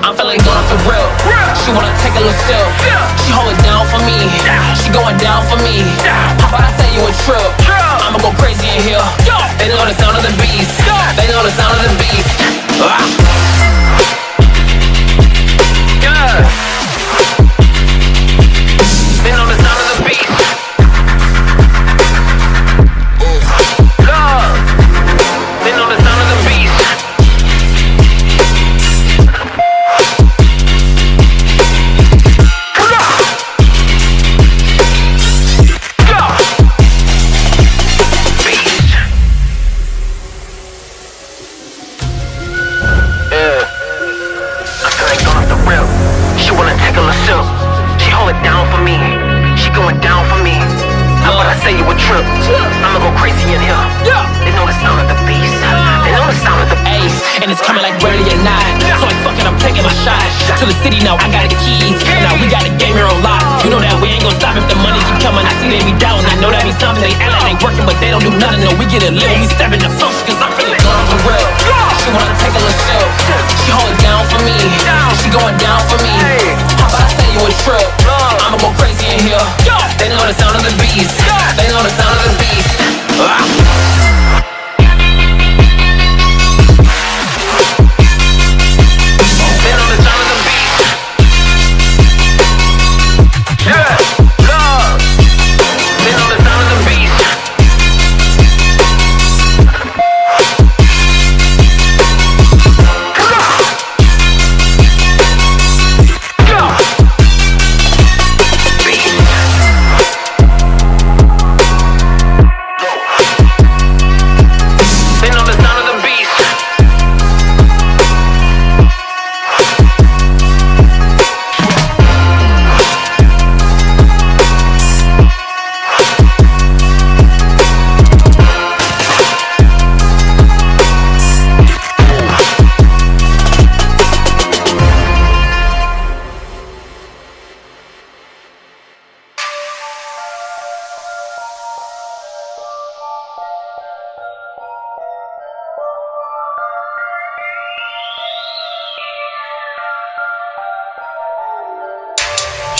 I'm feeling good off the real. She wanna take a little sip. She hold it down for me. She going down for me. How about I say you a trip? I'ma go crazy in here. They know the sound of the beast. They know the sound of the beast. Yeah. They know the sound of the beast. Love. They know the sound of the beast. Say you a trip, I'ma go crazy in here. They know the sound of the beast. They know the sound of the ace. And it's coming like ready or not. So like fuck it, I'm taking my shot. To the city now, I got the keys. Now we got a game here on lock. You know that we ain't gon' stop if the money keep coming. I see they be down, I know that means something. They act like they working, but they don't do nothing. No, we get it lit when we step in the function. Cause I'm feeling good on the real. She wanna take a little sip. She hold it down for me. She going down for me. How about I say you a trip? I'ma go crazy in here. They know the sound of the beast. They know the sound of the beast. They know the sound of the beast. Yeah, love. They know the sound of the beast.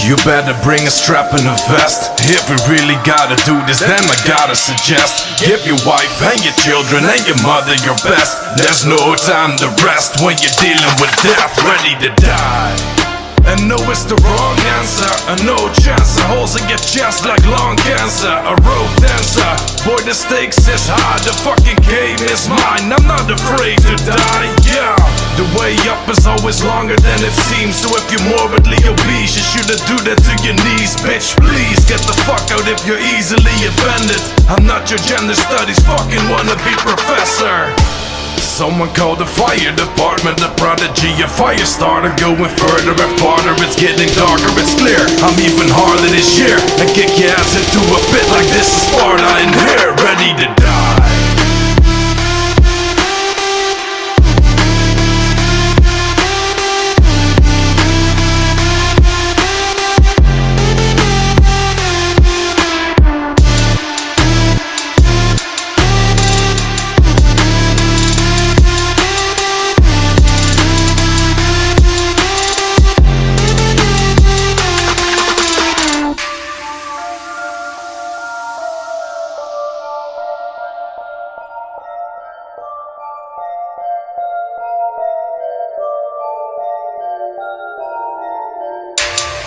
You better bring a strap and a vest. If we really gotta do this, then I gotta suggest give your wife and your children and your mother your best. There's no time to rest when you're dealing with death, ready to die. And no, it's the wrong answer. A no chance, a holes in your chest like lung cancer. A rope dancer, boy the stakes is high. The fucking game is mine, I'm not afraid to die, yeah. The way up is always longer than it seems. So if you're morbidly obese, you shouldn't do that to your knees. Bitch, please get the fuck out if you're easily offended. I'm not your gender studies fucking wannabe professor. Someone called the fire department, the prodigy, a fire starter. Going further and farther, it's getting darker, it's clear. I'm even harder this year and kick your ass into a pit like this is Sparta in here, ready to die.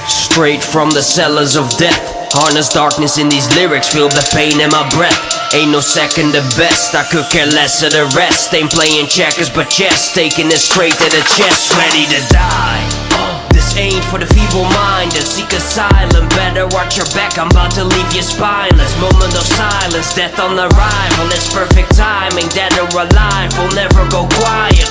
Straight from the cellars of death, harness darkness in these lyrics, feel the pain in my breath. Ain't no second the best, I could care less of the rest. Ain't playing checkers but chess, taking it straight to the chest, ready to die. This ain't for the feeble-minded, seek asylum. Better watch your back, I'm about to leave you spineless. Moment of silence, death on arrival. It's perfect timing, dead or alive, we'll never go quiet.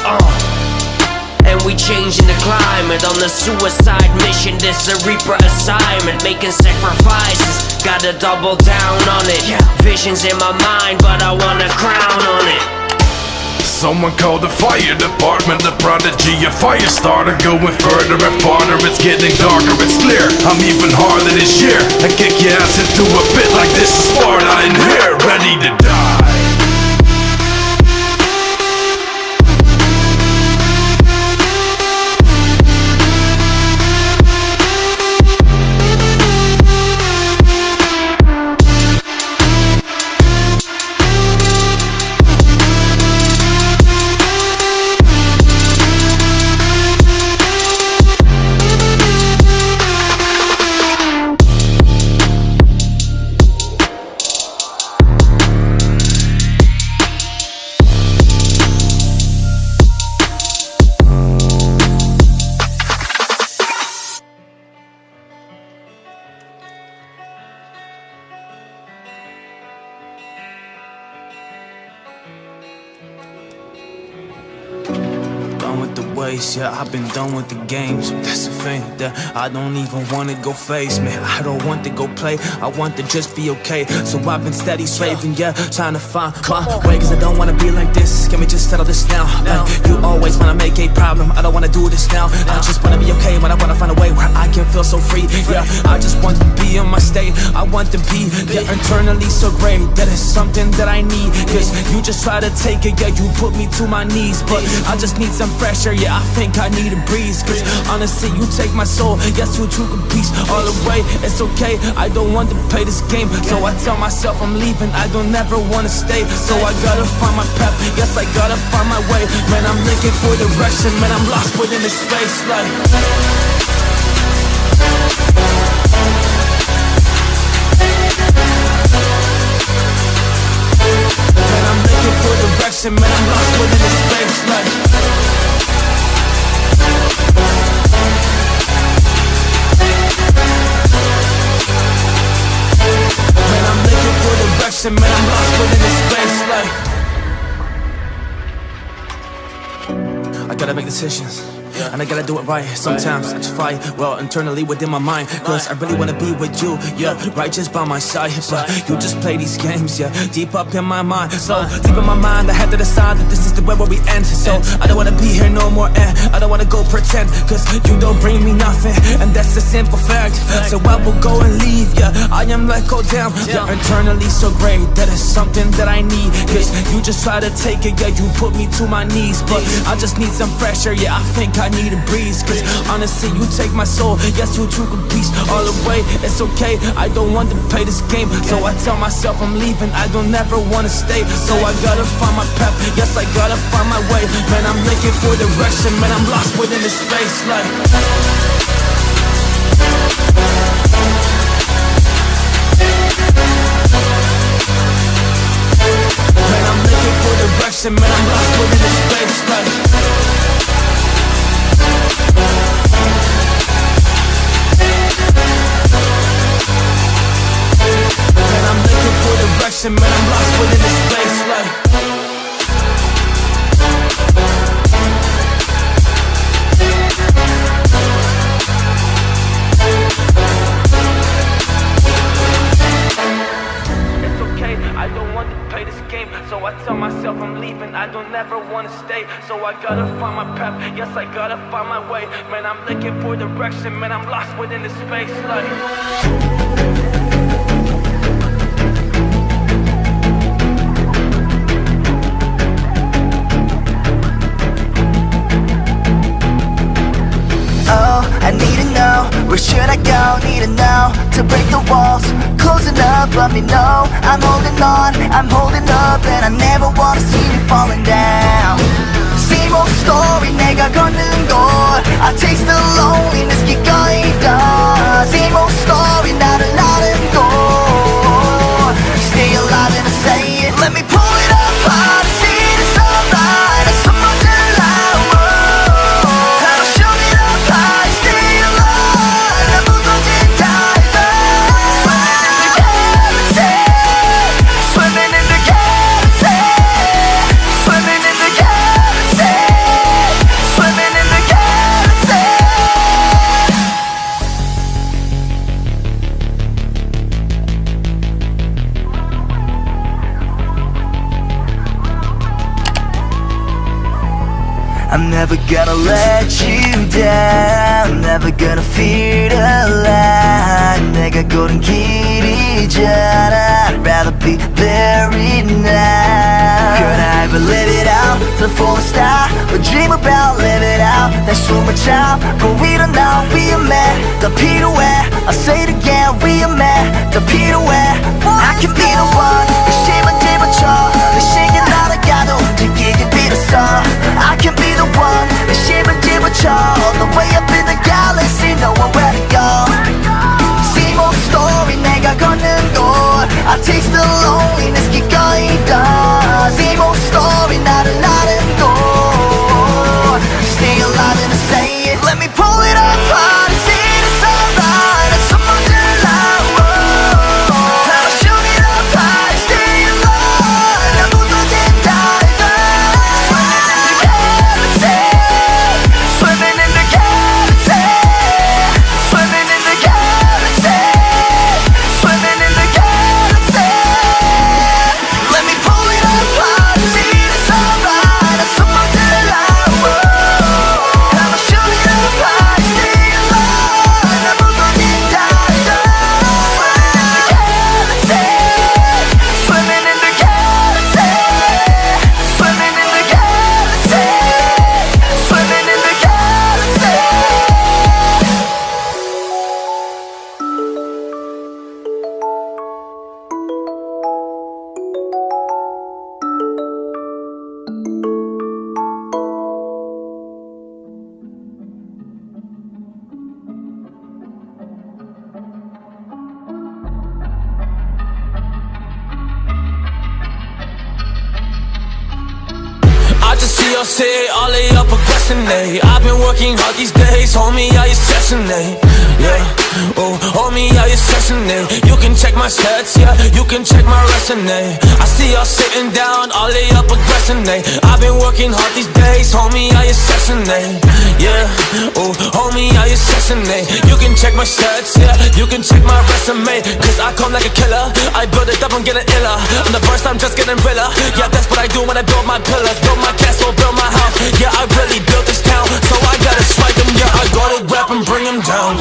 And we changing the climate on the suicide mission. This a reaper assignment, making sacrifices. Gotta double down on it. Visions in my mind, but I want a crown on it. Someone called the fire department, the prodigy, a fire starter. Going further and farther, it's getting darker, it's clear. I'm even harder this year and kick your ass into a pit like this is Sparta in here, ready to die. done with the waste, yeah, I've been done with the games. That's the thing, that I don't even wanna go face, man. I don't want to go play, I want to just be okay. So I've been steady slaving, yeah, trying to find my way, cause I don't wanna be like this. Can we just settle this now? Like, you always wanna make a problem, I don't wanna do this now. I just wanna be okay, when I wanna find a way where I can feel so free. Yeah, I just want to be in my state, I want to be, yeah, internally so great. That is something that I need, cause you just try to take it, yeah, you put me to my knees. But I just need some fresh air, yeah, I think I need a breeze. Cause honestly, you take my soul, yes, you took a piece all away. It's okay, I don't want to play this game, so I tell myself I'm leaving, I don't ever wanna stay. So I gotta find my path, yes, I gotta find my way. Man, I'm looking for direction, man, I'm lost within this space, like man, I'm looking for direction, man, I'm lost within this space, like man, I'm looking for direction, man, I'm lost within this space, like I gotta make decisions, and I gotta do it right. Sometimes I just fight, well, internally within my mind, cause I really wanna be with you, yeah, right just by my side. But you just play these games, yeah, deep up in my mind. So deep in my mind, I had to decide that this is the way where we end. So I don't wanna be here no more, and I don't wanna go pretend, cause you don't bring me nothing, and that's a simple fact. So I will go and leave, yeah, I am let go down, yeah, internally so great. That is something that I need, cause you just try to take it, yeah, you put me to my knees. But I just need some fresh air, yeah, I think I need a breeze. Cause honestly, you take my soul, yes, you took a piece all away. It's okay, I don't want to play this game, so I tell myself I'm leaving, I don't ever wanna stay. So I gotta find my path, yes, I gotta find my way. Man, I'm looking for direction, man, I'm lost within this space, like man, I'm looking for direction, man, I'm lost within this space, like man, I'm looking for direction, man, I'm lost within this space, like it's okay, I don't want to play this game, so I tell myself I'm leaving, I don't ever wanna stay. So I gotta find my path, yes, I gotta find my way. Man, I'm looking for direction, man, I'm lost within this space, like oh, I need to know, where should I go? Need to know, to break the walls, closing up, let me know. I'm holding on, I'm holding up, and I never wanna see you falling down. Same old story, 내가 걷는 곳, I taste the loneliness, 기꺼이다. Same old story, 나를 나는 곳, stay alive and I say it. Let me pull it apart, see the sunlight, and someone to lie. I'm never gonna let you down, never gonna fear the light. 내가 고른 길이잖아, I'd rather be buried now. Could I ever live it out to the fullest star, or dream about live it out? 내 숨을 참고 일어나 위험해, 더 필요해. I'll say it again, 위험해, 더 필요해. I can be the one, 의심은 집어쳐, 의식이 날아가도 움직이게 빌었어. I can be the one, 의심을 집어쳐, all the way up in the galaxy, knowing where to go. Same old story, 내가 걷는 곳, I taste the loneliness, 기꺼이다. Same old story, 나를 나는 곳, stay alive and I say it. Let me pull it apart and see the sunlight, and someone to lie. I'll shoot it up high, stay alive, 난 무너진 달들, swimming in the galaxy, say, all lay up progressing, eh? I've been working hard these days, homie, how you session, eh? Yeah, oh, homie, how you session, eh? You can check my stats, yeah, you can check my resume. I see y'all sitting down, all lay up progressing, eh? I've been working hard these days, homie, how you session, eh? Yeah, oh, homie, how you session, eh? You can check my stats, yeah, you can check my resume. Cause I come like a killer, I build it up, I'm getting iller. On the first I'm just getting realer. Yeah, that's what I do when I build my pillars, build my castle, build my house. Yeah, I really built this town, so I gotta strike them. Yeah, I gotta rap and bring them down.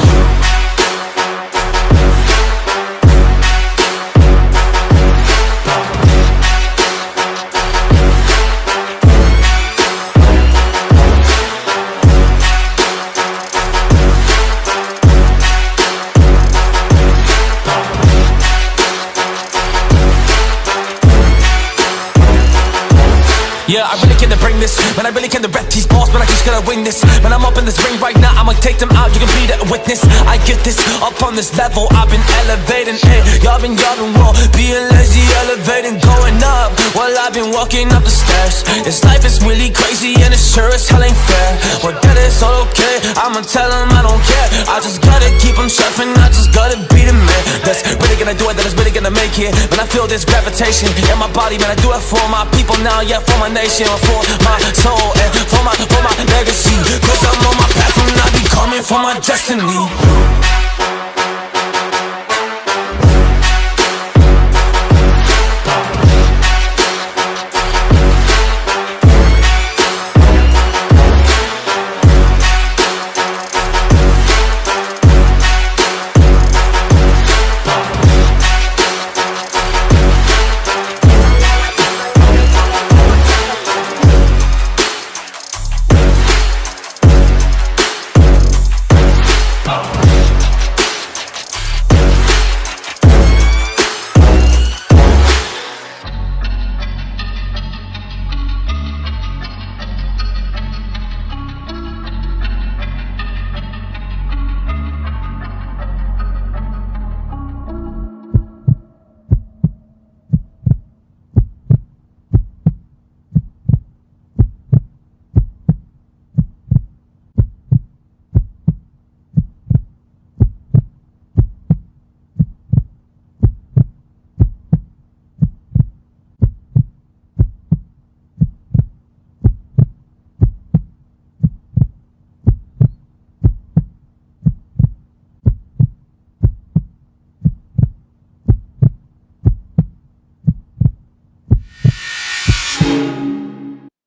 Yeah, I really came to bring this. Man, I really came to rep these balls, but I just gotta win this. Man, I'm up in this ring right now, I'ma take them out, you can be the witness. I get this, up on this level, I've been elevating, hey. Y'all been raw, being lazy, elevating, going up. Well, I've been walking up the stairs. This life is really crazy and it sure as hell ain't fair. But that is all okay, I'ma tell them I don't care. I just gotta keep them surfing, I just gotta be the man that's really gonna do it, that is really gonna make it. Man, I feel this gravitation in my body, man, I do it for my people now, yeah, for my nation, for my soul, and for my legacy. Cause I'm on my path and I be coming for my destiny.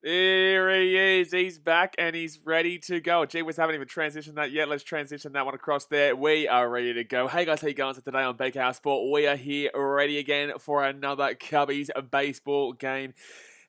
There he is. He's back and he's ready to go. Gee whiz, haven't even transitioned that yet. Let's transition that one across there. We are ready to go. Hey guys, how you going? So today on BKR Sport, we are here ready again for another Cubbies baseball game.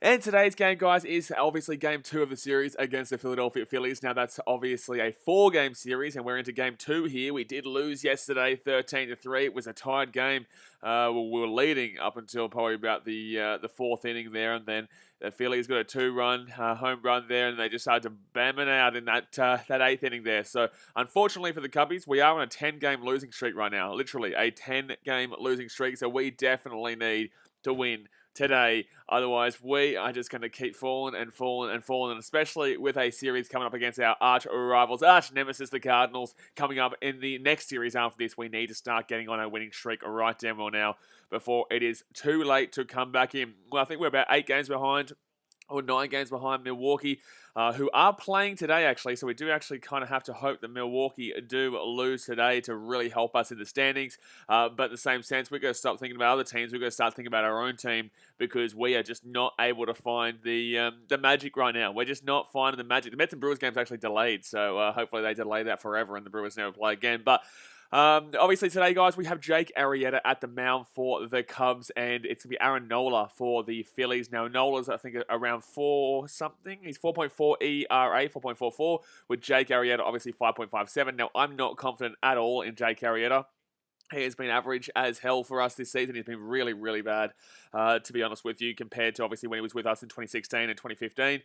And today's game, guys, is obviously Game 2 of the series against the Philadelphia Phillies. Now, that's obviously a 4-game series, and we're into Game 2 here. We did lose yesterday, 13-3. It was a tied game. We were leading up until probably about the 4th inning there, and then the Phillies got a 2-run home run there, and they just started to bam it out in that 8th inning there. So, unfortunately for the Cubbies, we are on a 10-game losing streak right now. Literally, a 10-game losing streak, so we definitely need to win today. Otherwise, we are just going to keep falling and falling and falling, and especially with a series coming up against our arch rivals, arch nemesis, the Cardinals, coming up in the next series after this. We need to start getting on a winning streak right damn well now before it is too late to come back in. Well, I think we're about 8 games behind, or 9 games behind Milwaukee, who are playing today, actually. So we do actually kind of have to hope that Milwaukee do lose today to really help us in the standings. But in the same sense, we're going to stop thinking about other teams. We're going to start thinking about our own team, because we are just not able to find the magic right now. We're just not finding the magic. The Mets and Brewers game's actually delayed, so hopefully they delay that forever and the Brewers never play again. But obviously today, guys, we have Jake Arrieta at the mound for the Cubs, and it's going to be Aaron Nola for the Phillies. Now, Nola's, I think, around 4-something. He's 4.4 ERA, 4.44, with Jake Arrieta, obviously 5.57. Now, I'm not confident at all in Jake Arrieta. He has been average as hell for us this season. He's been really, really bad, to be honest with you, compared to, obviously, when he was with us in 2016 and 2015.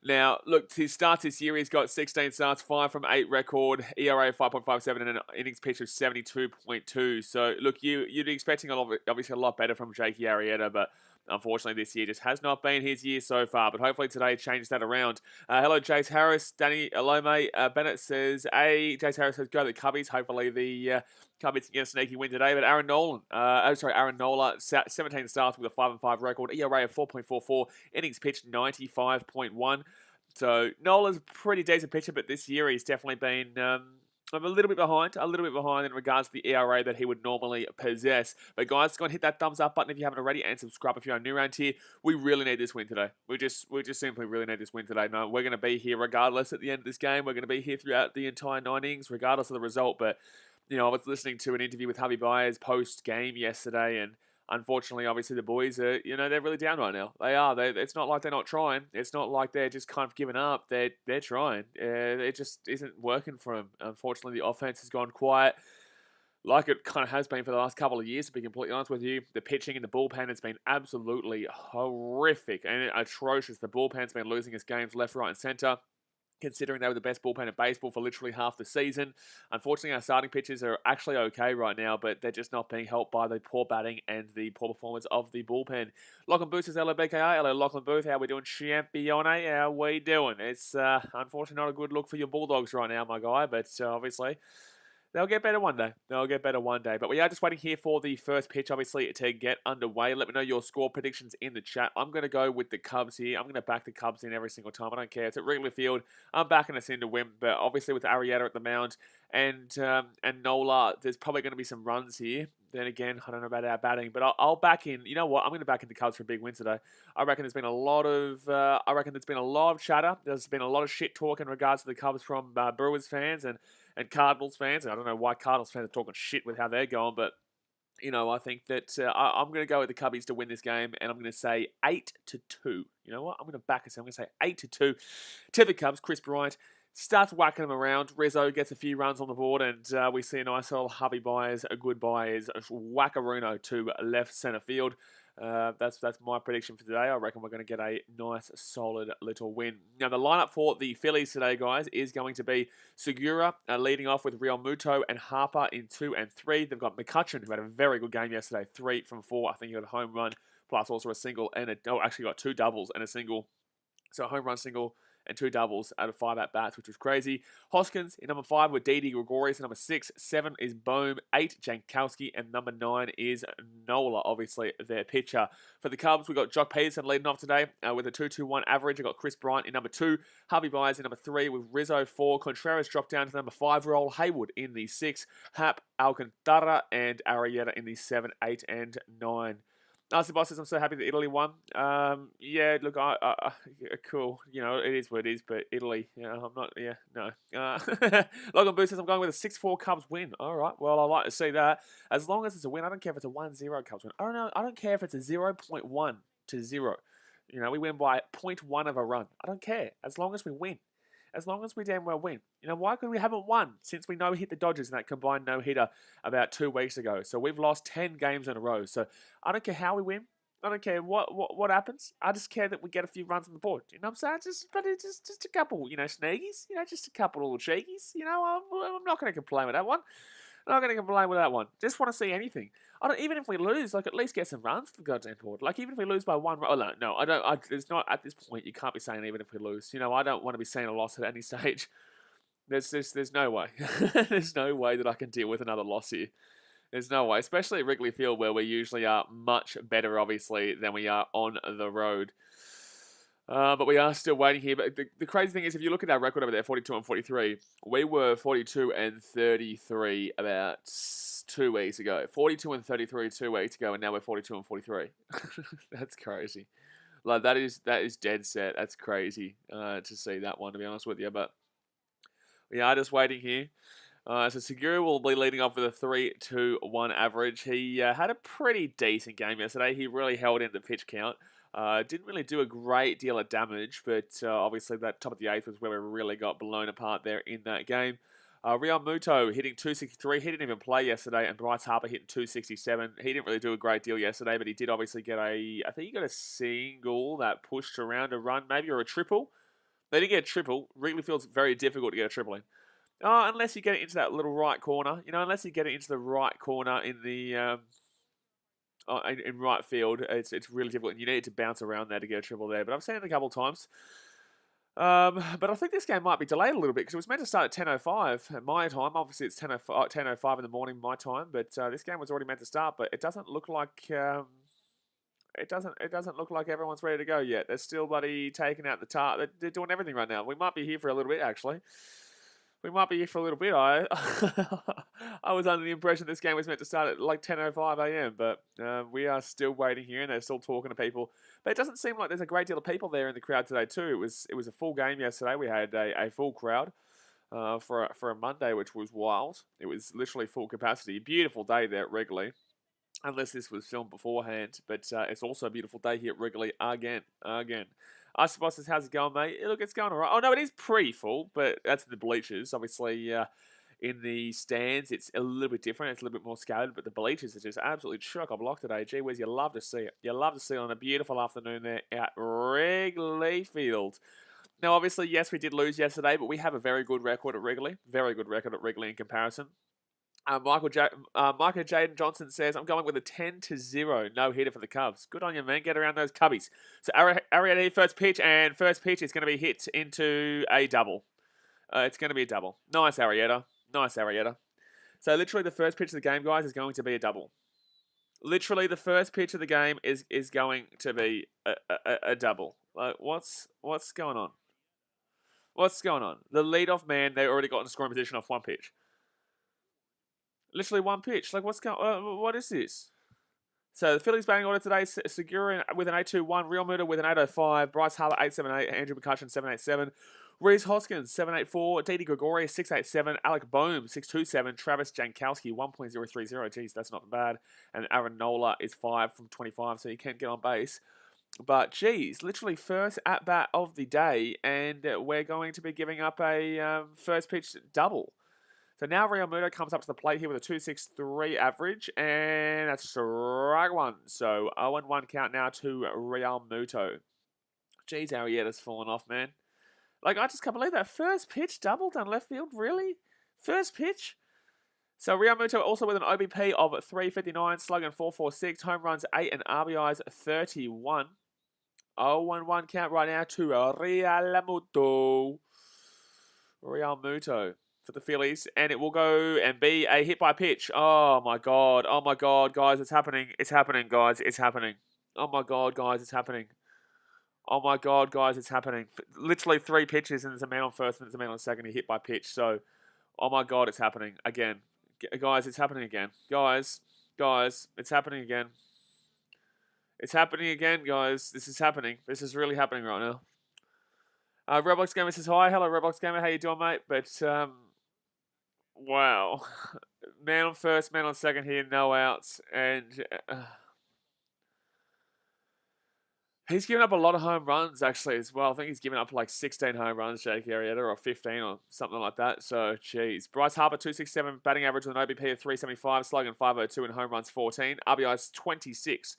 Now, look, his starts this year, he's got 16 starts, 5 from 8 record, ERA 5.57, and an innings pitch of 72.2. So, look, you'd be expecting obviously a lot better from Jake Arrieta, but unfortunately, this year just has not been his year so far, but hopefully today changes that around. Hello, Jace Harris. Danny Alome. Bennett says, Jace Harris says, go the Cubbies. Hopefully the Cubbies get a sneaky win today, but Aaron Nola, 17 starts with a 5-5 record, ERA of 4.44, innings pitched 95.1. So Nola's a pretty decent pitcher, but this year he's definitely been I'm a little bit behind in regards to the ERA that he would normally possess. But guys, go and hit that thumbs up button if you haven't already, and subscribe if you're new around here. We really need this win today. We just simply really need this win today. No, we're going to be here regardless at the end of this game. We're going to be here throughout the entire 9 innings, regardless of the result. But, you know, I was listening to an interview with Javi Baez post-game yesterday, and unfortunately, obviously, the boys are, you know, they're really down right now. They are. It's not like they're not trying. It's not like they're just kind of giving up. They're trying. It just isn't working for them. Unfortunately, the offense has gone quiet, like it kind of has been for the last couple of years, to be completely honest with you. The pitching in the bullpen has been absolutely horrific and atrocious. The bullpen's been losing its games left, right, and center, considering they were the best bullpen in baseball for literally half the season. Unfortunately, our starting pitchers are actually okay right now, but they're just not being helped by the poor batting and the poor performance of the bullpen. Lachlan Booth says, hello, BKR. Hello, Lachlan Booth. How we doing, Champione? How we doing? It's unfortunately not a good look for your Bulldogs right now, my guy, but obviously they'll get better one day. But we are just waiting here for the first pitch, obviously, to get underway. Let me know your score predictions in the chat. I'm going to go with the Cubs here. I'm going to back the Cubs in every single time. I don't care. It's at Wrigley Field. I'm backing us in to win. But obviously with Arrieta at the mound and Nola, there's probably going to be some runs here. Then again, I don't know about our batting, but I'll back in. You know what? I'm going to back in the Cubs for a big win today. I reckon there's been a lot of chatter. There's been a lot of shit talk in regards to the Cubs from Brewers fans and Cardinals fans. I don't know why Cardinals fans are talking shit with how they're going, but, you know, I think that I'm going to go with the Cubbies to win this game, and I'm going to say 8-2. You know what? I'm going to back us. I'm going to say 8-2 to the Cubs. Chris Bryant starts whacking them around. Rizzo gets a few runs on the board, and we see a nice little Javi Baez, a good Baez, a whackaruno to left center field. That's my prediction for today. I reckon we're going to get a nice, solid little win. Now, the lineup for the Phillies today, guys, is going to be Segura leading off with Real Muto and Harper in 2 and 3. They've got McCutcheon, who had a very good game yesterday, 3 from 4. I think he got a home run, plus also a single and actually got 2 doubles and a single. So a home run, single, and 2 doubles out of 5 at-bats, which was crazy. Hoskins in number 5 with Didi Gregorius. Number 6, 7 is Bohm. 8, Jankowski. And number 9 is Nola, obviously their pitcher. For the Cubs, we've got Jock Peterson leading off today with a 2.21 average. I've got Chris Bryant in number 2. Harvey Baez in number 3 with Rizzo 4. Contreras dropped down to number 5. Roll Haywood in the 6. Hap, Alcantara, and Arrieta in the 7, 8, and 9. Aussie Boss says, I'm so happy that Italy won. Yeah, look, cool. You know, it is what it is, but Italy, you know, I'm not, yeah, no. Logan Boo says, I'm going with a 6-4 Cubs win. All right, well, I like to see that. As long as it's a win, I don't care if it's a 1-0 Cubs win. I don't know, I don't care if it's a 0.1 to 0. You know, we win by 0.1 of a run. I don't care, as long as we win. As long as we damn well win. You know, why? Because we haven't won since we no-hit the Dodgers in that combined no-hitter about 2 weeks ago. So we've lost 10 games in a row. So I don't care how we win. I don't care what happens. I just care that we get a few runs on the board. You know what I'm saying? Just a couple, you know, sneakies. You know, just a couple little cheekies. You know, I'm not going to complain with that one. I'm not going to complain with that one. Just want to see anything. Even if we lose, like, at least get some runs to the goddamn board. Like, even if we lose by 1 run. Oh, no, I don't. There's not, at this point, you can't be saying even if we lose. You know, I don't want to be saying a loss at any stage. There's no way. There's no way that I can deal with another loss here. There's no way. Especially at Wrigley Field, where we usually are much better, obviously, than we are on the road. But we are still waiting here. But the crazy thing is, if you look at our record over there, 42 and 43, we were 42 and 33 about 2 weeks ago. 42 and 33 2 weeks ago, and now we're 42 and 43. That's crazy. Like, that is dead set. That's crazy to see that one, to be honest with you. But we are just waiting here. So Segura will be leading off with a 3-2-1 average. He had a pretty decent game yesterday. He really held in the pitch count. Didn't really do a great deal of damage, but obviously that top of the 8th was where we really got blown apart there in that game. Real Muto hitting 263. He didn't even play yesterday, and Bryce Harper hitting 267. He didn't really do a great deal yesterday, but he did obviously get I think he got a single that pushed around a run, maybe, or a triple. They didn't get a triple. Wrigley Field's very difficult to get a triple in. Unless you get it into that little right corner. You know, unless you get it into the right corner in the in right field. It's really difficult, and you need to bounce around there to get a triple there. But I've seen it a couple of times. But I think this game might be delayed a little bit because it was meant to start at 10:05 at my time. Obviously, it's 10:05 in the morning my time, but this game was already meant to start. But it doesn't look like it doesn't look like everyone's ready to go yet. They're still bloody taking out the tar. They're doing everything right now. We might be here for a little bit actually. We might be here for a little bit. I I was under the impression this game was meant to start at like 10:05 a.m. But we are still waiting here, and they're still talking to people. But it doesn't seem like there's a great deal of people there in the crowd today too. It was a full game yesterday. We had a full crowd for a Monday, which was wild. It was literally full capacity. Beautiful day there at Wrigley. Unless this was filmed beforehand, but it's also a beautiful day here at Wrigley again. Aussie Boss says, how's it going, mate? Look, it's going all right. Oh, no, it is pretty full, but that's in the bleachers. Obviously, in the stands, it's a little bit different. It's a little bit more scattered, but the bleachers are just absolutely chock-a-block today. Gee whiz, you love to see it. You love to see it on a beautiful afternoon there at Wrigley Field. Now, obviously, yes, we did lose yesterday, but we have a very good record at Wrigley. Very good record at Wrigley in comparison. Michael Jaden Johnson says, I'm going with a 10-0 no-hitter for the Cubs. Good on you, man. Get around those Cubbies. So, Arrieta here, first pitch is going to be hit into a double. It's going to be a double. Nice, Arrieta. Nice, Arrieta. So, literally, the first pitch of the game, guys, is going to be a double. Literally, the first pitch of the game is going to be a double. Like, what's going on? What's going on? The leadoff man, they already got in scoring position off one pitch. Literally one pitch. Like, what's going on? What is this? So, the Phillies batting order today, Segura with an 8-2-1, Real Muto with an 8-05, Bryce Harper 8-7-8, Andrew McCutcheon 7-8-7, Reese Hoskins 7-8-4, Didi Gregorius 6-8-7, Alec Boehm 6-2-7, Travis Jankowski 1.030. Geez, that's not bad. And Aaron Nola is 5 from 25, so he can get on base. But, geez, literally first at-bat of the day, and we're going to be giving up a first pitch double. So now Real Muto comes up to the plate here with a 2.63 average, and that's strike one. So 0-1 count now to Real Muto. Jeez, Arrieta's fallen off, man. Like, I just can't believe that. First pitch double down left field, really? First pitch? So Real Muto also with an OBP of 359, slugging 446, home runs 8 and RBIs 31. 0-1 count right now to Real Muto. Real Muto for the Phillies, and it will go and be a hit by pitch. Oh my god, guys, it's happening, guys, it's happening. Oh my god, guys, it's happening. Oh my god, guys, it's happening. Literally 3 pitches, and there's a man on first, and there's a man on second, he hit by pitch, so, oh my god, it's happening again. Guys, it's happening again. Guys, it's happening again. It's happening again, guys. This is happening. This is really happening right now. Roblox Gamer says, hi. Hello, Roblox Gamer. How you doing, mate? But, wow. Man on first, man on second here, no outs. And he's given up a lot of home runs, actually, as well. I think he's given up like 16 home runs, Jake Arrieta, or 15 or something like that. So, geez. Bryce Harper, 267, batting average with an OBP of 375, slugging 502, and home runs 14. RBI's 26.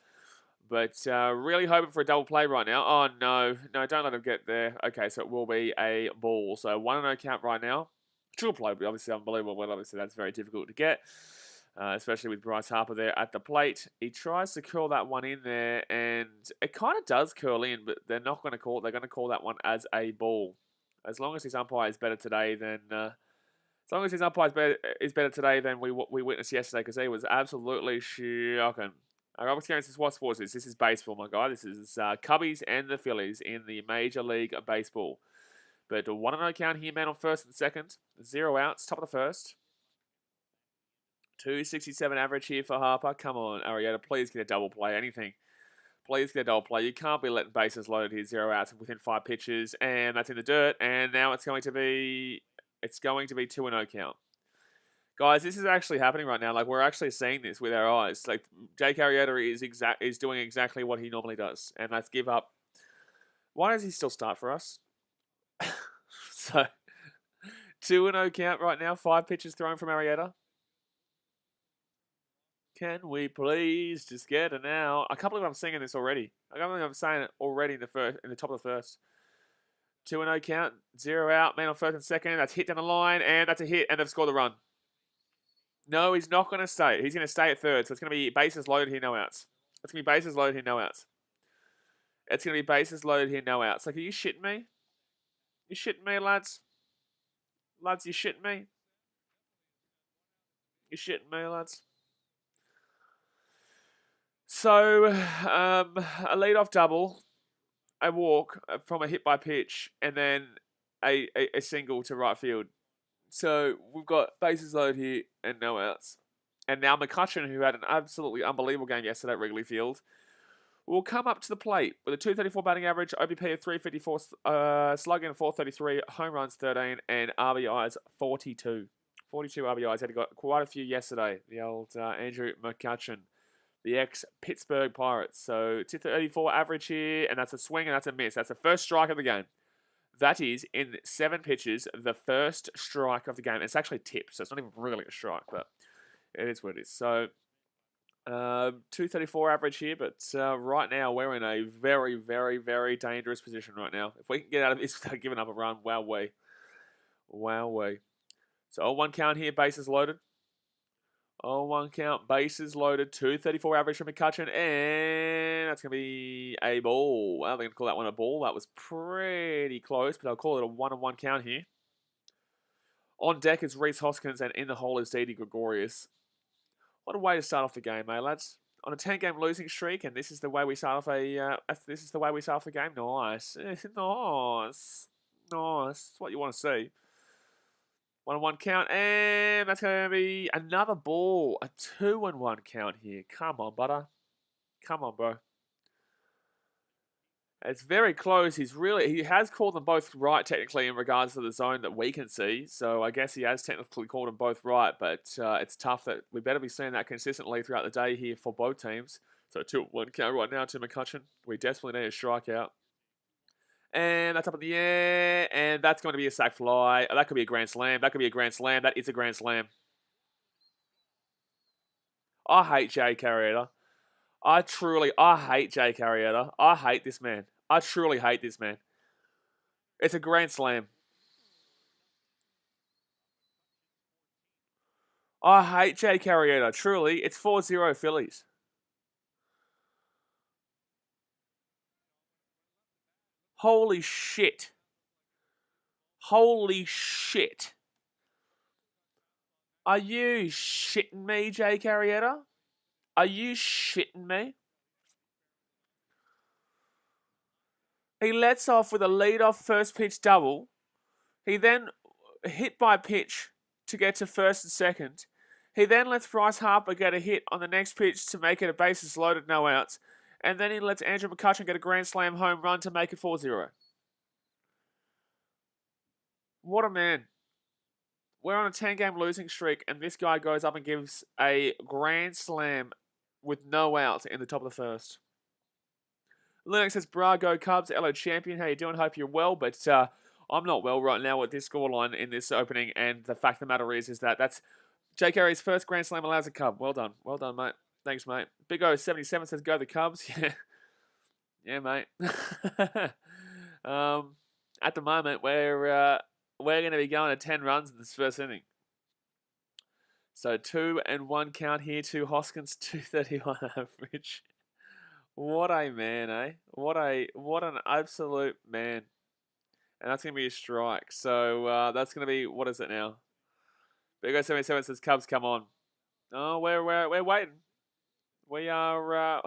But really hoping for a double play right now. Oh, no. No, don't let him get there. Okay, so it will be a ball. So 1-0 count right now. Triple play would be obviously unbelievable, but obviously that's very difficult to get, especially with Bryce Harper there at the plate. He tries to curl that one in there, and it kind of does curl in, but they're not going to call it. They're going to call that one as a ball. As long as his umpire is better today than... as long as his umpire is better today than we witnessed yesterday, because he was absolutely shocking. Robert Scammon says, what sports is this? This is baseball, my guy. This is Cubbies and the Phillies in the Major League Baseball. But 1-0 count here, man on first and second. 0 outs, top of the first. 267 average here for Harper. Come on, Arrieta, please get a double play. Anything. Please get a double play. You can't be letting bases loaded here. 0 outs within 5 pitches. And that's in the dirt. And now it's going to be 2-0 count. Guys, this is actually happening right now. Like, we're actually seeing this with our eyes. Like, Jake Arrieta is doing exactly what he normally does. And let's give up. Why does he still start for us? So, 2-0 count right now. 5 pitches thrown from Arrieta. Can we please just get an out? I can't believe I'm singing this already. I can't believe I'm saying it already in the top of the first. 2-0 count. 0 out. Man on first and second. That's hit down the line. And that's a hit. And they've scored the run. No, he's not going to stay. He's going to stay at third. So it's going to be bases loaded here, no outs. It's going to be bases loaded here, no outs. It's going to be bases loaded here, no outs. Like, are you shitting me? You shitting me, lads? Lads, you shitting me? You shitting me, lads? So, a leadoff double, a walk from a hit by pitch, and then a single to right field. So, we've got bases loaded here and no outs. And now McCutcheon, who had an absolutely unbelievable game yesterday at Wrigley Field, will come up to the plate with a 234 batting average, OBP of 354, slugging of 433, home runs 13, and RBIs 42. 42 RBIs. He had got quite a few yesterday. The old Andrew McCutcheon, the ex-Pittsburgh Pirates. So 234 average here, and that's a swing and that's a miss. That's the first strike of the game. That is, in 7 pitches, the first strike of the game. It's actually tipped, so it's not even really a strike, but it is what it is. So 234 average here, but right now we're in a very, very, very dangerous position right now. If we can get out of this without giving up a run, wowee. Wowee. So 0-1 count here, bases loaded. 0-1 count, bases loaded, 234 average from McCutcheon, and that's going to be a ball. Well, they're going to call that one a ball. That was pretty close, but I'll call it a 1-1 count here. On deck is Rhys Hoskins, and in the hole is Didi Gregorius. What a way to start off the game, eh, lads? On a 10-game losing streak, and this is the way we start off the game. Nice, nice. That's what you want to see. 1-1 count, and that's going to be another ball. A 2-1 count here. Come on, butter. Come on, bro. It's very close. He has called them both right, technically, in regards to the zone that we can see. So I guess he has technically called them both right, but it's tough that we better be seeing that consistently throughout the day here for both teams. So 2-1 count right now to McCutcheon. We desperately need a strikeout. And that's up in the air, and that's going to be a sac fly. That could be a grand slam. That could be a grand slam. That is a grand slam. I hate Jay Carrietta. I hate Jay Carrietta. I hate this man. I truly hate this man. It's a grand slam. I hate Jay Carrietta. Truly, it's 4-0 Phillies. Holy shit. Holy shit. Are you shitting me, Jay Carrietta? Are you shitting me? He lets off with a lead-off first pitch double. He then hit by pitch to get to first and second. He then lets Bryce Harper get a hit on the next pitch to make it a bases loaded, no outs. And then he lets Andrew McCutcheon get a grand slam home run to make it 4-0. What a man. We're on a 10-game losing streak, and this guy goes up and gives a grand slam with no outs in the top of the first. Linux says, "Bra, go Cubs. Hello, champion. How you doing? Hope you're well, but I'm not well right now with this scoreline in this opening, and the fact of the matter is that that's Jay Carey's first grand slam allows a Cub. Well done, mate. Thanks, mate. Big O 77 says, "Go the Cubs." Yeah, mate. At the moment, we're going to be going to 10 runs in this first inning. So 2-1 count here to Hoskins, 231 average. What a man, eh? What an absolute man. And that's going to be a strike. So that's going to be, what is it now? Big O 77 says, "Cubs, come on." Oh, we're waiting. We are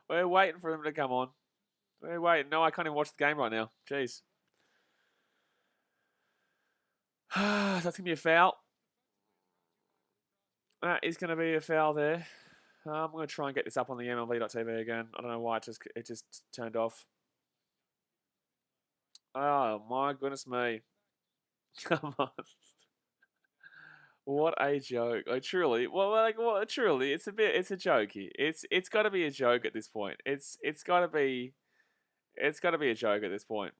we're waiting for them to come on. We're waiting. No, I can't even watch the game right now. Jeez. That's going to be a foul. That is going to be a foul there. I'm going to try and get this up on the MLB.tv again. I don't know why it just turned off. Oh, my goodness me. Come on. What a joke! Truly, truly, it's a joke here. It's got to be a joke at this point. It's got to be a joke at this point.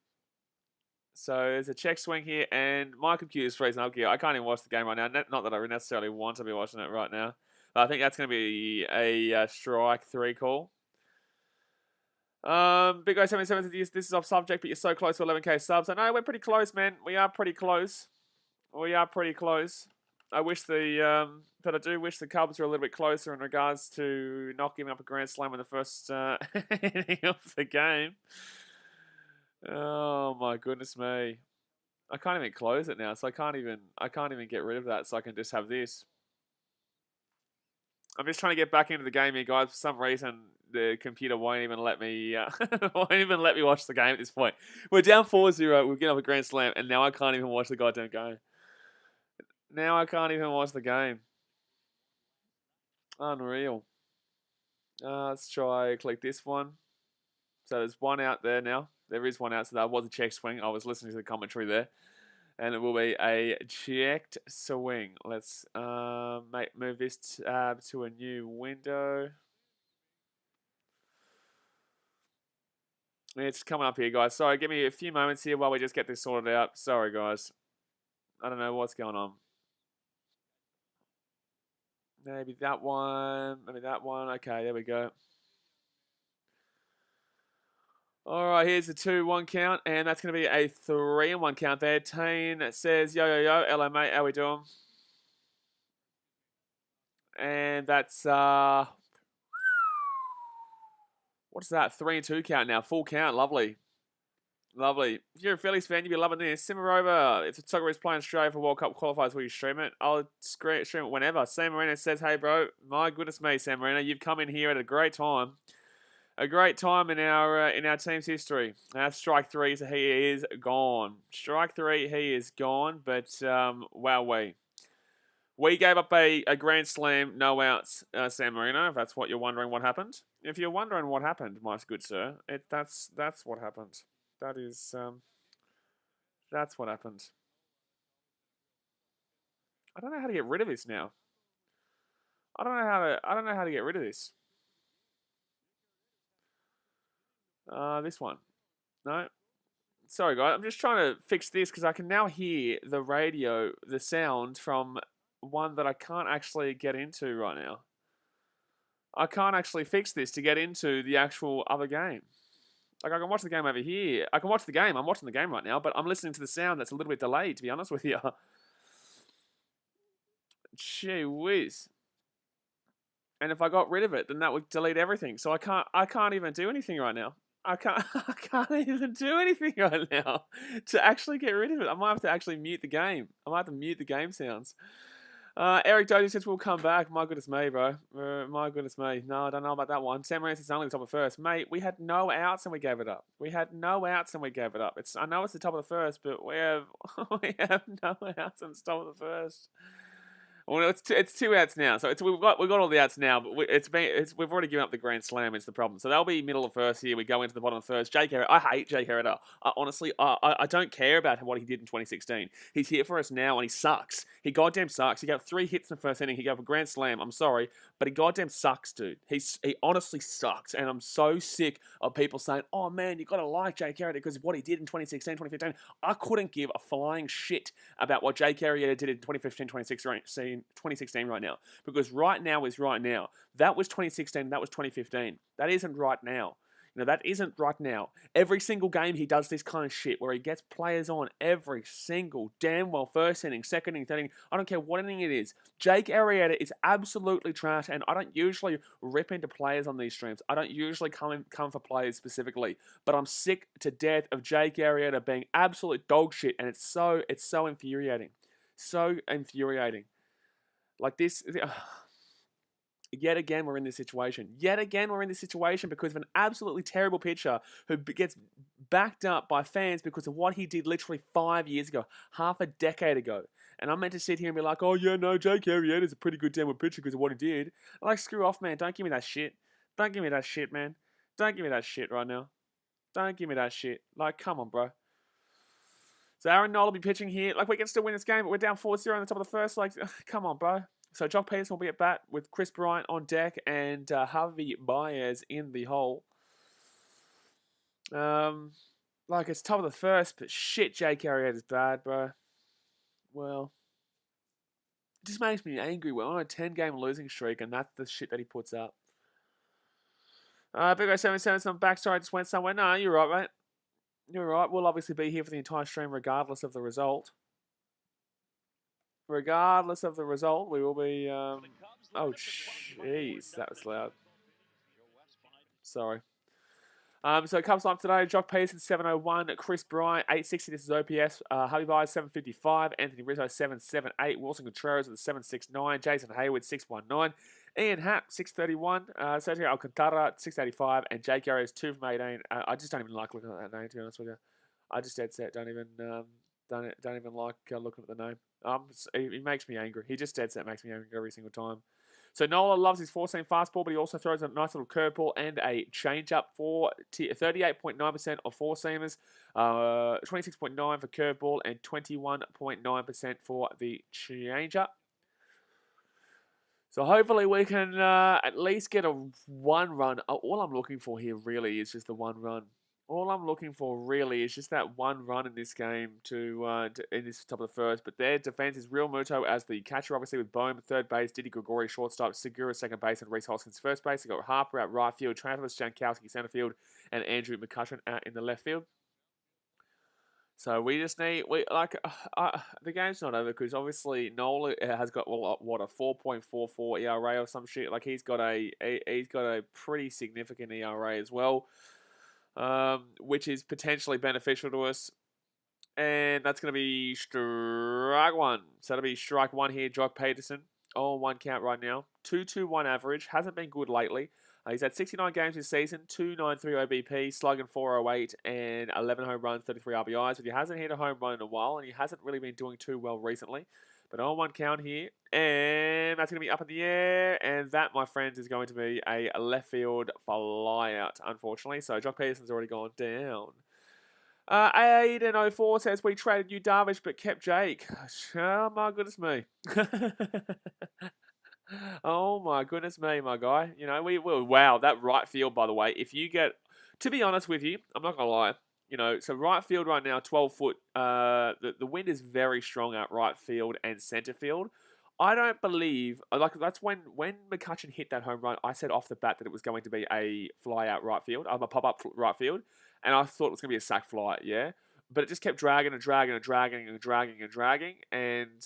So there's a check swing here, and my computer's freezing up here. I can't even watch the game right now. Not that I necessarily want to be watching it right now. But I think that's going to be a strike 3 call. Big O 77 says, "This is off subject, but you're so close to 11k subs." I know we're pretty close, man. We are pretty close. I wish the But I do wish the Cubs were a little bit closer in regards to not giving up a grand slam in the first inning of the game. Oh my goodness me! I can't even close it now, so I can't even get rid of that. So I can just have this. I'm just trying to get back into the game here, guys. For some reason, the computer won't even let me watch the game at this point. We're down 4-0. We're getting up a grand slam, and now I can't even watch the goddamn game. Now I can't even watch the game. Unreal. Let's try click this one. So there's one out there now. There is one out, so that was a check swing. I was listening to the commentary there. And it will be a checked swing. Let's move this tab to a new window. It's coming up here, guys. Sorry, give me a few moments here while we just get this sorted out. Sorry, guys. I don't know what's going on. Maybe that one. Maybe that one. Okay, there we go. All right, here's the 2-1 count, and that's going to be a 3-1 count there. Teen says, yo, yo, yo, hello, mate, how we doing? And that's, what's that? 3-2 count now. Full count. Lovely. Lovely. If you're a Phillies fan, you'll be loving this. Simmer over. If the Socceroos play in Australia for World Cup qualifiers, will you stream it? I'll stream it whenever. Sam Marino says, hey, bro. My goodness me, Sam Marino. You've come in here at a great time. A great time in our team's history. That's strike three, so he is gone. Strike three, he is gone. But, wow, we gave up a grand slam, no outs, San Marino, if that's what you're wondering what happened. If you're wondering what happened, my good sir, that's what happened. That is, that's what happened. I don't know how to get rid of this now. I don't know how to get rid of this. This one. No. Sorry, guys. I'm just trying to fix this because I can now hear the radio, the sound from one that I can't actually get into right now. I can't actually fix this to get into the actual other game. Like, I can watch the game over here. I can watch the game. I'm watching the game right now, but I'm listening to the sound that's a little bit delayed, to be honest with you. Gee whiz. And if I got rid of it, then that would delete everything. So I can't even do anything right now. I can't even do anything right now to actually get rid of it. I might have to actually mute the game. I might have to mute the game sounds. Eric Doty says we'll come back. My goodness me, bro. My goodness me. No, I don't know about that one. Sam Rance is only the top of first. Mate, we had no outs and we gave it up. We had no outs and we gave it up. I know it's the top of the first, but we have no outs and it's top of the first. Well, it's 2 outs now, so we've got all the outs now, but we've already given up the grand slam. It's the problem. So they'll be middle of first here. We go into the bottom of first. Jake Herrera, I hate Jake Herrera. Honestly, I don't care about what he did in 2016. He's here for us now, and he sucks. He goddamn sucks. He got 3 hits in the first inning. He got a grand slam. I'm sorry, but he goddamn sucks, dude. He honestly sucks, and I'm so sick of people saying, "Oh man, you gotta like Jake Herrera because of what he did in 2016, 2015." I couldn't give a flying shit about what Jake Herrera did in 2015, 2016 right now, because right now is right now. That was 2016, that was 2015. That isn't right now. That isn't right now. Every single game he does this kind of shit where he gets players on every single damn well first inning, second inning, third inning. I don't care what inning it is. Jake Arrieta is absolutely trash, and I don't usually rip into players on these streams. I don't usually come for players specifically, but I'm sick to death of Jake Arrieta being absolute dog shit, and it's so infuriating. So infuriating. Like this... Yet again, we're in this situation. Yet again, we're in this situation because of an absolutely terrible pitcher who gets backed up by fans because of what he did literally 5 years ago, half a decade ago. And I'm meant to sit here and be like, oh yeah, no, Jake Arrieta's a pretty good damn pitcher because of what he did. I'm like, screw off, man. Don't give me that shit. Don't give me that shit, man. Don't give me that shit right now. Don't give me that shit. Like, come on, bro. So Aaron Nola will be pitching here. Like, we can still win this game, but we're down 4-0 on the top of the first. Like, come on, bro. So Jock Peterson will be at bat with Chris Bryant on deck and Javi Baez in the hole. Like, it's top of the first, but shit, Jake Arrieta's bad, bro. Well, it just makes me angry. We're on a 10-game losing streak, and that's the shit that he puts up. Big 77, I'm back. Sorry, I just went somewhere. No, you're right, mate. You're right. We'll obviously be here for the entire stream regardless of the result. regardless of the result, we will be. Oh, jeez, that was loud. Sorry. So Cubs line today: Jock Peterson 701, Chris Bryant 860. This is OPS. Harvey Byers 755, Anthony Rizzo 778, Wilson Contreras with 769, Jason Hayward 619, Ian Happ 631, Sergio Alcantara 685, and Jake Arias 2 from 18. I just don't even like looking at that name, to be honest with you. I just dead set don't even like looking at the name. He makes me angry. He just dead set makes me angry every single time. So Nola loves his 4-seam fastball, but he also throws a nice little curveball and a changeup for 38.9% of 4-seamers, 26.9% for curveball, and 21.9% for the changeup. So hopefully we can at least get a 1 run. All I'm looking for here really is just the 1 run. All I'm looking for really is just that 1 run in this game to in this top of the first. But their defense is Real Muto as the catcher, obviously with Bohm third base, Didi Gregori shortstop, Segura second base, and Reese Hoskins first base. They got Harper out right field, Travis Jankowski center field, and Andrew McCutcheon out in the left field. So we just need the game's not over because obviously Nola has got what a 4.44 ERA or some shit. Like he's got a pretty significant ERA as well. Which is potentially beneficial to us. And that's going to be strike 1. So that'll be strike 1 here, Jock Peterson. 0-1 count right now. 2.21 average. Hasn't been good lately. He's had 69 games this season, 2.93 OBP, slugging 408, and 11 home runs, 33 RBIs. But he hasn't hit a home run in a while, and he hasn't really been doing too well recently. But 0-1 count here, and that's going to be up in the air, and that, my friends, is going to be a left field flyout, unfortunately. So Jock Peterson's already gone down. Aiden04 says, we traded you Darvish, but kept Jake. Oh, my goodness me. Oh, my goodness me, my guy. You know, wow, that right field, by the way, if you get, to be honest with you, I'm not going to lie, you know, so right field right now, 12 foot, the wind is very strong at right field and center field. I don't believe, that's when McCutcheon hit that home run, I said off the bat that it was going to be a fly out right field, a pop-up right field, and I thought it was going to be a sac fly, yeah? But it just kept dragging, and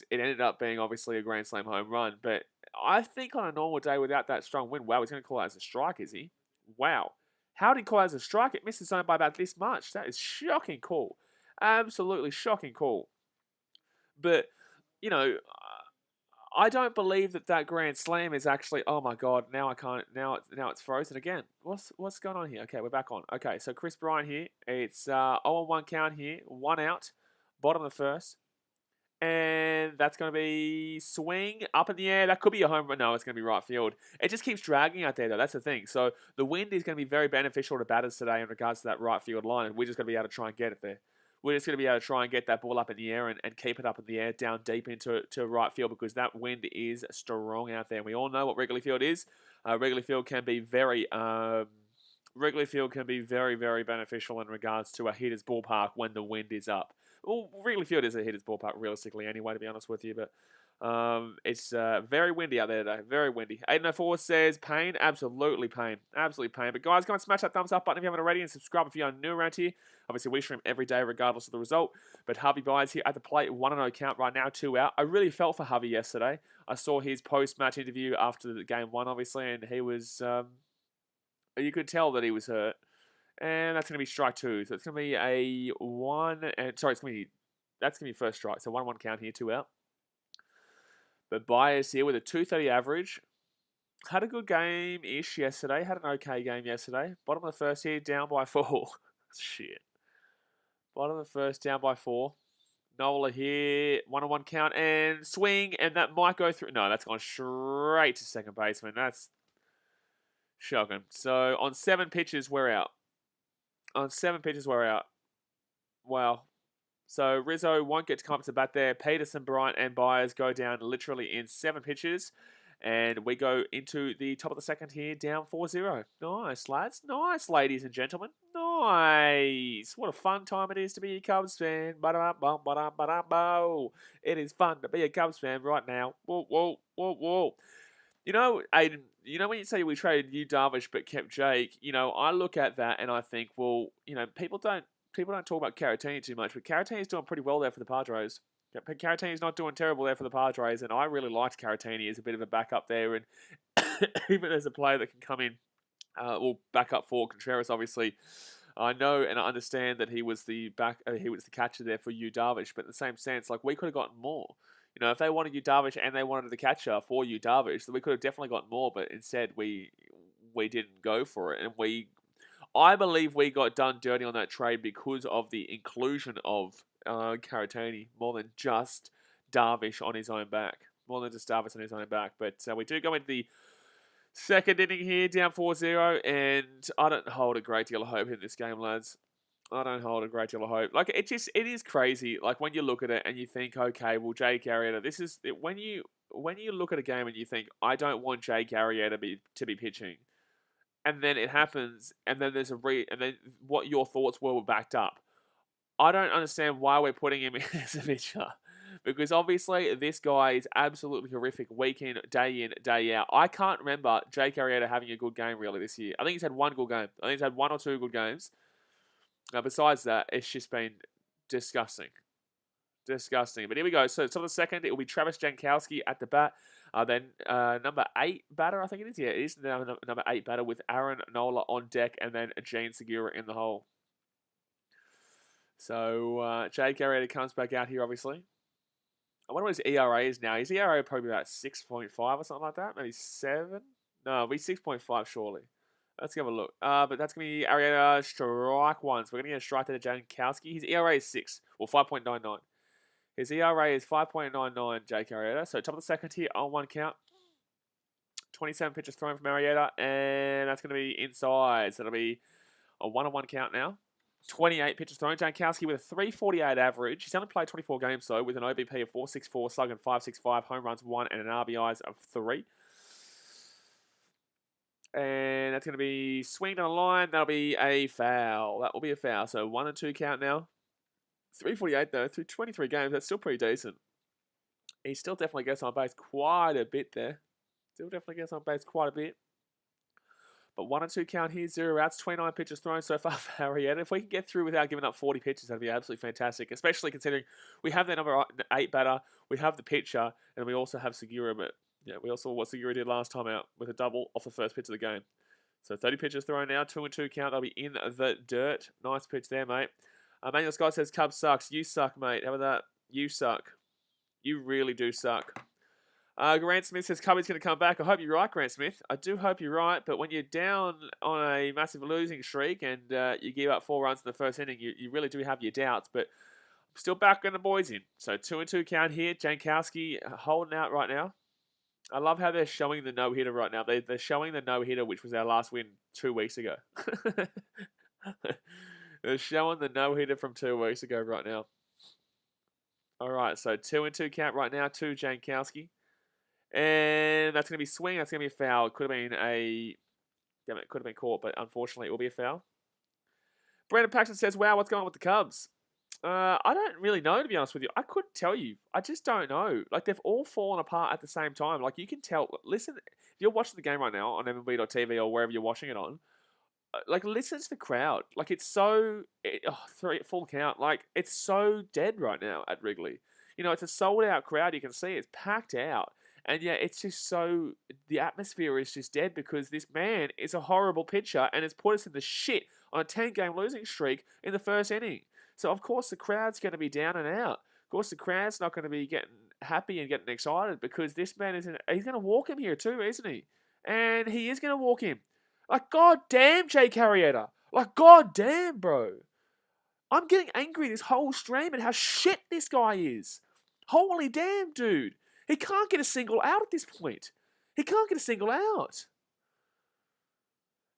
it ended up being obviously a Grand Slam home run. But I think on a normal day without that strong wind, wow, he's going to call it as a strike, is he? Wow. How did he call it as a strike? It missed the zone by about this much. That is shocking call. Absolutely shocking call. But, you know, I don't believe that Grand Slam is actually, oh my God, now I can't, now it's frozen again. What's going on here? Okay, we're back on. Okay, so Chris Bryant here. It's 0-1 count here. 1 out. Bottom of the first. And that's going to be swing up in the air. That could be a home run. No, it's going to be right field. It just keeps dragging out there, though. That's the thing. So the wind is going to be very beneficial to batters today in regards to that right field line. And we're just going to be able to try and get it there. We're just going to be able to try and get that ball up in the air and keep it up in the air down deep into right field because that wind is strong out there. And we all know what Wrigley Field is. Wrigley Field can be very very beneficial in regards to a hitter's ballpark when the wind is up. Well, Wrigley Field is a hitter's ballpark realistically anyway, to be honest with you, but it's very windy out there today. Very windy. 804 says pain. Absolutely pain. Absolutely pain. But guys, go and smash that thumbs up button if you haven't already and subscribe if you're new around here. Obviously, we stream every day regardless of the result. But Harvey Byers here at the plate, 1-0 count right now, 2 out. I really felt for Harvey yesterday. I saw his post-match interview after the game 1, obviously, and he was, you could tell that he was hurt. And that's going to be strike 2. So it's going to be a 1, that's going to be first strike. So 1-1 count here, 2 out. But Byers here with a 230 average. Had a good game-ish yesterday. Had an okay game yesterday. Bottom of the first here, down by 4. Shit. Bottom of the first, down by 4. Nola here, 1-1 count and swing. And that might go through. No, that's gone straight to second baseman. That's shocking. So on 7 pitches, we're out. Wow. So Rizzo won't get to come up to bat there. Peterson, Bryant, and Byers go down literally in 7 pitches. And we go into the top of the second here, down 4-0. Nice, lads. Nice, ladies and gentlemen. Nice. What a fun time it is to be a Cubs fan. It is fun to be a Cubs fan right now. Whoa. You know, Aiden, you know when you say we traded you Darvish but kept Jake, you know, I look at that and I think, well, you know, people don't people don't talk about Caratini too much, but Caratini's doing pretty well there for the Padres. Caratini's not doing terrible there for the Padres, and I really liked Caratini as a bit of a backup there, and even as a player that can come in, back up for Contreras, obviously. I know and I understand that he was the catcher there for Yu Darvish, but in the same sense, like, we could have gotten more. You know, if they wanted Yu Darvish and they wanted the catcher for Yu Darvish, then we could have definitely gotten more, but instead we didn't go for it, and I believe we got done dirty on that trade because of the inclusion of Caratini more than just Darvish on his own back. But we do go into the second inning here, down 4-0, and I don't hold a great deal of hope in this game, lads. I don't hold a great deal of hope. Like, it is crazy. Like, when you look at it and you think, okay, well, Jake Arrieta, this is when you look at a game and you think, I don't want Jake Arrieta to be pitching, and then it happens, and then and then what your thoughts were backed up. I don't understand why we're putting him in as a pitcher. Because obviously, this guy is absolutely horrific week in, day out. I can't remember Jake Arrieta having a good game, really, this year. I think he's had one good game. I think he's had one or two good games. Besides that, it's just been disgusting. Disgusting. But here we go. So, the second, it will be Travis Jankowski at the bat. Then number 8 batter, I think it is. Yeah, it is number 8 batter with Aaron Nola on deck, and then Gene Segura in the hole. So, Jake Arrieta comes back out here, obviously. I wonder what his ERA is now. His ERA probably about 6.5 or something like that. Maybe 7? No, it'll be 6.5 surely. Let's have a look. But that's going to be Arrieta strike 1. So we're going to get a strike to Jankowski. His ERA is 6. Well, 5.99. His ERA is 5.99, Jake Arrieta. So top of the second here on 1 count. 27 pitches thrown from Arrieta. And that's going to be inside. So it'll be a 1-on-1 count now. 28 pitches thrown. Jankowski with a 3.48 average. He's only played 24 games, though, with an OBP of 4.64, slugging 5.65, home runs 1, and an RBIs of 3. And that's going to be swinged on a line. That'll be a foul. That will be a foul. So 1-2 count now. 3.48, though, through 23 games. That's still pretty decent. He still definitely gets on base quite a bit there. But 1-2 count here, 0 outs, 29 pitches thrown so far for Arrieta. If we can get through without giving up 40 pitches, that'd be absolutely fantastic, especially considering we have that number 8 batter, we have the pitcher, and we also have Segura. But yeah, we also saw what Segura did last time out with a double off the first pitch of the game. So 30 pitches thrown now, 2-2 count. They'll be in the dirt. Nice pitch there, mate. Manuel Scott says, Cubs sucks. You suck, mate. How about that? You suck. You really do suck. Grant Smith says Cubby's going to come back. I hope you're right, Grant Smith. I do hope you're right, but when you're down on a massive losing streak and you give up 4 runs in the first inning, you really do have your doubts, but I'm still backing the boys in. So 2-2 count here. Jankowski holding out right now. I love how they're showing the no-hitter right now. They're showing the no-hitter, which was our last win 2 weeks ago. They're showing the no-hitter from 2 weeks ago right now. All right, so 2-2 count right now to Jankowski. And that's going to be swing. That's going to be a foul. It could have been caught, but unfortunately it will be a foul. Brandon Paxton says, wow, what's going on with the Cubs? I don't really know, to be honest with you. I couldn't tell you. I just don't know. Like, they've all fallen apart at the same time. Like, you can tell. Listen, if you're watching the game right now on MLB.TV or wherever you're watching it on, like, listen to the crowd. Like, it's so... full count. Like, it's so dead right now at Wrigley. You know, it's a sold-out crowd. You can see it's packed out. And yeah, it's just so, the atmosphere is just dead because this man is a horrible pitcher and has put us in the shit on a 10-game losing streak in the first inning. So of course the crowd's going to be down and out. Of course the crowd's not going to be getting happy and getting excited because this man he's going to walk him here too, isn't he? And he is going to walk him. Like, god damn, Jake Arrieta. Like, god damn, bro. I'm getting angry this whole stream at how shit this guy is. Holy damn, dude. He can't get a single out at this point. He can't get a single out.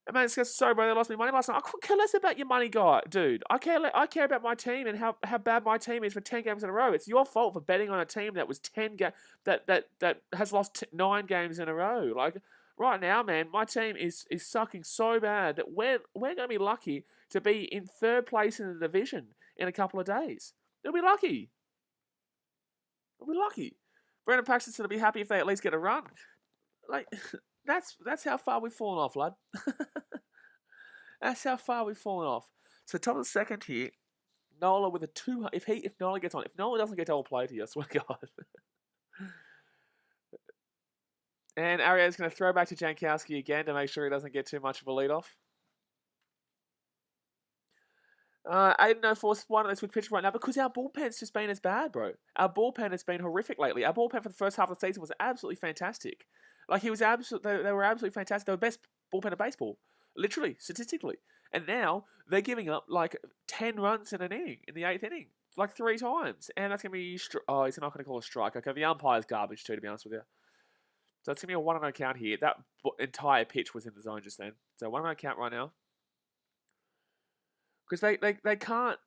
And man, sorry, bro, they lost me money last night. I couldn't care less about your money, guy, dude. I care about my team and how bad my team is for 10 games in a row. It's your fault for betting on a team that was 10 that has lost 9 games in a row. Like, right now, man, my team is sucking so bad that we're going to be lucky to be in 3rd place in the division in a couple of days. We'll be lucky. We'll be lucky. Brandon Paxton's going to be happy if they at least get a run. Like, that's how far we've fallen off, lad. That's how far we've fallen off. So top of the second here, Nola with a 2. If Nola gets on, if Nola doesn't get double played here, I swear to God. And Arietta's going to throw back to Jankowski again to make sure he doesn't get too much of a lead off. Aiden 041 on the switch pitch right now because our bullpen's just been as bad, bro. Our bullpen has been horrific lately. Our bullpen for the first half of the season was absolutely fantastic. Like, he was they were absolutely fantastic. They were the best bullpen of baseball, literally, statistically. And now they're giving up like 10 runs in an inning, in the 8th inning, like 3 times. And that's going to be, oh, he's not going to call a strike. Okay, the umpire's garbage too, to be honest with you. So it's going to be a 1-0 count here. That entire pitch was in the zone just then. So 1-0 count right now. Because they can't.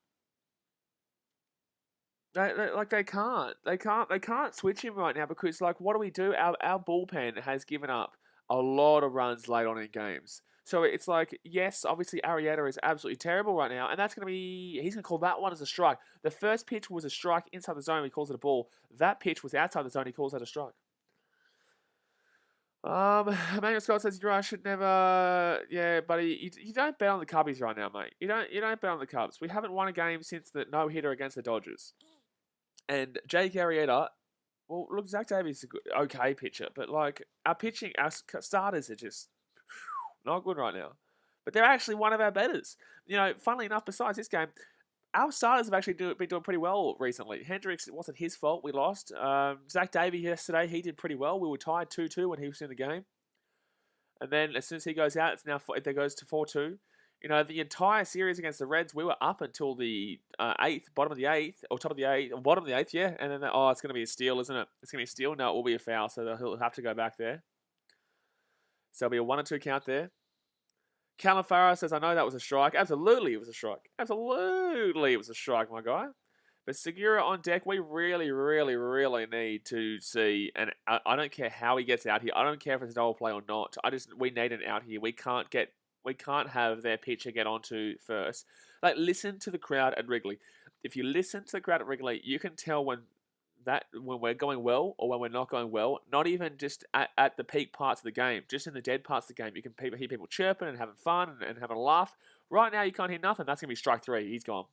They can't switch him right now because, like, what do? Our bullpen has given up a lot of runs late on in games. So it's like, yes, obviously Arrieta is absolutely terrible right now, and that's going to be, he's going to call that one as a strike. The first pitch was a strike inside the zone, he calls it a ball. That pitch was outside the zone, he calls that a strike. Emmanuel Scott says, I should never, yeah, buddy, you don't bet on the Cubbies right now, mate. You don't bet on the Cubs. We haven't won a game since the no-hitter against the Dodgers. And Jake Arrieta, well, look, Zach Davies is a good, okay pitcher, but, like, our starters are just not good right now. But they're actually one of our betters. You know, funnily enough, besides this game, our starters have actually been doing pretty well recently. Hendricks, it wasn't his fault, we lost. Zach Davies yesterday, he did pretty well. We were tied 2-2 when he was in the game. And then as soon as he goes out, it goes to 4-2. You know, the entire series against the Reds, we were up until the 8th, bottom of the 8th, or top of the 8th, or bottom of the 8th, yeah. And then, it's going to be a steal, isn't it? It's going to be a steal. No, it will be a foul, so he'll have to go back there. So it'll be a 1-2 count there. Callum Farah says, I know that was a strike. Absolutely, it was a strike. Absolutely, it was a strike, my guy. But Segura on deck, we really, really, really need to see. And I don't care how he gets out here. I don't care if it's a double play or not. We need an out here. We can't have their pitcher get onto first. Like, listen to the crowd at Wrigley. If you listen to the crowd at Wrigley, you can tell when we're going well or when we're not going well, not even just at the peak parts of the game, just in the dead parts of the game. You can hear people chirping and having fun and having a laugh. Right now, you can't hear nothing. That's going to be strike 3. He's gone.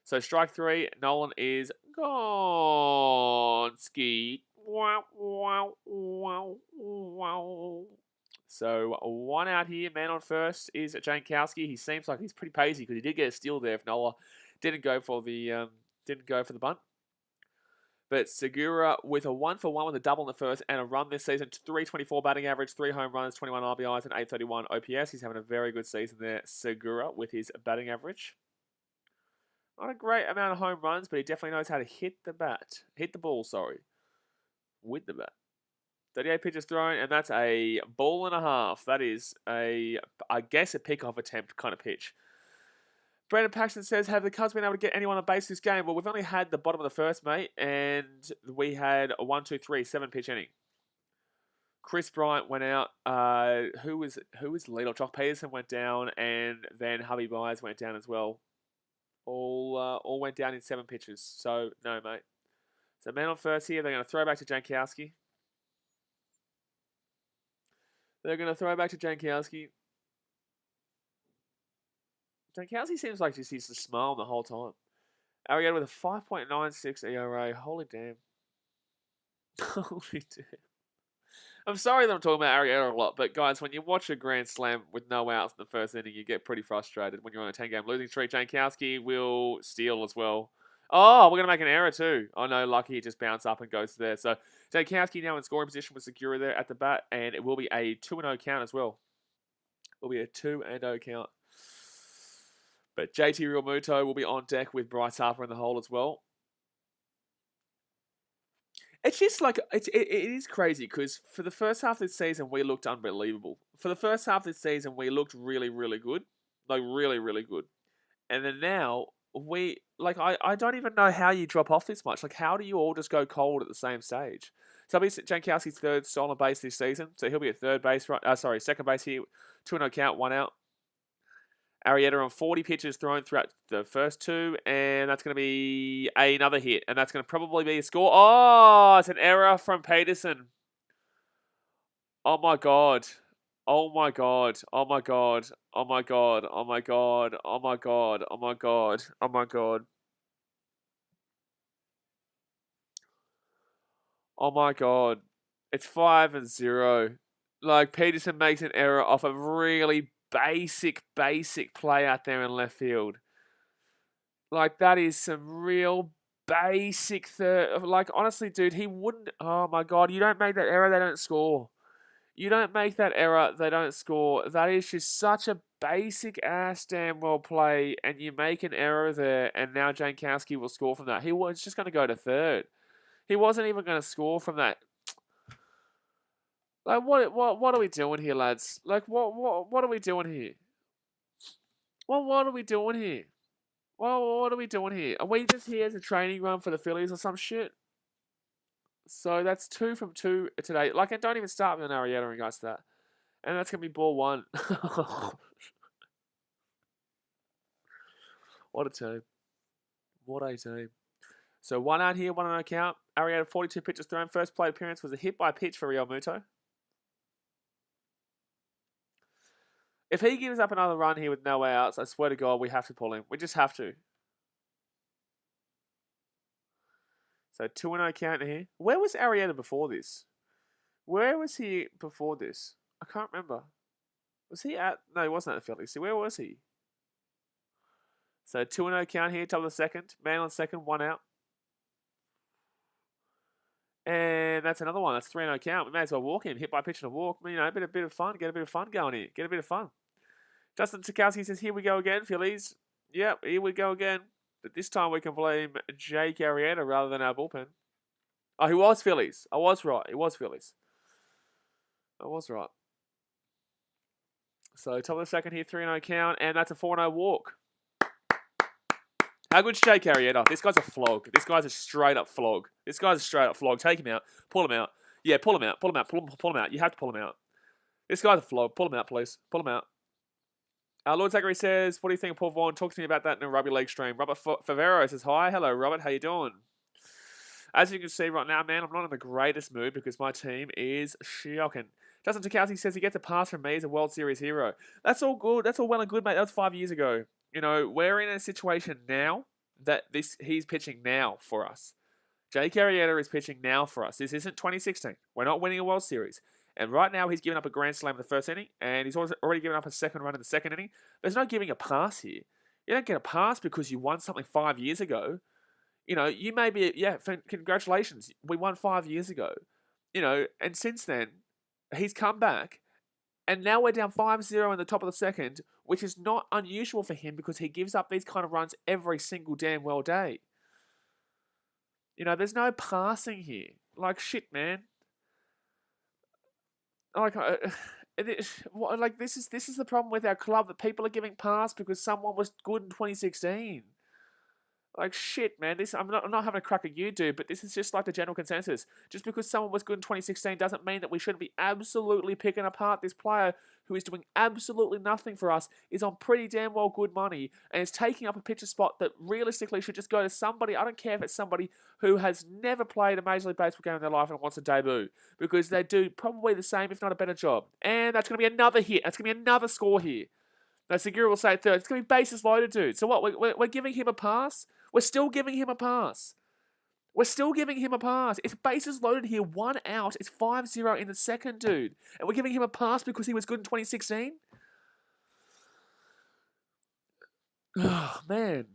So strike 3, Nolan is gone. Ski. Wow, wow, wow, wow. So 1 out here. Man on first is Jankowski. He seems like he's pretty pacey because he did get a steal there if Nola didn't go for the bunt. But Segura with a 1-for-1 with a double in the first and a run this season. 324 batting average, 3 home runs, 21 RBIs, and 831 OPS. He's having a very good season there, Segura, with his batting average. Not a great amount of home runs, but he definitely knows how to hit the ball, with the bat. 38 pitches thrown, and that's a ball and a half. That is I guess a pickoff attempt kind of pitch. Brandon Paxton says, have the Cubs been able to get anyone on base this game? Well, we've only had the bottom of the first, mate, and we had a 7 pitch inning. Chris Bryant went out. Who was leadoff? Jock Peterson went down, and then Hubby Byers went down as well. All went down in 7 pitches. So no, mate. So man on first here. They're going to throw back to Jankowski. Jankowski seems like just he's to smile the whole time. Arrieta with a 5.96 ERA. Holy damn. Holy damn. I'm sorry that I'm talking about Arrieta a lot, but guys, when you watch a grand slam with no outs in the first inning, you get pretty frustrated when you're on a 10-game losing streak. Jankowski will steal as well. Oh, we're going to make an error too. Oh no, lucky he just bounced up and goes there. So Jankowski now in scoring position with Segura there at the bat, and it will be a 2-0 count as well. It will be a 2-0 count. But JT Realmuto will be on deck with Bryce Harper in the hole as well. It's just like, it is crazy because for the first half of this season, we looked unbelievable. For the first half of this season, we looked really, really good. Like, really, really good. And then now, I don't even know how you drop off this much. Like, how do you all just go cold at the same stage? So it'll be Jankowski's third stolen base this season. So he'll be at second base here. 2-0 count, 1 out. Arrieta on 40 pitches thrown throughout the first 2, and that's going to be another hit, and that's going to probably be a score. Oh, it's an error from Peterson. Oh my God. Oh my God. Oh my God. Oh my god. Oh my god. Oh my god. Oh my god. Oh my god. Oh my god. It's 5-0. Like, Peterson makes an error off a really basic play out there in left field. Like, that is some real basic third. Like, honestly, dude, he wouldn't. Oh my god, you don't make that error, they don't score. You don't make that error, they don't score. That is just such a basic ass damn well play, and you make an error there, and now Jankowski will score from that. He was just going to go to third. He wasn't even going to score from that. Like, what are we doing here, lads? Like, what are we doing here? What are we doing here? What are we doing here? Are we just here as a training run for the Phillies or some shit? So that's 2 from 2 today. Like, I don't even start with an Arrieta in regards to that. And that's going to be ball 1. What a team. What a team. So 1 out here, 1 on account. Arrieta, 42 pitches thrown. First plate appearance was a hit by pitch for Real Muto. If he gives up another run here with no outs, I swear to God, we have to pull him. We just have to. So 2-0 count here. Where was Arrieta before this? Where was he before this? I can't remember. Was he at... No, he wasn't at the Phillies. So where was he? So 2-0 count here, top of the second. Man on second, 1 out. And that's another one. That's 3-0 count. We may as well walk him. Hit by pitch and a walk. You know, a bit of fun. Get a bit of fun going here. Get a bit of fun. Justin Tchaikovsky says, here we go again, Phillies. Yep, here we go again. But this time we can blame Jake Arrieta rather than our bullpen. Oh, he was Phillies. I was right. He was Phillies. I was right. So top of the second here, 3-0 count. And that's a 4-0 walk. How good's Jake Arrieta? This guy's a flog. This guy's a straight up flog. This guy's a straight up flog. Take him out. Pull him out. Yeah, pull him out. Pull him out. Pull him out. You have to pull him out. This guy's a flog. Pull him out, please. Pull him out. Lord Zachary says, what do you think of Paul Vaughan? Talk to me about that in a rugby league stream. Robert Favero says, hi. Hello, Robert. How you doing? As you can see right now, man, I'm not in the greatest mood because my team is shocking. Justin Tchaikovsky says he gets a pass from me as a World Series hero. That's all good. That's all well and good, mate. That was 5 years ago. You know, we're in a situation now that he's pitching now for us. Jake Arrieta is pitching now for us. This isn't 2016. We're not winning a World Series. And right now, he's given up a grand slam in the first inning, and he's already given up a second run in the second inning. There's no giving a pass here. You don't get a pass because you won something 5 years ago. You know, you may be, yeah, congratulations. We won 5 years ago. You know, and since then, he's come back, and now we're down 5-0 in the top of the second, which is not unusual for him because he gives up these kind of runs every single damn well day. You know, there's no passing here. Like, shit, man. Like, this is the problem with our club, that people are giving pass because someone was good in 2016. Like, shit, man. I'm not having a crack at you, dude, but this is just like the general consensus. Just because someone was good in 2016 doesn't mean that we shouldn't be absolutely picking apart this player who is doing absolutely nothing for us, is on pretty damn well good money, and is taking up a pitcher spot that realistically should just go to somebody. I don't care if it's somebody who has never played a Major League Baseball game in their life and wants to debut, because they do probably the same, if not a better job. And that's going to be another hit. That's going to be another score here. Now, Segura will say third. It's going to be bases loaded, dude. So what? We're giving him a pass? We're still giving him a pass. We're still giving him a pass. It's bases loaded here, 1 out. It's 5-0 in the second, dude. And we're giving him a pass because he was good in 2016? Oh, man.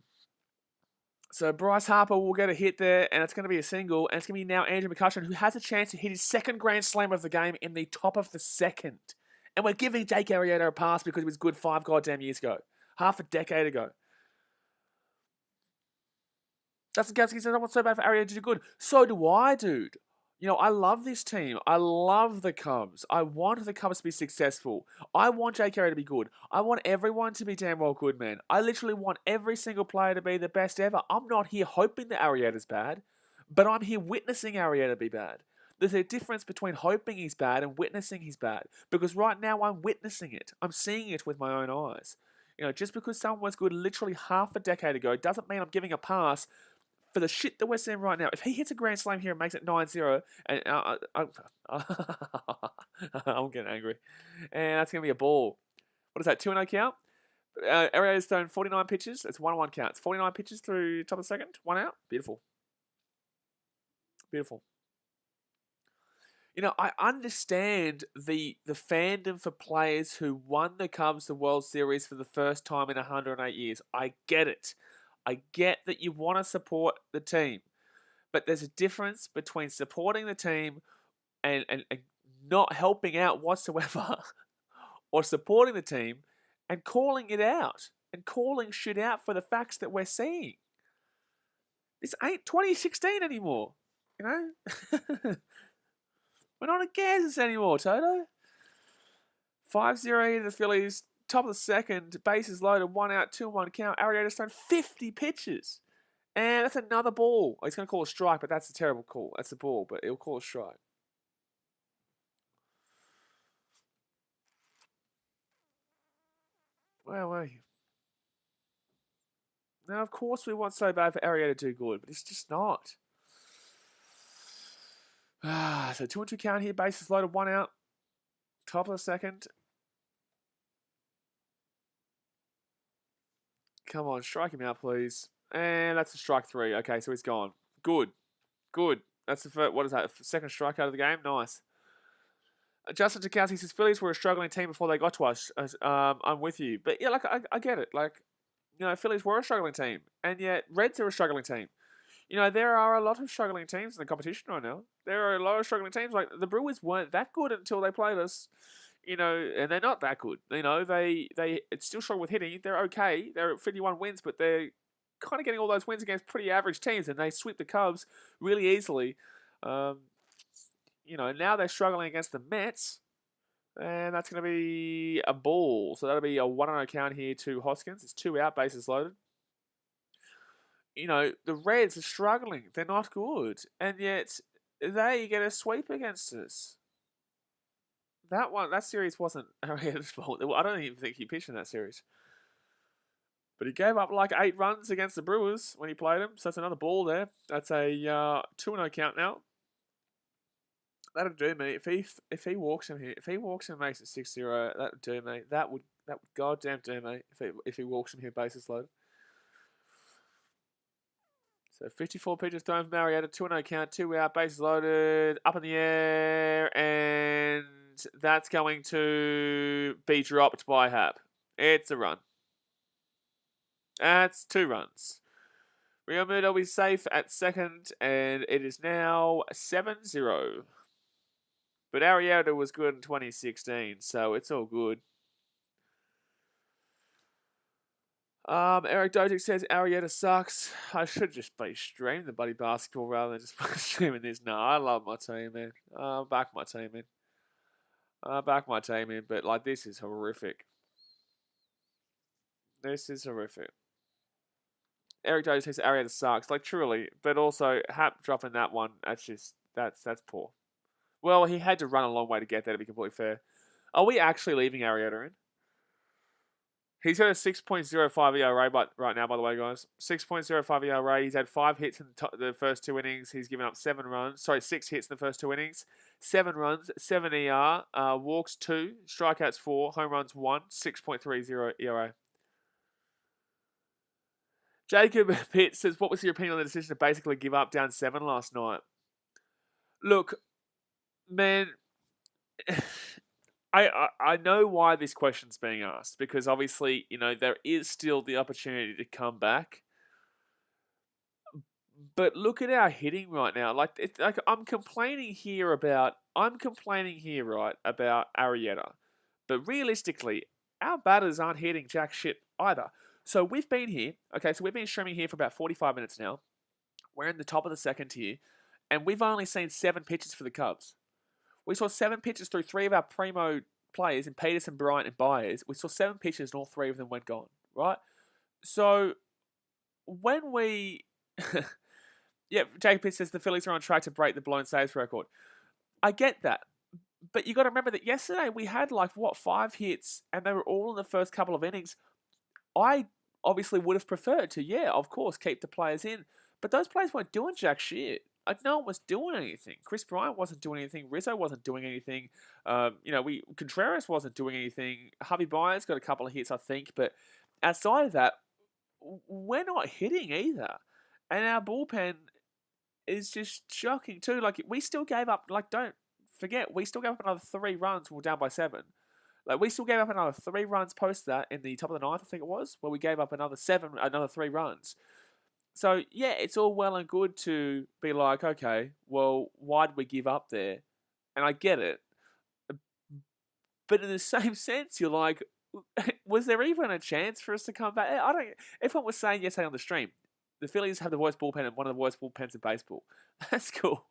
So Bryce Harper will get a hit there, and it's going to be a single. And it's going to be now Andrew McCutcheon, who has a chance to hit his second grand slam of the game in the top of the second. And we're giving Jake Arrieta a pass because he was good 5 goddamn years ago. Half a decade ago. Justin Gatsky says, I want so bad for Arrieta to do good. So do I, dude. You know, I love this team. I love the Cubs. I want the Cubs to be successful. I want Jake Arrieta to be good. I want everyone to be damn well good, man. I literally want every single player to be the best ever. I'm not here hoping that Arrieta's bad, but I'm here witnessing Arrieta be bad. There's a difference between hoping he's bad and witnessing he's bad. Because right now I'm witnessing it. I'm seeing it with my own eyes. You know, just because someone was good literally half a decade ago doesn't mean I'm giving a pass for the shit that we're seeing right now. If he hits a grand slam here and makes it 9-0, and I'm getting angry. And that's going to be a ball. What is that, 2-0 count? Arrieta's thrown 49 pitches. It's 1-1 count. It's 49 pitches through top of the second. 1 out. Beautiful. Beautiful. You know, I understand the fandom for players who won the Cubs the World Series for the first time in 108 years. I get it. I get that you want to support the team. But there's a difference between supporting the team and not helping out whatsoever or supporting the team and calling it out and calling shit out for the facts that we're seeing. This ain't 2016 anymore, you know? We're not in Kansas anymore, Toto. 5-0 to the Phillies, top of the second, bases loaded, 1 out, 2-1 count. Arrieta's thrown 50 pitches. And that's another ball. He's going to call a strike, but that's a terrible call. That's a ball, but he'll call a strike. Where were you? Now, of course, we want so bad for Arrieta to do good, but it's just not. So 2-2 count here, bases loaded, 1 out. Top of the second. Come on, strike him out, please. And that's a strike 3. Okay, so he's gone. Good. Good. That's the first, what is that? Second strikeout of the game? Nice. Justin Tokowski says, Phillies were a struggling team before they got to us. I'm with you. But yeah, like, I get it. Like, you know, Phillies were a struggling team. And yet, Reds are a struggling team. You know, there are a lot of struggling teams in the competition right now. There are a lot of struggling teams. Like, the Brewers weren't that good until they played us. You know, and they're not that good. You know, it's still struggle with hitting. They're okay. They're at 51 wins, but they're kind of getting all those wins against pretty average teams, and they sweep the Cubs really easily. You know, now they're struggling against the Mets, and that's going to be a ball. So that'll be a 1-0 count here to Hoskins. It's 2 out, bases loaded. You know, the Reds are struggling. They're not good. And yet, they get a sweep against us. That series wasn't Arrieta's fault. I don't even think he pitched in that series. But he gave up like 8 runs against the Brewers when he played them. So that's another ball there. That's a 2-0 count now. That'll do me. If he walks him here, if he walks him and makes it 6-0, that would do me. That would goddamn do me if he walks him here, bases loaded. So 54 pitches thrown from Arrieta, 2-0 count, 2 out, bases loaded, up in the air, and that's going to be dropped by Hap. It's a run. That's 2 runs. Real Muto will be safe at second, and it is now 7-0. But Arrieta was good in 2016, so it's all good. Eric Dojic says Arrieta sucks. I should just be streaming the bloody basketball rather than just streaming this. No, I love my team, man. Back my team in. Back my team in, but like this is horrific. This is horrific. Eric Dojic says Arrieta sucks. Like truly, but also Hap dropping that one. That's poor. Well, he had to run a long way to get there, to be completely fair. Are we actually leaving Arrieta in? He's got a 6.05 ERA right now, by the way, guys. 6.05 ERA. He's had 5 hits in the first 2 innings. He's given up 7 runs. Sorry, 6 hits in the first 2 innings. 7 runs, 7 ER. Walks 2, strikeouts 4, home runs 1, 6.30 ERA. Jacob Pitt says, what was your opinion on the decision to basically give up down 7 last night? Look, man, I know why this question's being asked, because obviously, you know, there is still the opportunity to come back. But look at our hitting right now. Like I'm complaining here, right, about Arrieta. But realistically, our batters aren't hitting jack shit either. So we've been here, okay, so we've been streaming here for about 45 minutes now. We're in the top of the second here, and we've only seen 7 pitches for the Cubs. We saw 7 pitches through 3 of our primo players in Peterson, Bryant, and Byers. We saw 7 pitches and all 3 of them went gone, right? So when we... yeah, Jacob Pitt says the Phillies are on track to break the blown saves record. I get that. But you got to remember that yesterday we had 5 hits and they were all in the first couple of innings. I obviously would have preferred to, of course, keep the players in. But those players weren't doing jack shit. no one was doing anything. Chris Bryant wasn't doing anything. Rizzo wasn't doing anything. Contreras wasn't doing anything. Javi Baez got a couple of hits, I think, but outside of that, we're not hitting either. And our bullpen is just shocking too. Like, we still gave up, like, don't forget, we still gave up another 3 runs when we were down by 7. Like, we still gave up another 3 runs post that in the top of the 9th, I think it was, where we gave up another 3 runs. So, yeah, it's all well and good to be like, okay, well, why did we give up there? And I get it. But in the same sense, you're like, was there even a chance for us to come back? Everyone was saying yesterday on the stream, the Phillies have the worst bullpen and one of the worst bullpens in baseball. That's cool.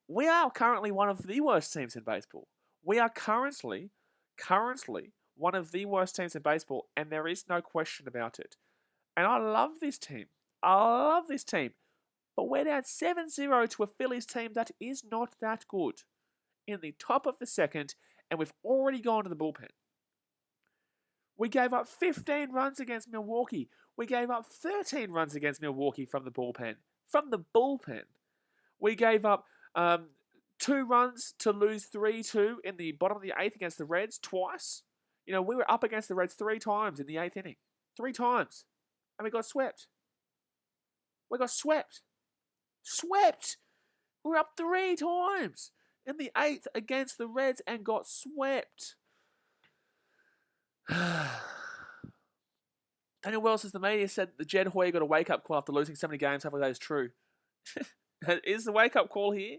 We are currently one of the worst teams in baseball. We are currently one of the worst teams in baseball, and there is no question about it. And I love this team. But we're down 7-0 to a Phillies team that is not that good. In the top of the second, and we've already gone to the bullpen. We gave up 15 runs against Milwaukee. We gave up 13 runs against Milwaukee from the bullpen. We gave up 2 runs to lose 3-2 in the bottom of the 8th against the Reds twice. We were up against the Reds 3 times in the 8th inning. 3 times. And we got swept. Swept! We were up 3 times in the 8th against the Reds and got swept. Daniel Wells says the media said the Jed Hoyer got a wake-up call after losing so many games. Hopefully that is true. Is the wake-up call here?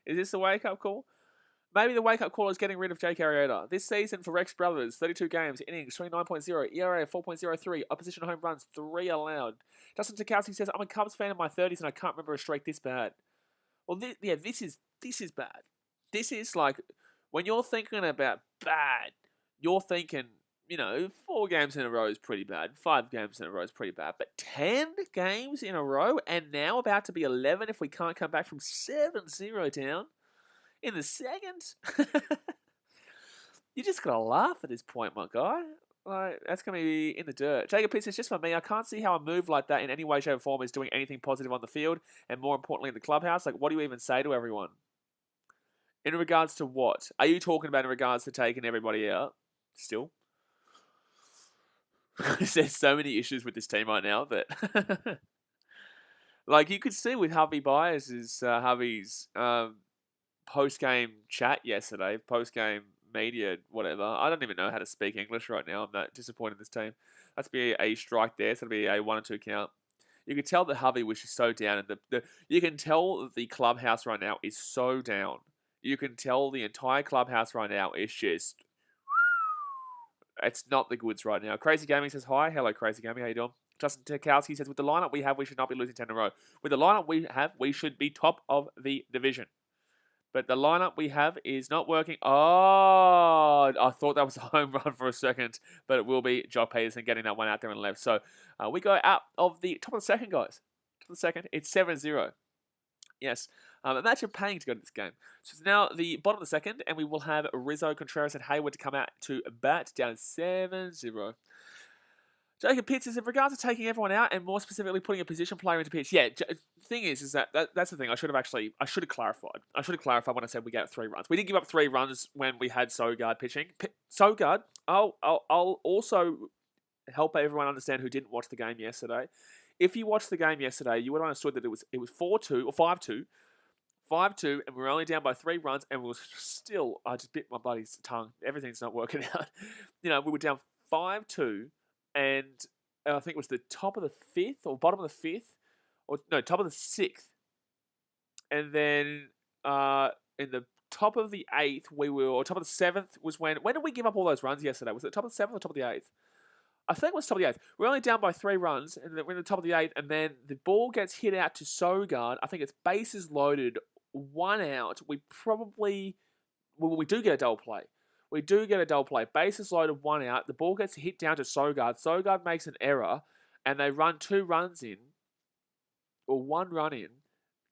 Is this the wake-up call? Maybe the wake-up call is getting rid of Jake Arrieta. This season for Rex Brothers, 32 games, innings, 29.0, ERA 4.03, opposition home runs, 3 allowed. Justin Tokowski says, I'm a Cubs fan in my 30s and I can't remember a streak this bad. Well, this is bad. This is like, when you're thinking about bad, you're thinking, 4 games in a row is pretty bad. 5 games in a row is pretty bad. But 10 games in a row, and now about to be 11 if we can't come back from 7-0 down in the second? You just gotta laugh at this point, my guy. Like, that's gonna be in the dirt. Jacob Pitts says, just for me, I can't see how a move like that in any way, shape, or form is doing anything positive on the field, and more importantly in the clubhouse. Like, what do you even say to everyone? In regards to what? Are you talking about in regards to taking everybody out? Still? There's so many issues with this team right now that, like, you could see with Javi Baez's Javi's post-game chat yesterday, post-game media, whatever. I don't even know how to speak English right now. I'm that disappointed in this team. That's be a strike there. So it'll be a 1 or 2 count. You could tell that Javi was just so down, and you can tell the clubhouse right now is so down. You can tell the entire clubhouse right now is just. It's not the goods right now. Crazy Gaming says, hi. Hello, Crazy Gaming. How you doing? Justin Tokowski says, with the lineup we have, we should not be losing 10 in a row. With the lineup we have, we should be top of the division. But the lineup we have is not working. Oh, I thought that was a home run for a second, but it will be Jock Peterson getting that one out there and left. So we go out of the top of the second, guys. Top of the second. It's 7-0. Yes. Imagine paying to go to this game. So it's now the bottom of the second, and we will have Rizzo, Contreras, and Hayward to come out to bat down 7-0. Jacob Pitts says, in regards to taking everyone out and more specifically putting a position player into pitch. Yeah, the thing is that's the thing. I should have clarified. I should have clarified when I said we gave up 3 runs. We didn't give up 3 runs when we had Sogard pitching. Sogard, I'll also help everyone understand who didn't watch the game yesterday. If you watched the game yesterday, you would have understood that it was 4-2 or 5-2. 5-2, and we were only down by 3 runs, and we were still, I just bit my buddy's tongue. Everything's not working out. We were down 5-2, and I think it was the top of the 5th, or bottom of the 5th, or no, top of the 6th. And then in the top of the 8th, or top of the 7th was when did we give up all those runs yesterday? Was it top of the 7th or top of the 8th? I think it was top of the 8th. We're only down by 3 runs, and we're in the top of the 8th, and then the ball gets hit out to Sogard. I think it's bases loaded, 1 out. We do get a double play. Bases loaded, 1 out. The ball gets hit down to Sogard. Sogard makes an error, and they run 2 runs in, or 1 run in,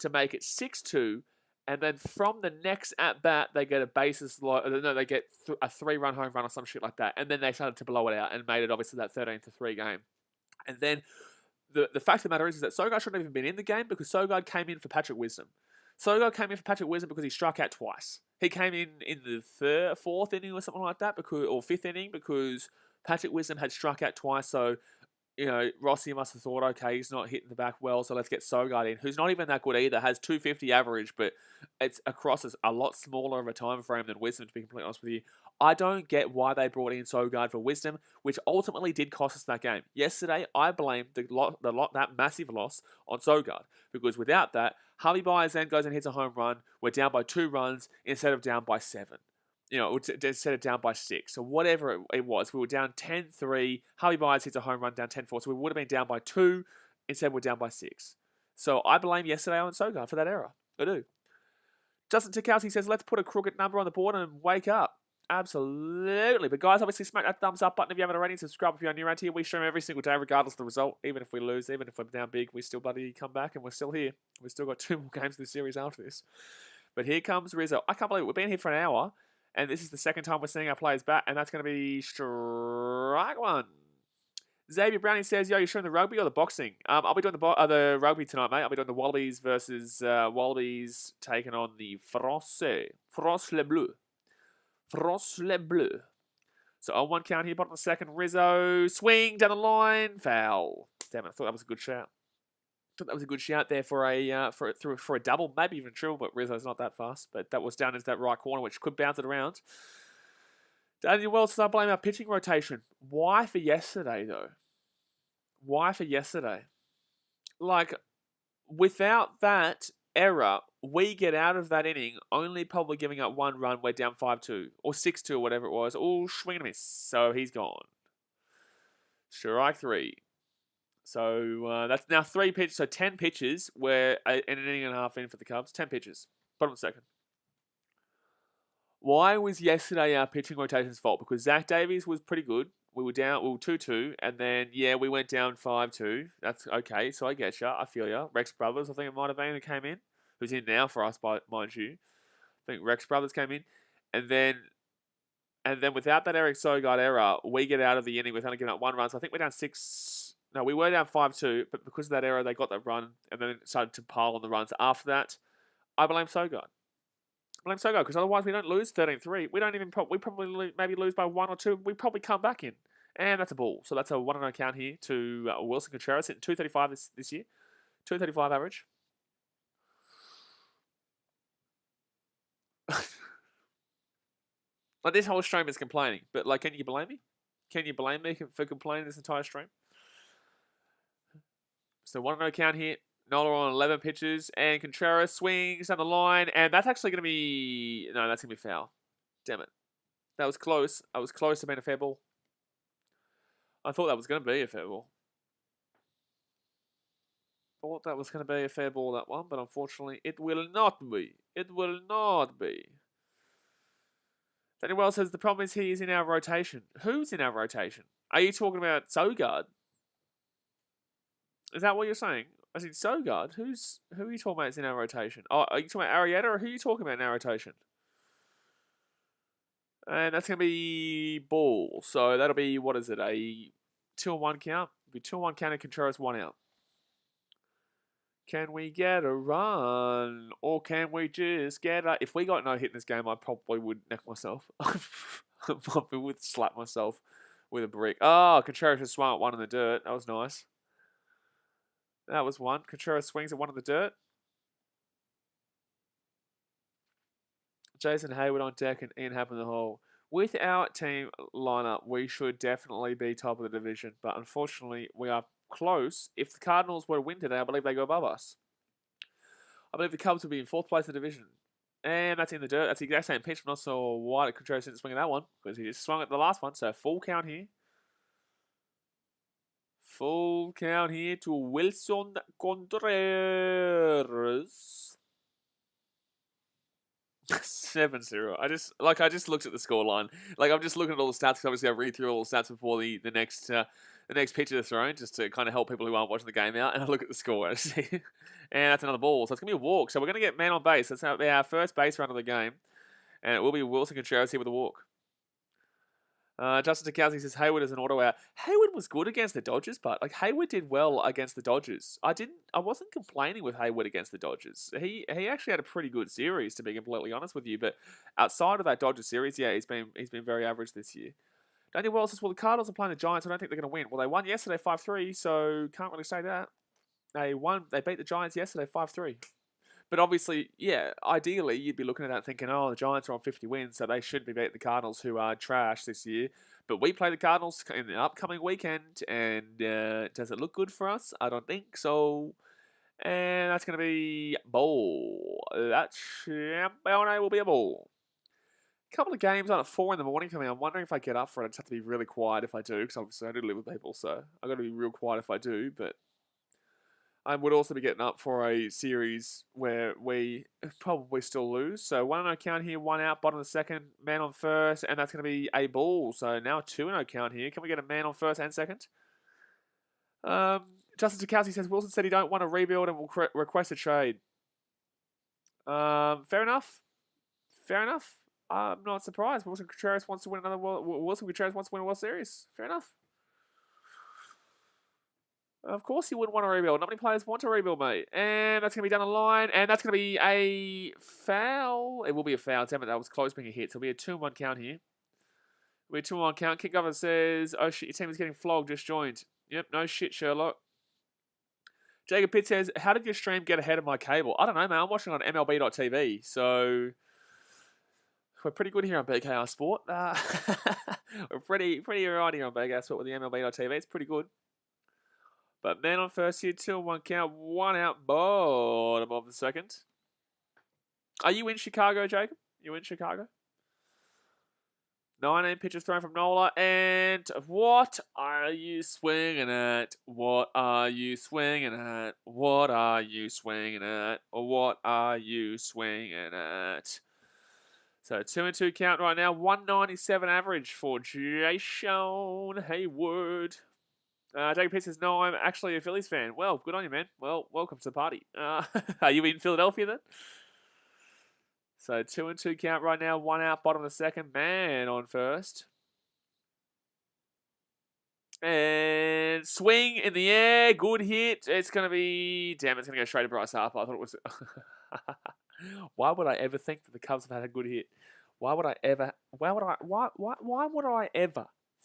to make it 6-2. And then from the next at bat, they get a bases load. No, they get a 3-run home run or some shit like that. And then they started to blow it out and made it obviously that 13-3 game. And then the fact of the matter is that Sogard shouldn't have even been in the game because Sogard came in for Patrick Wisdom. Sogard came in for Patrick Wisdom because he struck out twice. He came in the fourth inning or something like that, or fifth inning, because Patrick Wisdom had struck out twice. So, Rossi must have thought, okay, he's not hitting the back well, so let's get Sogard in, who's not even that good either, has 250 average, but it's across a lot smaller of a time frame than Wisdom, to be completely honest with you. I don't get why they brought in Sogard for Wisdom, which ultimately did cost us that game. Yesterday, I blamed that massive loss on Sogard, because without that, Harvey Byers then goes and hits a home run. We're down by 2 runs instead of down by 7. Instead of down by 6. So whatever it was, we were down 10-3. Harvey Byers hits a home run down 10-4. So we would have been down by 2. Instead, we're down by 6. So I blame yesterday on Sogard for that error. I do. Justin Tikowski says, let's put a crooked number on the board and wake up. Absolutely. But guys, obviously smack that thumbs up button if you haven't already. Subscribe if you're new around here. We stream every single day regardless of the result. Even if we lose, even if we're down big, we still bloody come back and we're still here. We've still got 2 more games in the series after this. But here comes Rizzo. I can't believe it. We've been here for an hour. And this is the second time we're seeing our players bat. And that's going to be strike 1. Xavier Browning says, yo, you're showing the rugby or the boxing? I'll be doing the rugby tonight, mate. I'll be doing the Wallabies versus Wallabies taking on the Français. France Le Bleu. France Le Bleu. So on 1 count here, bottom of the second. Rizzo, swing down the line, foul. Damn it, I thought that was a good shout. Thought that was a good shout there for a double, maybe even triple, but Rizzo's not that fast. But that was down into that right corner, which could bounce it around. Daniel Wells says, I blame our pitching rotation. Why for yesterday, though? Why for yesterday? Like, without that error, we get out of that inning only probably giving up 1 run. We're down 5-2 or 6-2 or whatever it was. Oh, swing and a miss. So he's gone. Strike 3. So that's now 3 pitches. So 10 pitches. We're an inning and a half in for the Cubs. 10 pitches. Bottom of the second. Why was yesterday our pitching rotation's fault? Because Zach Davies was pretty good. We were 2-2, and then, we went down 5-2. That's okay, so I get ya. I feel ya. Rex Brothers, I think it might have been, who came in. Who's in now for us, mind you. I think Rex Brothers came in. And then without that Eric Sogard error, we get out of the inning without giving up 1 run. So I think we're down 6... No, we were down 5-2, but because of that error, they got that run, and then started to pile on the runs. After that, I blame Sogard. Because otherwise we don't lose 13-3. We don't even we probably maybe lose by 1 or 2. We probably come back in, and that's a ball. So that's a 1-0 count here to Wilson Contreras hitting 235 this year, 235 average. Like, this whole stream is complaining, but like, can you blame me? Can you blame me for complaining this entire stream? So 1-0 count here. Nola on 11 pitches, and Contreras swings down the line, and that's actually going to be... No, that's going to be foul. Damn it. That was close. I was close to being a fair ball. I thought that was going to be a fair ball. Thought that was going to be a fair ball, that one, but unfortunately, it will not be. It will not be. Daniel Wells says, the problem is he is in our rotation. Who's in our rotation? Are you talking about Sogard? Is that what you're saying? I said, Sogard? Who are you talking about is in our rotation? Oh, are you talking about Arietta, or who are you talking about in our rotation? And that's going to be ball. So that'll be, what is it, a 2-1 count? It'll be 2-1 count and Contreras 1 out. Can we get a run? Or can we just get a... If we got no hit in this game, I probably would neck myself. I probably would slap myself with a brick. Oh, Contreras just swung at 1 in the dirt. That was nice. That was 1. Contreras swings at 1 in the dirt. Jason Hayward on deck and Ian Happ in the hole. With our team lineup, we should definitely be top of the division. But unfortunately, we are close. If the Cardinals were to win today, I believe they go above us. I believe the Cubs will be in 4th place in the division. And that's in the dirt. That's the exact same pitch. I'm not sure why Contreras didn't swing at that one, because he just swung at the last one. So full count here. Full count here to Wilson Contreras. 7-0. I just looked at the scoreline. Like, I'm just looking at all the stats, because obviously I read through all the stats before the next pitch is thrown, just to kind of help people who aren't watching the game out. And I look at the score, and that's another ball. So it's gonna be a walk. So we're gonna get man on base. That's our first base run of the game, and it will be Wilson Contreras here with a walk. Justin Tokowski says Hayward is an auto out. Hayward was good against the Dodgers, but like Hayward did well against the Dodgers. I wasn't complaining with Hayward against the Dodgers. He actually had a pretty good series, to be completely honest with you. But outside of that Dodgers series, yeah, he's been very average this year. Daniel Wells says, well, the Cardinals are playing the Giants. I don't think they're going to win. Well, they won yesterday 5-3, so can't really say that. They beat the Giants yesterday 5-3. But obviously, yeah, ideally, you'd be looking at that thinking, oh, the Giants are on 50 wins, so they should be beating the Cardinals, who are trash this year. But we play the Cardinals in the upcoming weekend, and does it look good for us? I don't think so. And that's going to be ball. That champion will be a ball. A couple of games on at 4 in the morning for me. I'm wondering if I get up for it. I just have to be really quiet if I do, because obviously I do live with people, so I've got to be real quiet if I do, but I would also be getting up for a series where we probably still lose. So 1-0 count here, 1 out, bottom of the second, man on first, and that's going to be a ball. So now 2-0 count here. Can we get a man on first and second? Justin Tokowski says, Wilson said he don't want to rebuild and will request a trade. Fair enough. Fair enough. I'm not surprised. Wilson Contreras wants to win a World Series. Fair enough. Of course you wouldn't want to rebuild. Not many players want to rebuild, mate. And that's going to be down the line. And that's going to be a foul. It will be a foul. Damn it, that was close being a hit. So it'll be a 2-1 count here. It'll be a 2-1 count. Kick governor says, oh shit, your team is getting flogged. Just joined. Yep, no shit, Sherlock. Jacob Pitt says, how did your stream get ahead of my cable? I don't know, man. I'm watching on MLB.tv. So we're pretty good here on BKR Sport. We're pretty right here on BKR Sport with the MLB.tv. It's pretty good. But man on first here, 2-1 count, 1 out, bottom of the second. Are you in Chicago, Jacob? You in Chicago? 19 pitches thrown from Nola, and what are you swinging at? What are you swinging at? What are you swinging at? Or what are you swinging at? So 2-2 count right now, 197 average for Jason Hayward. Jacob Pitt says, no, I'm actually a Phillies fan. Well, good on you, man. Well, welcome to the party. Are you in Philadelphia then? So 2-2 count right now. 1 out, bottom of the second. Man on first. And swing in the air. Good hit. It's going to be... Damn, it's going to go straight to Bryce Harper. I thought it was... Why would I ever think that the Cubs have had a good hit? Why would I ever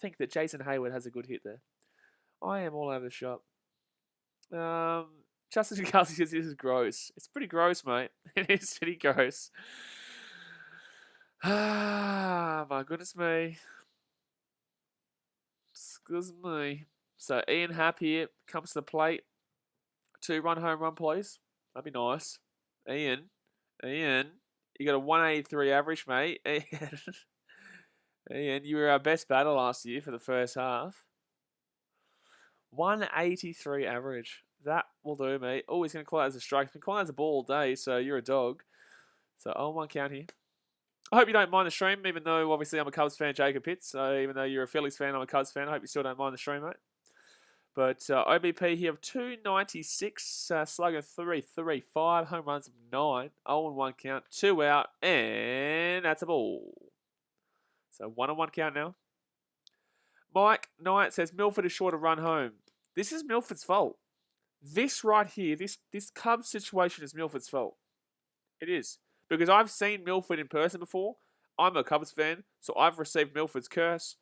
think that Jason Hayward has a good hit there? I am all over the shop. Justin Tokowski says this is gross. It's pretty gross, mate. It is pretty gross. Ah, my goodness me. Excuse me. So Ian Happ here comes to the plate. 2-run home run, please. That'd be nice. Ian, you got a 183 average, mate. Ian, you were our best batter last year for the first half. 183 average. That will do, mate. Oh, he's going to call that as a strike. He's been calling that as a ball all day, so you're a dog. So 0-1 count here. I hope you don't mind the stream, even though obviously I'm a Cubs fan, Jacob Pitts. So even though you're a Phillies fan, I'm a Cubs fan. I hope you still don't mind the stream, mate. But OBP here of 296, slugger 335, home runs of 9, 0-1 count, 2 out, and that's a ball. So 1-1 count now. Mike Knight says Milford is short of run home. This is Milford's fault. This right here, this Cubs situation is Milford's fault. It is. Because I've seen Milford in person before. I'm a Cubs fan, so I've received Milford's curse.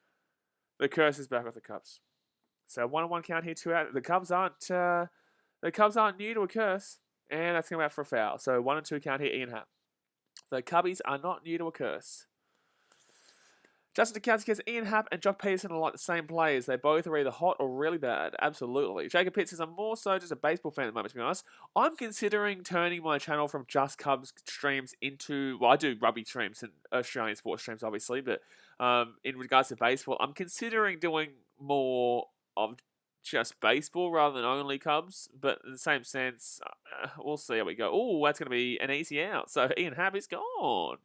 The curse is back with the Cubs. So 1-1 count here, 2 out. The Cubs aren't new to a curse, and that's going out for a foul. So 1-2 count here, Ian Happ. The Cubbies are not new to a curse. Justin Tokowski says Ian Happ and Jock Peterson are like the same players. They both are either hot or really bad. Absolutely. Jacob Pitts says I'm more so just a baseball fan at the moment, to be honest. I'm considering turning my channel from just Cubs streams into... Well, I do rugby streams and Australian sports streams, obviously. But in regards to baseball, I'm considering doing more of just baseball rather than only Cubs. But in the same sense, we'll see how we go. Oh, that's going to be an easy out. So Ian Happ is gone.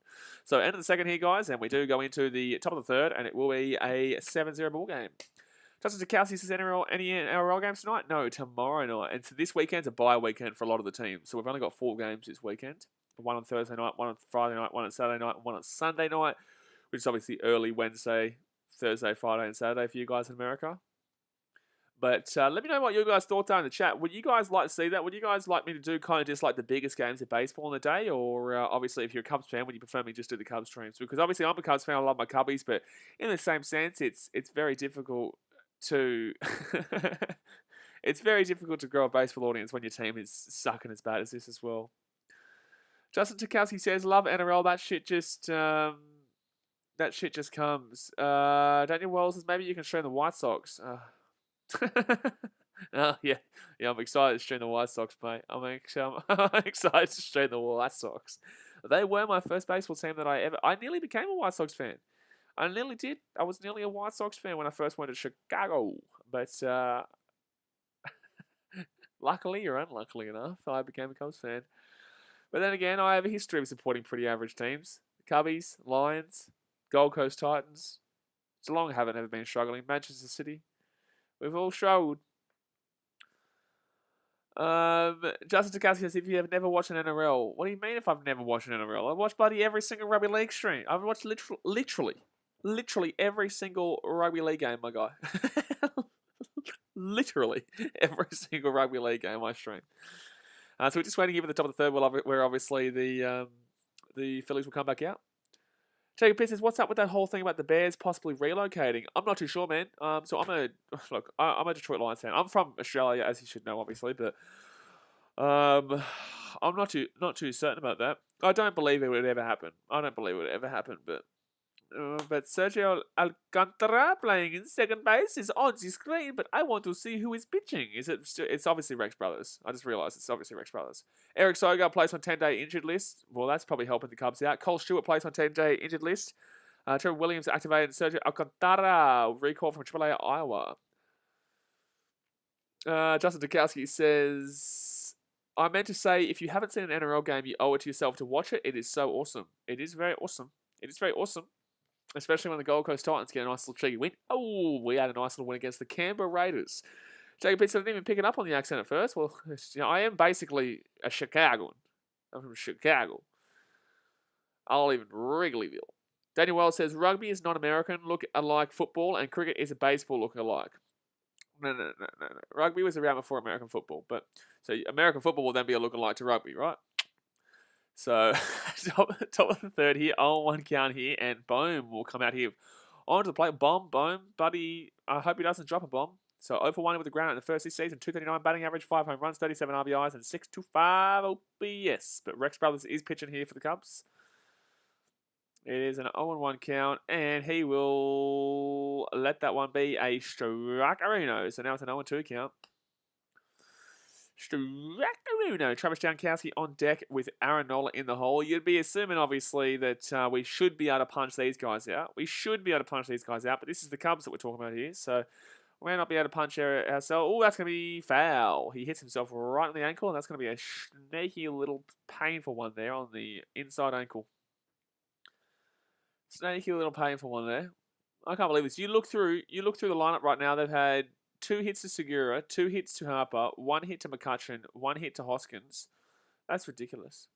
So end of the second here, guys, and we do go into the top of the third, and it will be a 7-0 ball game. Justin Tokowski says, any NRL games tonight? No, tomorrow night. And so this weekend's a bye weekend for a lot of the teams. So we've only got 4 games this weekend. One on Thursday night, one on Friday night, one on Saturday night, and one on Sunday night, which is obviously early Wednesday Thursday, Friday, and Saturday for you guys in America. But let me know what your guys' thoughts are in the chat. Would you guys like to see that? Would you guys like me to do kind of just like the biggest games of baseball in the day? Or obviously, if you're a Cubs fan, would you prefer me just do the Cubs streams? Because obviously, I'm a Cubs fan. I love my Cubbies. But in the same sense, it's very difficult to... it's very difficult to grow a baseball audience when your team is sucking as bad as this as well. Justin Tukowski says, love NRL. That shit just comes. Daniel Wells says, maybe you can stream the White Sox. Oh, yeah, I'm excited to stream the White Sox, mate. I'm excited to stream the White Sox. They were my first baseball team that I nearly became a White Sox fan. I nearly did. I was nearly a White Sox fan when I first went to Chicago. But luckily or unluckily enough, I became a Cubs fan. But then again, I have a history of supporting pretty average teams. Cubbies, Lions, Gold Coast Titans. Geelong haven't ever been struggling. Manchester City. We've all struggled. Justin Tukowski says, if you have never watched an NRL, what do you mean if I've never watched an NRL? I've watched bloody every single rugby league stream. I've watched literally every single rugby league game, my guy. Literally every single rugby league game I stream. So we're just waiting here for the top of the third, where obviously the Phillies will come back out. Jacob Pitt says, what's up with that whole thing about the Bears possibly relocating? I'm not too sure, man. So I'm a Detroit Lions fan. I'm from Australia, as you should know, obviously, but I'm not too certain about that. I don't believe it would ever happen. But Sergio Alcantara playing in second base is on the screen, but I want to see who is pitching. It's obviously Rex Brothers. I just realised it's obviously Rex Brothers. Eric Sogar placed on 10-day injured list. Well, that's probably helping the Cubs out. Cole Stewart placed on 10-day injured list. Trevor Williams activated. Sergio Alcantara recall from AAA Iowa. Justin Tukowski says, I meant to say, if you haven't seen an NRL game, you owe it to yourself to watch it. It is so awesome. It is very awesome. Especially when the Gold Coast Titans get a nice little cheeky win. Oh, we had a nice little win against the Canberra Raiders. Jacob Pitts, I didn't even pick it up on the accent at first. Well, I am basically a Chicagoan. I'm from Chicago. I live in Wrigleyville. Daniel Wells says, rugby is not American, look alike football, and cricket is a baseball look alike. No. Rugby was around before American football. So American football will then be a look alike to rugby, right? So, top of the third here, 0-1 count here, and Bohm will come out here onto the plate. Bohm, buddy, I hope he doesn't drop a bomb. So, 0-1 with the ground in the first this season, 239 batting average, 5 home runs, 37 RBIs, and 625 OPS. But Rex Brothers is pitching here for the Cubs. It is an 0-1 count, and he will let that one be a strike-a-reno. So, now it's an 0-2 count. Travis Jankowski on deck with Aaron Nola in the hole. You'd be assuming, obviously, that we should be able to punch these guys out. But this is the Cubs that we're talking about here, so we may not be able to punch ourselves. Oh, that's going to be foul. He hits himself right on the ankle, and that's going to be a sneaky little painful one there on the inside ankle. Sneaky little painful one there. I can't believe this. You look through the lineup right now. They've had 2 hits to Segura, 2 hits to Harper, 1 hit to McCutcheon, 1 hit to Hoskins. That's ridiculous.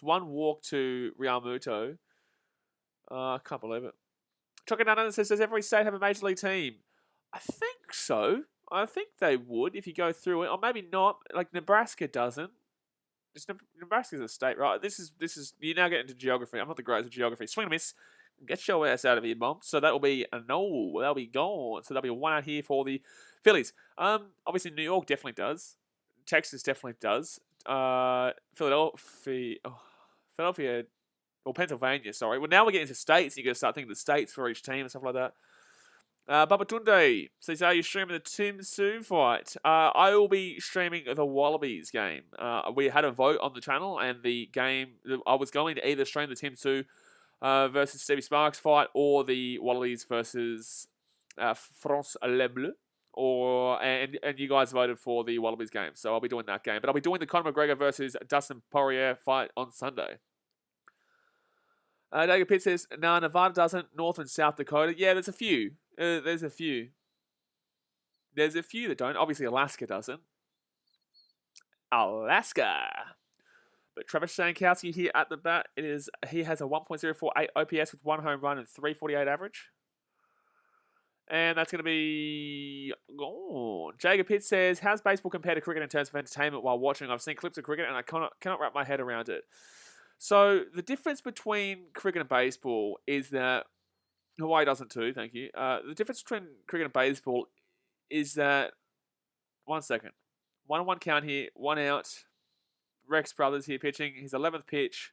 1 walk to Real Muto. I can't believe it. Chocolate says, does every state have a major league team? I think so. I think they would if you go through it. Or maybe not. Like Nebraska doesn't. Nebraska's a state, right? This is you now get into geography. I'm not the greatest at geography. Swing and miss. Get your ass out of here, Mom. So that will be a no. That'll be gone. So that'll be a 1 out here for the Phillies. Obviously, New York definitely does. Texas definitely does. Philadelphia, or Pennsylvania, sorry. Well, now we're getting into states. You got to start thinking of the states for each team and stuff like that. Babatunde says, are you streaming the Tim Tszyu fight? I will be streaming the Wallabies game. We had a vote on the channel, and the game, I was going to either stream the Tim Tszyu versus Stevie Sparks fight, or the Wallabies versus France Le Bleu, and you guys voted for the Wallabies game, so I'll be doing that game. But I'll be doing the Conor McGregor versus Dustin Poirier fight on Sunday. David Pitt says, no, Nevada doesn't. North and South Dakota. Yeah, there's a few. There's a few that don't. Obviously, Alaska doesn't. Alaska. But Travis Jankowski here at the bat, he has a 1.048 OPS with 1 home run and 348 average. And that's going to be... Oh, Jacob Pitt says, how's baseball compared to cricket in terms of entertainment while watching? I've seen clips of cricket and I cannot wrap my head around it. So the difference between cricket and baseball is that... Hawaii doesn't too, thank you. The difference between cricket and baseball is that... 1 second. 1-1 count here, 1 out. Rex Brothers here pitching. His 11th pitch.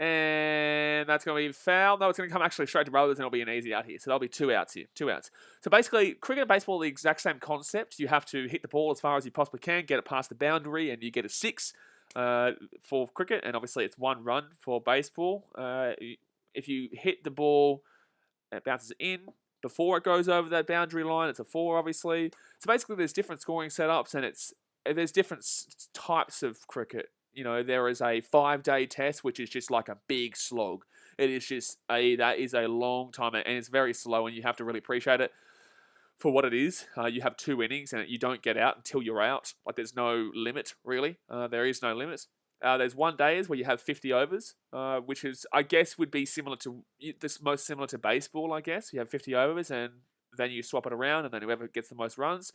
And that's going to be foul. No, it's going to come actually straight to Brothers and it'll be an easy out here. So there'll be 2 outs here. 2 outs. So basically, cricket and baseball are the exact same concept. You have to hit the ball as far as you possibly can, get it past the boundary, and you get a 6 for cricket. And obviously, it's 1 run for baseball. If you hit the ball, it bounces in before it goes over that boundary line. It's a 4, obviously. So basically, there's different scoring setups, and there's different types of cricket. You know, there is a 5-day test, which is just like a big slog. It is just that is a long time, and it's very slow, and you have to really appreciate it for what it is. You have 2 innings, and you don't get out until you're out. Like, there's no limit, really. There is no limit. There's 1 days where you have 50 overs, which is, I guess, would be similar to this, most similar to baseball, I guess. You have 50 overs, and then you swap it around, and then whoever gets the most runs,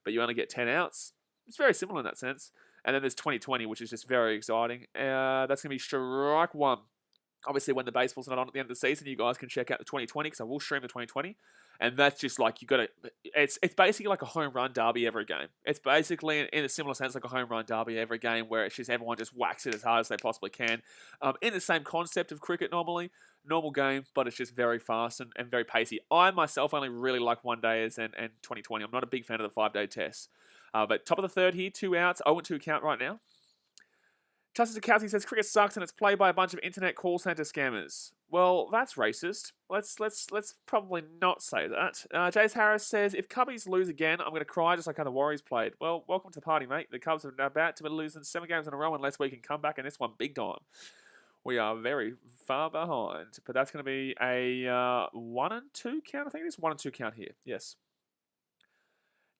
but you only get 10 outs. It's very similar in that sense. And then there's 2020, which is just very exciting. That's going to be strike 1. Obviously, when the baseball's not on at the end of the season, you guys can check out the 2020, because I will stream the 2020. And that's just like, it's basically like a home run derby every game. It's basically, in a similar sense, like a home run derby every game, where it's just everyone just whacks it as hard as they possibly can. In the same concept of cricket normally, normal game, but it's just very fast and very pacey. I myself only really like 1 days and 2020. I'm not a big fan of the 5-day tests. But top of the third here, 2 outs, 0-2 count right now. Justin Zakowski says cricket sucks and it's played by a bunch of internet call center scammers. Well, that's racist. Let's probably not say that. Jace Harris says, if Cubbies lose again, I'm going to cry just like how the Warriors played. Well, welcome to the party, mate. The Cubs are about to be losing 7 games in a row unless we can come back in this one big time. We are very far behind. But that's going to be a 1-2 count. I think it is 1-2 count here. Yes.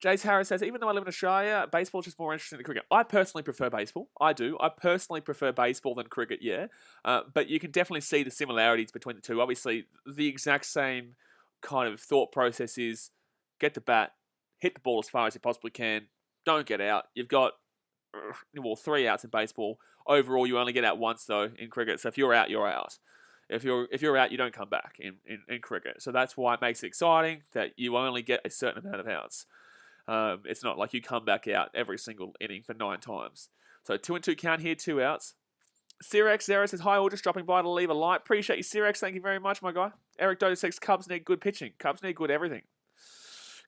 Jace Harris says, even though I live in Australia, baseball is just more interesting than cricket. I personally prefer baseball. I do. I personally prefer baseball than cricket, yeah. But you can definitely see the similarities between the two. Obviously, the exact same kind of thought process is get the bat, hit the ball as far as you possibly can, don't get out. You've got, 3 outs in baseball. Overall, you only get out once, though, in cricket. So if you're out, you're out. If you're out, you don't come back in cricket. So that's why it makes it exciting that you only get a certain amount of outs. It's not like you come back out every single inning for 9 times. So 2-2 count here, 2 outs. Cyrex Zero says, hi all, just dropping by to leave a like. Appreciate you, Cyrex. Thank you very much, my guy. Eric Doe says, Cubs need good pitching. Cubs need good everything.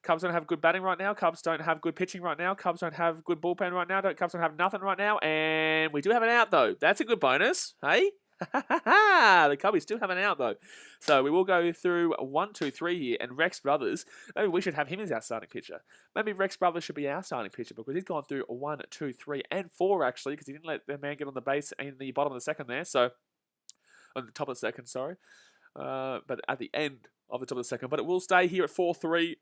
Cubs don't have good batting right now. Cubs don't have good pitching right now. Cubs don't have good bullpen right now. Cubs don't have nothing right now. And we do have an out, though. That's a good bonus. Hey? The Cubbies still have an out, though. So we will go through 1, 2, 3 here. And Rex Brothers, maybe we should have him as our starting pitcher. Maybe Rex Brothers should be our starting pitcher because he's gone through 1, 2, 3, and 4, actually, because he didn't let the man get on the base in the bottom of the second there. So, on the top of the second, sorry. But at the end of the top of the second. But it will stay here at 4-3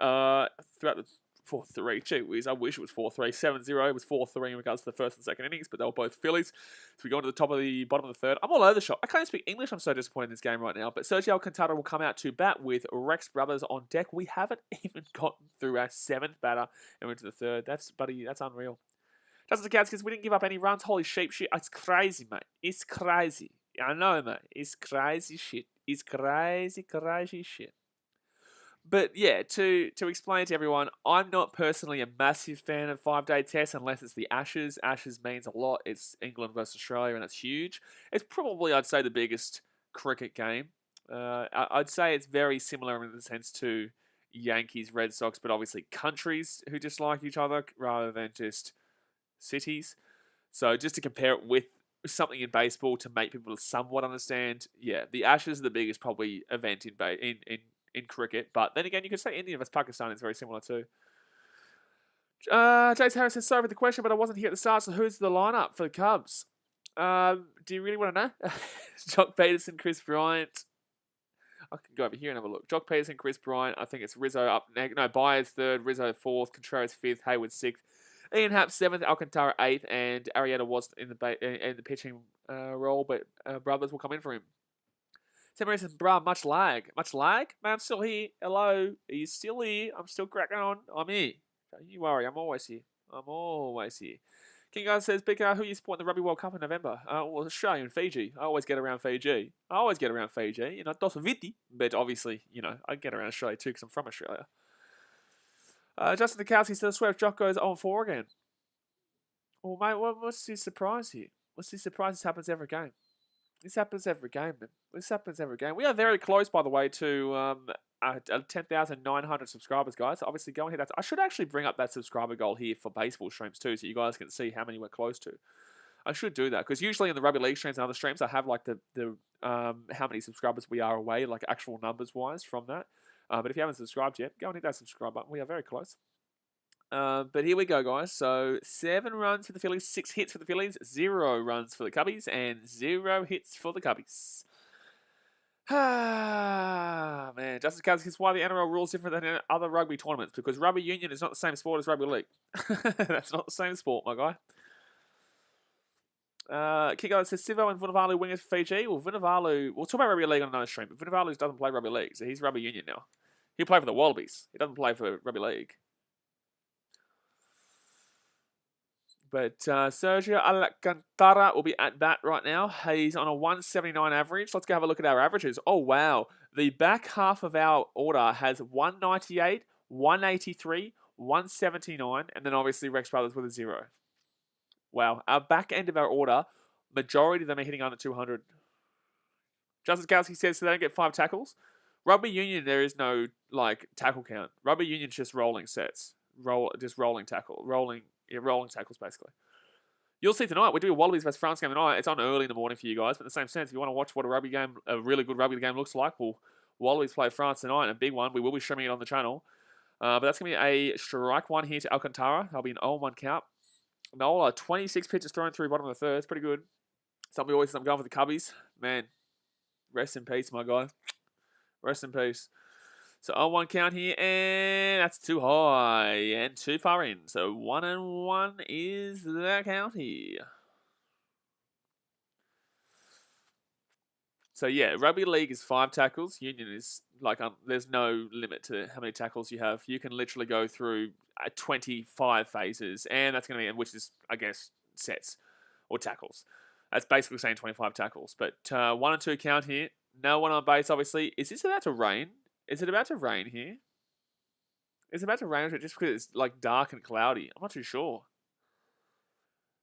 throughout the 4-3. Gee whiz, I wish it was 4-3. 7-0. It was 4-3 in regards to the first and second innings, but they were both Phillies. So we go into the bottom of the third. I'm all over the shop. I can't even speak English. I'm so disappointed in this game right now. But Sergio Alcantara will come out to bat with Rex Brothers on deck. We haven't even gotten through our 7th batter and we're into the third. That's unreal. Justin Zakowski, we didn't give up any runs. Holy sheep shit. It's crazy, mate. It's crazy. I know, mate. It's crazy shit. It's crazy shit. But yeah, to explain to everyone, I'm not personally a massive fan of 5-day tests unless it's the Ashes. Ashes means a lot. It's England versus Australia, and it's huge. It's probably, I'd say, the biggest cricket game. I'd say it's very similar in the sense to Yankees, Red Sox, but obviously countries who dislike each other rather than just cities. So just to compare it with something in baseball to make people somewhat understand, yeah, the Ashes are the biggest probably event in cricket, but then again, you could say India vs Pakistan is very similar too. Jace Harris says, sorry for the question, but I wasn't here at the start, so who's the lineup for the Cubs? Do you really want to know? Jock Peterson, Chris Bryant. I can go over here and have a look. Jock Peterson, Chris Bryant. I think it's Rizzo up next. No, Byers 3rd, Rizzo 4th, Contreras 5th, Hayward 6th, Ian Happ 7th, Alcantara 8th, and Arrieta was in the pitching role, but Brothers will come in for him. Tim Marie says, bruh, much lag. Much lag? Man, I'm still here. Hello. Are you still here? I'm still cracking on. I'm here. Don't you worry. I'm always here. I'm always here. King Guy says, BKR, who are you supporting the Rugby World Cup in November? Well, Australia and Fiji. I always get around Fiji. You know, Dos Viti. But obviously, you know, I get around Australia too because I'm from Australia. Justin Nikowski says, Swear if Jock goes 0-4 again. Well, mate, what's the surprise here? What's the surprise? This happens every game. This happens every game, man. This happens every game. We are very close, by the way, to 10,900 subscribers, guys. Obviously, go and hit that. I should actually bring up that subscriber goal here for baseball streams too, so you guys can see how many we're close to. I should do that, because usually in the rugby league streams and other streams, I have like the how many subscribers we are away, like actual numbers-wise from that. But if you haven't subscribed yet, go and hit that subscribe button. We are very close. But here we go, guys. So 7 runs for the Phillies, 6 hits for the Phillies, 0 runs for the Cubbies, and 0 hits for the Cubbies. Ah, man. Justin Cousins is why the NRL rules different than other rugby tournaments, because rugby union is not the same sport as rugby league. That's not the same sport, my guy. Kiko says Sivo and Vunivalu wingers for Fiji. Well, Vunivalu, we'll talk about rugby league on another stream, but Vunivalu doesn't play rugby league, so he's rugby union now. He'll play for the Wallabies. He doesn't play for rugby league. But Sergio Alcantara will be at bat right now. He's on a 179 average. Let's go have a look at our averages. Oh, wow. The back half of our order has 198, 183, 179, and then obviously Rex Brothers with a 0. Wow. Our back end of our order, majority of them are hitting under 200. Justin Kowski says, so they don't get 5 tackles. Rugby union, there is no, like, tackle count. Rugby union's just rolling sets. Just rolling tackle. Rolling tackles, basically. You'll see tonight. We're doing a Wallabies vs France game tonight. It's on early in the morning for you guys, but in the same sense, if you want to watch what a really good rugby game looks like, well, Wallabies play France tonight, a big one. We will be streaming it on the channel. But that's going to be a strike one here to Alcantara. That'll be an 0-1 count. Nola, 26 pitches thrown through bottom of the third. It's pretty good. Somebody always says I'm going for the Cubbies. Man, rest in peace, my guy. Rest in peace. So 0-1 count here, and that's too high and too far in. So 1-1 is the count here. So yeah, rugby league is 5 tackles. Union is like there's no limit to how many tackles you have. You can literally go through 25 phases, and that's going to be, which is I guess sets or tackles. That's basically saying 25 tackles. But 1 and 2 count here. No one on base, obviously. Is this about to rain? Is it about to rain here? Is it about to rain, or is it just because it's like dark and cloudy? I'm not too sure.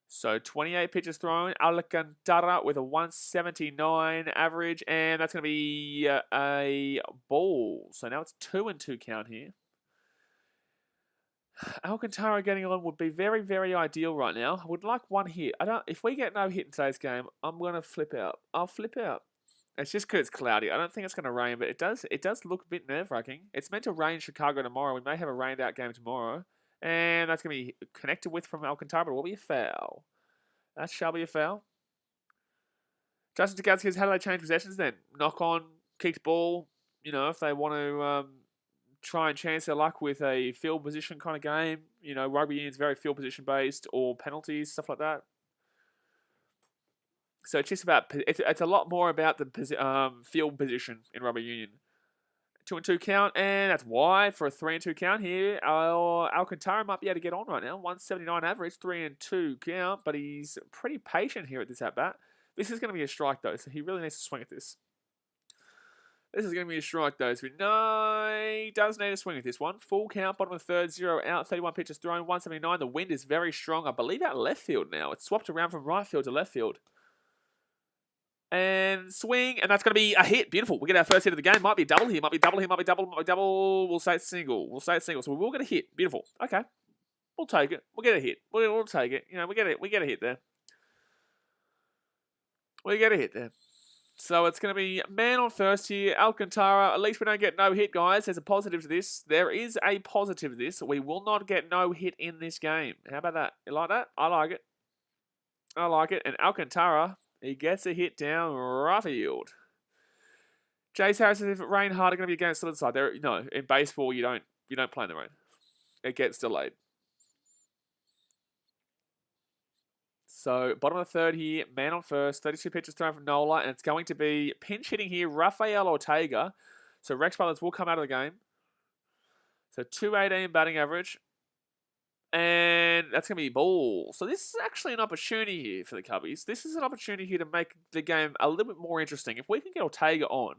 So 28 pitches thrown. Alcantara with a 179 average, and that's going to be a ball. So now it's 2 and 2 count here. Alcantara getting on would be very, very ideal right now. I would like 1 hit. If we get no hit in today's game, I'm going to flip out. I'll flip out. It's just because it's cloudy. I don't think it's going to rain, but it does look a bit nerve-wracking. It's meant to rain in Chicago tomorrow. We may have a rained-out game tomorrow. And that's going to be connected with from Alcantara, but it will be a foul. That shall be a foul. Justin Tagatsky says, how do they change possessions then? Knock on, kicked ball. You know, if they want to try and chance their luck with a field position kind of game. You know, rugby union's very field position-based, or penalties, stuff like that. So it's just about, it's a lot more about the field position in rugby union. 2 and 2 count, and that's wide for a 3 and 2 count here. Alcantara might be able to get on right now. 179 average, 3 and 2 count, but he's pretty patient here at this at-bat. This is going to be a strike, though, so he really needs to swing at this. This is going to be a strike, though, so he does need to swing at this one. Full count, bottom of the third, 0 out, 31 pitches thrown, 179. The wind is very strong. I believe out left field now. It's swapped around from right field to left field. And swing, and that's going to be a hit. Beautiful. We get our first hit of the game. Might be a double here. Might be double here. Might be double. Might be double. We'll say it's single. We'll say it's single. So we will get a hit. Beautiful. Okay. We'll take it. We'll get a hit. We'll take it. You know, we get it. We get a hit there. We get a hit there. So it's going to be man on first here. Alcantara. At least we don't get no hit, guys. There's a positive to this. There is a positive to this. We will not get no hit in this game. How about that? You like that? I like it. I like it. And Alcantara, he gets a hit down right field. Jace Harris says if it rained hard, it's going to be against the other side. No, in baseball you don't play in the rain. It gets delayed. So bottom of the third here, man on first, 32 pitches thrown from Nola, and it's going to be pinch hitting here, Rafael Ortega. So Rex Brothers will come out of the game. So 218 batting average. And that's going to be ball. So this is actually an opportunity here for the Cubbies. This is an opportunity here to make the game a little bit more interesting. If we can get Ortega on,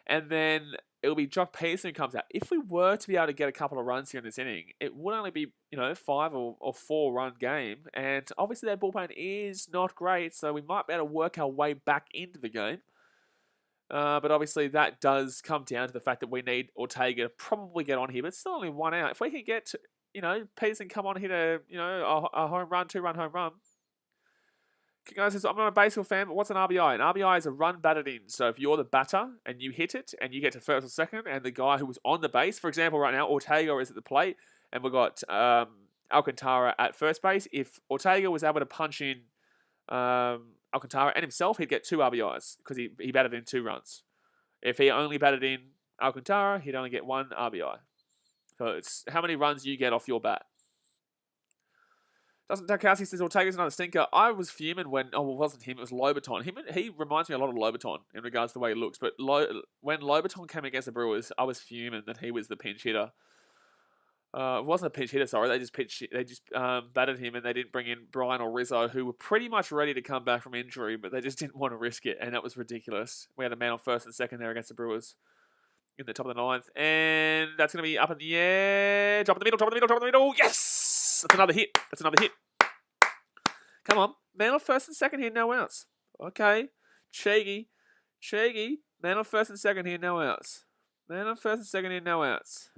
and then it'll be Jock Peterson who comes out. If we were to be able to get a couple of runs here in this inning, it would only be, 5 or 4 run game. And obviously their bullpen is not great, so we might be able to work our way back into the game. But obviously that does come down to the fact that we need Ortega to probably get on here. But it's still only 1 out. If we can get, Peterson come on here to, a home run, 2-run home run. Guys says, I'm not a baseball fan, but what's an RBI? An RBI is a run batted in. So if you're the batter and you hit it and you get to first or second, and the guy who was on the base, for example, right now, Ortega is at the plate, and we've got Alcantara at first base. If Ortega was able to punch in Alcantara and himself, he'd get 2 RBIs because he batted in 2 runs. If he only batted in Alcantara, he'd only get 1 RBI. So it's how many runs you get off your bat. Doesn't Tarkowski says Ortega's another stinker. I was fuming when, it wasn't him, it was Lobaton. He reminds me a lot of Lobaton in regards to the way he looks. But when Lobaton came against the Brewers, I was fuming that he was the pinch hitter. It wasn't a pinch hitter, sorry. They just batted him, and they didn't bring in Brian or Rizzo, who were pretty much ready to come back from injury, but they just didn't want to risk it, and that was ridiculous. We had a man on first and second there against the Brewers in the top of the 9th, and that's going to be up in the air. Drop in the middle, drop in the middle, drop in the middle. Yes! That's another hit. That's another hit. Come on. Man on first and second here, no outs. Okay. Cheeky. Man on first and second here, no outs. Man on first and second here, no outs.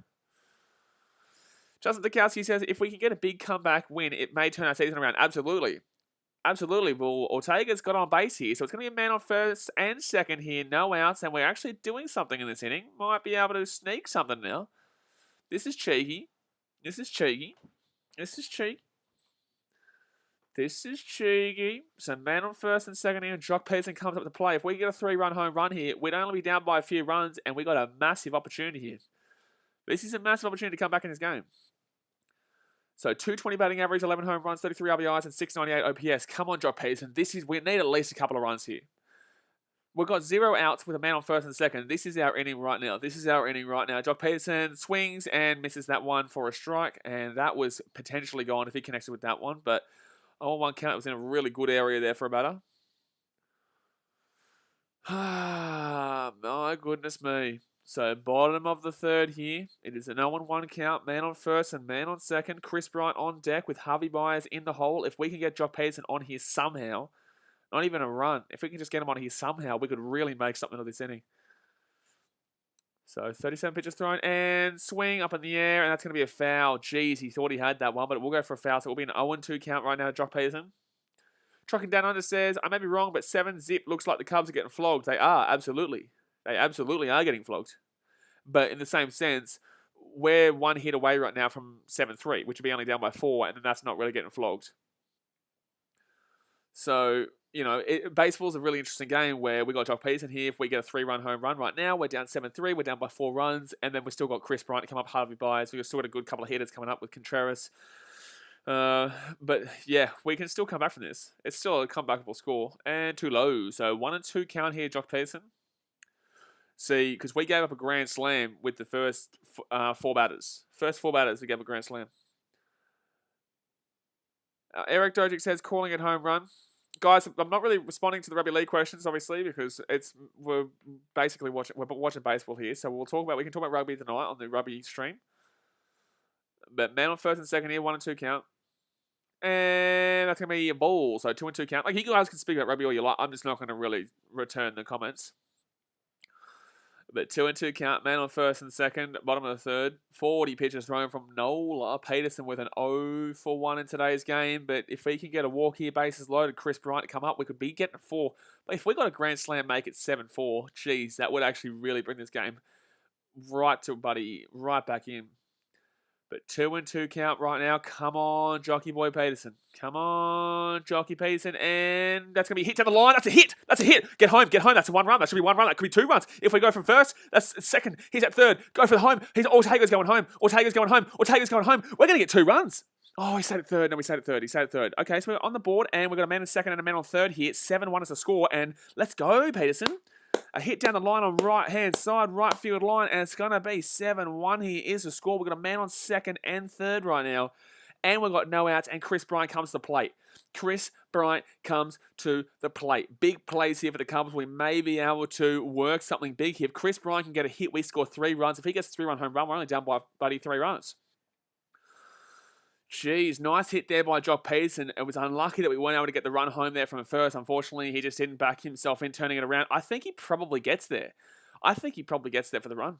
Justin Dukowski says, if we can get a big comeback win, it may turn our season around. Absolutely. Absolutely. Well, Ortega's got on base here, so it's going to be a man on first and second here, no outs, and we're actually doing something in this inning. Might be able to sneak something now. This is cheeky. So man on first and second here, and Jock Peterson comes up to play. If we get a 3-run home run here, we'd only be down by a few runs, and we got a massive opportunity here. This is a massive opportunity to come back in this game. So 220 batting average, 11 home runs, 33 RBIs, and 698 OPS. Come on, Jock Peterson. We need at least a couple of runs here. We've got 0 outs with a man on first and second. This is our inning right now. Jock Peterson swings and misses that one for a strike, and that was potentially gone if he connected with that one. But on 1 count, it was in a really good area there for a batter. My goodness me. So bottom of the third here. It is an 0-1 count. Man on first and man on second. Chris Bryant on deck with Harvey Byers in the hole. If we can get Jock Peterson on here somehow, not even a run, if we can just get him on here somehow, we could really make something of this inning. So 37 pitches thrown and swing up in the air, and that's going to be a foul. Jeez, he thought he had that one, but it will go for a foul. So it will be an 0-2 count right now to Jock Peterson. Trucking down under says, I may be wrong, but 7-zip looks like the Cubs are getting flogged. They are, absolutely. They absolutely are getting flogged. But in the same sense, we're 1 hit away right now from 7-3, which would be only down by 4, and then that's not really getting flogged. So, baseball's a really interesting game where we got Jock Peterson here. If we get a 3-run home run right now, we're down 7-3, we're down by 4 runs, and then we've still got Chris Bryant to come up, Harvey Byers. We've still got a good couple of hitters coming up with Contreras. But yeah, we can still come back from this. It's still a comebackable score, and too low. So 1-2 count here, Jock Peterson. See, because we gave up a grand slam with the first 4 batters. First 4 batters, we gave a grand slam. Eric Dojic says, calling it home run. Guys, I'm not really responding to the rugby league questions, obviously, because we're basically watching baseball here. So we can talk about rugby tonight on the rugby stream. But man on first and second here, 1-2 count. And that's going to be a ball. So 2-2 count. Like, you guys can speak about rugby all you like. I'm just not going to really return the comments. But 2-2 count, man on first and second, bottom of the third. 40 pitches thrown from Nola. Peterson with an 0-for-1 in today's game. But if we can get a walk here, bases loaded, Chris Bryant come up, we could be getting a 4. But if we got a grand slam, make it 7-4, geez, that would actually really bring this game right back in. But 2-2 count right now. Come on, Jockey Boy Peterson. Come on, Jockey Peterson. And that's going to be a hit down the line. That's a hit. Get home. That's a 1 run. That should be 1 run. That could be 2 runs. If we go from first, that's second. He's at third. Go for the home. Ortega's going home. We're going to get 2 runs. Oh, he stayed at third. No, we stayed at third. He stayed at third. Okay, so we're on the board, and we've got a man in second and a man on third here. 7-1 is the score, and let's go, Peterson. A hit down the line on right-hand side, right field line, and it's going to be 7-1 here is the score. We've got a man on second and third right now, and we've got no outs, and Chris Bryant comes to the plate. Chris Bryant comes to the plate. Big plays here for the Cubs. We may be able to work something big here. If Chris Bryant can get a hit, we score 3 runs. If he gets a 3-run home run, we're only down by, buddy, 3 runs. Jeez, nice hit there by Jock Peterson. It was unlucky that we weren't able to get the run home there from first. Unfortunately, he just didn't back himself in, turning it around. I think he probably gets there. I think he probably gets there for the run.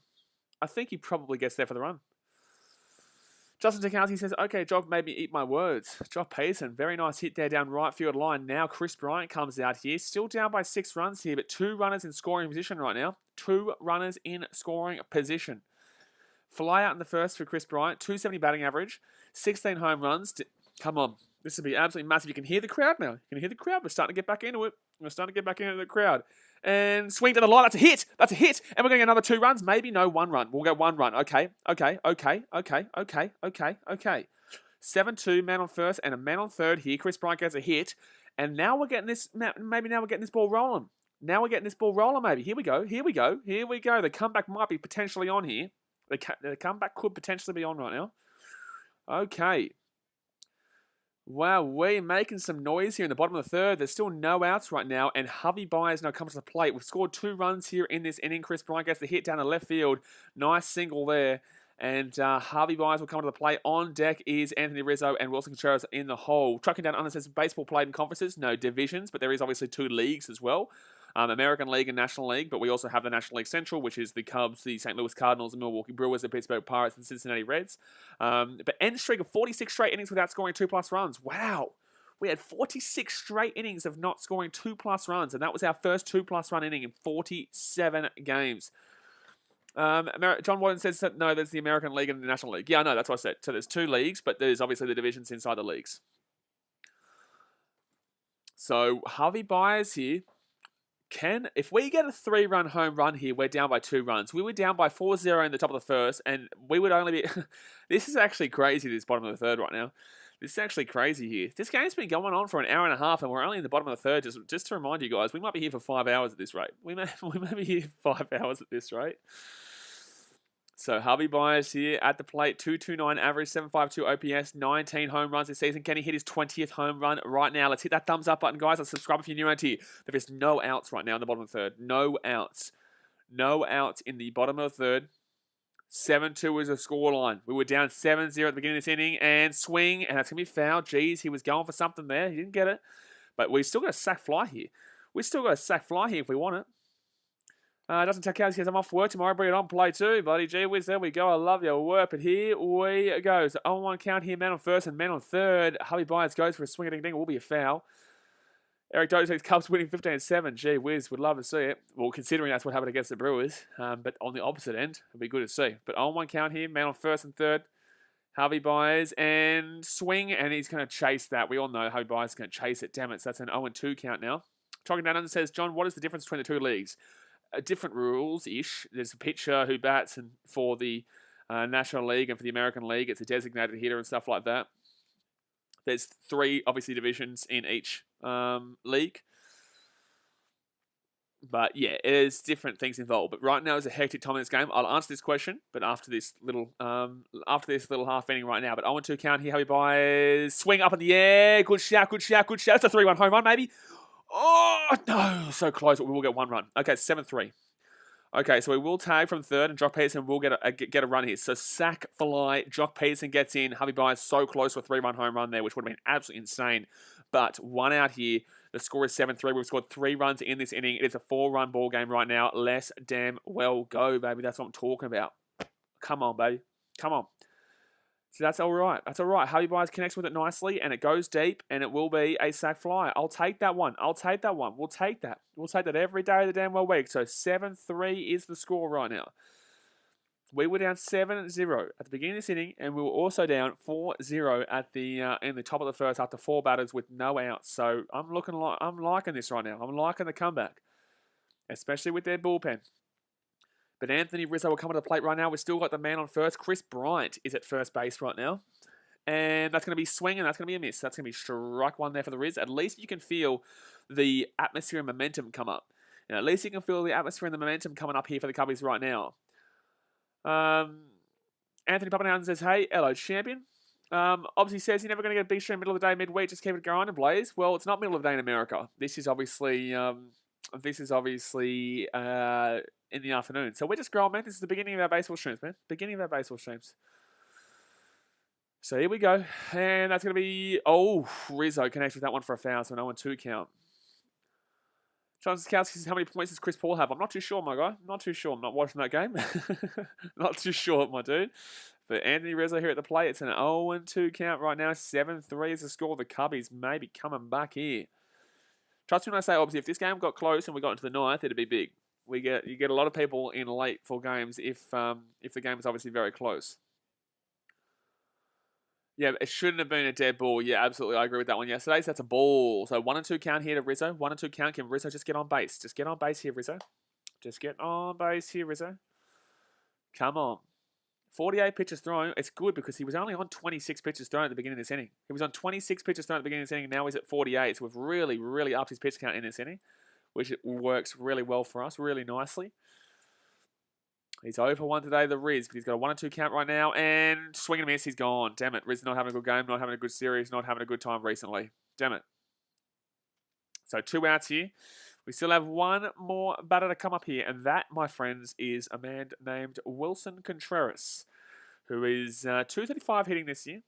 Justin Tokowski says, okay, Jock made me eat my words. Jock Peterson, very nice hit there down right field line. Now Chris Bryant comes out here. Still down by 6 runs here, but 2 runners in scoring position right now. 2 runners in scoring position. Fly out in the first for Chris Bryant. 270 batting average. 16 home runs. Come on. This would be absolutely massive. You can hear the crowd now. You can hear the crowd. We're starting to get back into it. We're starting to get back into the crowd. And swing to the line. That's a hit. That's a hit. And we're going to get another 2 runs. Maybe no 1 run. We'll go 1 run. Okay. 7-2, man on first and a man on third here. Chris Bryant gets a hit. And now we're getting this, maybe now we're getting this ball rolling. Maybe. Here we go. The comeback might be potentially on here. The comeback could potentially be on right now. Okay. Wow, we're making some noise here in the bottom of the third. There's still no outs right now, and Javi Baez now comes to the plate. We've scored 2 runs here in this inning. Chris Bryant gets the hit down the left field. Nice single there. And Javi Baez will come to the plate. On deck is Anthony Rizzo and Wilson Contreras in the hole. Trucking down under says baseball played in conferences, no divisions, but there is obviously 2 leagues as well. American League and National League, but we also have the National League Central, which is the Cubs, the St. Louis Cardinals, the Milwaukee Brewers, the Pittsburgh Pirates, and Cincinnati Reds. But end streak of 46 straight innings without scoring 2+ runs. Wow. We had 46 straight innings of not scoring 2+ runs, and that was our first 2+ run inning in 47 games. John Warden says that, no, there's the American League and the National League. Yeah, I know, that's what I said. So there's 2 leagues, but there's obviously the divisions inside the leagues. So Javi Baez here. If we get a 3-run home run here, we're down by 2 runs. We were down by 4-0 in the top of the first, and we would only be... This is actually crazy, this bottom of the third right now. This is actually crazy here. This game's been going on for an hour and a half, and we're only in the bottom of the third. Just to remind you guys, we might be here for 5 hours at this rate. We may be here for 5 hours at this rate. So Javi Baez here at the plate, 229 average, 752 OPS, 19 home runs this season. Can he hit his 20th home run right now? Let's hit that thumbs up button, guys. Let's subscribe if you're new around here. There is no outs right now in the bottom of the third. No outs. No outs in the bottom of the third. 7-2 is a scoreline. We were down 7-0 at the beginning of this inning, and swing, and that's going to be foul. Jeez, he was going for something there. He didn't get it. But we still got a sack fly here. We still got a sack fly here if we want it. Justin Tokowski says, I'm off work tomorrow. Bring it on, play too, buddy. Gee whiz, there we go. I love your work. But here we go. So 0-1 count here. Man on first and man on third. Javi Baez goes for a swing. Ding. It will be a foul. Eric Doty says, Cubs winning 15-7. Gee whiz, would love to see it. Well, considering that's what happened against the Brewers. But on the opposite end, it'd be good to see. But 0-1 count here. Man on first and third. Javi Baez and swing. And he's going to chase that. We all know Javi Baez is going to chase it. Damn it. So that's an 0-2 count now. Talking down under says, John, what is the difference between the 2 leagues? Different rules-ish. There's a pitcher who bats, and for the National League and for the American League, it's a designated hitter and stuff like that. There's 3, obviously, divisions in each league. But yeah, there's different things involved. But right now is a hectic time in this game. I'll answer this question, but after this little half inning right now. But 0-2 count here. Javi Baez swing up in the air. Good shout. It's a 3-1 home run, maybe. Oh, no. So close, but we will get 1 run. Okay, 7-3. Okay, so we will tag from third, and Jock Peterson will get a run here. So sack fly, Jock Peterson gets in. Javi Baez so close to a 3-run home run there, which would have been absolutely insane. But 1 out here. The score is 7-3. We've scored 3 runs in this inning. It is a 4-run ball game right now. Let's damn well go, baby. That's what I'm talking about. Come on, baby. Come on. So that's all right. That's all right. Javi Baez connects with it nicely, and it goes deep, and it will be a sack fly. I'll take that one. We'll take that. We'll take that every day of the damn well week. So 7-3 is the score right now. We were down 7-0 at the beginning of this inning, and we were also down 4-0 at the in the top of the first after 4 batters with no outs. So I'm liking this right now. I'm liking the comeback, especially with their bullpen. But Anthony Rizzo will come to the plate right now. We've still got the man on first. Chris Bryant is at first base right now. And that's going to be swing, and that's going to be a miss. That's going to be strike one there for the Riz. At least you can feel the atmosphere and momentum come up. And at least you can feel the atmosphere and the momentum coming up here for the Cubbies right now. Anthony Pappenhausen says, hey, hello, champion. Obviously says you're never going to get a big stream middle of the day, midweek. Just keep it going and blaze. Well, it's not middle of the day in America. This is obviously in the afternoon. So we're just growing, man. This is the beginning of our baseball streams, man. Beginning of our baseball streams. So here we go. And that's going to be... Oh, Rizzo connects with that one for a foul. So 0-2 count. John Sikowski says, how many points does Chris Paul have? I'm not too sure, my guy. Not too sure. I'm not watching that game. Not too sure, my dude. But Anthony Rizzo here at the plate. It's an 0-2 count right now. 7-3 is the score. The Cubbies may be coming back here. Trust me when I say, obviously, if this game got close and we got into the ninth, it'd be big. You get a lot of people in late for games if the game is obviously very close. Yeah, it shouldn't have been a dead ball. Yeah, absolutely. I agree with that one yesterday. So that's a ball. So 1-2 count here to Rizzo. 1-2 count. Can Rizzo just get on base? Just get on base here, Rizzo. Just get on base here, Rizzo. Come on. 48 pitches thrown. It's good because he was only on 26 pitches thrown at the beginning of this inning. He was on 26 pitches thrown at the beginning of this inning. Now he's at 48. So we've really, really upped his pitch count in this inning, which works really well for us, really nicely. He's 0 for 1 today, the Riz, but he's got a 1-2 count right now, and swing and miss, he's gone. Damn it, Riz not having a good game, not having a good series, not having a good time recently. Damn it. So 2 outs here. We still have one more batter to come up here, and that, my friends, is a man named Wilson Contreras, who is 235 hitting this year.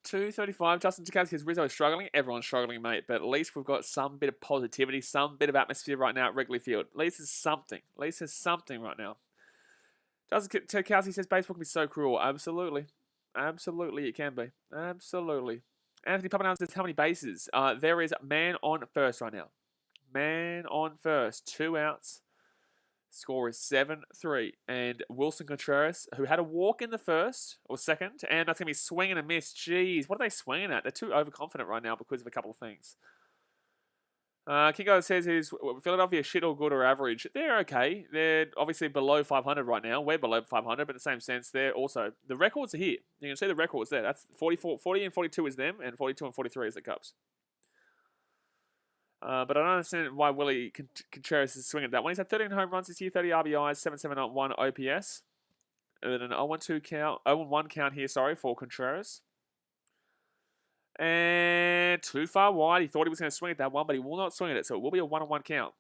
235. Justin Tukowski says Rizzo is struggling. Everyone's struggling, mate. But at least we've got some bit of positivity, some bit of atmosphere right now at Wrigley Field. At least there's something. At least there's something right now. Justin Tukowski says baseball can be so cruel. Absolutely. Absolutely it can be. Absolutely. Anthony Pappenhausen says how many bases? There is man on first right now. Man on first. 2 outs. Score is 7-3. And Wilson Contreras, who had a walk in the first or second, and that's going to be swing and a miss. Jeez, what are they swinging at? They're too overconfident right now because of a couple of things. Kingo says, is Philadelphia shit or good or average? They're okay. They're obviously below 500 right now. We're below 500, but in the same sense, they're also... The records are here. You can see the records there. That's 40 and 42 is them, and 42 and 43 is the Cubs. But I don't understand why Willie Contreras is swinging at that one. He's had 13 home runs this year, 30 RBIs, 7.781 OPS. And then an 0-1 count here, for Contreras. And too far wide. He thought he was going to swing at that one, but he will not swing at it. So it will be a 1-1 count.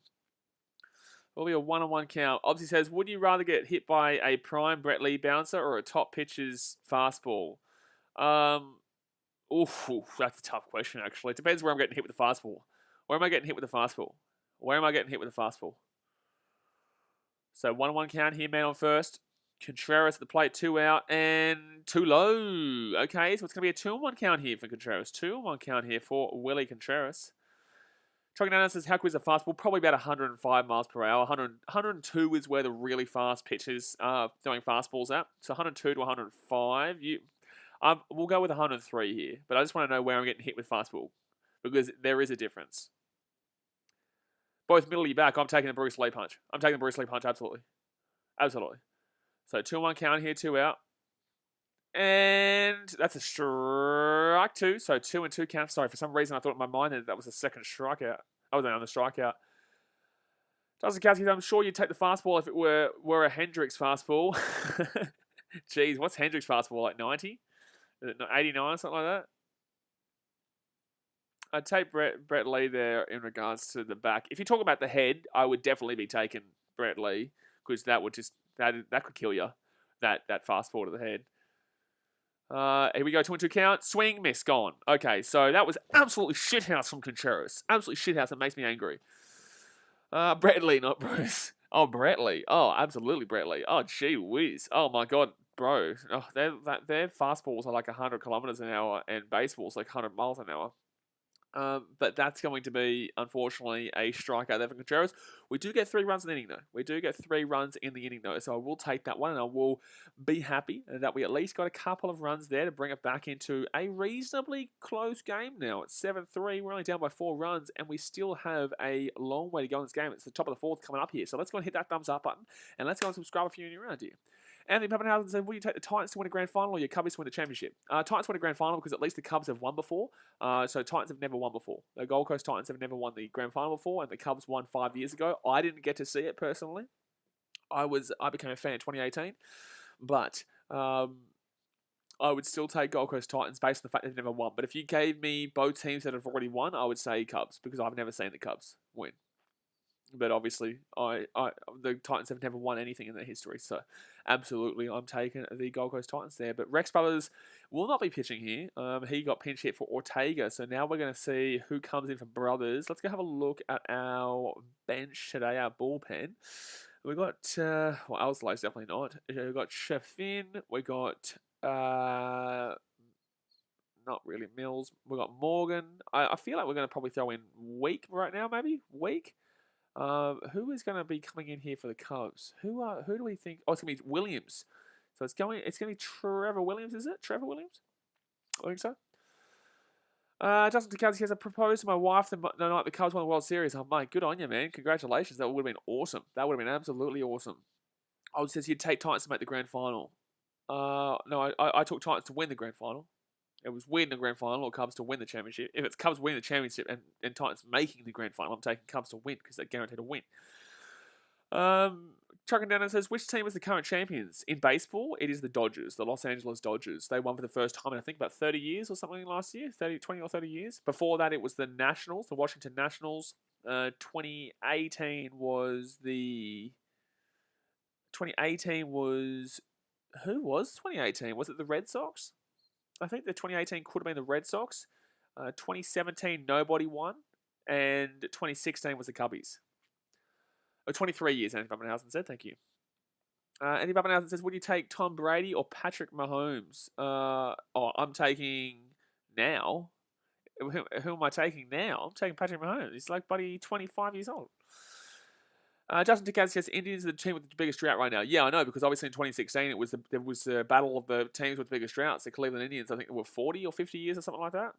It will be a 1-1 count. Obviously says, would you rather get hit by a prime Brett Lee bouncer or a top pitcher's fastball? Oof, that's a tough question, actually. It depends where I'm getting hit with the fastball. Where am I getting hit with the fastball? Where am I getting hit with the fastball? So 1-1 count here, man on first. Contreras at the plate, 2 out and too low. Okay, so it's going to be a 2-1 count here for Contreras. 2-1 count here for Willie Contreras. Trucking down says, how quick is a fastball? Probably about 105 miles per hour. 102 is where the really fast pitchers are throwing fastballs at. So 102 to 105. We'll go with 103 here. But I just want to know where I'm getting hit with fastball, because there is a difference. Both middle of back, I'm taking the Bruce Lee punch. I'm taking the Bruce Lee punch, absolutely. Absolutely. So 2-1 count here, 2 out. And that's a strike 2. So 2-2 count. Sorry, for some reason I thought in my mind that was a second strikeout. I was on the strikeout. Justin Kowski, I'm sure you'd take the fastball if it were a Hendricks fastball. Jeez, what's Hendricks fastball, like 90? Is it 89 or something like that? I'd take Brett Lee there in regards to the back. If you talk about the head, I would definitely be taking Brett Lee, because that would just that could kill you. That fastball to the head. Here we go, 2-2 count. Swing, miss, gone. Okay, so that was absolutely shithouse from Contreras. Absolutely shithouse. It makes me angry. Brett Lee, not Bruce. Oh, Brett Lee. Oh, absolutely Brett Lee. Oh, gee whiz. Oh my God, bro. Oh, their fastballs are like 100 kilometers an hour, and baseballs like 100 miles an hour. But that's going to be, unfortunately, a strikeout there for Contreras. We do get 3 runs in the inning, though. We do get 3 runs in the inning, though. So I will take that one, and I will be happy that we at least got a couple of runs there to bring it back into a reasonably close game now. It's 7-3. We're only down by 4 runs, and we still have a long way to go in this game. It's the top of the 4th coming up here. So let's go and hit that thumbs up button, and let's go and subscribe if you're new around here. Anthony Pappenhausen said, will you take the Titans to win a grand final or your Cubbies to win the championship? Titans win a grand final because at least the Cubs have won before. So Titans have never won before. The Gold Coast Titans have never won the grand final before, and the Cubs won 5 years ago. I didn't get to see it personally. I became a fan in 2018, but I would still take Gold Coast Titans based on the fact they've never won. But if you gave me both teams that have already won, I would say Cubs because I've never seen the Cubs win. But obviously, the Titans have never won anything in their history, so absolutely, I'm taking the Gold Coast Titans there. But Rex Brothers will not be pitching here. He got pinch hit for Ortega, so now we're going to see who comes in for Brothers. Let's go have a look at our bench today, our bullpen. We got Alsla's definitely not. We got Sheffin. We got not really Mills. We got Morgan. I feel like we're going to probably throw in Week right now, maybe Week. Who is going to be coming in here for the Cubs? Who do we think? Oh, it's going to be Williams. So it's going to be Trevor Williams, is it? Trevor Williams? I think so. Justin Takazi says, I proposed to my wife the night the Cubs won the World Series. Oh, mate, good on you, man. Congratulations. That would have been awesome. That would have been absolutely awesome. I says you'd take Titans to make the grand final. No, I took Titans to win the grand final. It was winning the grand final or Cubs to win the championship. If it's Cubs winning the championship and Titans making the grand final, I'm taking Cubs to win because they're guaranteed to win. Trucking down and says, which team is the current champions? In baseball, it is the Dodgers, the Los Angeles Dodgers. They won for the first time in, I think, about 30 years or something last year, 20 or 30 years. Before that, it was the Nationals, the Washington Nationals. 2018 was... Who was 2018? Was it the Red Sox? I think the 2018 could have been the Red Sox. 2017, nobody won. And 2016 was the Cubbies. 23 years, Anthony Pappenhausen said. Thank you. Anthony Pappenhausen says, would you take Tom Brady or Patrick Mahomes? I'm taking now. Who am I taking now? I'm taking Patrick Mahomes. He's like, buddy, 25 years old. Justin Takaz says, Indians are the team with the biggest drought right now. Yeah, I know, because obviously in 2016 there was a battle of the teams with the biggest droughts. The Cleveland Indians, I think, were 40 or 50 years or something like that.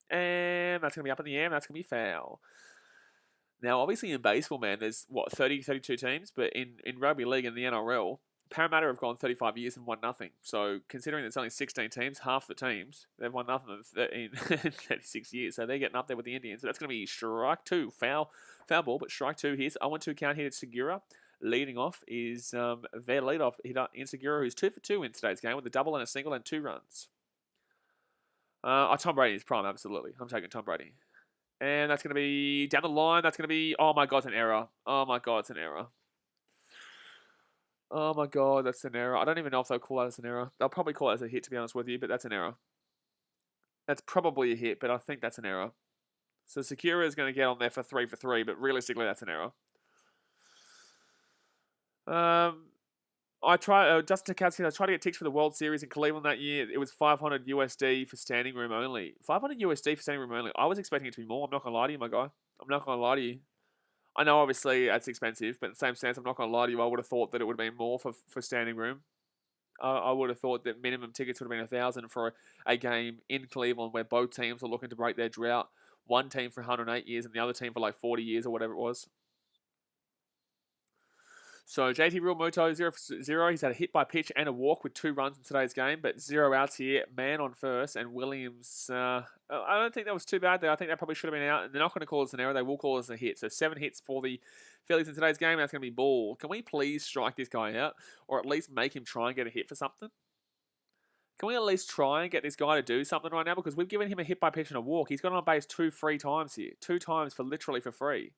And that's going to be up in the air, and that's going to be foul. Now, obviously in baseball, man, there's, 32 teams? But in rugby league and the NRL, Parramatta have gone 35 years and won nothing. So considering there's only 16 teams, half the teams, they've won nothing in 36 years. So they're getting up there with the Indians. So that's going to be strike two. Foul ball, but strike two here. 0-2 count here to Segura. Leading off is their leadoff hitter in Segura, who's 2 for 2 in today's game with a double and a single and 2 runs. Tom Brady is prime, absolutely. I'm taking Tom Brady. And that's going to be down the line. That's going to be, oh my God, it's an error. Oh my God, it's an error. Oh my God, that's an error. I don't even know if they'll call that as an error. They'll probably call it as a hit, to be honest with you, but that's an error. That's probably a hit, but I think that's an error. So Segura is going to get on there for 3 for 3, but realistically, that's an error. Justin Takowski, I tried to get tickets for the World Series in Cleveland that year. It was $500 USD for standing room only. $500 USD for standing room only. I was expecting it to be more. I'm not going to lie to you, my guy. I'm not going to lie to you. I know, obviously, that's expensive, but in the same sense, I'm not going to lie to you. I would have thought that it would have been more for standing room. I would have thought that minimum tickets would have been $1,000 for a game in Cleveland where both teams are looking to break their drought. One team for 108 years and the other team for like 40 years or whatever it was. So JT Real Moto 0 for 0. He's had a hit by pitch and a walk with 2 runs in today's game, but 0 outs here. Man on first, and Williams. I don't think that was too bad there. I think that probably should have been out. And they're not going to call this an error. They will call this a hit. So 7 hits for the Phillies in today's game. That's going to be ball. Can we please strike this guy out, or at least make him try and get a hit for something? Can we at least try and get this guy to do something right now? Because we've given him a hit by pitch and a walk. He's got on base 2 free times here. 2 times for literally for free.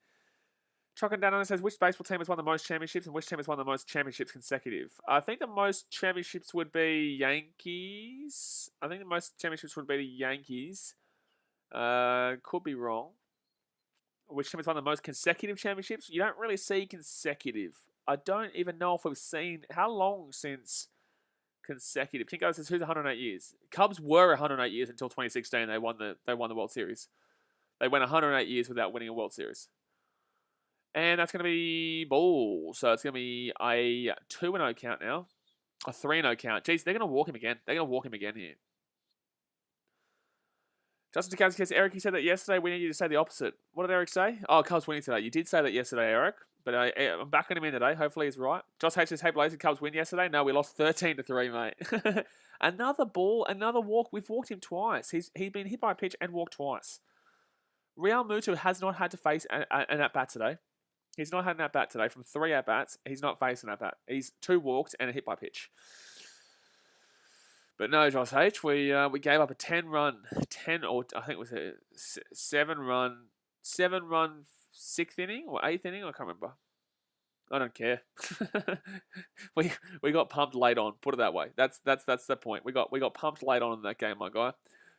Trucking down and says, which baseball team has won the most championships and which team has won the most championships consecutive? I think the most championships would be Yankees. I think the most championships would be the Yankees. Could be wrong. Which team has won the most consecutive championships? You don't really see consecutive. I don't even know if we've seen how long since consecutive. Kinko says, who's 108 years? Cubs were 108 years until 2016. They won the World Series. They went 108 years without winning a World Series. And that's going to be ball. So it's going to be a 2-0 count now. A 3-0 count. Jeez, they're going to walk him again. They're going to walk him again here. Justin Tecowski says, Eric, you said that yesterday. We need you to say the opposite. What did Eric say? Oh, Cubs winning today. You did say that yesterday, Eric. But I'm backing him in today. Hopefully he's right. Josh H says, hey, Blaze, Cubs win yesterday. No, we lost 13-3, mate. Another ball, another walk. We've walked him twice. He's been hit by a pitch and walked twice. Real Mutu has not had to face an at-bat today. He's not had an at-bat today. From 3 at-bats, he's not faced an at-bat. He's 2 walks and a hit by pitch. But no, Josh H, we gave up a 10-run, or I think it was a 7-run 6th inning or 8th inning. I can't remember. I don't care. we got pumped late on. Put it that way. That's the point. We got pumped late on in that game, my guy.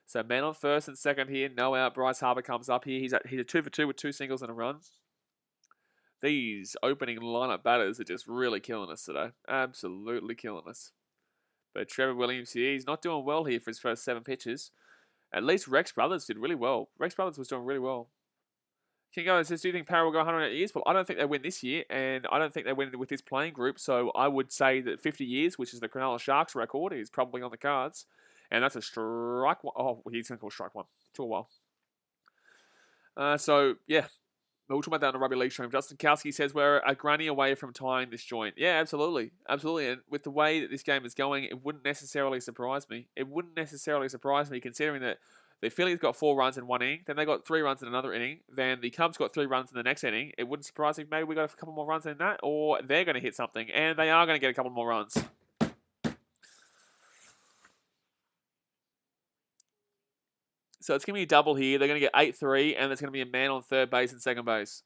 So man on first and second here, no out. Bryce Harper comes up here. He's a 2 for 2 with 2 singles and a run. These opening lineup batters are just really killing us today. Absolutely killing us. But Trevor Williams here, he's not doing well here for his first 7 pitches. At least Rex Brothers did really well. Rex Brothers was doing really well. Kingo says, do you think Para will go 108 years? Well, I don't think they win this year, and I don't think they win with this playing group, so I would say that 50 years, which is the Cronulla Sharks record, is probably on the cards. And that's a strike one. Oh, he's going to call strike one. Took a while. So, yeah. We'll talk about that on the rugby league stream. Justin Kowski says we're a granny away from tying this joint. Yeah, absolutely. Absolutely. And with the way that this game is going, it wouldn't necessarily surprise me. It wouldn't necessarily surprise me considering that the Phillies got 4 runs in one inning. Then they got 3 runs in another inning. Then the Cubs got 3 runs in the next inning. It wouldn't surprise me if maybe we got a couple more runs in that, or they're going to hit something. And they are going to get a couple more runs. So it's going to be a double here. They're going to get 8-3, and there's going to be a man on third base and second base.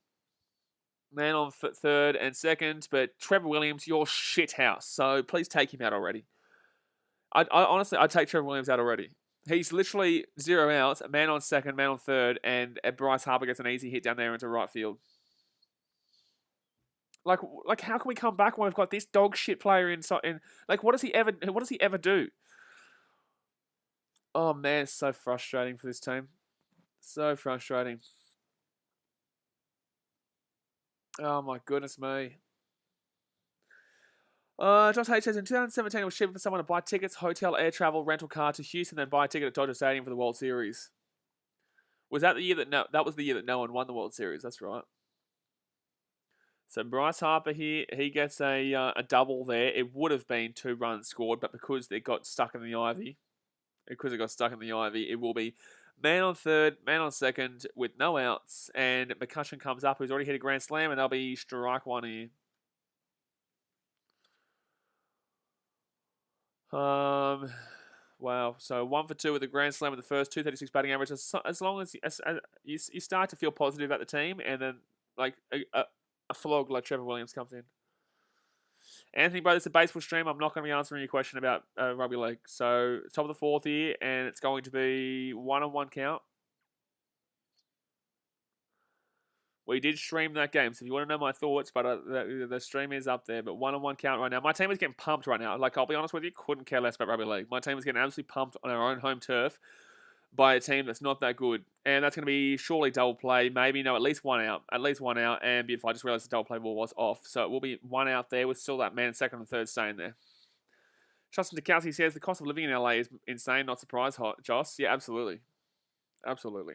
Man on third and second, but Trevor Williams, you're shit house. So please take him out already. Honestly, I'd take Trevor Williams out already. He's literally 0 outs, man on second, man on third, and Bryce Harper gets an easy hit down there into right field. Like how can we come back when we've got this dog shit player in? Like, what does he ever do? Oh man, it's so frustrating for this team. So frustrating. Oh my goodness me. Josh H says in 2017 it was cheaper for someone to buy tickets, hotel, air travel, rental car to Houston than buy a ticket at Dodger Stadium for the World Series. Was that the year that was the year that no one won the World Series? That's right. So Bryce Harper here, he gets a double there. It would have been 2 runs scored, but because they got stuck in the ivy. It will be man on third, man on second with no outs, and McCutcheon comes up, who's already hit a grand slam, and they'll be strike one here. Wow. So 1 for 2 with a grand slam in the first, 236 batting average. As long as you start to feel positive about the team, and then like a flog like Trevor Williams comes in. Anthony, bro, this is a baseball stream. I'm not going to be answering your question about rugby league. So, top of the 4th here, and it's going to be 1-on-1 count. We did stream that game, so if you want to know my thoughts, but the stream is up there. But 1-on-1 count right now. My team is getting pumped right now. Like, I'll be honest with you, couldn't care less about rugby league. My team is getting absolutely pumped on our own home turf by a team that's not that good. And that's going to be surely double play. Maybe, no, at least 1 out. At least 1 out. And if I just realized the double play ball was off. So it will be 1 out there with still that man second and third staying there. Justin Tecowski says the cost of living in LA is insane. Not surprised, Joss. Yeah, absolutely. Absolutely.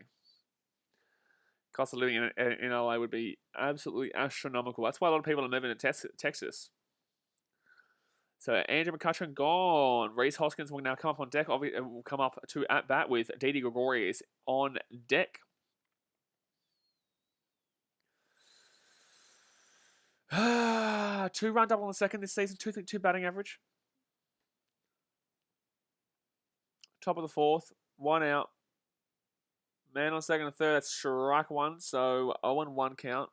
Cost of living in LA would be absolutely astronomical. That's why a lot of people are moving to Texas. So Andrew McCutcheon gone. Reese Hoskins will now come up on deck. Obviously, will come up to at bat with Didi Gregorius on deck. Two run double in the second this season. 2 batting average. Top of the 4th. 1 out. Man on second and third. That's strike 1. So 0-1 count.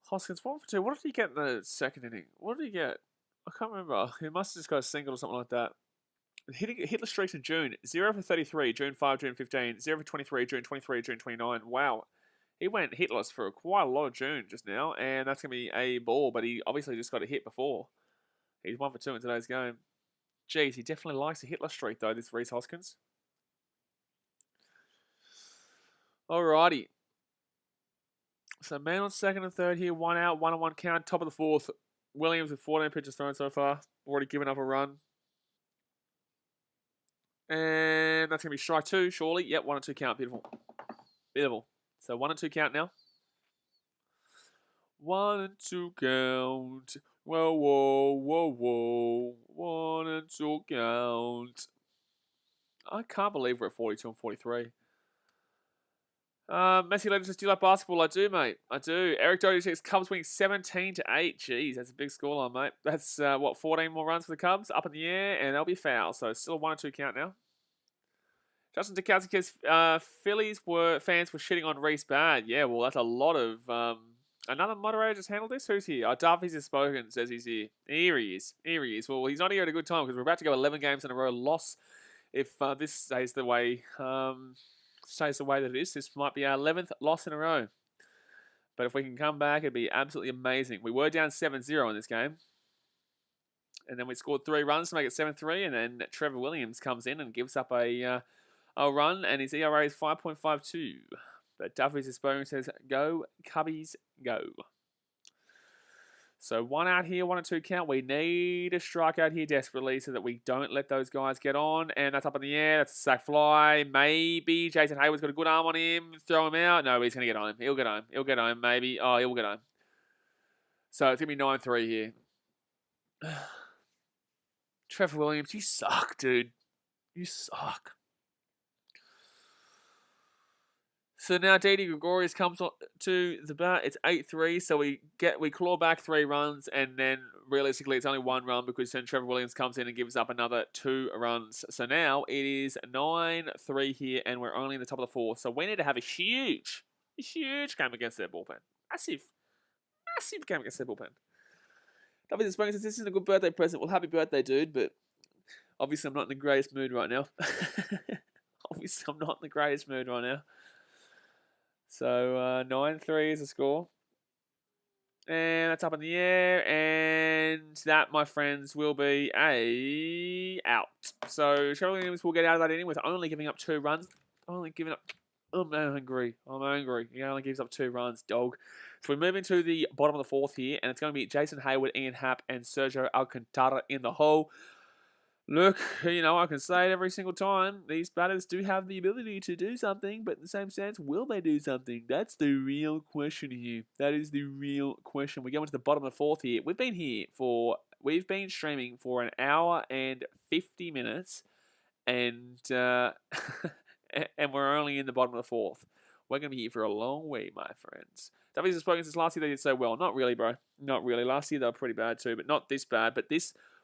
Hoskins 1 for 2. What did he get in the second inning? What did he get? I can't remember. He must have just got a single or something like that. Hitless streaks in June. 0 for 33, June 5, June 15. 0 for 23, June 23, June 29. Wow. He went hitless for quite a lot of June just now, and that's going to be a ball, but he obviously just got a hit before. He's 1 for 2 in today's game. Jeez, he definitely likes a hitless streak, though, this Reese Hoskins. Alrighty. So man on second and third here, 1 out, 1-on-1 count, top of the 4th. Williams with 14 pitches thrown so far, already given up a run. And that's going to be strike 2, surely. Yep, 1 and 2 count. Beautiful. Beautiful. So 1 and 2 count now. 1 and 2 count. Whoa, whoa, whoa, whoa. 1 and 2 count. I can't believe we're at 42 and 43. Messi Legends, do you like basketball? I do, mate. I do. Eric Doty takes Cubs winning 17-8. Jeez, that's a big scoreline, mate. That's, 14 more runs for the Cubs up in the air, and they'll be foul. So still a 1 and 2 count now. Justin Dukowski, Phillies fans were shitting on Reese Bad. Yeah, well, that's a lot of... another moderator just handled this? Who's here? Darvies has spoken, says he's here. Here he is. Here he is. Well, he's not here at a good time because we're about to go 11 games in a row loss. If this stays the way... stays the way that it is, this might be our 11th loss in a row. But if we can come back, it'd be absolutely amazing. We were down 7-0 in this game. And then we scored 3 runs to make it 7-3. And then Trevor Williams comes in and gives up a run. And his ERA is 5.52. But Duffy's spoken says, go, Cubbies, go. So 1 out here, 1 and 2 count. We need a strikeout here desperately so that we don't let those guys get on. And that's up in the air. That's a sack fly. Maybe Jason Hayward's got a good arm on him. Throw him out. No, he's going to get on him. He'll get home. He'll get home, maybe. Oh, he'll get home. So it's going to be 9-3 here. Trevor Williams, you suck, dude. You suck. So now Didi Gregorius comes to the bat. It's 8-3, so we claw back 3 runs, and then realistically it's only 1 run because then Trevor Williams comes in and gives up another 2 runs. So now it is 9-3 here, and we're only in the top of the 4th. So we need to have a huge game against their bullpen. Massive game against their bullpen. David Spoken says, this is a good birthday present. Well, happy birthday, dude, but obviously I'm not in the greatest mood right now. So 9-3 is the score. And that's up in the air. And that, my friends, will be a out. So Trevor Williams will get out of that inning with only giving up 2 runs. I'm angry. He only gives up 2 runs, dog. So we move into the bottom of the 4th here. And it's going to be Jason Hayward, Ian Happ, and Sergio Alcantara in the hole. Look, I can say it every single time. These batters do have the ability to do something, but in the same sense, will they do something? That's the real question here. That is the real question. We go into the bottom of the 4th here. We've been streaming for 1 hour and 50 minutes, and and we're only in the bottom of the 4th. We're going to be here for a long way, my friends. Davies has spoken since last year they did so well. Not really, bro. Not really. Last year they were pretty bad too, but not this bad. But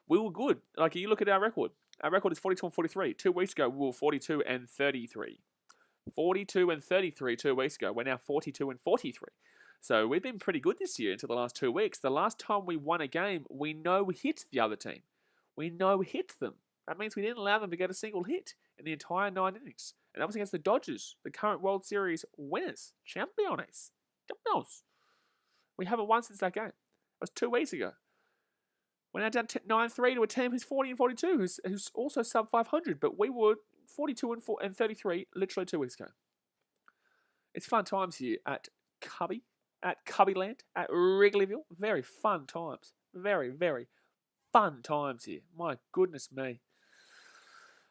we were good. Like, you look at our record. Our record is 42 and 43. 2 weeks ago, we were 42 and 33. 42 and 33 2 weeks ago. We're now 42 and 43. So we've been pretty good this year until the last 2 weeks. The last time we won a game, we no-hit the other team. We no-hit them. That means we didn't allow them to get a single hit in the entire 9 innings. And that was against the Dodgers, the current World Series winners. Champions. We haven't won since that game. It was 2 weeks ago. We're now down 9-3 to a team who's 40 and 42, who's also sub 500, but we were 42 and 33 literally 2 weeks ago. It's fun times here at Cubbyland, at Wrigleyville. Very fun times. Very, very fun times here. My goodness me.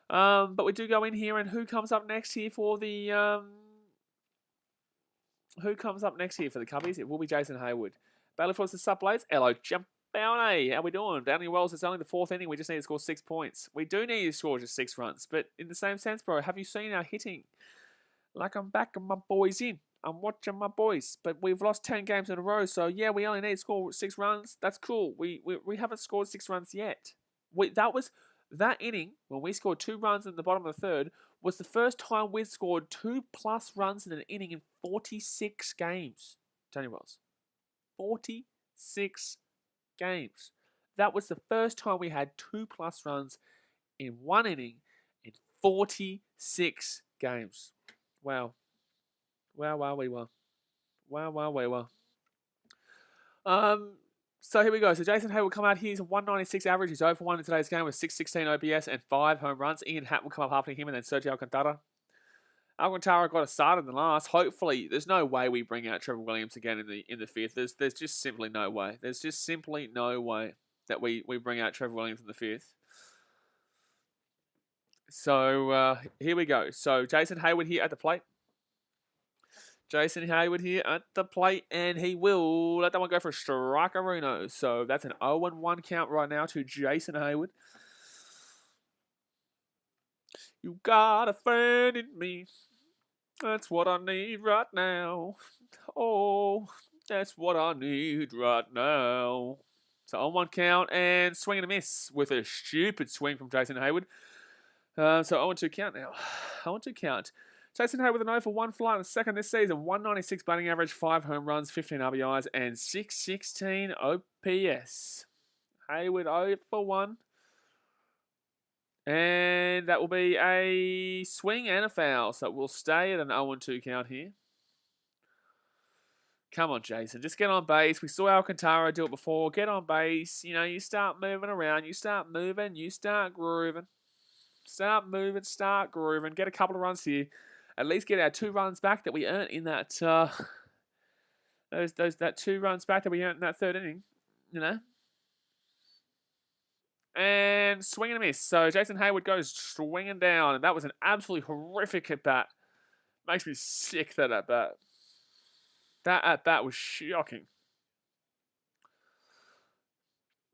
But we do go in here, and who comes up next here for the Cubbies? It will be Jason Hayward. Bailey for the Subblades. Hello, jump. Bounty, how we doing? Bounty Wells, it's only the 4th inning. We just need to score 6 points. We do need to score just 6 runs. But in the same sense, bro, have you seen our hitting? Like, I'm backing my boys in. I'm watching my boys. But we've lost 10 games in a row. So, yeah, we only need to score 6 runs. That's cool. We haven't scored 6 runs yet. That inning, when we scored 2 runs in the bottom of the 3rd, was the first time we'd scored 2+ runs in an inning in 46 games. Tony Wells. 46 games. That was the first time we had 2+ runs in 1 inning in 46 games. Wow. Wow, we were. Wow. So here we go. So Jason Hay will come out here. He's a 196 average. He's 0 for 1 in today's game with 616 OPS and 5 home runs. Ian Happ will come up after him, and then Sergio Alcantara. Alcantara got a start in the last. Hopefully, there's no way we bring out Trevor Williams again in the 5th. There's just simply no way. There's just simply no way that we bring out Trevor Williams in the 5th. So here we go. So Jason Hayward here at the plate. Jason Hayward here at the plate, and he will let that one go for a strike-a-runo. So that's an 0-1 count right now to Jason Hayward. You got a friend in me. That's what I need right now. Oh, that's what I need right now. So 0-1 count and swing and a miss with a stupid swing from Jason Hayward. So 0-2 count now. 0-2 count. Jason Hayward with an 0 for 1 fly in the second this season. 196 batting average, 5 home runs, 15 RBIs, and 616 OPS. Hayward 0 for 1. And that will be a swing and a foul. So we'll stay at an 0-2 count here. Come on, Jason. Just get on base. We saw Alcantara do it before. Get on base. You know, you start moving around. You start moving. You start grooving. Start moving. Start grooving. Get a couple of runs here. At least get our 2 runs back that we earned in that that 2 runs back that we earned in that 3rd inning, you know. And swing and a miss. So Jason Hayward goes swinging down, and that was an absolutely horrific at bat. Makes me sick, that at bat. That at bat was shocking.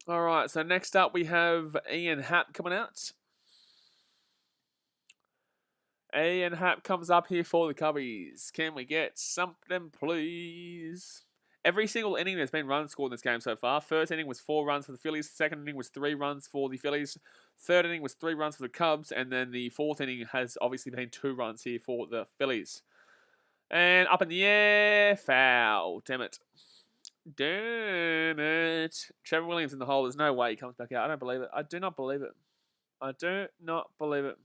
All right, so next up we have Ian Happ coming out. Ian Happ comes up here for the Cubbies. Can we get something, please? Every single inning there's been runs scored in this game so far. First inning was 4 runs for the Phillies. Second inning was 3 runs for the Phillies. Third inning was 3 runs for the Cubs. And then the 4th inning has obviously been 2 runs here for the Phillies. And up in the air, foul. Damn it. Damn it. Trevor Williams in the hole. There's no way he comes back out. I don't believe it. I do not believe it. I do not believe it.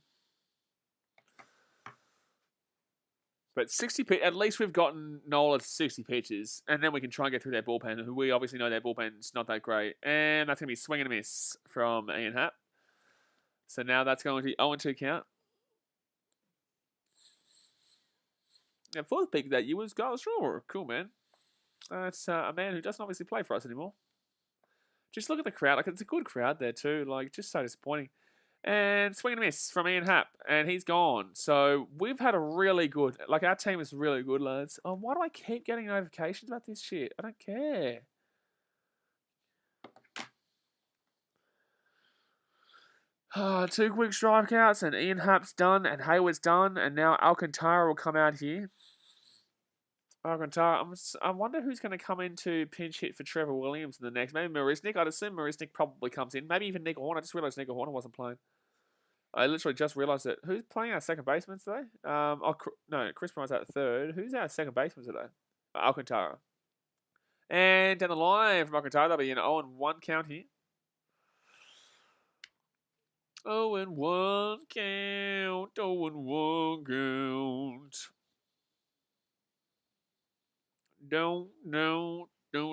But 60 at least we've gotten Nola to 60 pitches, and then we can try and get through their bullpen, who we obviously know their bullpen's not that great. And that's going to be swing and a miss from Ian Happ. So now that's going to be 0-2 count. And 4th pick that year was Giles Shaw. Cool, man. That's a man who doesn't obviously play for us anymore. Just look at the crowd. Like, it's a good crowd there too. Like, just so disappointing. And swing and a miss from Ian Happ. And he's gone. So we've had a really good... Like, our team is really good, lads. Why do I keep getting notifications about this shit? I don't care. Two quick strikeouts. And Ian Happ's done. And Hayward's done. And now Alcantara will come out here. Alcantara. I wonder who's going to come in to pinch hit for Trevor Williams in the next. Maybe Marisnik. I'd assume Marisnik probably comes in. Maybe even Nick Horner. I just realised Nick Horner wasn't playing. I literally just realised it. Who's playing our second baseman today? No, Chris Bryant's out 3rd. Who's our second baseman today? Alcantara. And down the line from Alcantara, that'll be an 0-1 count here. 0-1 count. 0-1 count. Don't. Can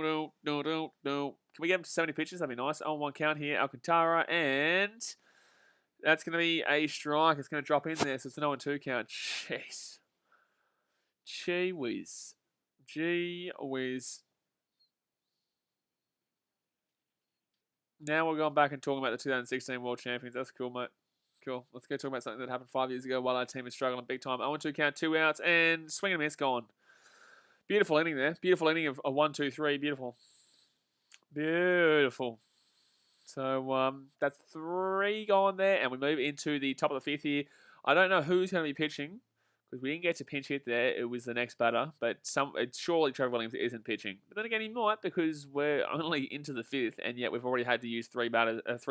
we get him to 70 pitches? That'd be nice. 0-1 count here, Alcantara, and that's going to be a strike. It's going to drop in there, so it's an 0-2 count. Jeez. Gee whiz. Gee whiz. Now we're going back and talking about the 2016 World Champions. That's cool, mate. Cool. Let's go talk about something that happened 5 years ago while our team is struggling big time. 0-2 count, 2 outs, and swing and a miss, gone. Beautiful inning there. Beautiful inning of 1-2-3. Beautiful. Beautiful. So that's 3 gone there, and we move into the top of the 5th here. I don't know who's going to be pitching because we didn't get to pinch hit there. It was the next batter, but surely Trevor Williams isn't pitching. But then again, he might because we're only into the 5th, and yet we've already had to use 3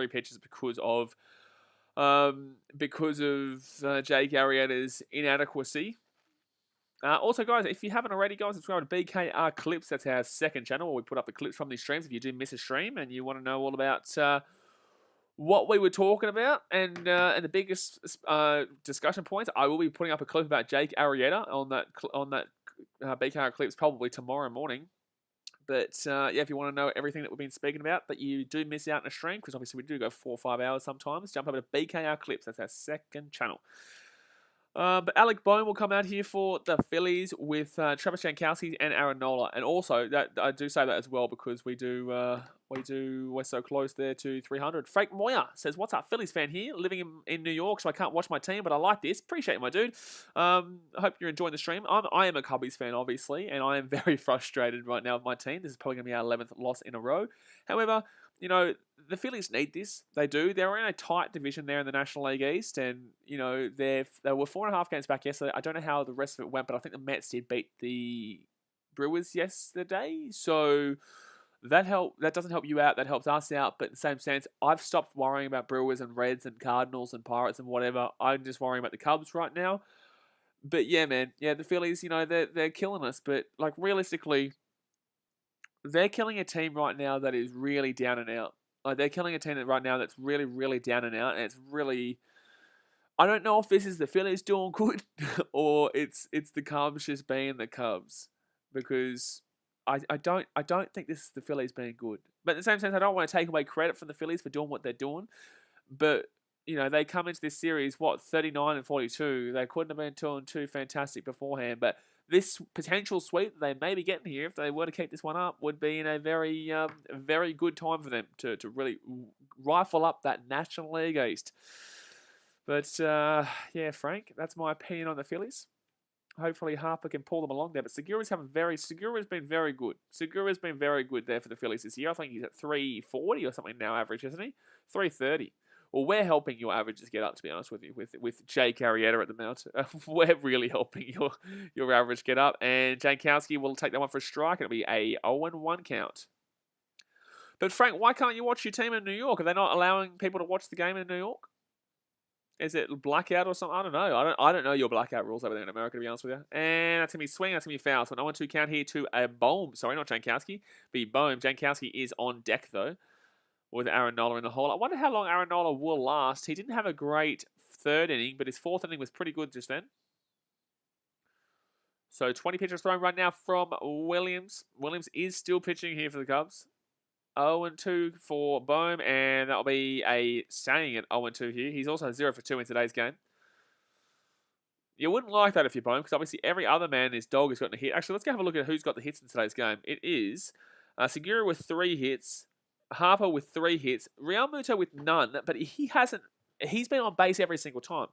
pitches because of Jake Arrieta's inadequacy. Also, guys, if you haven't already, guys, subscribe to BKR Clips. That's our second channel where we put up the clips from these streams. If you do miss a stream and you want to know all about what we were talking about and the biggest discussion points, I will be putting up a clip about Jake Arrieta on that BKR Clips probably tomorrow morning. But yeah, if you want to know everything that we've been speaking about, but you do miss out in a stream, because obviously we do go 4 or 5 hours sometimes, jump over to BKR Clips. That's our second channel. But Alec Bohm will come out here for the Phillies with Travis Jankowski and Aaron Nola, and also that I do say that as well because we're so close there to 300. Frank Moyer says, "What's up, Phillies fan here, living in New York, so I can't watch my team, but I like this. Appreciate it, my dude. I hope you're enjoying the stream. I am a Cubbies fan, obviously, and I am very frustrated right now with my team. This is probably going to be our 11th loss in a row. However, you know, the Phillies need this. They do. They're in a tight division there in the National League East, and you know they were 4.5 games back yesterday. I don't know how the rest of it went, but I think the Mets did beat the Brewers yesterday, so that doesn't help you out. That helps us out. But in the same sense, I've stopped worrying about Brewers and Reds and Cardinals and Pirates and whatever. I'm just worrying about the Cubs right now. But yeah, man, yeah, the Phillies, you know, they're killing us. But like realistically, they're killing a team right now that is really down and out. Like they're killing a team right now that's really, really down and out, and it's really. I don't know if this is the Phillies doing good or it's the Cubs just being the Cubs, because I don't think this is the Phillies being good. But in the same sense, I don't want to take away credit from the Phillies for doing what they're doing. But you know, they come into this series 39-42. They couldn't have been 2-2 fantastic beforehand, but this potential sweep that they may be getting here, if they were to keep this one up, would be in a very, very good time for them to really rifle up that National League East. But, yeah, Frank, that's my opinion on the Phillies. Hopefully Harper can pull them along there. But Segura's been very good. Segura's been very good there for the Phillies this year. I think he's at 340 or something now average, isn't he? 330. Well, we're helping your averages get up, to be honest with you, with Jake Arrieta at the mount. We're really helping your average get up. And Jankowski will take that one for a strike. It'll be a 0-1 count. But Frank, why can't you watch your team in New York? Are they not allowing people to watch the game in New York? Is it blackout or something? I don't know. I don't know your blackout rules over there in America, to be honest with you. And that's going to be swing. That's going to be foul. So an 0-2 count here to a Bohm. Sorry, not Jankowski. Be Bohm. Jankowski is on deck, though, with Aaron Nola in the hole. I wonder how long Aaron Nola will last. He didn't have a great third inning, but his fourth inning was pretty good just then. So 20 pitches thrown right now from Williams. Williams is still pitching here for the Cubs. 0-2 for Bohm, and that'll be a staying at 0-2 here. He's also 0 for 2 in today's game. You wouldn't like that if you're Bohm, because obviously every other man, his dog, has gotten a hit. Actually, let's go have a look at who's got the hits in today's game. It is Segura with 3 hits, Harper with 3 hits, Realmuto with none, but he's been on base every single time.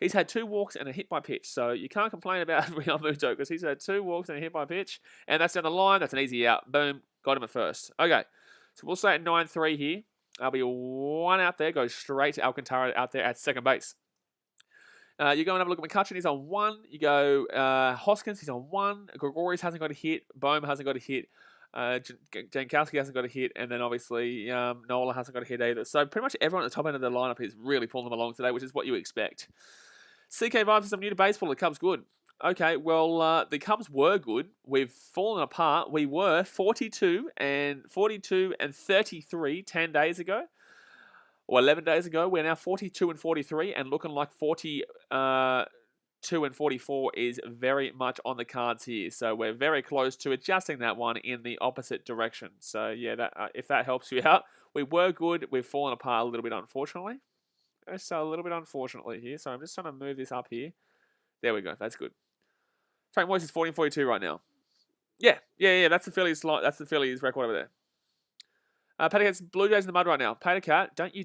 He's had 2 walks and a hit by pitch, so you can't complain about Realmuto because he's had 2 walks and a hit by pitch, and that's down the line. That's an easy out. Boom, got him at first. Okay, so we'll say at 9-3 here. There'll be 1 out there, goes straight to Alcantara out there at second base. You go and have a look at McCutcheon, he's on 1. You go Hoskins, he's on 1. Gregorius hasn't got a hit. Bohm hasn't got a hit. Jankowski hasn't got a hit, and then obviously Nola hasn't got a hit either. So pretty much everyone at the top end of the lineup is really pulling them along today, which is what you expect. CK Vibes says, I'm new to baseball. The Cubs good. Okay, well, the Cubs were good. We've fallen apart. We were 42 and 33 10 days ago, or 11 days ago. We're now 42 and 43, and looking like 42 and 44 is very much on the cards here. So we're very close to adjusting that one in the opposite direction. So yeah, that if that helps you out, we were good. We've fallen apart a little bit, unfortunately. So a little bit unfortunately here. So I'm just trying to move this up here. There we go. That's good. Frank Moise is 40 and 42 right now. Yeah. That's the Phillies. That's the Phillies record over there. Pato Cat's Blue Jays in the mud right now. Pato Cat, don't you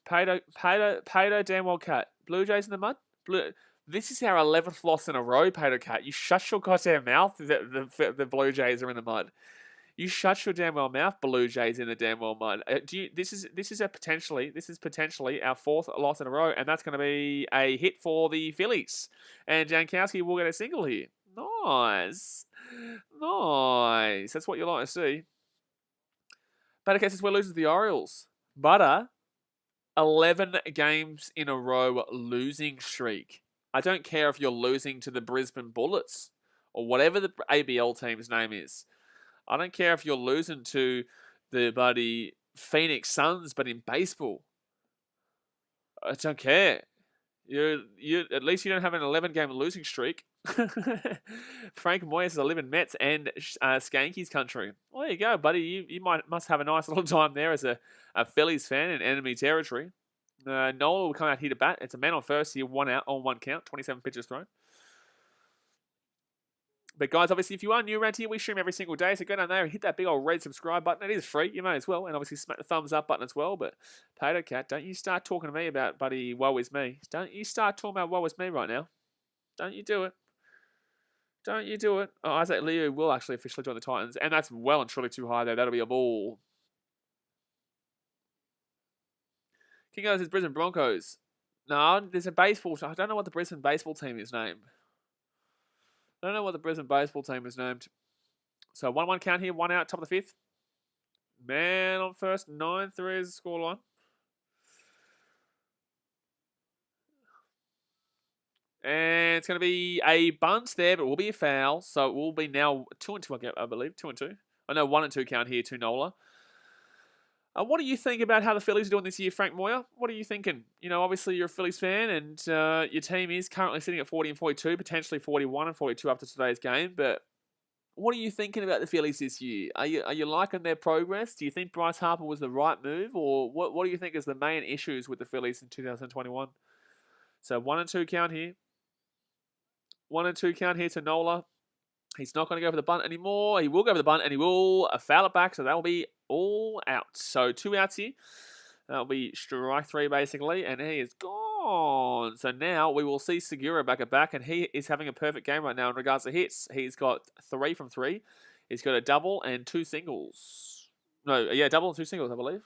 Pato damn well cat. Blue Jays in the mud. This is our 11th loss in a row, Pato Cat. You shut your goddamn mouth. The Blue Jays are in the mud. You shut your damn well mouth, Blue Jays in the damn well mud. This is potentially our 4th loss in a row, and that's going to be a hit for the Phillies. And Jankowski will get a single here. Nice. That's what you like to see. But okay, since we're losing to the Orioles, Butter, 11 games in a row losing streak. I don't care if you're losing to the Brisbane Bullets or whatever the ABL team's name is. I don't care if you're losing to the bloody Phoenix Suns, but in baseball. I don't care. You at least you don't have an 11-game losing streak. Frank Moyes is a living Mets and Skanky's country. Well, there you go, buddy. You must have a nice little time there as a Phillies fan in enemy territory. Nola will come out here to bat. It's a man on first here, 1 out on 1 count, 27 pitches thrown. But guys, obviously, if you are new around here, we stream every single day. So go down there and hit that big old red subscribe button. It is free. You may as well. And obviously smack the thumbs up button as well. But Potato Cat, don't you start talking to me about, buddy, woe is me. Don't you start talking about woe is me right now. Don't you do it. Don't you do it. Oh, Isaac Liu will actually officially join the Titans. And that's well and truly too high there. That'll be a ball. King goes is Brisbane Broncos. No, there's a baseball. I don't know what the Brisbane baseball team is named. I don't know what the Brisbane baseball team is named. So 1-1 count here, 1 out, top of the 5th. Man on first, 9-3 is the scoreline. And it's going to be a bunt there, but it will be a foul. So it will be now 2-2, I believe. 2-2. I know 1-2 count here to Nola. What do you think about how the Phillies are doing this year, Frank Moyer? What are you thinking? You know, obviously you're a Phillies fan, and your team is currently sitting at 40 and 42, potentially 41 and 42 after today's game. But what are you thinking about the Phillies this year? Are you liking their progress? Do you think Bryce Harper was the right move, or what do you think is the main issues with the Phillies in 2021? So 1-2 count here. 1-2 count here to Nola. He's not going to go for the bunt anymore. He will go for the bunt, and he will foul it back, so that will be all out. So 2 outs here. That'll be strike 3, basically, and he is gone. So now we will see Segura back at back, and he is having a perfect game right now in regards to hits. He's got 3 from 3. He's got a double and 2 singles. No, yeah, double and 2 singles, I believe.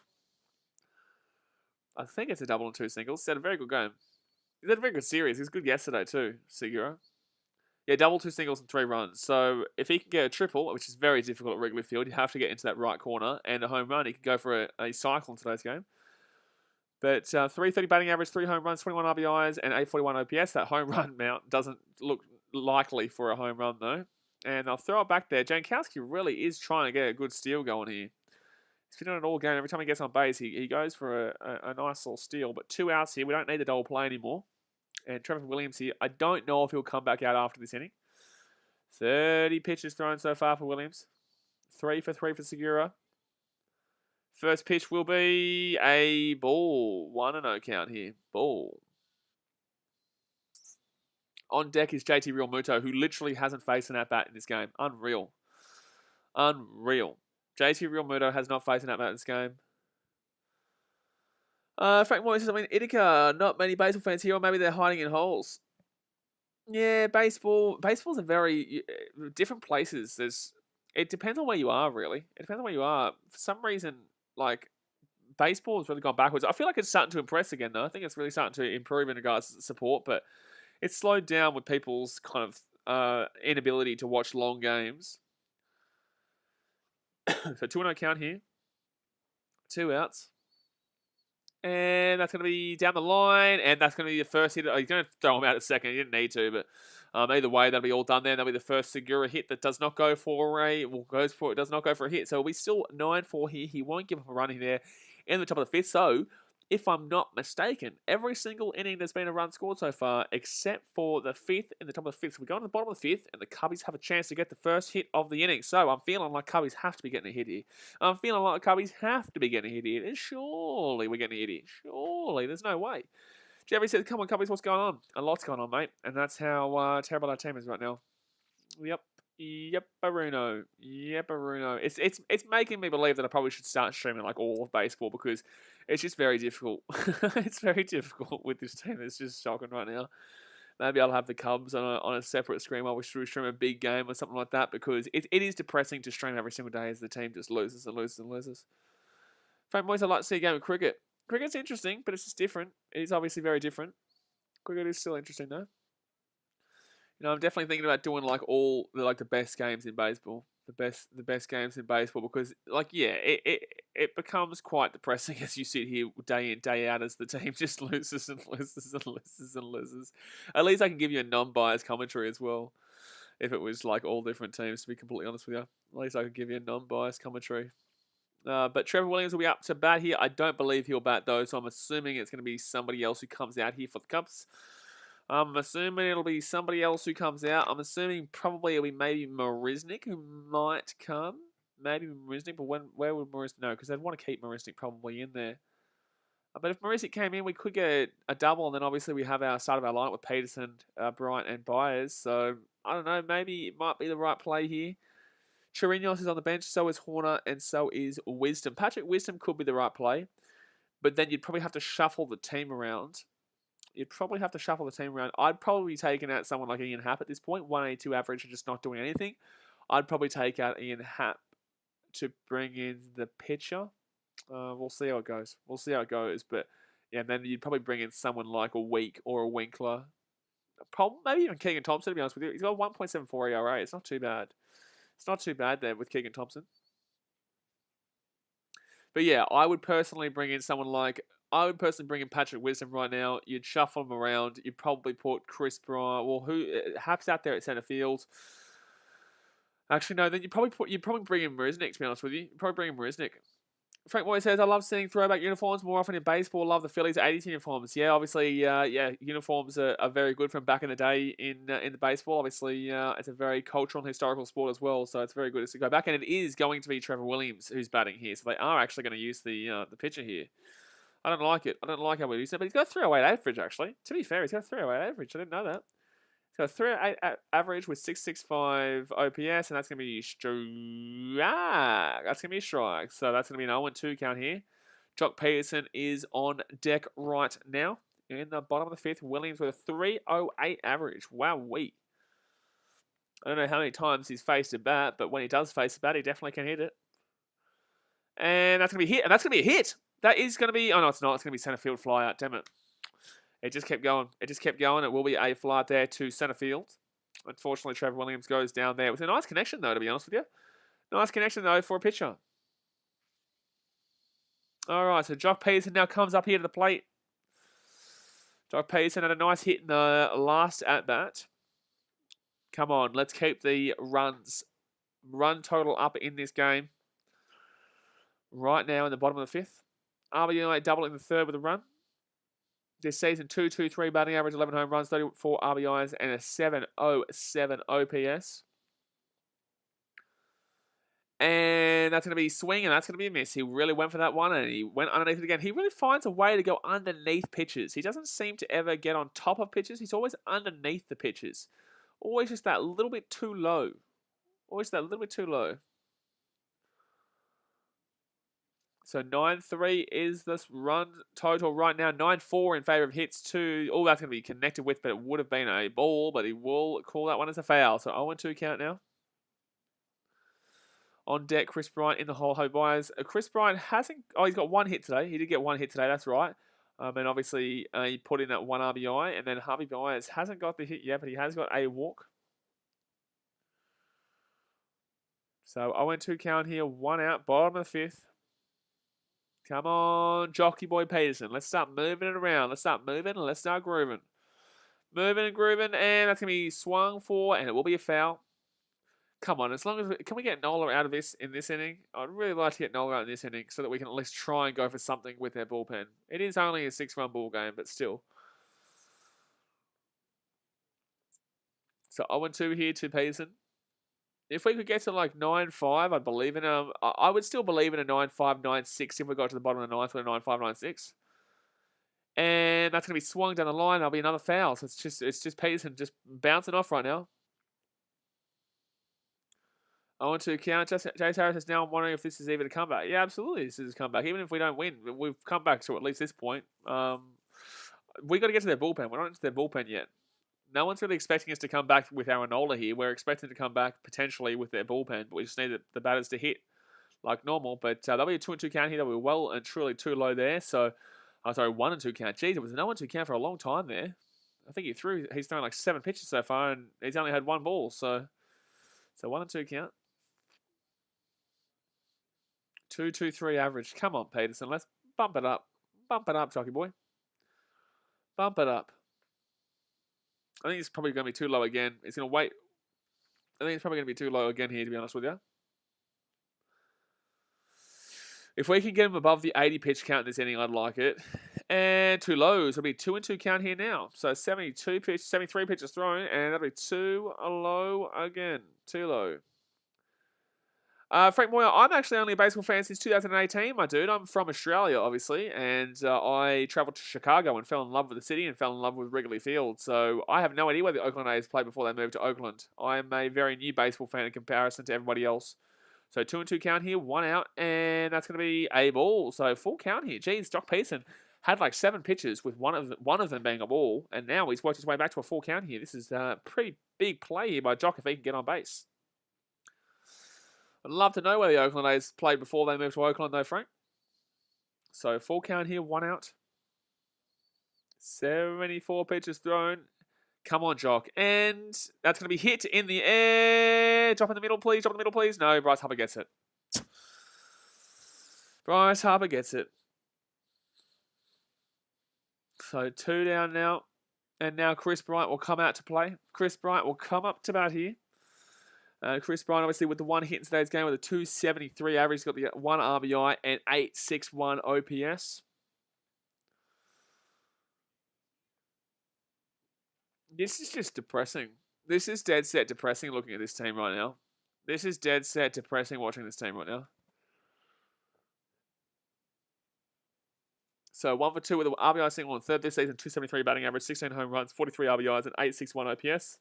I think it's a double and 2 singles. He's had a very good game. He's had a very good series. He was good yesterday too, Segura. Yeah, double, 2 singles, and 3 runs. So if he can get a triple, which is very difficult at Wrigley Field, you have to get into that right corner, and a home run, he could go for a cycle in today's game. But 330 batting average, 3 home runs, 21 RBIs, and 841 OPS. That home run mount doesn't look likely for a home run, though. And I'll throw it back there. Jankowski really is trying to get a good steal going here. He's been doing it all game. Every time he gets on base, he goes for a nice little steal. But 2 outs here. We don't need the double play anymore. And Trevor Williams here, I don't know if he'll come back out after this inning. 30 pitches thrown so far for Williams. 3 for 3 for Segura. First pitch will be a ball. 1-0 count here. Ball. On deck is JT Realmuto, who literally hasn't faced an at-bat in this game. Unreal. Unreal. JT Realmuto has not faced an at-bat in this game. Frank Moore says, Ithaca, not many baseball fans here, or maybe they're hiding in holes. Yeah, baseball's a very different places. It depends on where you are, really. It depends on where you are. For some reason, like, baseball has really gone backwards. I feel like it's starting to impress again, though. I think it's really starting to improve in regards to support, but it's slowed down with people's kind of inability to watch long games. So 2-0 count here. 2 outs. And that's going to be down the line, and that's going to be the first hit. He's going to throw him out at second. He didn't need to, but either way, that'll be all done there. That'll be the first Segura hit that does not go for does not go for a hit. So it'll be still 9-4 here. He won't give up a run in there in the top of the 5th. So, if I'm not mistaken, every single inning there's been a run scored so far, except for the 5th in the top of the 5th. So we go to the bottom of the 5th, and the Cubbies have a chance to get the first hit of the inning. So I'm feeling like Cubbies have to be getting a hit here. I'm feeling like Cubbies have to be getting a hit here. And surely we're getting a hit here. Surely. There's no way. Jerry says, come on, Cubbies, what's going on? A lot's going on, mate. And that's how terrible our team is right now. Yep. Yep-a-runo. It's making me believe that I probably should start streaming like all of baseball, because it's just very difficult. It's very difficult with this team. It's just shocking right now. Maybe I'll have the Cubs on a separate screen while we stream a big game or something like that, because it is depressing to stream every single day as the team just loses and loses and loses. Frank Boys, I'd like to see a game of cricket. Cricket's interesting, but it's just different. It is obviously very different. Cricket is still interesting though. You know, I'm definitely thinking about doing like the best games in baseball, the best games in baseball, because it becomes quite depressing as you sit here day in, day out as the team just loses and loses and loses and loses. At least I can give you a non-biased commentary as well. If it was like all different teams, to be completely honest with you, at least I could give you a non-biased commentary. But Trevor Williams will be up to bat here. I don't believe he'll bat though, so I'm assuming it's going to be somebody else who comes out here for the Cubs. I'm assuming it'll be somebody else who comes out. I'm assuming probably it'll be maybe Marisnik who might come. Maybe Marisnik, but where would Marisnik? No, because they'd want to keep Marisnik probably in there. But if Marisic came in, we could get a double, and then obviously we have our start of our lineup with Peterson, Bryant, and Byers. So I don't know. Maybe it might be the right play here. Chirinos is on the bench, so is Horner, and so is Wisdom. Patrick Wisdom could be the right play, but then you'd probably have to shuffle the team around. I'd probably be taking out someone like Ian Happ at this point, 182 average and just not doing anything. I'd probably take out Ian Happ to bring in the pitcher. We'll see how it goes. But yeah, then you'd probably bring in someone like a Week or a Winkler. Maybe even Keegan Thompson, to be honest with you. He's got 1.74 ERA. It's not too bad. It's not too bad there with Keegan Thompson. But yeah, I would personally bring in Patrick Wisdom right now. You'd shuffle him around. You'd probably put Chris Bryant. Well, Happ's out there at centre field. Actually, no. Then you'd probably bring in Marisnik. To be honest with you, Frank Moy says, I love seeing throwback uniforms more often in baseball. Love the Phillies 80s uniforms. Yeah, obviously, uniforms are very good from back in the day in the baseball. Obviously, it's a very cultural and historical sport as well, so it's very good to go back. And it is going to be Trevor Williams who's batting here, so they are actually going to use the pitcher here. I don't like it. I don't like how we use it, but he's got a 308 average, actually. To be fair, he's got a 308 average. I didn't know that. He's got a 308 average with 665 OPS, and that's going to be a strike. So that's going to be an 0-2 count here. Jock Peterson is on deck right now. In the bottom of the fifth, Williams with a 308 average. Wowee. I don't know how many times he's faced a bat, but when he does face a bat, he definitely can hit it. And that's going to be a hit. And that's going to be a hit. That is going to be... Oh, no, it's not. It's going to be center field fly out. Damn it. It just kept going. It will be a fly out there to center field. Unfortunately, Trevor Williams goes down there with a nice connection, though, to be honest with you. Nice connection, though, for a pitcher. All right, so Jock Peterson now comes up here to the plate. Jock Peterson had a nice hit in the last at-bat. Come on, let's keep the run total up in this game. Right now in the bottom of the fifth. RBI double in the third with a run. This season, 2.23 batting average, 11 home runs, 34 RBIs, and a 7.07 OPS. And that's going to be swing, and that's going to be a miss. He really went for that one, and he went underneath it again. He really finds a way to go underneath pitches. He doesn't seem to ever get on top of pitches. He's always underneath the pitches. Always just that little bit too low. So 9-3 is this run total right now. 9-4 in favour of hits. 2. Oh, that's going to be connected with, but it would have been a ball, but he will call that one as a foul. So 0-2 count now. On deck, Chris Bryant in the hole. Byers. Chris Bryant hasn't... Oh, he's got one hit today. He did get one hit today, that's right. And obviously, he put in that one RBI. And then Harvey Byers hasn't got the hit yet, but he has got a walk. So 0-2 count here. 1 out. Bottom of the fifth. Come on, Jockey Boy Peterson. Let's start moving it around. Let's start moving and let's start grooving. Moving and grooving, and that's going to be swung for, and it will be a foul. Come on, can we get Nola out of this in this inning? I'd really like to get Nola out in this inning so that we can at least try and go for something with their bullpen. It is only a 6-run ball game, but still. So 0-2 here to Peterson. If we could get to like 9-5, I'd believe in I would still believe in a 9-5, 9-6 if we got to the bottom of the ninth with a 9-5, 9-6. And that's going to be swung down the line. That'll be another foul. So it's just Peterson just bouncing off right now. 0-2 count. Jace Harris is now wondering if this is even a comeback. Yeah, absolutely, this is a comeback. Even if we don't win, we've come back to at least this point. We got to get to their bullpen. We're not into their bullpen yet. No one's really expecting us to come back with our Nola here. We're expecting to come back potentially with their bullpen, but we just need the batters to hit like normal. But that'll be a 2-2 count here. That'll be well and truly too low there. So, 1-2 count. Jeez, it was an 0-2 count for a long time there. I think he's thrown like 7 pitches so far, and he's only had 1 ball. So 1-2 count. 2.23 average. Come on, Peterson. Let's bump it up. Bump it up, Jockey Boy. Bump it up. I think it's probably going to be too low again. It's going to wait. I think it's probably going to be too low again here, to be honest with you. If we can get him above the 80 pitch count in this inning, I'd like it. And too low. So it'll be 2-2 count here now. So 73 pitches thrown, and that'll be too low again. Too low. Frank Moyer, I'm actually only a baseball fan since 2018, my dude. I'm from Australia, obviously, and I travelled to Chicago and fell in love with the city and fell in love with Wrigley Field. So I have no idea where the Oakland A's played before they moved to Oakland. I'm a very new baseball fan in comparison to everybody else. So 2-2 count here, 1 out, and that's going to be a ball. So full count here. Geez, Doc Pearson had like 7 pitches with one of them being a ball, and now he's worked his way back to a full count here. This is a pretty big play here by Jock if he can get on base. I'd love to know where the Oakland A's played before they moved to Oakland, though, Frank. So full count here, 1 out. 74 pitches thrown. Come on, Jock. And that's going to be hit in the air. Drop in the middle, please. Drop in the middle, please. No, Bryce Harper gets it. Bryce Harper gets it. So 2 down now. And now Chris Bryant will come out to play. Chris Bryant will come up to bat here. Chris Bryant, obviously, with the 1 hit in today's game with a 273 average. He's got the 1 RBI and 861 OPS. This is just depressing. This is dead set depressing looking at this team right now. This is dead set depressing watching this team right now. So 1 for 2 with an RBI single on third this season, 273 batting average, 16 home runs, 43 RBIs, and 861 OPS.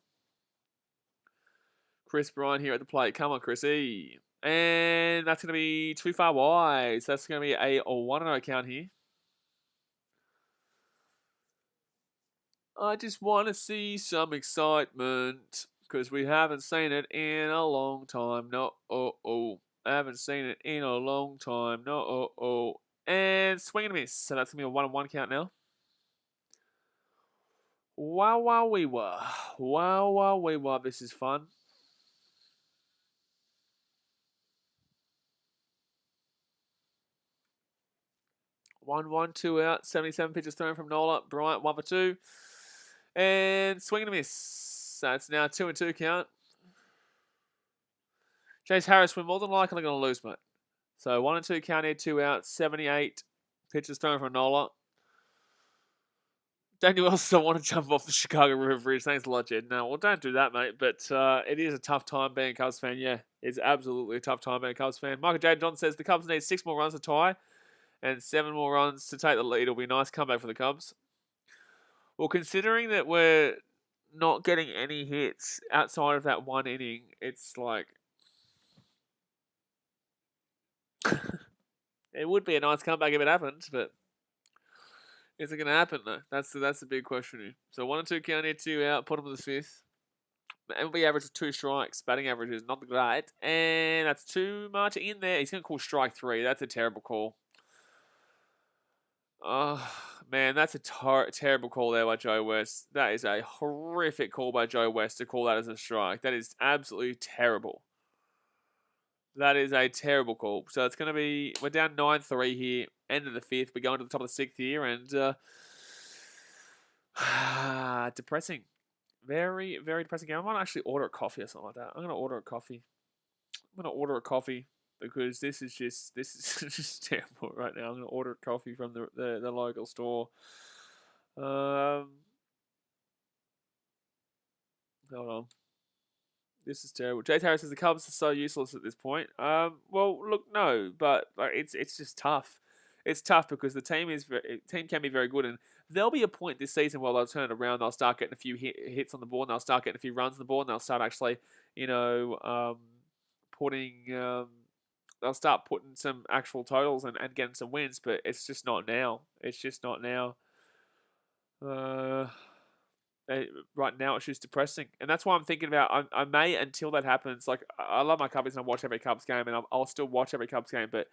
Chris Bryant here at the plate. Come on, Chrissy. And that's going to be too far wide. So that's going to be a 1-0 count here. I just want to see some excitement because we haven't seen it in a long time. No, I haven't seen it in a long time. No, and swing and a miss. So that's going to be a 1-1 count now. Wow, wee wah. Wow, wee wah. This is fun. One, 2 out. 77 pitches thrown from Nola. Bryant, 1 for 2. And swing and a miss. So it's now 2-2 count. Chase Harris, we're more than likely going to lose, mate. So 1-2 count here, 2 out. 78 pitches thrown from Nola. Daniel also don't want to jump off the Chicago River Bridge. Thanks a lot, Jed. No, well, don't do that, mate. But it is a tough time being a Cubs fan. Yeah, it's absolutely a tough time being a Cubs fan. Michael J. John says the Cubs need 6 more runs to tie and 7 more runs to take the lead. It'll be a nice comeback for the Cubs. Well, considering that we're not getting any hits outside of that 1 inning, it's like... it would be a nice comeback if it happened, but... is it going to happen, though? That's the big question here. So 1-2 count here, 2 out, put him to the 5th. MLB average of 2 strikes. Batting average is not great. And that's too much in there. He's going to call strike 3. That's a terrible call. Oh, man, that's a terrible call there by Joe West. That is a horrific call by Joe West to call that as a strike. That is absolutely terrible. That is a terrible call. So it's going to be... we're down 9-3 here. End of the 5th. We're going to the top of the 6th here. And... depressing. Very, very depressing game. I might actually order a coffee or something like that. I'm going to order a coffee. Because this is just terrible right now. I'm going to order a coffee from the local store. Hold on. This is terrible. Jay Harris says the Cubs are so useless at this point. Well, look, no, but like it's just tough. It's tough because the team can be very good, and there'll be a point this season where they'll turn it around. They'll start getting a few hits on the board, and they'll start getting a few runs on the board, and they'll start actually, they'll start putting some actual totals and getting some wins. But it's just not now. It's just not now. Right now it's just depressing, and that's why I'm thinking about I may, until that happens, like I love my Cubs and I watch every Cubs game, and I'll still watch every Cubs game, but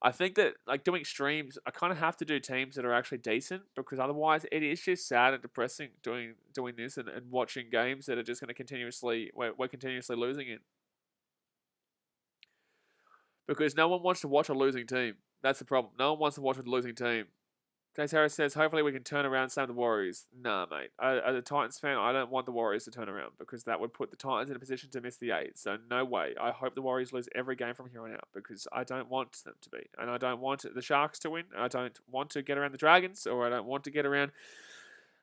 I think that like doing streams, I kind of have to do teams that are actually decent, because otherwise it is just sad and depressing doing this and watching games that are just going to we're continuously losing in, because no one wants to watch a losing team. That's the problem. No one wants to watch a losing team. Case Harris says, hopefully we can turn around and save the Warriors. Nah, mate. As a Titans fan, I don't want the Warriors to turn around, because that would put the Titans in a position to miss the 8. So no way. I hope the Warriors lose every game from here on out, because I don't want them to be. And I don't want the Sharks to win. I don't want to get around the Dragons, or I don't want to get around...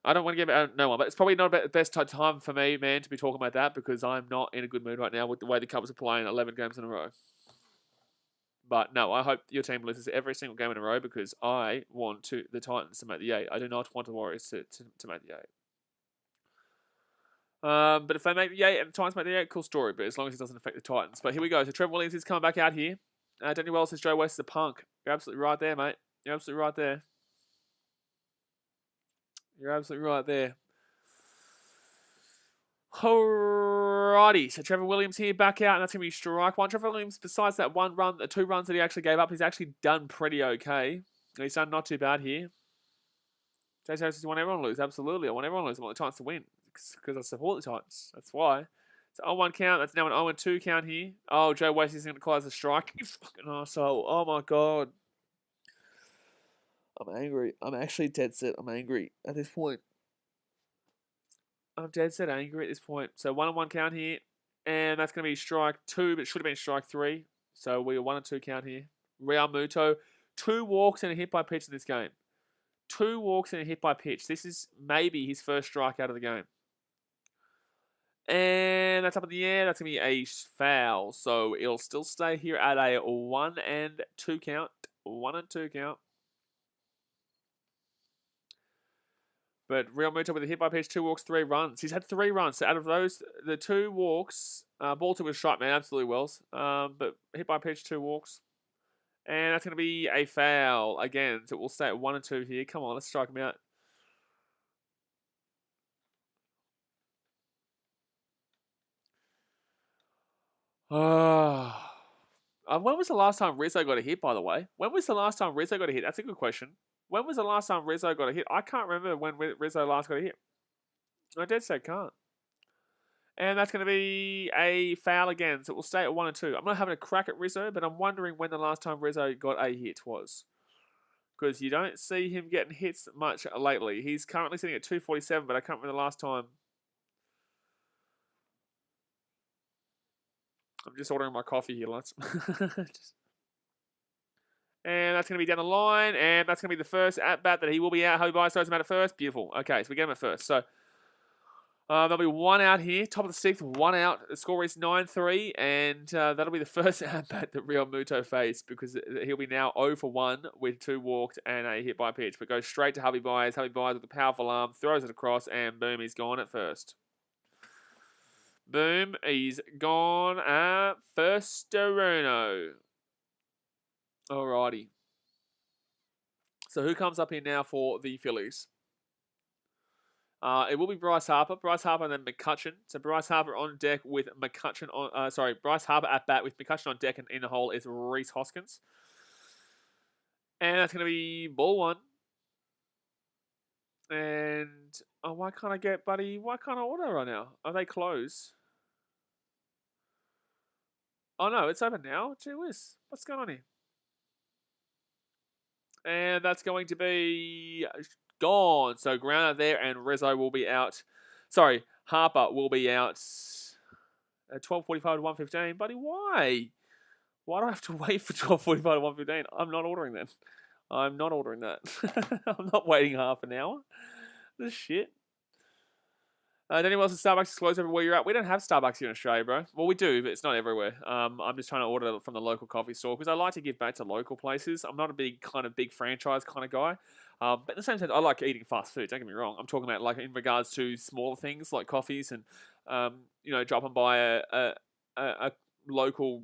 I don't want to get around no one. But it's probably not the best time for me, man, to be talking about that, because I'm not in a good mood right now with the way the Cubs are playing 11 games in a row. But no, I hope your team loses every single game in a row because I want the Titans to make the 8. I do not want the Warriors to make the 8. But if they make the 8 and the Titans make the 8, cool story. But as long as it doesn't affect the Titans. But here we go. So Trevor Williams is coming back out here. Daniel Wells says Joe West is a punk. You're absolutely right there, mate. You're absolutely right there. You're absolutely right there. Alrighty, so Trevor Williams here back out, and that's going to be strike one. Trevor Williams, besides that one run, the 2 runs that he actually gave up, he's actually done pretty okay. He's done not too bad here. Chase Harris says, you want everyone to lose? Absolutely, I want everyone to lose. I want the Titans to win because I support the Titans. That's why. It's an 0-1 count. That's now an 0-2 count here. Oh, Joe West is going to close a strike. You fucking arsehole. Oh, my God. I'm angry. I'm actually dead set. I'm angry at this point. I'm dead set angry at this point. So 1-1 count here. And that's going to be strike 2, but it should have been strike 3. So we are 1-2 count here. Real Muto. 2 walks and a hit by pitch in this game. 2 walks and a hit by pitch. This is maybe his first strike out of the game. And that's up in the air. That's going to be a foul. So it'll still stay here at a 1-2 count. 1-2 count. But Real Muto with a hit by pitch, 2 walks, 3 runs. He's had 3 runs. So out of those, the 2 walks, ball to a strike, man, absolutely Wells. But hit by pitch, 2 walks. And that's going to be a foul again. So we'll stay at 1-2 here. Come on, let's strike him out. When was the last time Rizzo got a hit, by the way? When was the last time Rizzo got a hit? That's a good question. When was the last time Rizzo got a hit? I can't remember when Rizzo last got a hit. I dead set can't. And that's going to be a foul again. So we'll stay at 1-2. I'm not having a crack at Rizzo, but I'm wondering when the last time Rizzo got a hit was. Because you don't see him getting hits much lately. He's currently sitting at 247, but I can't remember the last time. I'm just ordering my coffee here, lads. And that's going to be down the line. And that's going to be the first at-bat that he will be out. Hobie Bias throws him out at first. Beautiful. Okay, so we get him at first. So there'll be 1 out here. Top of the 6th, 1 out. The score is 9-3. And that'll be the first at-bat that Real Muto faced because he'll be now 0 for 1 with 2 walked and a hit by pitch. But goes straight to Hobie Bias. Hobie Bias with a powerful arm. Throws it across. And boom, he's gone at first. Boom, he's gone at first, Bruno. Alrighty. So who comes up here now for the Phillies? It will be Bryce Harper. Bryce Harper and then McCutchen. So Bryce Harper on deck with McCutchen on... Bryce Harper at bat with McCutchen on deck, and in the hole is Rhys Hoskins. And that's going to be ball 1. And... Oh, why can't I get, buddy? Why can't I order right now? Are they closed? Oh, no, it's open now. Gee whiz. What's going on here? And that's going to be gone. So Grounder there, and Rizzo will be out. Sorry, Harper will be out at 12:45 to 1:15. Buddy, why? Why do I have to wait for 12:45 to 1:15? I'm not ordering that. I'm not ordering that. I'm not waiting half an hour. This shit. Daniel Wilson, Starbucks is closed everywhere you're at. We don't have Starbucks here in Australia, bro. Well, we do, but it's not everywhere. I'm just trying to order from the local coffee store because I like to give back to local places. I'm not a big franchise kind of guy. But at the same time, I like eating fast food. Don't get me wrong. I'm talking about like in regards to smaller things like coffees and, dropping by a local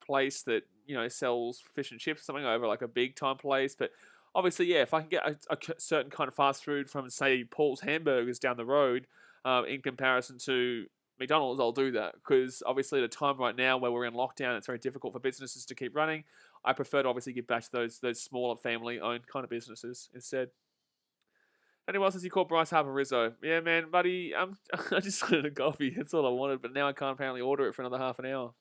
place that, sells fish and chips or something over like a big time place. But obviously, yeah, if I can get a certain kind of fast food from, say, Paul's Hamburgers down the road, in comparison to McDonald's, I'll do that because obviously at a time right now where we're in lockdown, it's very difficult for businesses to keep running. I prefer to obviously give back to those smaller family-owned kind of businesses instead. Anyone else says you call Bryce Harper Rizzo? Yeah, man, buddy, I just wanted a coffee. That's all I wanted, but now I can't apparently order it for another half an hour.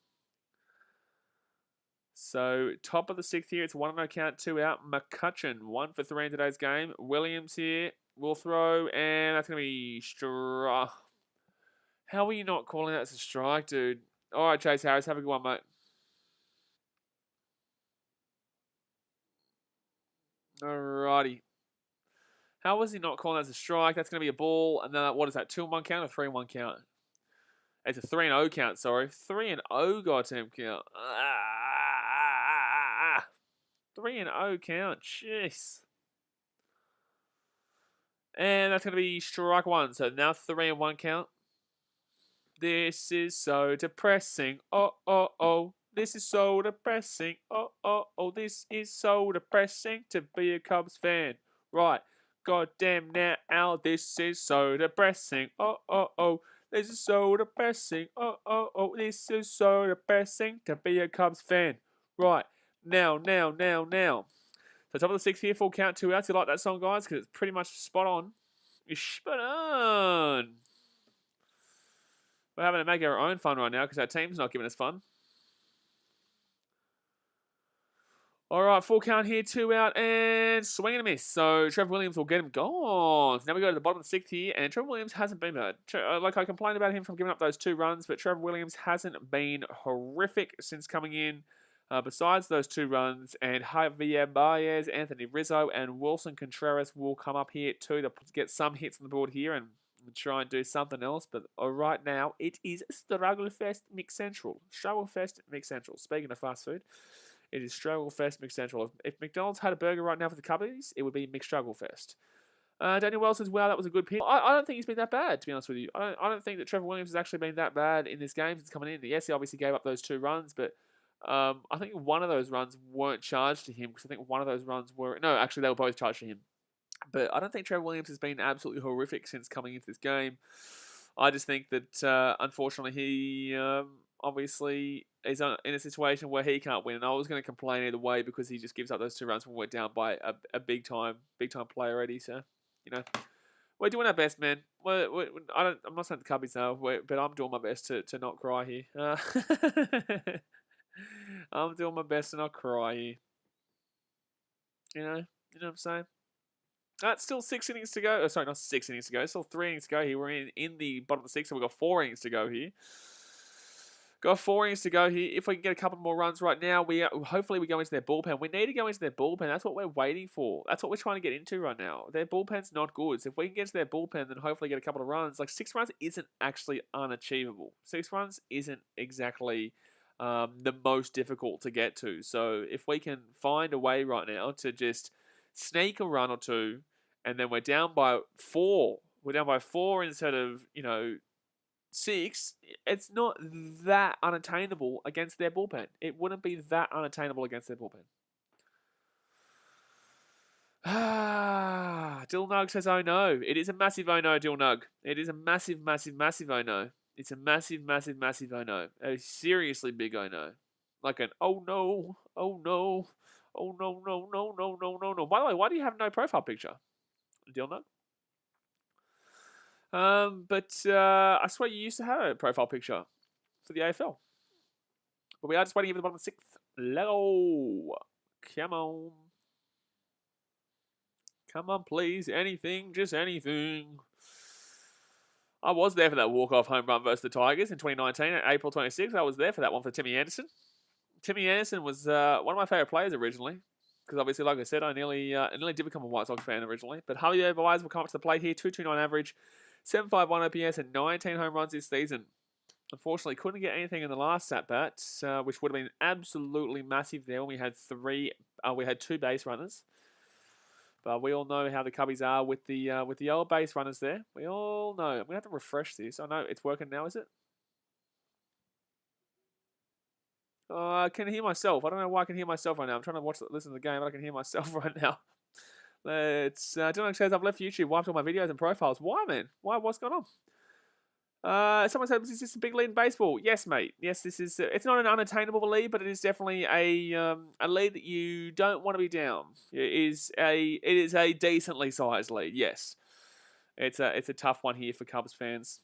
So top of the 6th here, it's 1-0 count, 2 out. McCutchen 1 for 3 in today's game. Williams here. Will throw, and that's going to be strike. How are you not calling that as a strike, dude? All right, Chase Harris, have a good one, mate. Alrighty. How was he not calling that as a strike? That's going to be a ball, and then what is that, 2-1 count or 3-1 count? It's a 3-0 count, sorry. 3-0 goddamn count. 3-0 count. Jeez. And that's going to be strike one. So now 3-1 count. This is so depressing. Oh, oh, oh. This is so depressing. Oh, oh, oh. This is so depressing to be a Cubs fan. Right. God damn now. This is so depressing. Oh, oh, oh. This is so depressing. Oh, oh, oh. This is so depressing to be a Cubs fan. Right. Now. So top of the sixth here, full count, 2 outs. You like that song, guys? Because it's pretty much spot on. It's spot on. We're having to make our own fun right now because our team's not giving us fun. All right, full count here, 2 out, and swing and a miss. So Trevor Williams will get him gone. Now we go to the bottom of the sixth here, and Trevor Williams hasn't been bad. Like, I complained about him from giving up those 2 runs, but Trevor Williams hasn't been horrific since coming in. Besides those 2 runs, and Javier Baez, Anthony Rizzo, and Wilson Contreras will come up here too to get some hits on the board here and try and do something else. But right now, it is Struggle Fest Mix Central. Struggle Fest Mix Central. Speaking of fast food, it is Struggle Fest Mix Central. If McDonald's had a burger right now for the Cubbies, it would be McStruggle Fest. Daniel Wells says, wow, that was a good pick. I don't think he's been that bad, to be honest with you. I don't think that Trevor Williams has actually been that bad in this game since coming in. Yes, he obviously gave up those 2 runs, but I think one of those runs weren't charged to him because I think one of those runs were... No, actually, they were both charged to him. But I don't think Trevor Williams has been absolutely horrific since coming into this game. I just think that, unfortunately, he obviously is in a situation where he can't win. And I was going to complain either way because he just gives up those 2 runs when we're down by a big-time player already. So, you know, we're doing our best, man. I'm not saying the Cubbies now, but I'm doing my best to not cry here. I'm doing my best to not cry here. You know what I'm saying? That's still 6 innings to go. Oh, sorry, not 6 innings to go. Still 3 innings to go here. We're in the bottom of the 6th, so we've got 4 innings to go here. Got 4 innings to go here. If we can get a couple more runs right now, hopefully we go into their bullpen. We need to go into their bullpen. That's what we're waiting for. That's what we're trying to get into right now. Their bullpen's not good. So if we can get to their bullpen, then hopefully get a couple of runs. Like 6 runs isn't actually unachievable. 6 runs isn't exactly the most difficult to get to. So if we can find a way right now to just sneak a run or 2, and then we're down by 4. We're down by 4 instead of, 6. It's not that unattainable against their bullpen. It wouldn't be that unattainable against their bullpen. Dill Nug says, oh no. It is a massive oh no, Dill Nug. It is a massive, massive, massive oh no. It's a massive, massive, massive oh no. A seriously big oh no. Like an oh no, oh no, oh no, no, no, no, no, no, no. By the way, why do you have no profile picture? Deal no? But I swear you used to have a profile picture for the AFL. But we are just waiting for the bottom of the 6th. Lego. Come on. Come on, please. Anything, just anything. I was there for that walk-off home run versus the Tigers in 2019 at April 26th. I was there for that one for Timmy Anderson. Timmy Anderson was one of my favourite players originally. Because obviously, like I said, I nearly did become a White Sox fan originally. But Javier Baez will come up to the plate here. 229 average, 751 OPS, and 19 home runs this season. Unfortunately, couldn't get anything in the last at-bat, which would have been absolutely massive there when we had 2 base runners. But we all know how the Cubbies are with the old base runners there. We all know. I'm going to have to refresh this. I know it's working now, is it? I can hear myself. I don't know why I can hear myself right now. I'm trying to listen to the game, but I can hear myself right now. Dylan says, I've left YouTube, wiped all my videos and profiles. Why, man? Why? What's going on? Someone said, is this a big lead in baseball? Yes, mate. Yes, this is. It's not an unattainable lead, but it is definitely a lead that you don't want to be down. It is a decently sized lead. Yes, it's a tough one here for Cubs fans.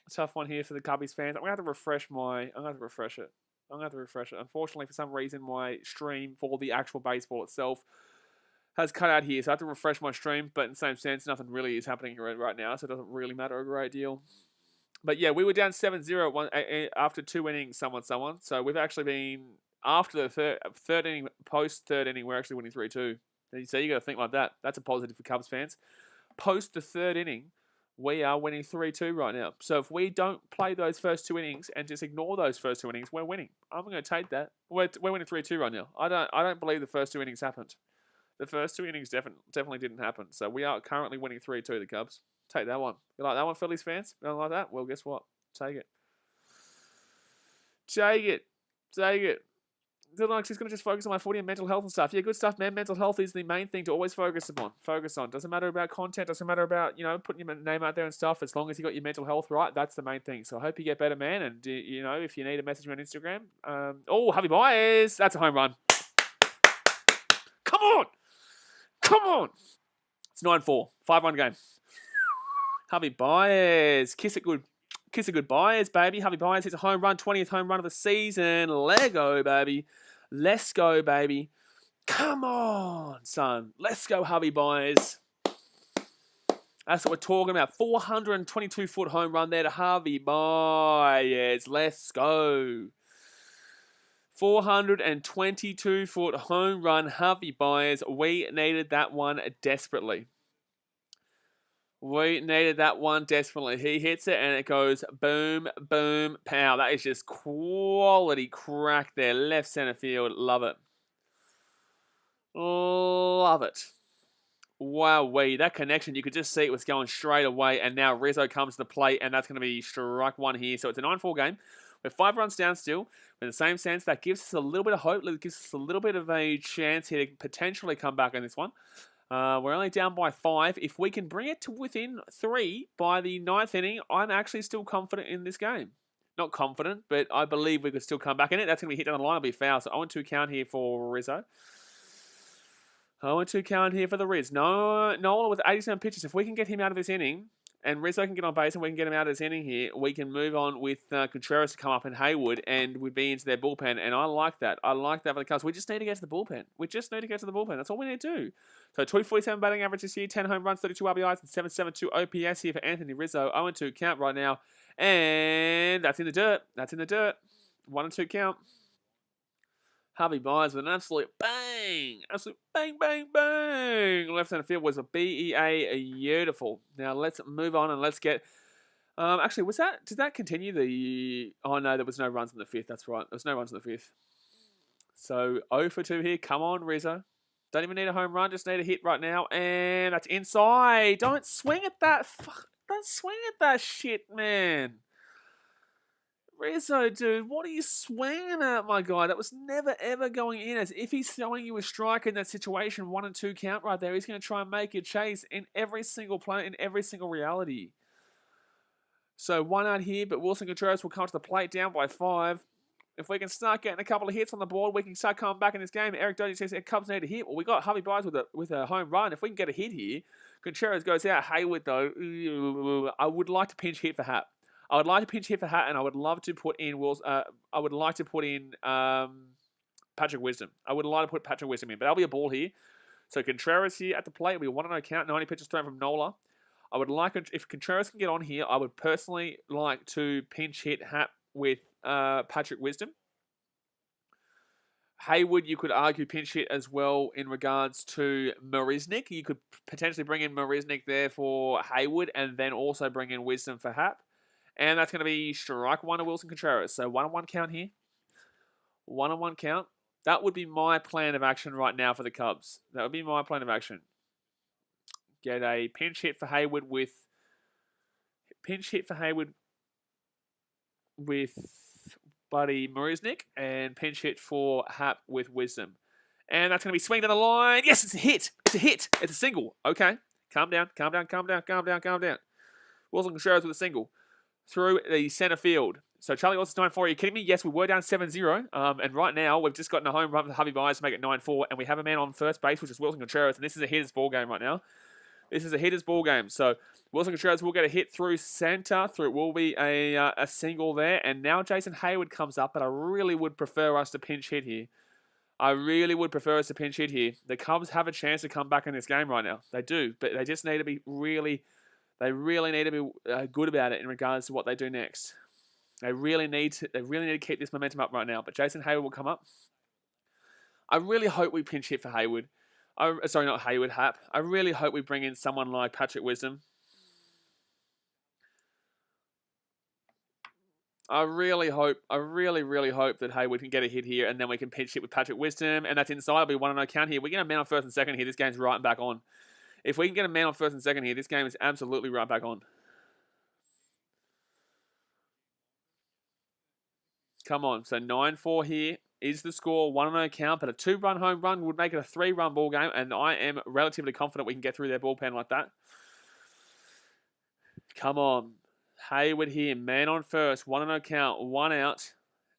A tough one here for the Cubbies fans. I'm gonna have to refresh it. Unfortunately, for some reason, my stream for the actual baseball itself has cut out here, so I have to refresh my stream. But in the same sense, nothing really is happening right now, so it doesn't really matter a great deal. But yeah, we were down 7-0 after 2 innings, someone. So we've actually been, after the third inning, post-third inning, we're actually winning 3-2. So you got to think like that. That's a positive for Cubs fans. Post the 3rd inning, We are winning 3-2 right now. So if we don't play those first 2 innings and just ignore those first 2 innings, we're winning. I'm going to take that. We're winning 3-2 right now. I don't believe the first 2 innings happened. The first 2 innings definitely didn't happen. So we are currently winning 3-2, the Cubs. Take that one. You like that one, Phillies fans? You don't like that? Well, guess what? Take it. Take it. Take it. Like she's going to just focus on my footy and mental health and stuff. Yeah, good stuff, man. Mental health is the main thing to always focus on. Doesn't matter about content. Doesn't matter about, putting your name out there and stuff. As long as you got your mental health right, that's the main thing. So I hope you get better, man. And, if you need a message me on Instagram. Javi Baez. That's a home run. Come on. Come on. It's 9-4. 5-1 game. Javi Baez. Kiss it goodbye, baby. Javi Baez hits a home run, 20th home run of the season. Lego, baby. Let's go, baby. Come on, son. Let's go, Javi Baez. That's what we're talking about. 422-foot home run there to Javi Baez. Let's go. 422-foot home run, Javi Baez. We needed that one desperately. We needed that one desperately. He hits it and it goes boom, boom, pow. That is just quality crack there. Left center field. Love it. Love it. Wowee. That connection, you could just see it was going straight away. And now Rizzo comes to the plate and that's going to be strike one here. So it's a 9-4 game. We're 5 runs down still. In the same sense, that gives us a little bit of hope. It gives us a little bit of a chance here to potentially come back in this one. We're only down by 5. If we can bring it to within 3 by the 9th inning, I'm actually still confident in this game. Not confident, but I believe we could still come back in it. That's going to be hit down the line. It'll be foul. So 0-2 count here for Rizzo. 0-2 count here for the Riz. Nola with 87 pitches. If we can get him out of this inning, and Rizzo can get on base and we can get him out of this inning here, we can move on with Contreras to come up and Haywood, and we'd be into their bullpen, and I like that. I like that for the Cubs. We just need to get to the bullpen. That's all we need to do. So 247 batting average this year, 10 home runs, 32 RBIs, and 772 OPS here for Anthony Rizzo. 0-2 count right now, and that's in the dirt. 1-2 count. Javi Baez with an absolute bang. Absolute bang, bang, bang. Left center field was a BEA beautiful. Now let's move on and let's get... actually, did that continue the... Oh no, there was no runs in the 5th. That's right. There was no runs in the 5th. So 0-2 here. Come on, Rizzo. Don't even need a home run. Just need a hit right now. And that's inside. Don't swing at that. Don't swing at that shit, man. Rizzo, dude, what are you swinging at, my guy? That was never, ever going in. As if he's throwing you a strike in that situation, 1-2 count right there. He's going to try and make you chase in every single play, in every single reality. So 1 out here, but Wilson Contreras will come to the plate down by 5. If we can start getting a couple of hits on the board, we can start coming back in this game. Eric Doty says Cubs need a hit. Well, we got Javi Baez with a home run. If we can get a hit here, Contreras goes out. Haywood, though, I would like to pinch hit for Hap. I would like to pinch hit for Hat, and I would love to put in Patrick Wisdom. I would like to put Patrick Wisdom in, but that'll be a ball here. So Contreras here at the plate. It'll be a 1-0 count, 90 pitches thrown from Nola. I would like, if Contreras can get on here, I would personally like to pinch hit Hat with Patrick Wisdom. Haywood, you could argue pinch hit as well in regards to Marisnik. You could potentially bring in Marisnik there for Haywood, and then also bring in Wisdom for Hap. And that's going to be strike 1 to Wilson Contreras. So 1-1 count here. 1-1 count. That would be my plan of action right now for the Cubs. That would be my plan of action. Get a pinch hit for Haywood with Buddy Marisnik, and pinch hit for Hap with Wisdom. And that's going to be swinged down the line. Yes, it's a hit. It's a hit. It's a single. Okay. Calm down. Wilson Contreras with a single through the center field. So Charlie Wilson's 9-4. Are you kidding me? Yes, we were down 7-0. And right now, we've just gotten a home run for Javi Baez to make it 9-4. And we have a man on first base, which is Wilson Contreras. And this is a hitter's ball game right now. So Wilson Contreras will get a hit through center. It will be a single there. And now Jason Haywood comes up. But I really would prefer us to pinch hit here. The Cubs have a chance to come back in this game right now. They do. But they just need to be really... They really need to be good about it in regards to what they do next. They really need to keep this momentum up right now. But Jason Haywood will come up. I really hope we pinch hit for Haywood. Not Haywood, Hap. I really hope we bring in someone like Patrick Wisdom. I really hope that Hayward can get a hit here, and then we can pinch hit with Patrick Wisdom, and that's inside. It'll be 1-0 count here. We get a man on first and second here. This game's right back on. If we can get a man on first and second here, this game is absolutely right back on. Come on. So 9-4 here is the score. 1-0 count, but a 2-run home run would make it a 3-run ball game, and I am relatively confident we can get through their bullpen like that. Come on. Hayward here, man on first, 1-0 count, 1 out.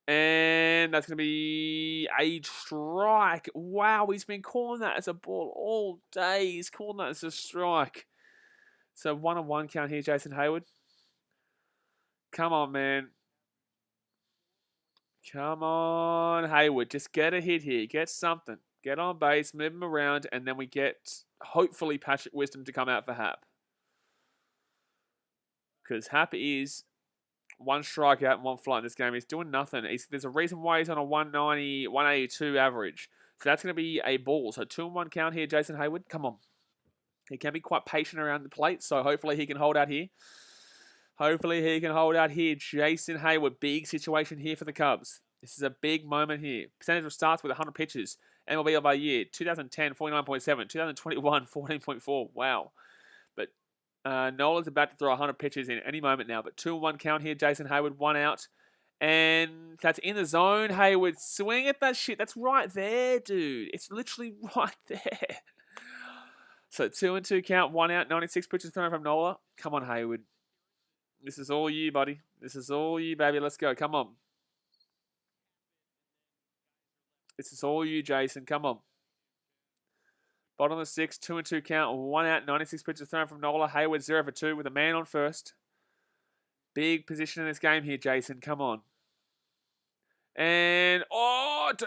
And that's going to be a strike. Wow, he's been calling that as a ball all day. He's calling that as a strike. So 1-1 count here, Jason Hayward. Come on, man. Come on, Hayward. Just get a hit here. Get something. Get on base, move him around, and then we get, hopefully, Patrick Wisdom to come out for Hap. Because Hap is 1 strikeout and 1 fly in this game. He's doing nothing. There's a reason why he's on a 190, 182 average. So that's going to be a ball. So 2-1 count here, Jason Hayward. Come on. He can be quite patient around the plate, so hopefully he can hold out here. Hopefully he can hold out here. Jason Hayward, big situation here for the Cubs. This is a big moment here. Percentage of starts with 100 pitches. MLB by year, 2010, 49.7. 2021, 14.4. Wow. But Nola's about to throw 100 pitches in any moment now. But 2-1 count here. Jason Hayward, 1 out. And that's in the zone. Hayward, swing at that shit. That's right there, dude. It's literally right there. So 2-2 count, 1 out. 96 pitches thrown from Nola. Come on, Hayward. This is all you, buddy. This is all you, baby. Let's go. Come on. This is all you, Jason. Come on. Bottom of the 6th, 2-2 count, 1 out, 96 pitches thrown from Nola. Hayward 0 for 2 with a man on first. Big position in this game here, Jason. Come on. And,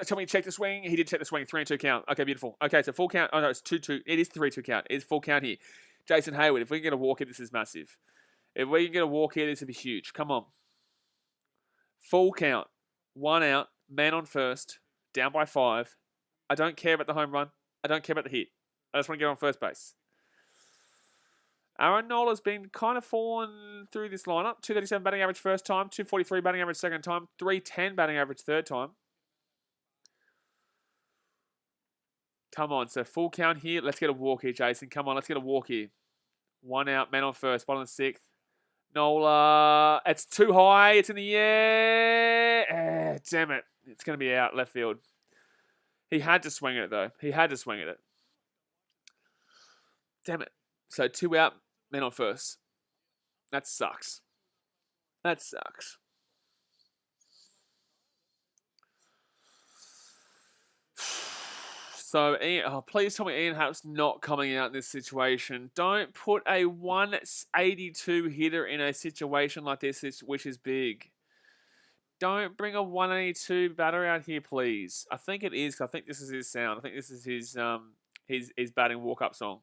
tell me, check the swing. He did check the swing. 3-2 count. Okay, beautiful. Okay, so full count. Oh, no, it's 2-2. It is 3-2 count. It is full count here. Jason Hayward, if we can get a walk here, this is massive. If we can get a walk here, this would be huge. Come on. Full count. 1 out. Man on first. Down by 5. I don't care about the home run. I don't care about the hit. I just want to get on first base. Aaron Nola's been kind of fallen through this lineup. 237 batting average first time. 243 batting average second time. 310 batting average third time. Come on. So full count here. Let's get a walk here, Jason. Come on. Let's get a walk here. 1 out. Man on first. Bottom of the 6th. Nola. It's too high. It's in the air. Damn it. It's going to be out left field. He had to swing at it, though. He had to swing at it. Damn it. So 2 out. Man on first. That sucks. That sucks. So, Ian, please tell me Ian Happ's not coming out in this situation. Don't put a 182 hitter in a situation like this, which is big. Don't bring a 182 batter out here, please. I think it is, because I think this is his sound. I think this is his batting walk-up song.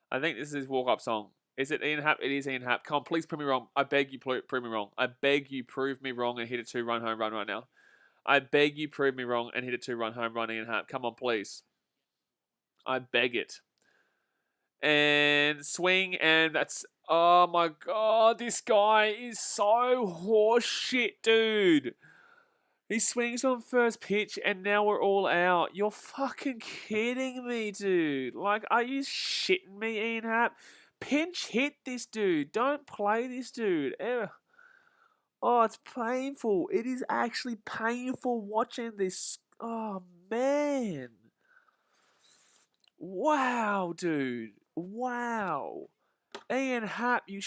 I think this is his walk-up song. Is it Ian Happ? It is Ian Happ. Come on, please prove me wrong. I beg you, prove me wrong. I beg you, prove me wrong and hit a 2-run home run right now. I beg you, prove me wrong and hit a 2-run home run, Ian Happ. Come on, please. I beg it. And swing, and that's... Oh my god, this guy is so horse shit, dude. He swings on first pitch, and now we're all out. You're fucking kidding me, dude. Like, are you shitting me, Ian Happ? Pinch hit this dude. Don't play this dude. Ew. Oh, it's painful. It is actually painful watching this. Oh, man. Wow, dude. Wow. Ian Happ, you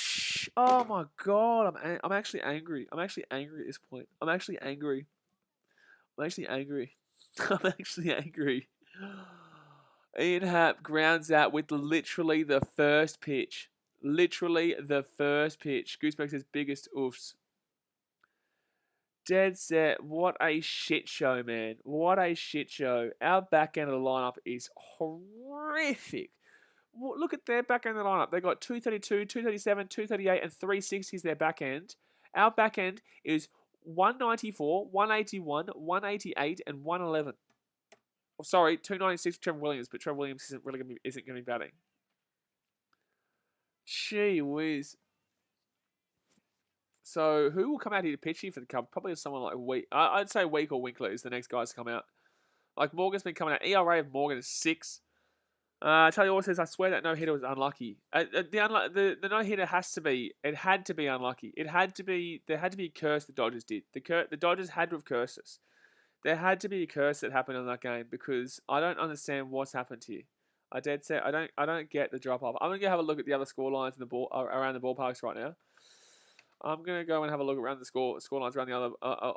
oh my god, I'm actually angry. I'm actually angry at this point. I'm actually angry. I'm actually angry. I'm actually angry. Ian Happ grounds out with literally the first pitch. Literally the first pitch. Goosebugs' his biggest oofs. Dead set. What a shit show, man. What a shit show. Our back end of the lineup is horrific. Look at their back end of the lineup. They've got 232, 237, 238, and 360 is their back end. Our back end is 194, 181, 188, and 111. Oh, sorry, 296 for Trevor Williams, but Trevor Williams isn't going to be batting. Gee whiz. So who will come out here to pitch here for the Cubs? Probably someone like Week. I'd say Week or Winkler is the next guys to come out. Like Morgan's been coming out. ERA of Morgan is 6. Charlie always says, I swear that no-hitter was unlucky. The no-hitter has to be, it had to be unlucky. There had to be a curse the Dodgers did. The Dodgers had to have cursed us. There had to be a curse that happened in that game because I don't understand what's happened here. I don't get the drop-off. I'm going to go have a look at the other score lines in the ball around the ballparks right now. I'm going to go and have a look around the score lines around the other, I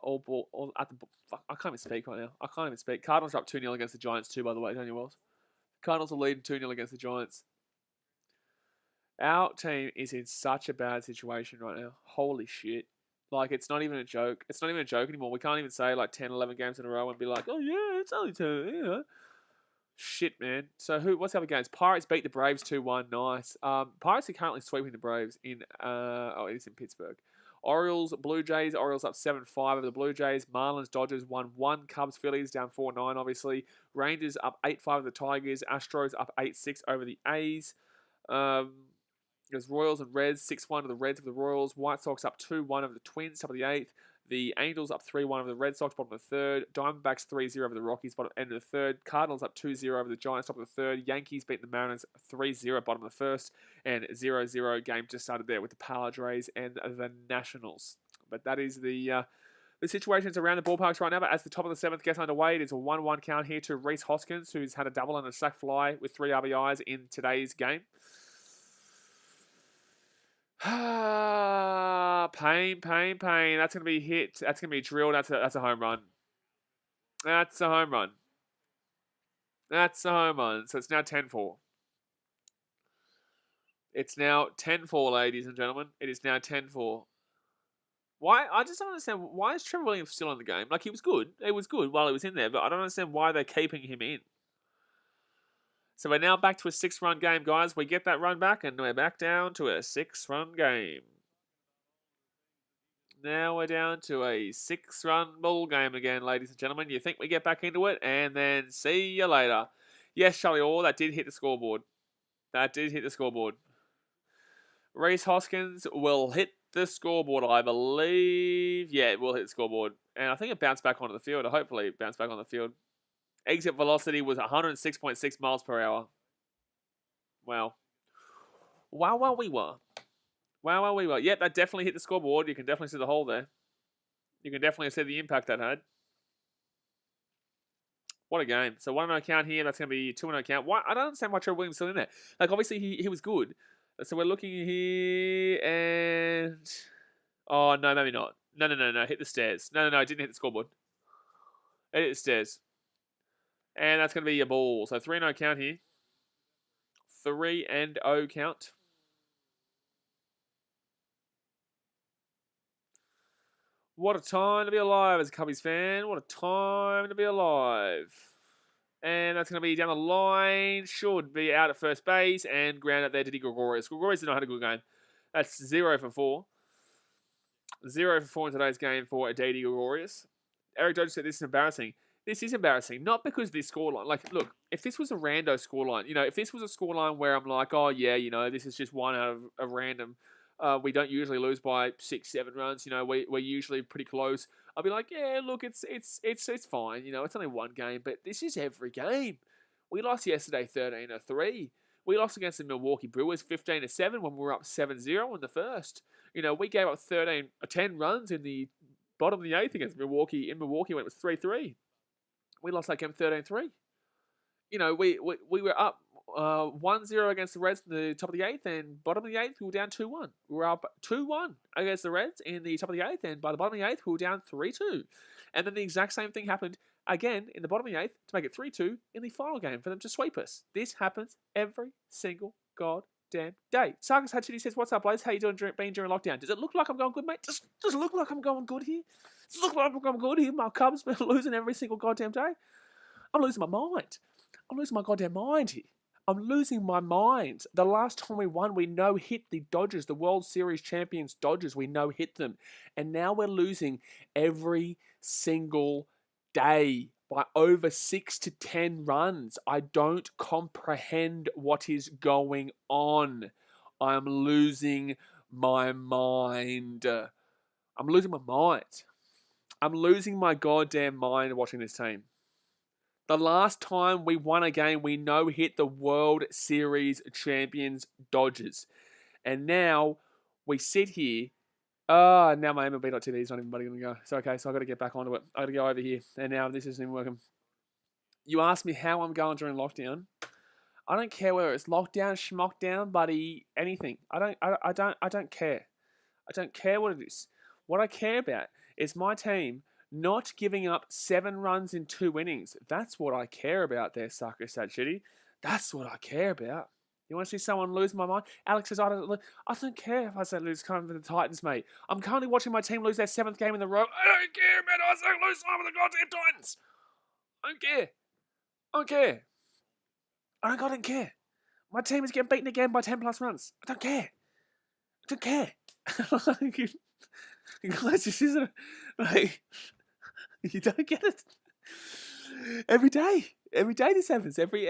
can't even speak right now. I can't even speak. Cardinals are up 2-0 against the Giants too, by the way, Daniel Wells. Cardinals are leading 2-0 against the Giants. Our team is in such a bad situation right now. Holy shit. Like, it's not even a joke. It's not even a joke anymore. We can't even say, like, 10, 11 games in a row and be like, oh, yeah, it's only 2, you know. Shit, man. So, what's the other games? Pirates beat the Braves 2-1. Nice. Pirates are currently sweeping the Braves in, it's in Pittsburgh. Orioles, Blue Jays. Orioles up 7-5 over the Blue Jays. Marlins, Dodgers 1-1. Cubs, Phillies down 4-9, obviously. Rangers up 8-5 over the Tigers. Astros up 8-6 over the A's. There's Royals and Reds, 6-1 to the Reds of the Royals. White Sox up 2-1 over the Twins, top of the 8th. The Angels up 3-1 over the Red Sox, bottom of the 3rd. Diamondbacks 3-0 over the Rockies, bottom end of the 3rd. Cardinals up 2-0 over the Giants, top of the 3rd. Yankees beat the Mariners 3-0, bottom of the 1st. And 0-0 game just started there with the Padres and the Nationals. But that is the situations around the ballparks right now. But as the top of the 7th gets underway, it is a 1-1 count here to Rhys Hoskins, who's had a double and a sac fly with 3 RBIs in today's game. Pain. That's going to be hit. That's going to be drilled. That's a home run. That's a home run. That's a home run. So it's now 10-4. It's now 10-4, ladies and gentlemen. It is now 10-4. Why? I just don't understand. Why is Trevor Williams still in the game? Like, he was good. It was good while he was in there, but I don't understand why they're keeping him in. So we're now back to a 6-run game, guys. We get that run back, and we're back down to a 6-run game. Now we're down to a 6-run ball game again, ladies and gentlemen. You think we get back into it, and then see you later. Yes, Charlie Orr, that did hit the scoreboard. That did hit the scoreboard. Rhys Hoskins will hit the scoreboard, I believe. Yeah, it will hit the scoreboard. And I think it bounced back onto the field, or hopefully it bounced back on the field. Exit velocity was 106.6 miles per hour. Wow. Wow, we were. Yep, that definitely hit the scoreboard. You can definitely see the hole there. You can definitely see the impact that had. What a game. So 1-0 count here. That's going to be 2-0 count. Why? I don't understand why Trevor Williams is still in there. Like, obviously, he was good. So we're looking here and... Oh, no, maybe not. No. Hit the stairs. No. It didn't hit the scoreboard. It hit the stairs. And that's going to be a ball. So 3-0 count here. 3-0 count. What a time to be alive as a Cubbies fan. What a time to be alive. And that's going to be down the line. Should be out at first base. And ground out there to Didi Gregorius. Gregorius did not have a good game. That's 0 for 4. 0 for 4 in today's game for Didi Gregorius. Eric Dodge said this is embarrassing. This is embarrassing, not because of this scoreline. Like, look, if this was a rando scoreline, if this was a scoreline where I'm like, oh yeah, this is just one out of a random, we don't usually lose by 6-7 runs. We're usually pretty close. I'll be like, yeah, look, it's fine. It's only one game, but this is every game. We lost yesterday 13-3. We lost against the Milwaukee Brewers 15-7 when we were up 7-0 in the first. We gave up 10 runs in the bottom of the 8th against Milwaukee. In Milwaukee when it was 3-3. We lost that game 13-3. We were up 1-0 against the Reds in the top of the 8th, and bottom of the 8th, we were down 2-1. We were up 2-1 against the Reds in the top of the 8th, and by the bottom of the 8th, we were down 3-2. And then the exact same thing happened again in the bottom of the 8th to make it 3-2 in the final game for them to sweep us. This happens every single goddamn day. Sarkis Hatchity says, what's up, Blaze? How you doing being during lockdown? Does it look like I'm going good, mate? Does it look like I'm going good here? Does it look like I'm going good here? My Cubs are losing every single goddamn day. I'm losing my mind. I'm losing my goddamn mind here. I'm losing my mind. The last time we won, we no-hit the Dodgers, the World Series champions Dodgers. We no-hit them. And now we're losing every single day by over 6 to 10 runs. I don't comprehend what is going on. I am losing my mind. I'm losing my mind. I'm losing my goddamn mind watching this team. The last time we won a game, we no-hit the World Series champions Dodgers. And now we sit here. Now my MLB.TV is not even going to go. So, okay, so I've got to get back onto it. I've got to go over here. And now this isn't even working. You asked me how I'm going during lockdown. I don't care whether it's lockdown, schmockdown, buddy, anything. I don't care. I don't care what it is. What I care about is my team not giving up 7 runs in 2 innings. That's what I care about there, Sucker Satchity. That's what I care about. You want to see someone lose my mind? Alex says, I don't care if I say lose coming for the Titans, mate. I'm currently watching my team lose their 7th game in a row. I don't care about I say lose some of the goddamn Titans. I don't care. I don't care. I don't care. My team is getting beaten again by 10 plus runs. I don't care. I don't care. Guys, this isn't like you don't get it. Every day this happens. Every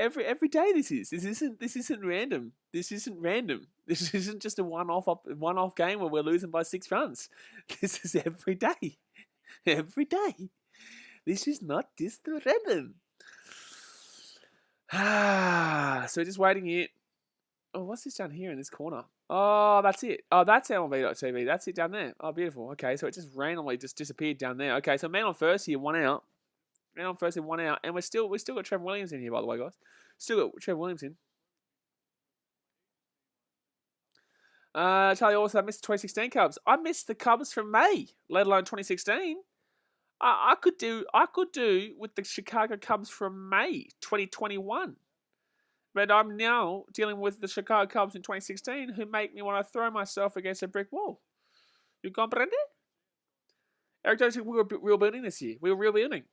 day this is. This isn't random. This isn't random. This isn't just a one-off game where we're losing by 6 runs. This is every day. Every day. This is not just random. So just waiting here. Oh, what's this down here in this corner? Oh, that's it. Oh, that's MLB.TV. That's it down there. Oh, beautiful. Okay, so it just randomly just disappeared down there. Okay, so man on first here, 1 out. Man on first here, 1 out. And we still got Trevor Williams in here, by the way, guys. Still got Trevor Williams in. Charlie also missed the 2016 Cubs. I missed the Cubs from May, let alone 2016. I could do with the Chicago Cubs from May 2021. But I'm now dealing with the Chicago Cubs in 2016 who make me want to throw myself against a brick wall. You comprende? Eric Jones said we were rebuilding this year. We were rebuilding.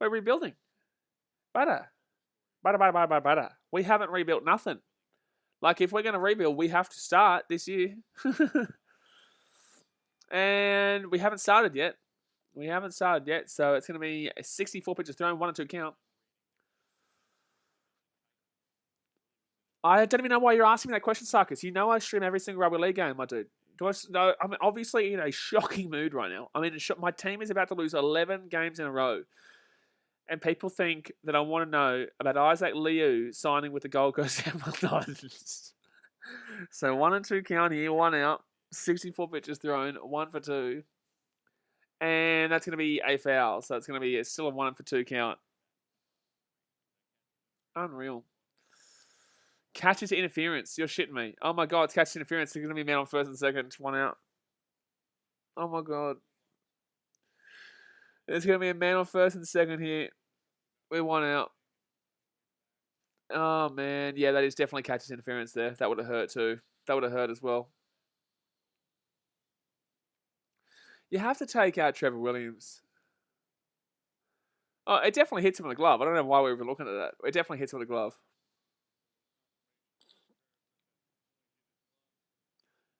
We're rebuilding. Butter. We haven't rebuilt nothing. Like, if we're going to rebuild, we have to start this year. And we haven't started yet. So it's going to be 64 pitches thrown, 1 and 2 count. I don't even know why you're asking me that question, Sarkis. You know I stream every single rugby league game, my dude. No, I'm obviously in a shocking mood right now. I mean, my team is about to lose 11 games in a row. And people think that I want to know about Isaac Liu signing with the Gold Coast Emeralds. So 1 and 2 count here, 1 out. 64 pitches thrown, 1 for 2. And that's going to be a foul. So it's going to be still a 1 for 2 count. Unreal. Catches interference. You're shitting me. Oh my God, it's catches interference. It's going to be man on first and second. 1 out. Oh my God. There's going to be a man on first and second here. We're 1 out. Oh man. Yeah, that is definitely catches interference there. That would have hurt too. That would have hurt as well. You have to take out Trevor Williams. Oh, it definitely hits him in the glove. I don't know why we were looking at that. It definitely hits him in the glove.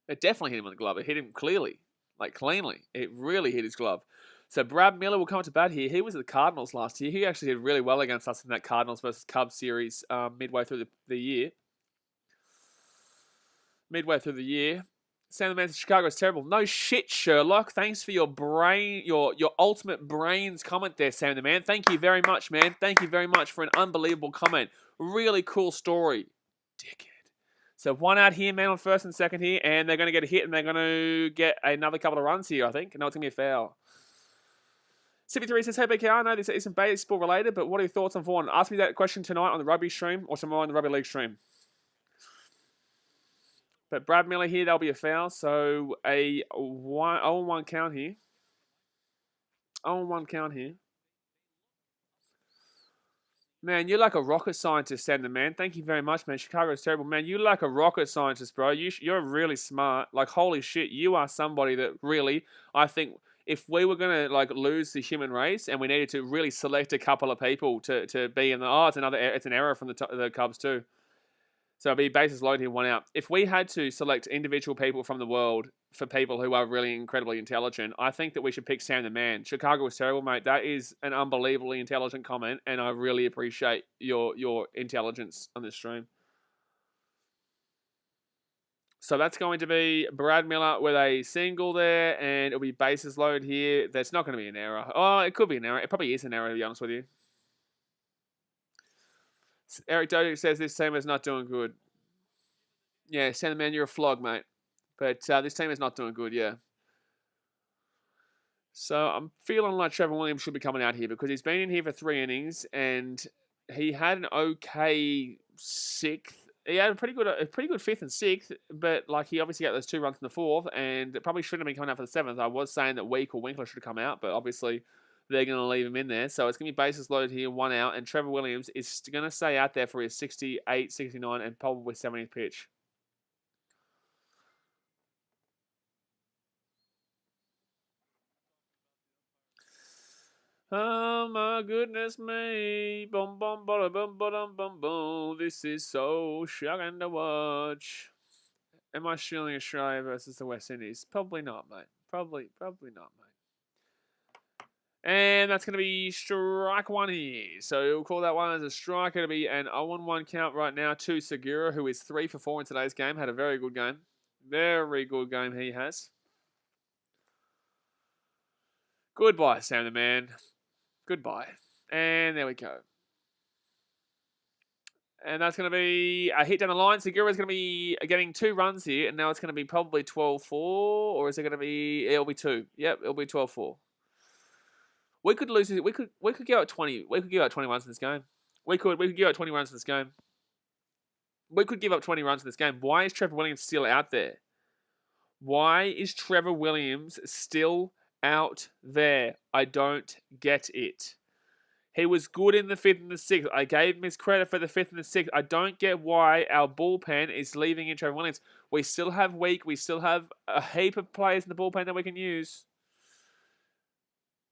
It definitely hit him in the glove. It hit him clearly. Like, cleanly. It really hit his glove. So Brad Miller will come to bat here. He was at the Cardinals last year. He actually did really well against us in that Cardinals versus Cubs series midway through the year. Sam the Man said Chicago is terrible. No shit, Sherlock. Thanks for your ultimate brains comment there, Sam the Man. Thank you very much, man. Thank you very much for an unbelievable comment. Really cool story. Dickhead. So 1 out here, man on first and second here, and they're going to get a hit, and they're going to get another couple of runs here, I think. No, it's going to be a foul. CP3 says, hey, BK, I know this isn't baseball related, but what are your thoughts on Vaughan? Ask me that question tonight on the rugby stream or tomorrow on the rugby league stream. But Brad Miller here, that'll be a foul. So a 0-1 count here. 0-1 count here. Man, you're like a rocket scientist, Sam the Man. Thank you very much, man. Chicago is terrible. Man, you're like a rocket scientist, bro. You're really smart. Like, holy shit, you are somebody that really, I think, if we were going to, like, lose the human race and we needed to really select a couple of people to be in the... Oh, it's an error from the Cubs, too. So it'll be bases loaded here, 1 out. If we had to select individual people from the world for people who are really incredibly intelligent, I think that we should pick Sam the Man. Chicago was terrible, mate. That is an unbelievably intelligent comment, and I really appreciate your intelligence on this stream. So that's going to be Brad Miller with a single there, and it'll be bases loaded here. There's not going to be an error. Oh, it could be an error. It probably is an error, to be honest with you. Eric Dodig says this team is not doing good. Yeah, Sandman, you're a flog, mate. But this team is not doing good, yeah. So I'm feeling like Trevor Williams should be coming out here because he's been in here for 3 innings and he had an okay 6th. He had a pretty good 5th and 6th, but like he obviously got those 2 runs in the 4th, and it probably shouldn't have been coming out for the 7th. I was saying that Week or Winkler should have come out, but obviously they're going to leave him in there. So it's going to be bases loaded here, 1 out, and Trevor Williams is going to stay out there for his 68, 69, and probably 70th pitch. Oh my goodness me. Boom, boom, boom, boom, boom, boom, boom. This is so shocking to watch. Am I shielding Australia versus the West Indies? Probably not, mate. Probably not, mate. And that's going to be strike 1 here. So we'll call that one as a strike. It'll be an 0-1 count right now to Segura, who is 3 for 4 in today's game. Had a very good game. Very good game he has. Goodbye, Sam the Man. Goodbye. And there we go. And that's going to be a hit down the line. Segura's going to be getting 2 runs here. And now it's going to be probably 12-4. Or is it going to be... It'll be 2. Yep, it'll be 12-4. We could lose... We could go at 20. We could give up 20 runs in this game. We could give up 20 runs in this game. We could give up 20 runs in this game. Why is Trevor Williams still out there? Why is Trevor Williams still out there? I don't get it. He was good in the 5th and the 6th. I gave him his credit for the 5th and the 6th. I don't get why our bullpen is leaving in Trevor Williams. We still have Week. We still have a heap of players in the bullpen that we can use.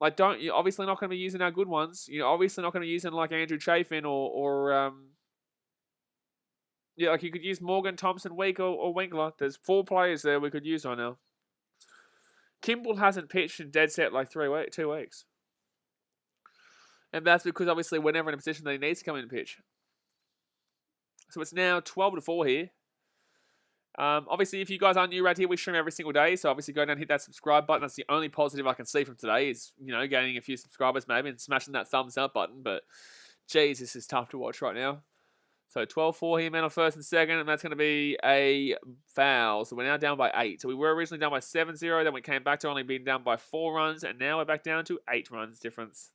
Like, you're obviously not going to be using our good ones. You're obviously not going to be using like Andrew Chafin or yeah, like you could use Morgan, Thompson, Week, or Winkler. There's 4 players there we could use right now. Kimball hasn't pitched in dead set like 2 weeks. And that's because obviously we're never in a position that he needs to come in and pitch. So it's now 12-4 here. Obviously, if you guys aren't new around here, we stream every single day. So obviously go down and hit that subscribe button. That's the only positive I can see from today is, you know, gaining a few subscribers maybe and smashing that thumbs up button. But, geez, this is tough to watch right now. So 12-4 here, man on first and second, and that's going to be a foul. So we're now down by 8. So we were originally down by 7-0, then we came back to only being down by 4 runs, and now we're back down to 8 runs difference.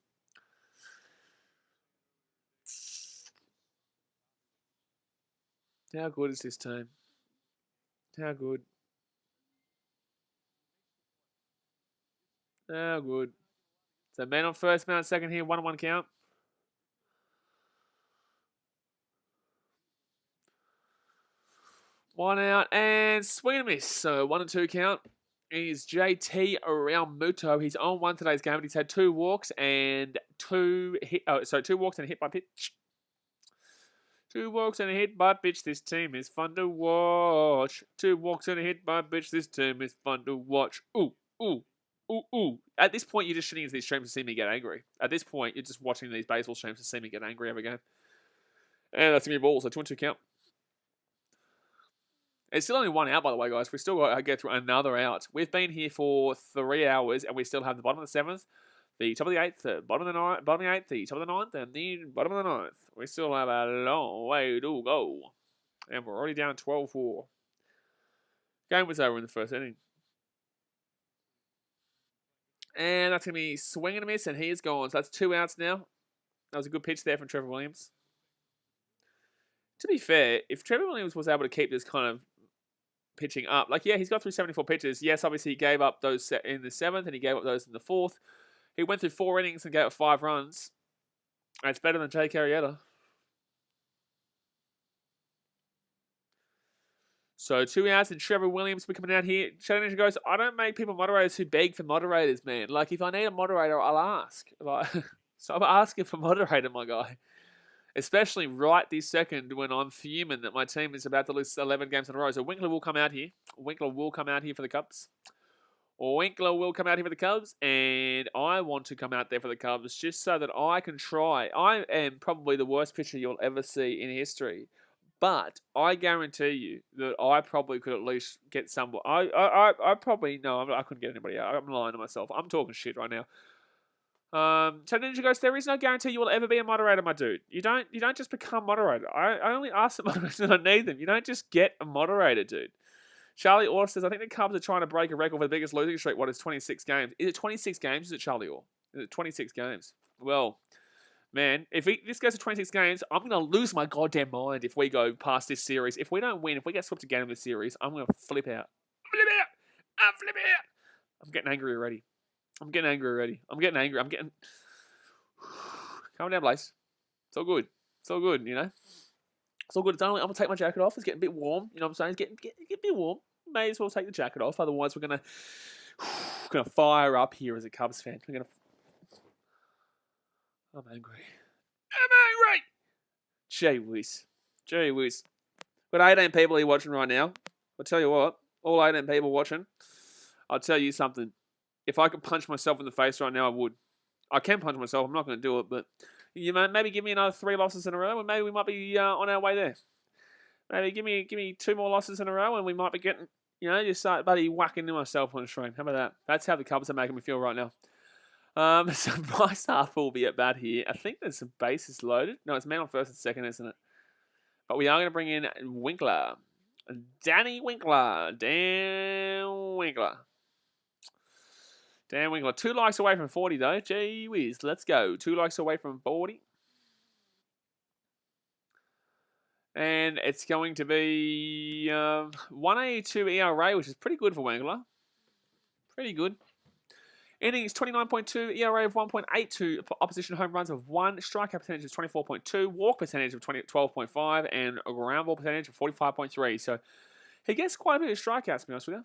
How good is this team? How good? How good? So man on first, man on second here, 1-1 count. One out and swing and miss. So 1-2 count is JT Realmuto. He's on 1 today's game, but he's had 2 walks and 2 walks and a hit by pitch. 2 walks and a hit by pitch. This team is fun to watch. 2 walks and a hit by pitch. This team is fun to watch. Ooh, ooh, ooh, ooh. At this point, you're just shitting into these streams to see me get angry. At this point, you're just watching these baseball streams to see me get angry every game. And that's going to be a ball. So 2-2 count. It's still only 1 out, by the way, guys. We still got to get through another out. We've been here for 3 hours, and we still have the bottom of the 7th, the top of the 8th, the bottom of the 9th, bottom of the 8th, the top of the 9th, and the bottom of the 9th. We still have a long way to go. And we're already down 12-4. Game was over in the first inning. And that's going to be swing and a miss, and he is gone. So that's 2 outs now. That was a good pitch there from Trevor Williams. To be fair, if Trevor Williams was able to keep this kind of pitching up, like, yeah, he's got through 74 pitches. Yes, obviously he gave up those in the 7th, and he gave up those in the 4th. He went through 4 innings and gave up 5 runs. And it's better than Jake Arrieta. So 2 outs and Trevor Williams will be coming out here. Shadow Ninja goes, I don't make people moderators who beg for moderators, man. Like, if I need a moderator, I'll ask. Like, so I'm asking for moderator, my guy. Especially right this second when I'm fuming that my team is about to lose 11 games in a row. So Winkler will come out here. Winkler will come out here for the Cubs. Winkler will come out here for the Cubs. And I want to come out there for the Cubs just so that I can try. I am probably the worst pitcher you'll ever see in history. But I guarantee you that I probably could at least get someone. I probably no, I couldn't get anybody out. I'm lying to myself. I'm talking shit right now. So Ninja Ghost, there is no guarantee you will ever be a moderator, my dude. You don't just become moderator. I only ask the moderators when I need them. You don't just get a moderator, dude. Charlie Orr says, I think the Cubs are trying to break a record for the biggest losing streak. What is 26 games? Is it 26 games? Is it Charlie Orr? Is it 26 games? Well, man, if this goes to 26 games, I'm going to lose my goddamn mind if we go past this series. If we don't win, if we get swept again in this series, I'm going to flip out. Flip out! I'm flipping out! I'm getting angry already. I'm getting angry. Calm down, Blaze. It's all good. It's all good, you know? It's all good. I'm going to take my jacket off. It's getting a bit warm. You know what I'm saying? It's getting a bit warm. May as well take the jacket off. Otherwise, we're going to fire up here as a Cubs fan. I'm angry. Gee whiz. Got 18 people here watching right now. I'll tell you what. All 18 people watching. I'll tell you something. If I could punch myself in the face right now, I would. I can punch myself. I'm not going to do it, but you might maybe give me another 3 losses in a row, and maybe we might be on our way there. Maybe give me 2 more losses in a row, and we might be getting, just start buddy whacking to myself on the stream. How about that? That's how the Cubs are making me feel right now. So Bryce Harper will be at bat here. I think there's some bases loaded. No, it's man on first and second, isn't it? But we are going to bring in Winkler. Danny Winkler. Dan Winkler. 2 likes away from 40, though. Gee whiz. Let's go. 2 likes away from 40. And it's going to be 182 ERA, which is pretty good for Winkler. Pretty good. Innings 29.2, ERA of 1.82, opposition home runs of 1, strikeout percentage of 24.2, walk percentage of 12.5, and a ground ball percentage of 45.3. So he gets quite a bit of strikeouts, to be honest with you.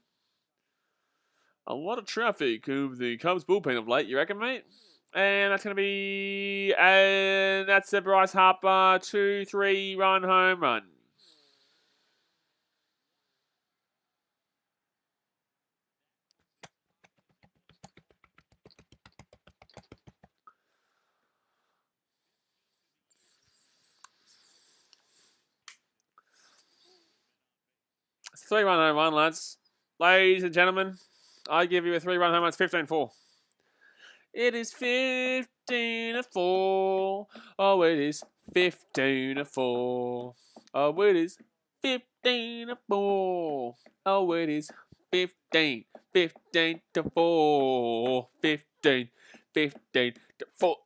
A lot of traffic of the Cubs bullpen of late, you reckon, mate? And that's going to be, and that's a Bryce Harper 2-3 run home run. It's a 3-run home run, lads. Ladies and gentlemen, I give you a 3-run home run. It's 15-4. It is 15-4. Oh, it is 15-4. Oh, it is 15-4. Oh, it is 15 to 4. 15 to 4.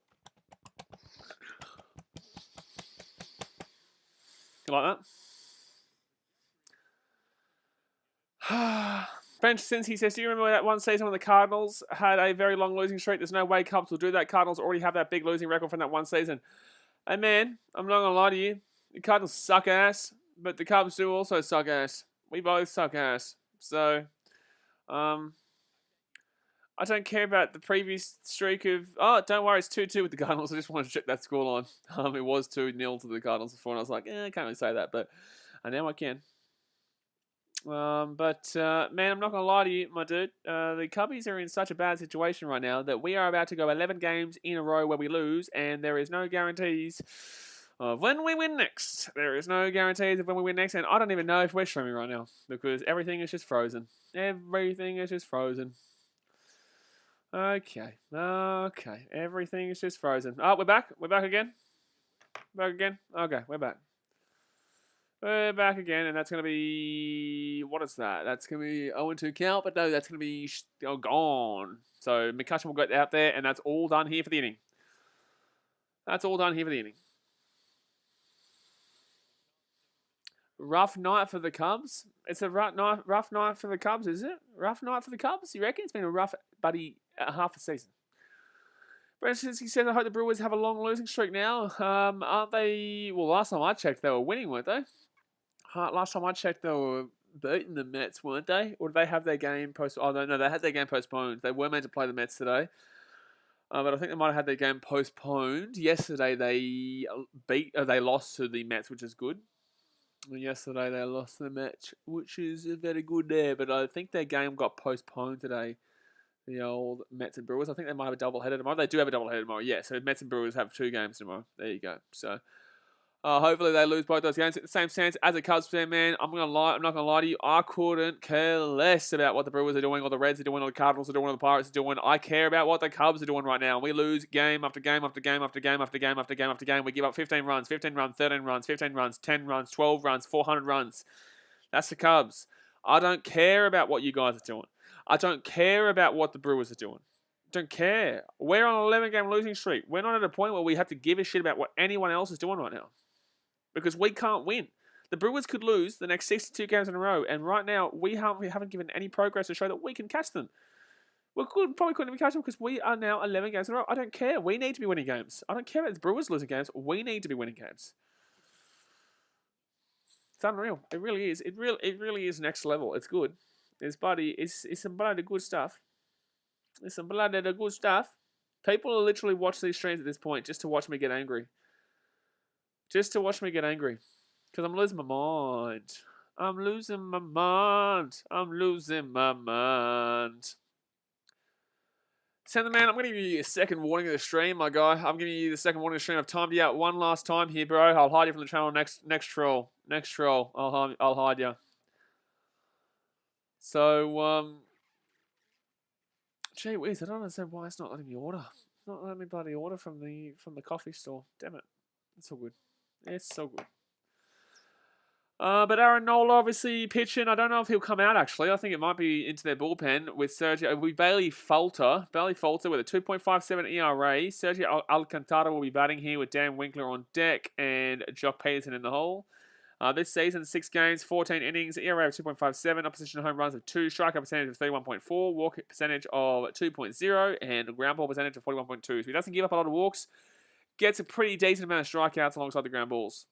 You like that? Bench since he says, do you remember that one season when the Cardinals had a very long losing streak? There's no way Cubs will do that. Cardinals already have that big losing record from that one season. Hey man, I'm not going to lie to you. The Cardinals suck ass, but the Cubs do also suck ass. We both suck ass. So, I don't care about the previous streak of... Oh, don't worry, it's 2-2 with the Cardinals. I just wanted to check that scoreline. It was 2-0 to the Cardinals before, and I was like, I can't really say that, but now I can. Man, I'm not going to lie to you, my dude. The Cubbies are in such a bad situation right now that we are about to go 11 games in a row where we lose, and there is no guarantees of when we win next. There is no guarantees of when we win next, and I don't even know if we're streaming right now because everything is just frozen. Everything is just frozen. Okay. Everything is just frozen. Oh, we're back. We're back again. Okay, we're back. We're back again, and that's going to be... What is that? That's going to be 0-2 count, but no, that's going to be gone. So McCutcheon will get out there, and that's all done here for the inning. Rough night for the Cubs. It's a rough night for the Cubs, is it? Rough night for the Cubs? You reckon? It's been a rough, buddy, half a season. Brzezinski says, I hope the Brewers have a long losing streak now. Aren't they... Well, last time I checked, they were winning, weren't they? Last time I checked, they were beating the Mets, weren't they? Or did they have their game postponed? Oh, no, they had their game postponed. They were meant to play the Mets today. But I think they might have had their game postponed. Yesterday, they lost to the Mets, which is good. Yesterday, they lost to the Mets, which is very good there. But I think their game got postponed today. The old Mets and Brewers. I think they might have a doubleheader tomorrow. They do have a doubleheader tomorrow. Yeah, so Mets and Brewers have 2 games tomorrow. There you go. So, Hopefully they lose both those games. At the same sense, as a Cubs fan, man, I'm not gonna lie to you. I couldn't care less about what the Brewers are doing, or the Reds are doing, or the Cardinals are doing, or the Pirates are doing. I care about what the Cubs are doing right now. We lose game after game after game after game after game after game after game. We give up 15 runs, 13 runs, 15 runs, 10 runs, 12 runs, 400 runs. That's the Cubs. I don't care about what you guys are doing. I don't care about what the Brewers are doing. Don't care. We're on an 11-game losing streak. We're not at a point where we have to give a shit about what anyone else is doing right now. Because we can't win. The Brewers could lose the next 62 games in a row, and right now we haven't given any progress to show that we can catch them. We probably couldn't even catch them because we are now 11 games in a row. I don't care. We need to be winning games. I don't care about the Brewers losing games. We need to be winning games. It's unreal. It really is. It really is next level. It's good. It's some bloody good stuff. It's some bloody good stuff. People are literally watching these streams at this point just to watch me get angry. Just to watch me get angry. Because I'm losing my mind. I'm losing my mind. I'm losing my mind. Send the man, I'm going to give you a second warning of the stream, my guy. I'm giving you the second warning of the stream. I've timed you out one last time here, bro. I'll hide you from the channel next troll. Next troll. I'll hide you. So, gee whiz, I don't understand why it's not letting me order. It's not letting me bloody order from the coffee store. Damn it. It's all good. It's so good. But Aaron Nola obviously pitching. I don't know if he'll come out, actually. I think it might be into their bullpen with Sergio. We Bailey Falter with a 2.57 ERA. Sergio Alcantara will be batting here with Dan Winkler on deck and Jock Peterson in the hole. This season, 6 games, 14 innings, ERA of 2.57, opposition home runs of 2, strikeout percentage of 31.4, walk percentage of 2.0, and ground ball percentage of 41.2. So he doesn't give up a lot of walks. Gets a pretty decent amount of strikeouts alongside the ground balls.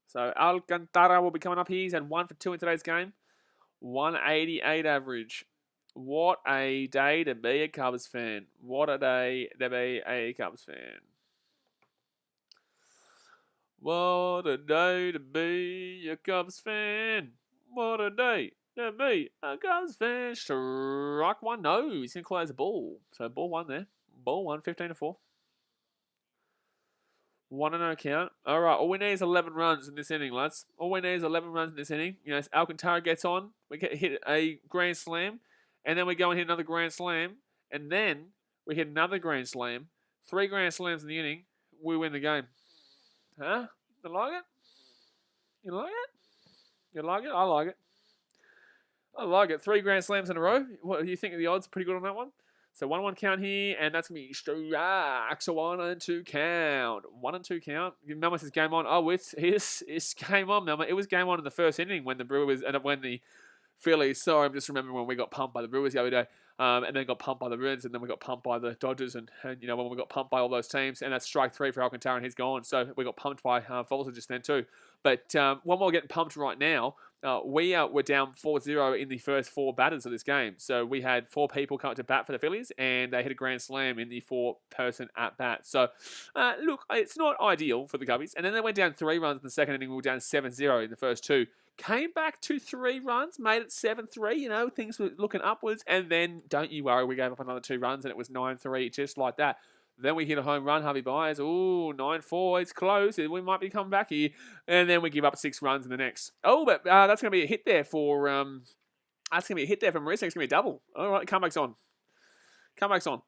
So Alcantara will be coming up here. He's had 1 for 2 in today's game. 188 average. What a day to be a Cubs fan. What a day to be a Cubs fan. What a day to be a Cubs fan. What a day to be a Cubs fan. Strike 1. No, he's going to call it as a ball. So ball 1 there. Ball 1, 15-4. 1-0 count. All right, all we need is 11 runs in this inning, lads. All we need is 11 runs in this inning. You know, Alcantara gets on, we get hit a grand slam, and then we go and hit another grand slam, and then we hit another grand slam. 3 grand slams in the inning, we win the game. Huh? You like it? You like it? You like it? I like it. I like it. 3 grand slams in a row. What do you think of the odds? Pretty good on that one. So 1-1 count here, and that's going to be strike. So 1-2 count. 1-2 count. Melma says game on. Oh, it's game on, Melma. It was game on in the first inning when the Brewers, and when the Phillies, sorry, I'm just remembering when we got pumped by the Brewers the other day, and then got pumped by the Reds, and then we got pumped by the Dodgers, and you know, when we got pumped by all those teams, and that's strike 3 for Alcantara, and he's gone. So we got pumped by Falter just then too. But when we're getting pumped right now, we were down 4-0 in the first 4 batters of this game. So we had 4 people come up to bat for the Phillies, and they hit a grand slam in the 4-person at bat. So look, it's not ideal for the Cubbies. And then they went down 3 runs in the second inning. We were down 7-0 in the first 2. Came back to 3 runs, made it 7-3. You know, things were looking upwards. And then, don't you worry, we gave up another 2 runs, and it was 9-3, just like that. Then we hit a home run, Harvey Byers. Ooh, 9-4. It's close. We might be coming back here. And then we give up 6 runs in the next. Oh, but that's going to be a hit there for... that's going to be a hit there for Marissa. It's going to be a double. All right, comeback's on. Comeback's on.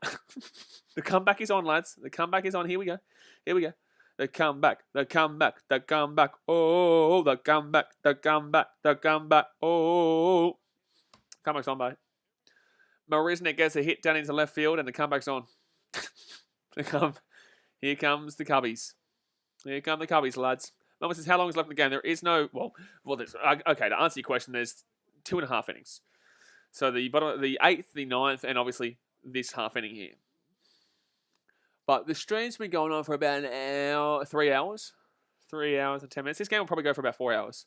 The comeback is on, lads. The comeback is on. Here we go. Here we go. The comeback. The comeback. The comeback. Oh, the comeback. The comeback. The comeback. Oh. Comeback's on, mate. Marisnik gets a hit down into left field, and the comeback's on. Here comes the Cubbies. Here come the Cubbies, lads. Mama says, how long is left in the game? There is no... Well, there's... Okay, to answer your question, there's 2.5 innings. So the 8th, the 9th, and obviously this half inning here. But the stream's been going on for about an hour, 3 hours. 3 hours and 10 minutes. This game will probably go for about 4 hours.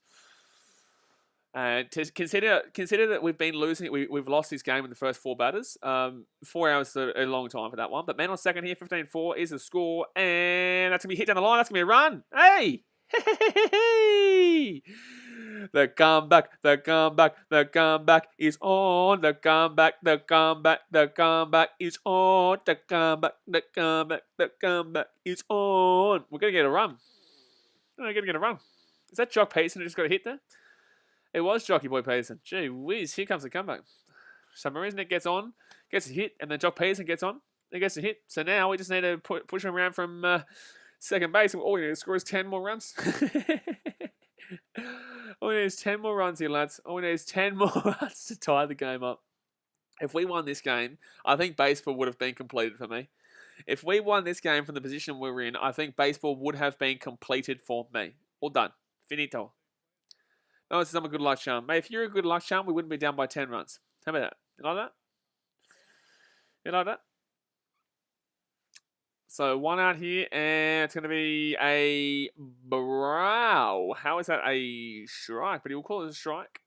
To consider that we've been losing, we've lost this game in the first 4 batters. 4 hours is a long time for that one. But man on second here, 15-4 is the score, and that's gonna be hit down the line. That's gonna be a run. Hey, The comeback, the comeback, the comeback is on. The comeback, the comeback, the comeback is on. The comeback, the comeback, the comeback is on. We're going to get a run. We're going to get a run. Is that Jock Payson who just got a hit there? It was Jockey Boy Payson. Gee whiz, here comes the comeback. Some reason it gets on, gets a hit, and then Jock Payson gets on and gets a hit. So now we just need to push him around from second base. All we need to score is 10 more runs. All we need is 10 more runs here, lads. All we need is 10 more runs to tie the game up. If we won this game, I think baseball would have been completed for me. If we won this game from the position we were in, I think baseball would have been completed for me. All done. Finito. No, this is I'm a good luck charm. Mate, if you're a good luck charm, we wouldn't be down by 10 runs. How about that? You like that? You like that? So one out here, and it's going to be a brow. How is that a strike? But he will call it a strike.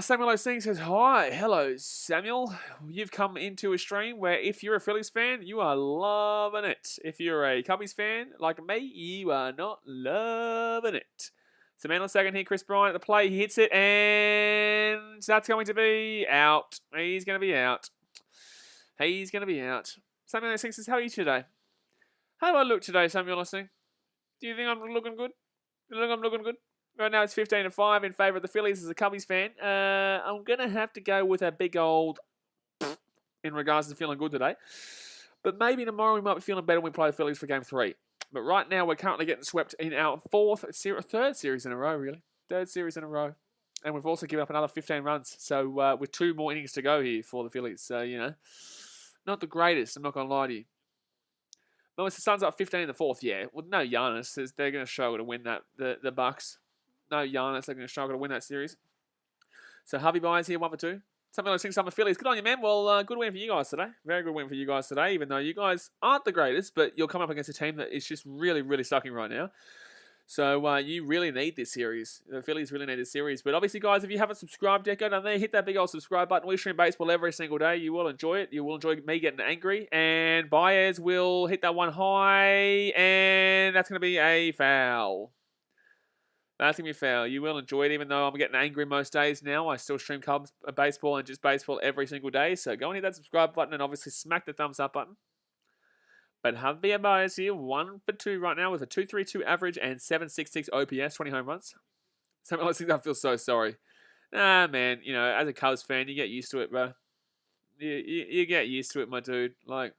Samuel O'Sing says, hi. Hello, Samuel. You've come into a stream where if you're a Phillies fan, you are loving it. If you're a Cubbies fan like me, you are not loving it. So man on second here, Chris Bryant at the play. He hits it, and that's going to be out. He's going to be out. He's going to be out. Samuel O'Sing says, how are you today? How do I look today, Samuel O'Sing? Do you think I'm looking good? You think I'm looking good? Right now it's 15-5 in favour of the Phillies as a Cubbies fan. I'm going to have to go with a big old in regards to feeling good today. But maybe tomorrow we might be feeling better when we play the Phillies for Game 3. But right now we're currently getting swept in our third series in a row, really. Third series in a row. And we've also given up another 15 runs. So with 2 more innings to go here for the Phillies. So, you know, not the greatest, I'm not going to lie to you. No, it's the Suns up 15 in the fourth, yeah. Well, no Giannis. They're going to struggle to win that, the Bucks. No Giannis, they're going to struggle to win that series. So Harvey Byers here, 1 for 2. Something like some Phillies. Good on you, man. Well, good win for you guys today. Very good win for you guys today, even though you guys aren't the greatest, but you'll come up against a team that is just really, really sucking right now. So you really need this series. The Phillies really need this series. But obviously, guys, if you haven't subscribed yet, go down there, hit that big old subscribe button. We stream baseball every single day. You will enjoy it. You will enjoy me getting angry. And Baez will hit that one high, and that's going to be a foul. That's going to be a foul. You will enjoy it, even though I'm getting angry most days now. I still stream Cubs baseball and just baseball every single day. So go and hit that subscribe button and obviously smack the thumbs up button. But Javier Baez here, 1 for 2 right now with a 2.32 average and 7.66 OPS, 20 home runs. Some of those things I feel so sorry. Nah, man, you know, as a Cubs fan, you get used to it, bro. You get used to it, my dude. Like,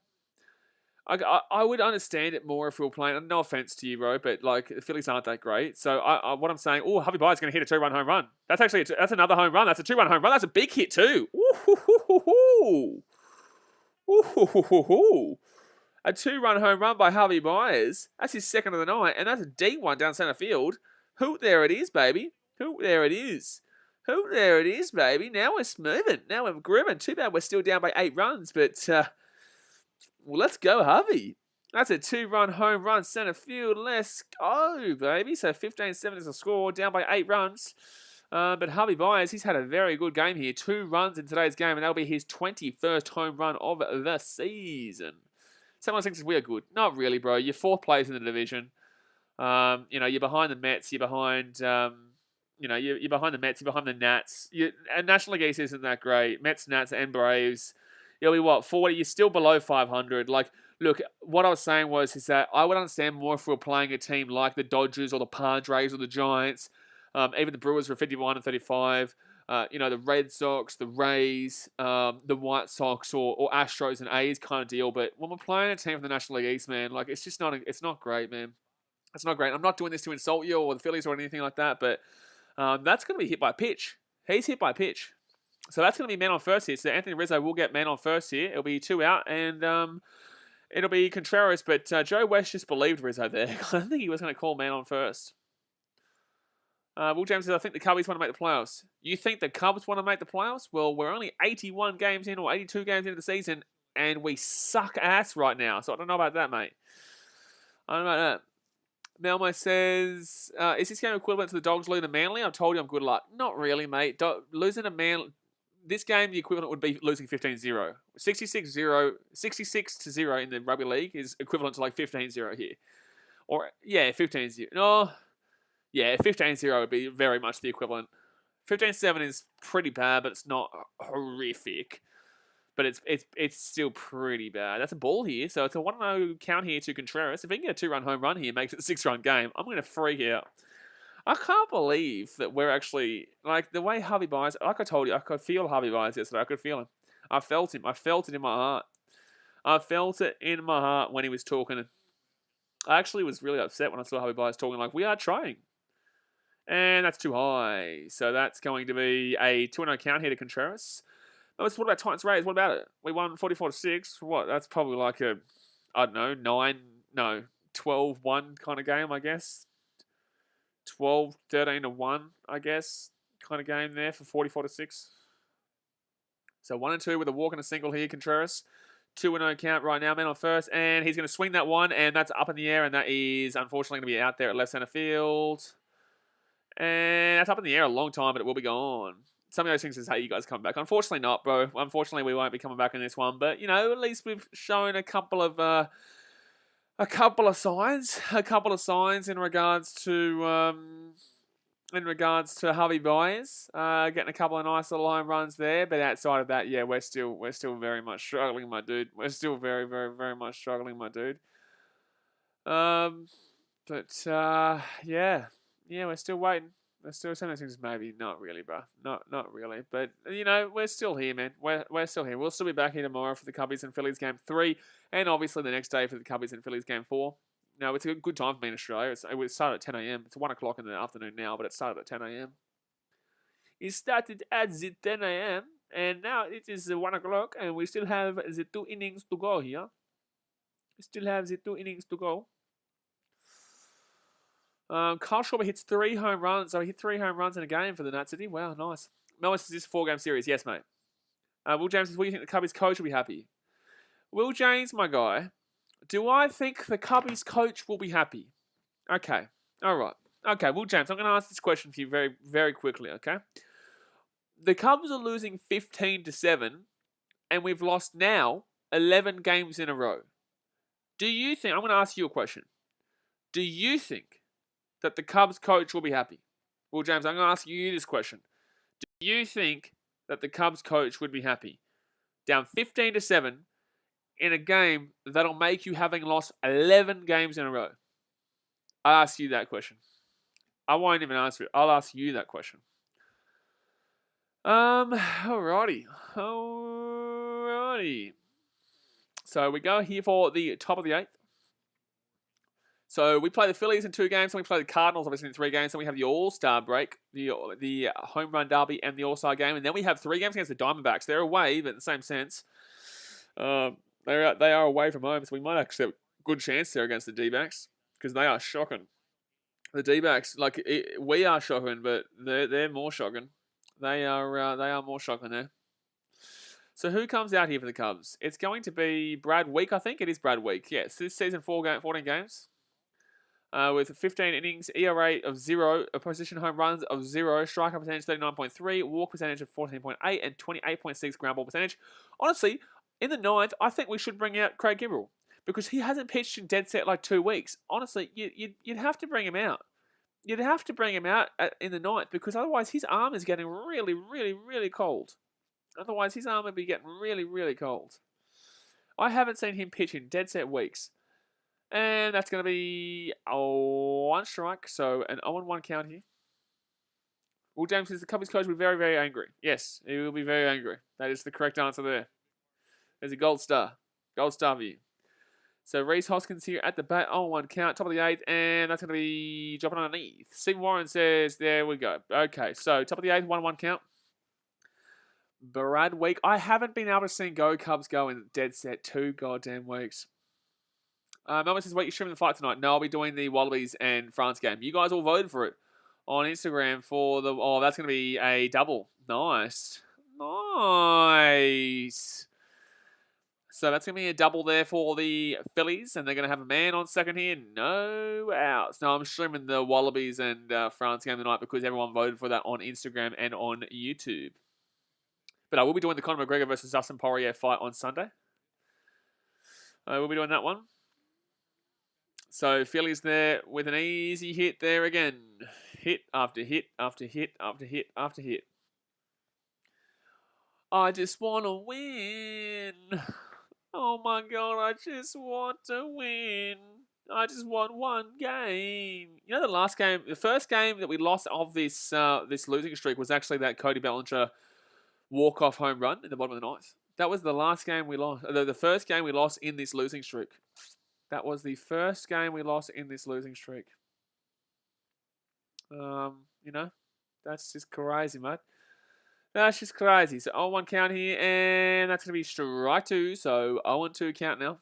I would understand it more if we were playing. No offense to you, bro, but like the Phillies aren't that great. So what I'm saying, Javi Baez going to hit a 2-run home run. That's actually that's another home run. That's a 2-run home run. That's a big hit too. A 2-run home run by Javi Baez. That's his second of the night, and that's a deep one down center field. There it is, baby. There it is. There it is, baby. Now we're smoothing. Now we're grooving. Too bad we're still down by 8 runs, but. Well, let's go, Javi. That's a 2-run home run center field. Let's go, baby. So 15-7 is the score, down by 8 runs. But Javi Baez, he's had a very good game here. 2 runs in today's game, and that'll be his 21st home run of the season. Someone thinks we are good. Not really, bro. You're 4th place in the division. You know, you're behind the Mets. You're behind, you're behind the Mets. You're behind the Nats. And National League East isn't that great. Mets, Nats, and Braves. You'll be, 40? You're still below 500. Like, look, what I was saying is that I would understand more if we were playing a team like the Dodgers or the Padres or the Giants. Even the Brewers were 51 and 35. The Red Sox, the Rays, the White Sox or Astros and A's kind of deal. But when we're playing a team from the National League East, man, like, it's just not, it's not great, man. It's not great. I'm not doing this to insult you or the Phillies or anything like that, but that's going to be hit by pitch. He's hit by pitch. So that's going to be man on first here. So Anthony Rizzo will get man on first here. It'll be 2 out, and it'll be Contreras. But Joe West just believed Rizzo there. I don't think he was going to call man on first. Will James says, I think the Cubbies want to make the playoffs. You think the Cubs want to make the playoffs? Well, we're only 81 games in or 82 games into the season, and we suck ass right now. So I don't know about that, mate. I don't know about that. Melmo says, is this game equivalent to the Dogs losing to Manly? I've told you I'm good luck. Not really, mate. Losing to Manly... This game, the equivalent would be losing 15-0. 66-0 in the rugby league is equivalent to like 15-0 here. Or, yeah, 15-0. No, Yeah, 15-0 would be very much the equivalent. 15-7 is pretty bad, but it's not horrific. But it's still pretty bad. That's a ball here, so it's a 1-0 count here to Contreras. If he can get a 2-run home run here, makes it a 6-run game, I'm going to freak out. I can't believe that we're actually, like, the way Harvey Byers, like I told you, I could feel Harvey Byers yesterday. I could feel him. I felt him. I felt it in my heart. I felt it in my heart when he was talking. I actually was really upset when I saw Harvey Byers talking like, we are trying. And that's too high. So that's going to be a 2-0 count here to Contreras. What about Titans Rays? What about it? We won 44-6. What? That's probably like a, I don't know, 12-1 kind of game, I guess. 12-13-1, I guess, kind of game there for 44-6. So 1-2 with a walk and a single here, Contreras. 2-0 count right now, man on first, and he's going to swing that one, and that's up in the air, and that is unfortunately going to be out there at left center field. And that's up in the air a long time, but it will be gone. Some of those things is how you guys come back. Unfortunately not, bro. Unfortunately, we won't be coming back in this one, but, you know, at least we've shown a couple of signs in regards to Harvey Byers, getting a couple of nice little home runs there. But outside of that, yeah, we're still very much struggling, my dude. We're still very, very, very much struggling, my dude. Yeah, we're still waiting. We're still some of those things, maybe not really, bro. Not really. But you know, we're still here, man. We're still here. We'll still be back here tomorrow for the Cubbies and Phillies game 3, and obviously the next day for the Cubbies and Phillies game 4. No, it's a good time for me in Australia. It started at 10 a.m. It's 1 o'clock in the afternoon now, but it started at 10 a.m. It started at the 10 a.m. and now it is 1 o'clock, and we still have the 2 innings to go here. We still have the 2 innings to go. Kyle Schwarber hits 3 home runs. So he hit 3 home runs in a game for the Nats City. Wow, nice. Mellis, is this a 4-game series? Yes, mate. Will James says, what do you think the Cubbies coach will be happy? Will James, my guy, do I think the Cubbies coach will be happy? Okay. All right. Okay, Will James, I'm going to ask this question for you very, very quickly, okay? The Cubs are losing 15-7, and we've lost now 11 games in a row. Do you think, I'm going to ask you a question. Do you think that the Cubs coach will be happy? Will James, I'm going to ask you this question. Do you think that the Cubs coach would be happy? Down 15-7 in a game that'll make you having lost 11 games in a row. I'll ask you that question. I won't even answer it. I'll ask you that question. Alrighty. So we go here for the top of the 8th. So we play the Phillies in 2 games, and we play the Cardinals obviously in 3 games. Then we have the All-Star break, the home run derby, and the All-Star game, and then we have 3 games against the Diamondbacks. They're away, but in the same sense, they are away from home, so we might actually have a good chance there against the D-backs because they are shocking. The D-backs, we are shocking, but they're more shocking. They are more shocking there. So who comes out here for the Cubs? It's going to be Brad Week, I think. It is Brad Week. Yes, this season 14 games. With 15 innings, ERA of 0, opposition home runs of 0, strikeout percentage 39.3, walk percentage of 14.8, and 28.6 ground ball percentage. Honestly, in the 9th, I think we should bring out Craig Kimbrell because he hasn't pitched in dead set like 2 weeks. Honestly, you'd have to bring him out. You'd have to bring him out in the 9th because otherwise his arm is getting really, really, really cold. Otherwise his arm would be getting really, really cold. I haven't seen him pitch in dead set weeks. And that's going to be 1 strike, so an 0-1 count here. Will James says the Cubbies coach will be very, very angry. Yes, he will be very angry. That is the correct answer there. There's a gold star. Gold star for you. So Reese Hoskins here at the bat, 0-1 count, top of the 8th, and that's going to be dropping underneath. Stephen Warren says, there we go. Okay, so top of the 8th, 1-1 count. Brad Week. I haven't been able to see Go Cubs go in dead set 2 goddamn weeks. Melvin says, wait, you're streaming the fight tonight? No, I'll be doing the Wallabies and France game. You guys all voted for it on Instagram for the... Oh, that's going to be a double. Nice. Nice. So that's going to be a double there for the Phillies, and they're going to have a man on second here. No outs. No, I'm streaming the Wallabies and France game tonight because everyone voted for that on Instagram and on YouTube. But I will be doing the Conor McGregor versus Dustin Poirier fight on Sunday. I will be doing that one. So Phillies there with an easy hit there again. hit after hit after hit after hit after hit. I just want to win. Oh my god, I just want to win. I just want one game. You know, the first game that we lost of this this losing streak was actually that Cody Bellinger walk-off home run in the bottom of the ninth. That was the last game we lost. The first game we lost in this losing streak. That was the first game we lost in this losing streak. You know, that's just crazy, mate. That's just crazy. So 0-1 count here, and that's going to be strike 2. So 0-2 count now.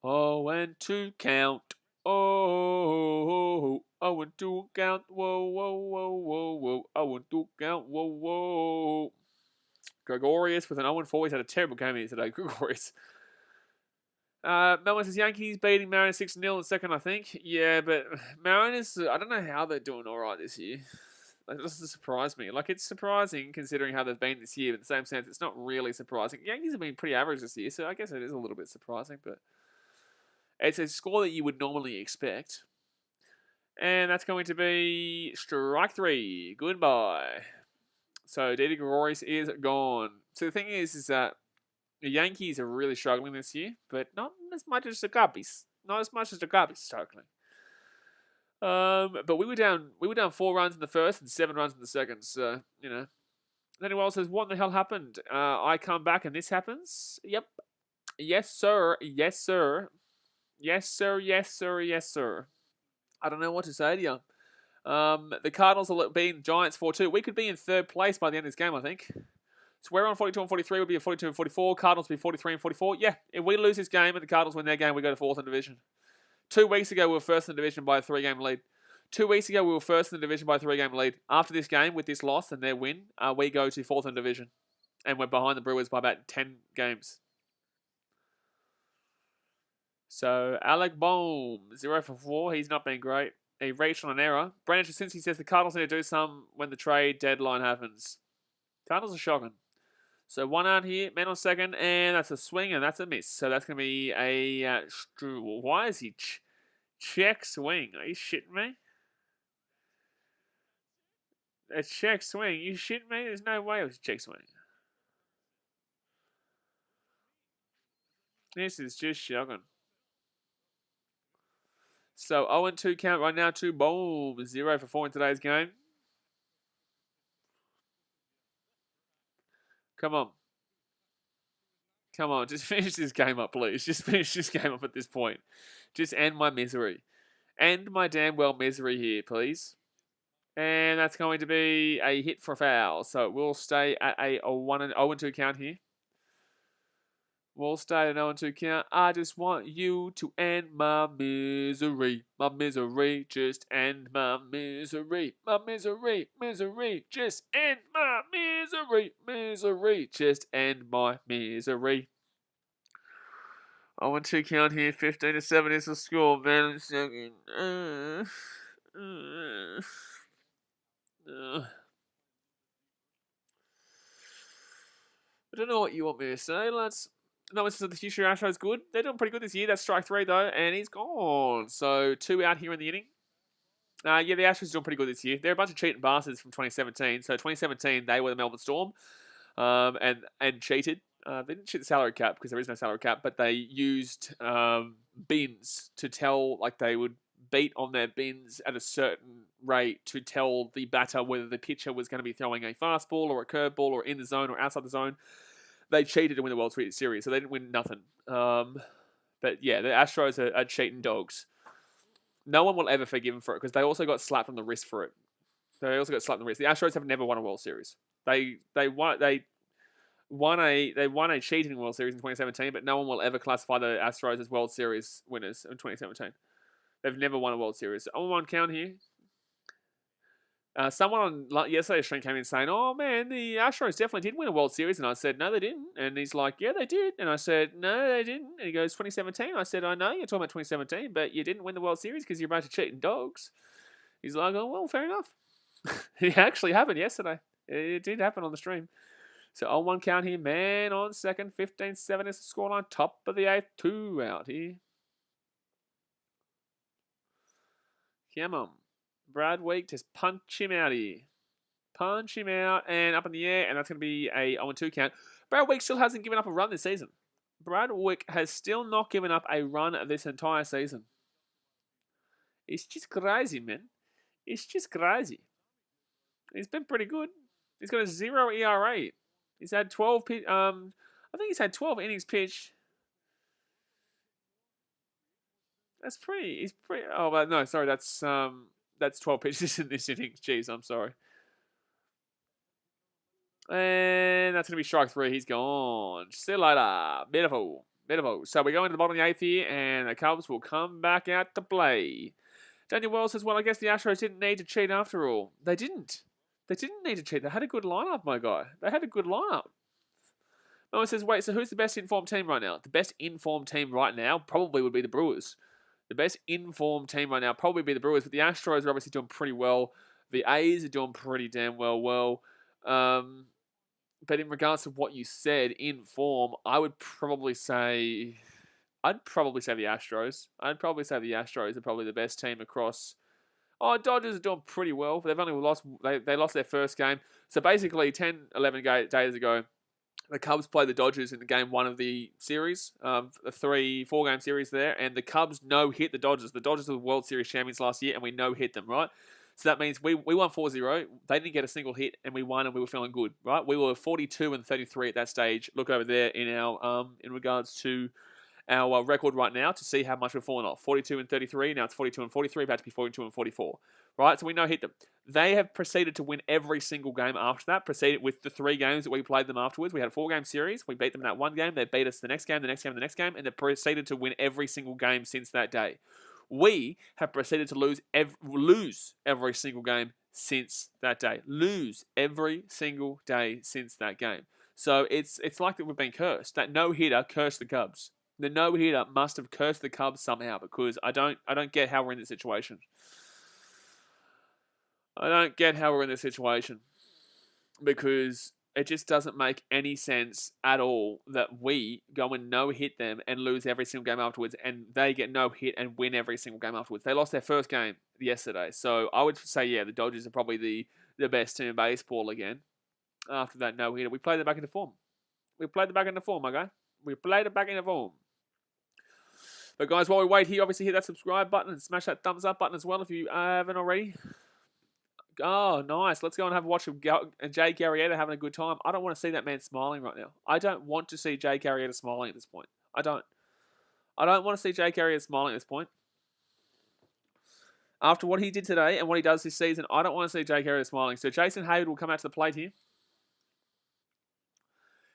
0-2 count. Oh, 0-2 count. Whoa, whoa, whoa, whoa, whoa. 0-2 count. Whoa, whoa. Gregorius with an 0-4. He's had a terrible game here today. Gregorius. Melvin says Yankees beating Mariners 6-0 in the second, I think. Yeah, but Mariners, I don't know how they're doing all right this year. That doesn't surprise me. Like, it's surprising considering how they've been this year, but in the same sense, it's not really surprising. Yankees have been pretty average this year, so I guess it is a little bit surprising, but it's a score that you would normally expect. And that's going to be strike 3. Goodbye. So, Didi Gregorius is gone. So, the thing is that the Yankees are really struggling this year, but not as much as the Cubbies. Not as much as the Cubbies struggling. But we were down 4 runs in the first and 7 runs in the second. So, you know. Then Wells says, what the hell happened? I come back and this happens? Yep. Yes, sir. Yes, sir. Yes, sir. Yes, sir. Yes, sir. I don't know what to say to you. The Cardinals are beating Giants 4-2. We could be in third place by the end of this game, I think. So we're on 42 and 43. We'll be at 42 and 44. Cardinals will be 43 and 44. Yeah, if we lose this game and the Cardinals win their game, we go to fourth in the division. 2 weeks ago, we were first in the division by a 3-game lead. 2 weeks ago, we were first in the division by a 3-game lead. After this game, with this loss and their win, we go to fourth in the division. And we're behind the Brewers by about 10 games. So, Alec Bohm, 0 for 4. He's not been great. He reached on an error. Brandon Jasinski says the Cardinals need to do some when the trade deadline happens. Cardinals are shocking. So 1 out here, man on second, and that's a swing, and that's a miss. So that's going to be a... why is he check swing? Are you shitting me? A check swing? You shitting me? There's no way it was a check swing. This is just shocking. So 0-2 count right now to Boom. 0 for 4 in today's game. Come on. Come on, just finish this game up, please. Just finish this game up at this point. Just end my misery. End my damn well misery here, please. And that's going to be a hit for a foul. So we'll stay at a 0-2 count here. We'll stay at an 0-2 count. I just want you to end my misery. My misery. Just end my misery. My misery. Misery. Just end my misery. Misery. Just end my misery. 0-2 count here. 15-7 is the score. Man, second. I don't know what you want me to say. No, this is the Houston Astros good. They're doing pretty good this year. That's strike 3 though, and he's gone. So 2 out here in the inning. Yeah, the Astros are doing pretty good this year. They're a bunch of cheating bastards from 2017. So 2017, they were the Melbourne Storm, and cheated. They didn't cheat the salary cap because there is no salary cap, but they used bins to tell, like they would beat on their bins at a certain rate to tell the batter whether the pitcher was going to be throwing a fastball or a curveball or in the zone or outside the zone. They cheated to win the World Series, so they didn't win nothing. But yeah, the Astros are cheating dogs. No one will ever forgive them for it because they also got slapped on the wrist for it. They also got slapped on the wrist. The Astros have never won a World Series. They won a cheating World Series in 2017, but no one will ever classify the Astros as World Series winners in 2017. They've never won a World Series. 0-1 count here. Someone on yesterday's stream came in saying, oh man, the Astros definitely did win a World Series. And I said, no, they didn't. And he's like, yeah, they did. And I said, no, they didn't. And he goes, 2017. I said, I know you're talking about 2017, but you didn't win the World Series because you're a bunch of cheating dogs. He's like, oh, well, fair enough. It actually happened yesterday. It did happen on the stream. So 0-1 count here. Man on second. 15-7 is the scoreline. Top of the 8th. 2 out here. Come on. Brad Week, just punch him out here. Punch him out and up in the air, and that's going to be a 0-2 count. Brad Week still hasn't given up a run this season. Brad Week has still not given up a run this entire season. It's just crazy, man. It's just crazy. He's been pretty good. He's got a 0 ERA. He's had 12 I think he's had 12 innings pitched. That's pretty. He's pretty. Oh, but no, sorry. That's 12 pitches in this innings. Jeez, I'm sorry. And that's going to be strike 3. He's gone. See you later. Beautiful. Beautiful. So we go into the bottom of the 8th here, and the Cubs will come back out to play. Daniel Wells says, well, I guess the Astros didn't need to cheat after all. They didn't. They didn't need to cheat. They had a good lineup, my guy. They had a good lineup. Noah says, wait, so who's the best informed team right now? The best informed team right now probably would be the Brewers. The best informed team right now probably would be the Brewers, but the Astros are obviously doing pretty well. The A's are doing pretty damn well. But in regards to what you said, in form, I'd probably say the Astros. I'd probably say the Astros are probably the best team across. Oh, Dodgers are doing pretty well. They've only lost. They lost their first game. So basically, 10, 11 days ago, the Cubs played the Dodgers in the game 1 of the series, a 3-4 game series there, and the Cubs no-hit the Dodgers. The Dodgers were the World Series champions last year, and we no-hit them, right? So that means we won 4-0. They didn't get a single hit, and we won, and we were feeling good, right? We were 42-33 at that stage. Look over there in our in regards to our record right now to see how much we've fallen off. 42-33. Now it's 42-43. About to be 42-44. Right? So we no hit them. They have proceeded to win every single game after that. Proceeded with the 3 games that we played them afterwards. We had a 4-game series. We beat them in that 1 game. They beat us the next game, and they proceeded to win every single game since that day. We have proceeded to lose every single game since that day. Lose every single day since that game. So it's like that we've been cursed. That no-hitter cursed the Cubs. The no-hitter must have cursed the Cubs somehow, because I don't get how we're in this situation. I don't get how we're in this situation, because it just doesn't make any sense at all that we go and no-hit them and lose every single game afterwards, and they get no-hit and win every single game afterwards. They lost their first game yesterday. So I would say, yeah, the Dodgers are probably the best team in baseball again after that no-hitter. We played them back into form. My guy. We played it back into form. But guys, while we wait here, obviously hit that subscribe button and smash that thumbs up button as well if you haven't already. Oh, nice. Let's go and have a watch of Jake Arrieta having a good time. I don't want to see that man smiling right now. I don't want to see Jake Arrieta smiling at this point. I don't want to see Jake Arrieta smiling at this point. After what he did today and what he does this season, I don't want to see Jake Arrieta smiling. So Jason Hayward will come out to the plate here.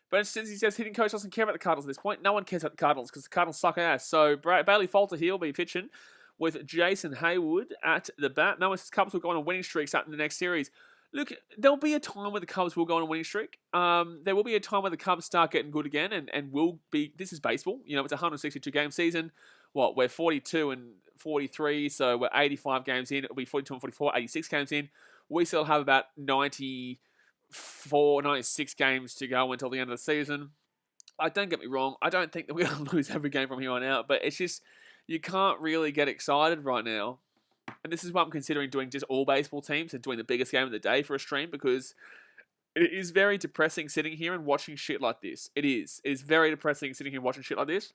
But since he says hitting coach doesn't care about the Cardinals at this point, no one cares about the Cardinals because the Cardinals suck ass. So Bailey Falter here will be pitching with Jason Hayward at the bat. No one says Cubs will go on a winning streak starting the next series. Look, there'll be a time where the Cubs will go on a winning streak. There will be a time where the Cubs start getting good again and will be... This is baseball. You know, it's a 162-game season. We're 42-43, so we're 85 games in. It'll be 42-44, 86 games in. We still have about 96 games to go until the end of the season. Don't get me wrong. I don't think that we're going to lose every game from here on out, but it's just... You can't really get excited right now. And this is why I'm considering doing just all baseball teams and doing the biggest game of the day for a stream, because it is very depressing sitting here and watching shit like this. It is. It is very depressing sitting here watching shit like this.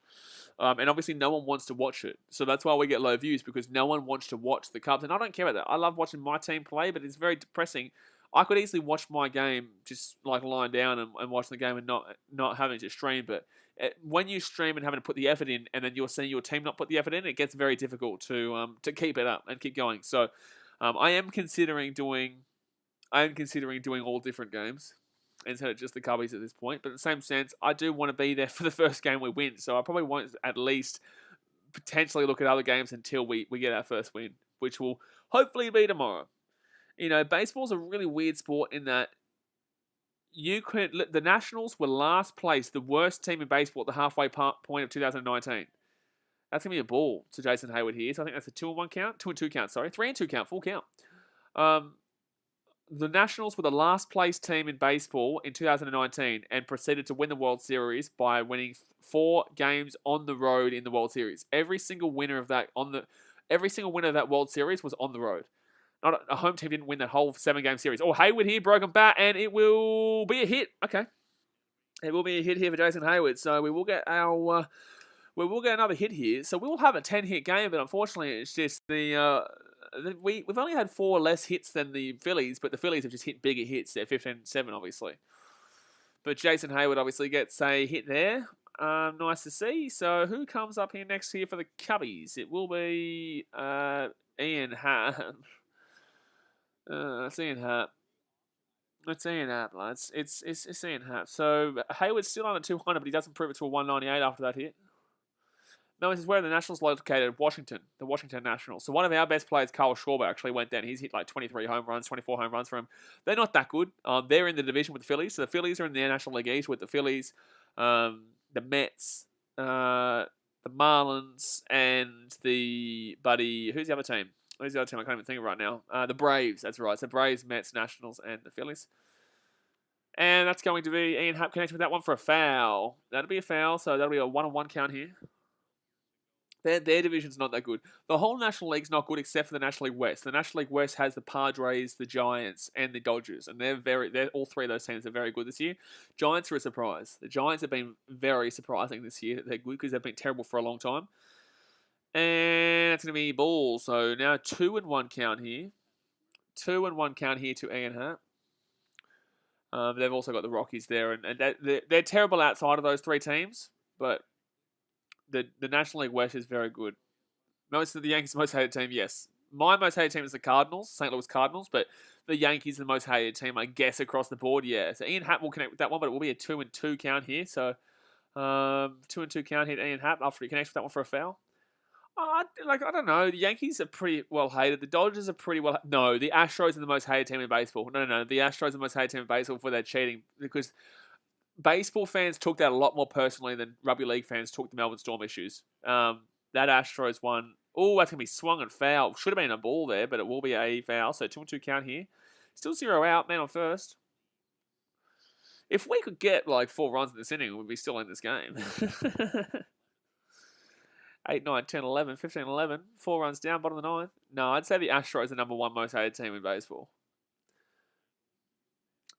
And obviously no one wants to watch it. So that's why we get low views, because no one wants to watch the Cubs. And I don't care about that. I love watching my team play, but it's very depressing. I could easily watch my game just like lying down and watching the game and not having to stream, but when you stream and having to put the effort in, and then you're seeing your team not put the effort in, it gets very difficult to keep it up and keep going. So I am considering doing all different games instead of just the Cubbies at this point. But in the same sense, I do want to be there for the first game we win. So I probably won't at least potentially look at other games until we get our first win, which will hopefully be tomorrow. You know, baseball's a really weird sport in that the Nationals were last place, the worst team in baseball at the halfway point of 2019. That's going to be a ball to Jason Hayward here. So I think that's a 2-1 count. 2-2 count, sorry. 3-2 count, full count. The Nationals were the last place team in baseball in 2019 and proceeded to win the World Series by winning 4 games on the road in the World Series. Every single winner of that World Series was on the road. Not a home team didn't win that whole 7-game series. Oh, Hayward here, broken bat, and it will be a hit. Okay. It will be a hit here for Jason Hayward. So we will get our... we will get another hit here. So we will have a 10-hit game, but unfortunately it's just we've only had 4 less hits than the Phillies, but the Phillies have just hit bigger hits. They're 15-7, obviously. But Jason Hayward obviously gets a hit there. Nice to see. So who comes up here next here for the Cubbies? It will be Ian Happ. It's Ian Happ. It's Ian Happ, lads. It's Ian Happ. So Hayward's still under 200, but he doesn't prove it to a 198 after that hit. No, this is where the Nationals located, Washington, the Washington Nationals. So one of our best players, Carl Schwarber, actually went down. He's hit like 23 home runs, 24 home runs for him. They're not that good. They're in the division with the Phillies. So the Phillies are in the National League East with the Phillies, the Mets, the Marlins, and the who's the other team? Who's the other team? I can't even think of it right now. The Braves, that's right. So Braves, Mets, Nationals, and the Phillies. And that's going to be Ian Happ connecting with that one for a foul. That'll be a foul, so that'll be a 1-on-1 count here. Their division's not that good. The whole National League's not good except for the National League West. The National League West has the Padres, the Giants, and the Dodgers, and they're all 3 of those teams are very good this year. Giants are a surprise. The Giants have been very surprising this year. They're good because they've been terrible for a long time. And it's going to be ball. So now 2-1 count here. 2-1 count here to Ian Happ. They've also got the Rockies there, and they're terrible outside of those 3 teams, but the National League West is very good. Most of the Yankees' most hated team, yes. My most hated team is the Cardinals, St. Louis Cardinals, but the Yankees are the most hated team, I guess, across the board, yeah. So Ian Happ will connect with that one, but it will be a 2-2 count here. So 2-2 count here to Ian Happ after he connects with that one for a foul. I don't know. The Yankees are pretty well hated. The Dodgers are pretty well... No, the Astros are the most hated team in baseball. No. The Astros are the most hated team in baseball for their cheating because baseball fans took that a lot more personally than rugby league fans took the Melbourne Storm issues. That Astros one... Oh, that's going to be swung and foul. Should have been a ball there, but it will be a foul. So 2-2 count here. Still 0 out. Man on first. If we could get like 4 runs in this inning, we'd be still in this game. 8, 9, 10, 11, 15, 11. 4 runs down, bottom of the 9th. No, I'd say the Astros are the number 1 most hated team in baseball.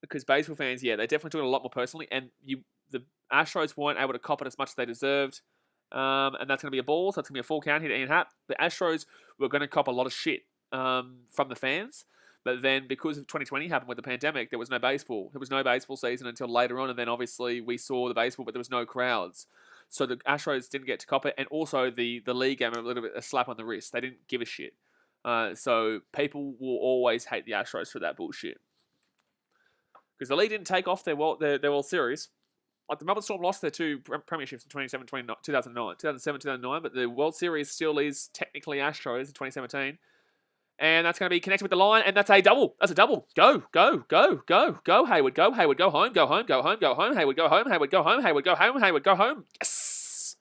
Because baseball fans, yeah, they definitely took it a lot more personally. And the Astros weren't able to cop it as much as they deserved. And that's going to be a ball, so it's going to be a full count here to Ian Happ. The Astros were going to cop a lot of shit from the fans. But then because of 2020 happened with the pandemic, there was no baseball. There was no baseball season until later on. And then obviously we saw the baseball, but there was no crowds. So the Astros didn't get to cop it, and also the league gave them a little bit a slap on the wrist. They didn't give a shit. So people will always hate the Astros for that bullshit. Because the league didn't take off their World Series. Like the Melbourne Storm lost their 2 premierships in 2007, 2009, but the World Series still is technically Astros in 2017. And that's going to be connected with the line, and that's a double. That's a double. Go, Hayward, go, Hayward, go home, go home, Hayward, go home, Hayward, go home, Hayward, go home. Yes!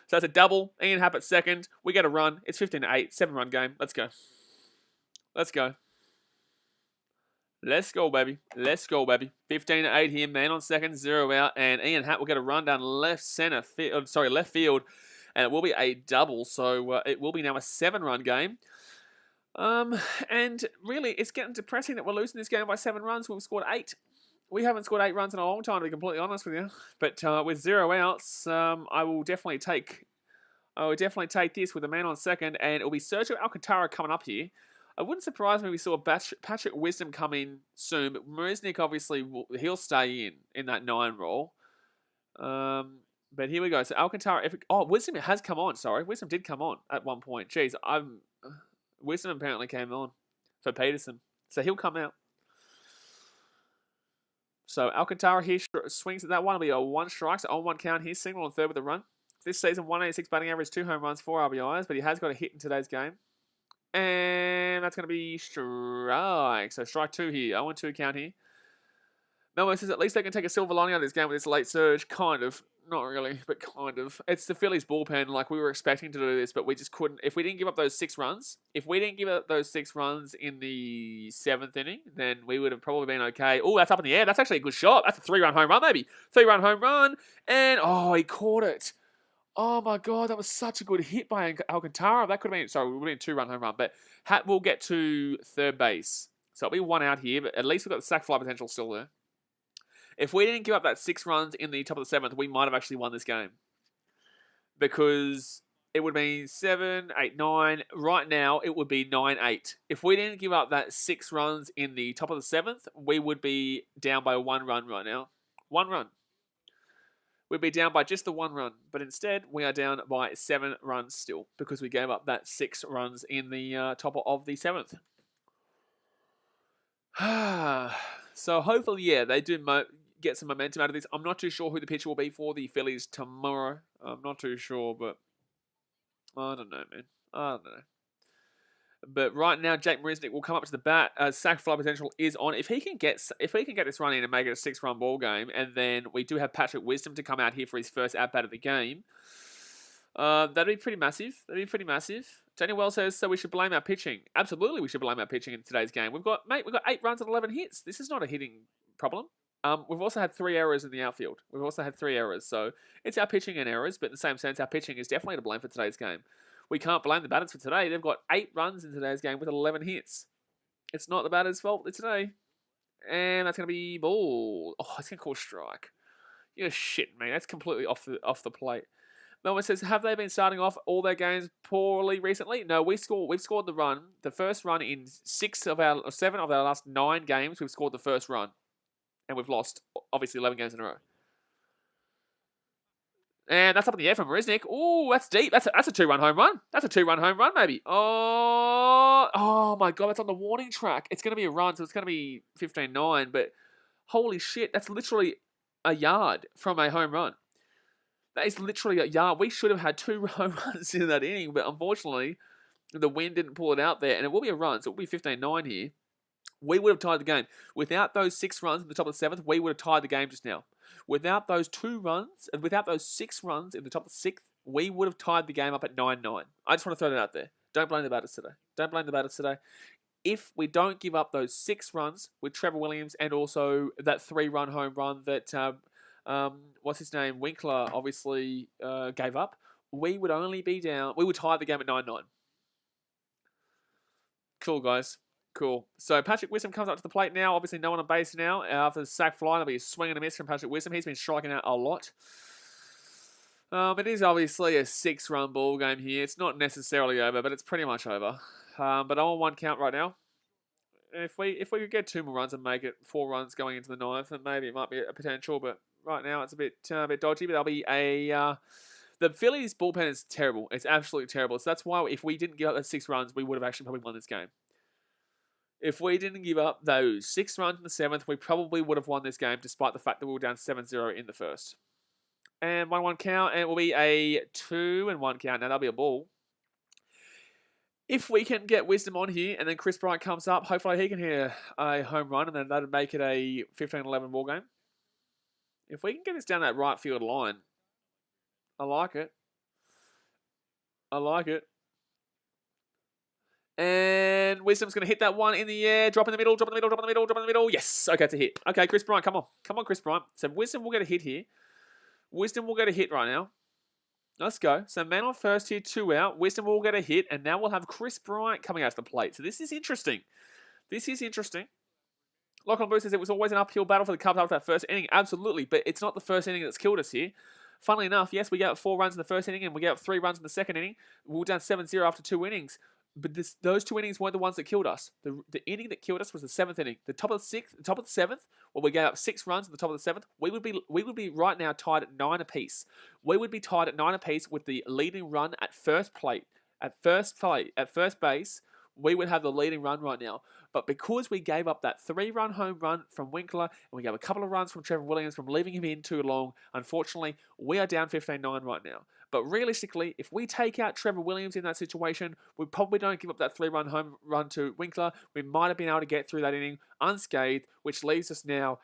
So that's a double. Ian Happ at second. We get a run. It's 15-8, 7-run game. Let's go. Let's go, baby. 15-8 here, man on second, 0 out, and Ian Happ will get a run down left field, and it will be a double, so it will be now a 7-run game. And really, it's getting depressing that we're losing this game by 7 runs when we've scored 8. We haven't scored 8 runs in a long time, to be completely honest with you. But with 0 outs, I will definitely take this with a man on second, and it'll be Sergio Alcantara coming up here. It wouldn't surprise me if we saw Patrick Wisdom come in soon, but Marisnik obviously he'll stay in that 9 role. But here we go. So Alcantara, Wisdom has come on. Sorry, Wisdom did come on at one point. Jeez, Wisdom apparently came on for Peterson, so he'll come out. So Alcantara here swings at that one. It'll be a 1 strike, so on 1 count here. Single on third with a run. This season, 186 batting average, 2 home runs, 4 RBIs, but he has got a hit in today's game. And that's going to be strike. So strike 2 here. 0-2 count here. Melmo says at least they can take a silver lining out of this game with this late surge. Kind of. Not really, but kind of. It's the Phillies bullpen. Like, we were expecting to do this, but we just couldn't. If we didn't give up those 6 runs, in the 7th inning, then we would have probably been okay. Oh, that's up in the air. That's actually a good shot. That's a 3-run home run, maybe. 3-run home run. And, he caught it. Oh my God, that was such a good hit by Alcantara. That could have been, sorry, it would have been a 2-run home run, but will get to third base. So it'll be 1 out here, but at least we've got the sac fly potential still there. If we didn't give up that 6 runs in the top of the 7th, we might have actually won this game. Because it would be 7, 8, 9. Right now, it would be 9, 8. If we didn't give up that 6 runs in the top of the 7th, we would be down by 1 run right now. 1 run. We'd be down by just the 1 run. But instead, we are down by 7 runs still. Because we gave up that 6 runs in the top of the 7th. So hopefully, yeah, they do get some momentum out of this. I'm not too sure who the pitcher will be for the Phillies tomorrow. I'm not too sure, but I don't know, man. I don't know. But right now, Jake Marisnick will come up to the bat. Sac fly potential is on. If he can get this run in and make it a 6-run ball game, and then we do have Patrick Wisdom to come out here for his first at bat of the game, that'd be pretty massive. That'd be pretty massive. Daniel Wells says, so we should blame our pitching. Absolutely, we should blame our pitching in today's game. We've got 8 runs and 11 hits. This is not a hitting problem. We've also had 3 errors in the outfield. We've also had 3 errors, so it's our pitching and errors, but in the same sense, our pitching is definitely to blame for today's game. We can't blame the batters for today. They've got 8 runs in today's game with 11 hits. It's not the batters' fault today. And that's going to be ball. Oh, it's going to call strike. You're shitting me. That's completely off the plate. Melvin says, have they been starting off all their games poorly recently? No, we've scored the run. The first run in 7 of our last 9 games, we've scored the first run. And we've lost, obviously, 11 games in a row. And that's up in the air from Marisnick. Ooh, that's deep. That's a 2-run home run. That's a 2-run home run, maybe. Oh my God, that's on the warning track. It's going to be a run, so it's going to be 15-9. But holy shit, that's literally a yard from a home run. That is literally a yard. We should have had 2 home runs in that inning, but unfortunately, the wind didn't pull it out there. And it will be a run, so it will be 15-9 here. We would have tied the game. Without those 6 runs in the top of the 7th, we would have tied the game just now. Without those 2 runs, and without those 6 runs in the top of the 6th, we would have tied the game up at 9-9. I just want to throw that out there. Don't blame the batters today. Don't blame the batters today. If we don't give up those 6 runs with Trevor Williams and also that 3-run home run that, what's his name, Winkler obviously gave up, we would only be down, we would tie the game at 9-9. Cool, guys. Cool. So Patrick Wisdom comes up to the plate now. Obviously, no one on base now. After the sac fly, there'll be a swing and a miss from Patrick Wisdom. He's been striking out a lot. It is obviously a 6-run ball game here. It's not necessarily over, but it's pretty much over. But I'm on 1 count right now. If we could get 2 more runs and make it 4 runs going into the 9th, then maybe it might be a potential. But right now, it's a bit dodgy. But there'll be the Phillies bullpen is terrible. It's absolutely terrible. So that's why if we didn't give up those 6 runs, we would have actually probably won this game. If we didn't give up those 6 runs in the 7th, we probably would have won this game despite the fact that we were down 7-0 in the first. And 1-1 count, and it will be a 2-1 count. Now, that'll be a ball. If we can get Wisdom on here, and then Chris Bryant comes up, hopefully he can hit a home run, and then that'll make it a 15-11 ball game. If we can get this down that right field line, I like it. I like it. And Wisdom's going to hit that one in the air. Drop in the middle, drop in the middle, drop in the middle, drop in the middle. Yes. Okay, it's a hit. Okay, Chris Bryant, come on. Come on, Chris Bryant. So Wisdom will get a hit here. Wisdom will get a hit right now. Let's go. So man on first here, 2 out. Wisdom will get a hit. And now we'll have Chris Bryant coming out to the plate. So this is interesting. This is interesting. Lachlan Bruce says it was always an uphill battle for the Cubs after that first inning. Absolutely. But it's not the first inning that's killed us here. Funnily enough, yes, we gave up 4 runs in the first inning and we gave up 3 runs in the second inning. We were down 7-0 after 2 innings. But those 2 innings weren't the ones that killed us. The inning that killed us was the 7th inning. The top of the 6th, the top of the 7th, where we gave up 6 runs at the top of the 7th, we would be right now tied at 9 apiece. We would be tied at 9 apiece with the leading run at first base. We would have the leading run right now. But because we gave up that 3-run home run from Winkler, and we gave a couple of runs from Trevor Williams from leaving him in too long, unfortunately, we are down 15-9 right now. But realistically, if we take out Trevor Williams in that situation, we probably don't give up that 3-run home run to Winkler. We might have been able to get through that inning unscathed, which leaves us now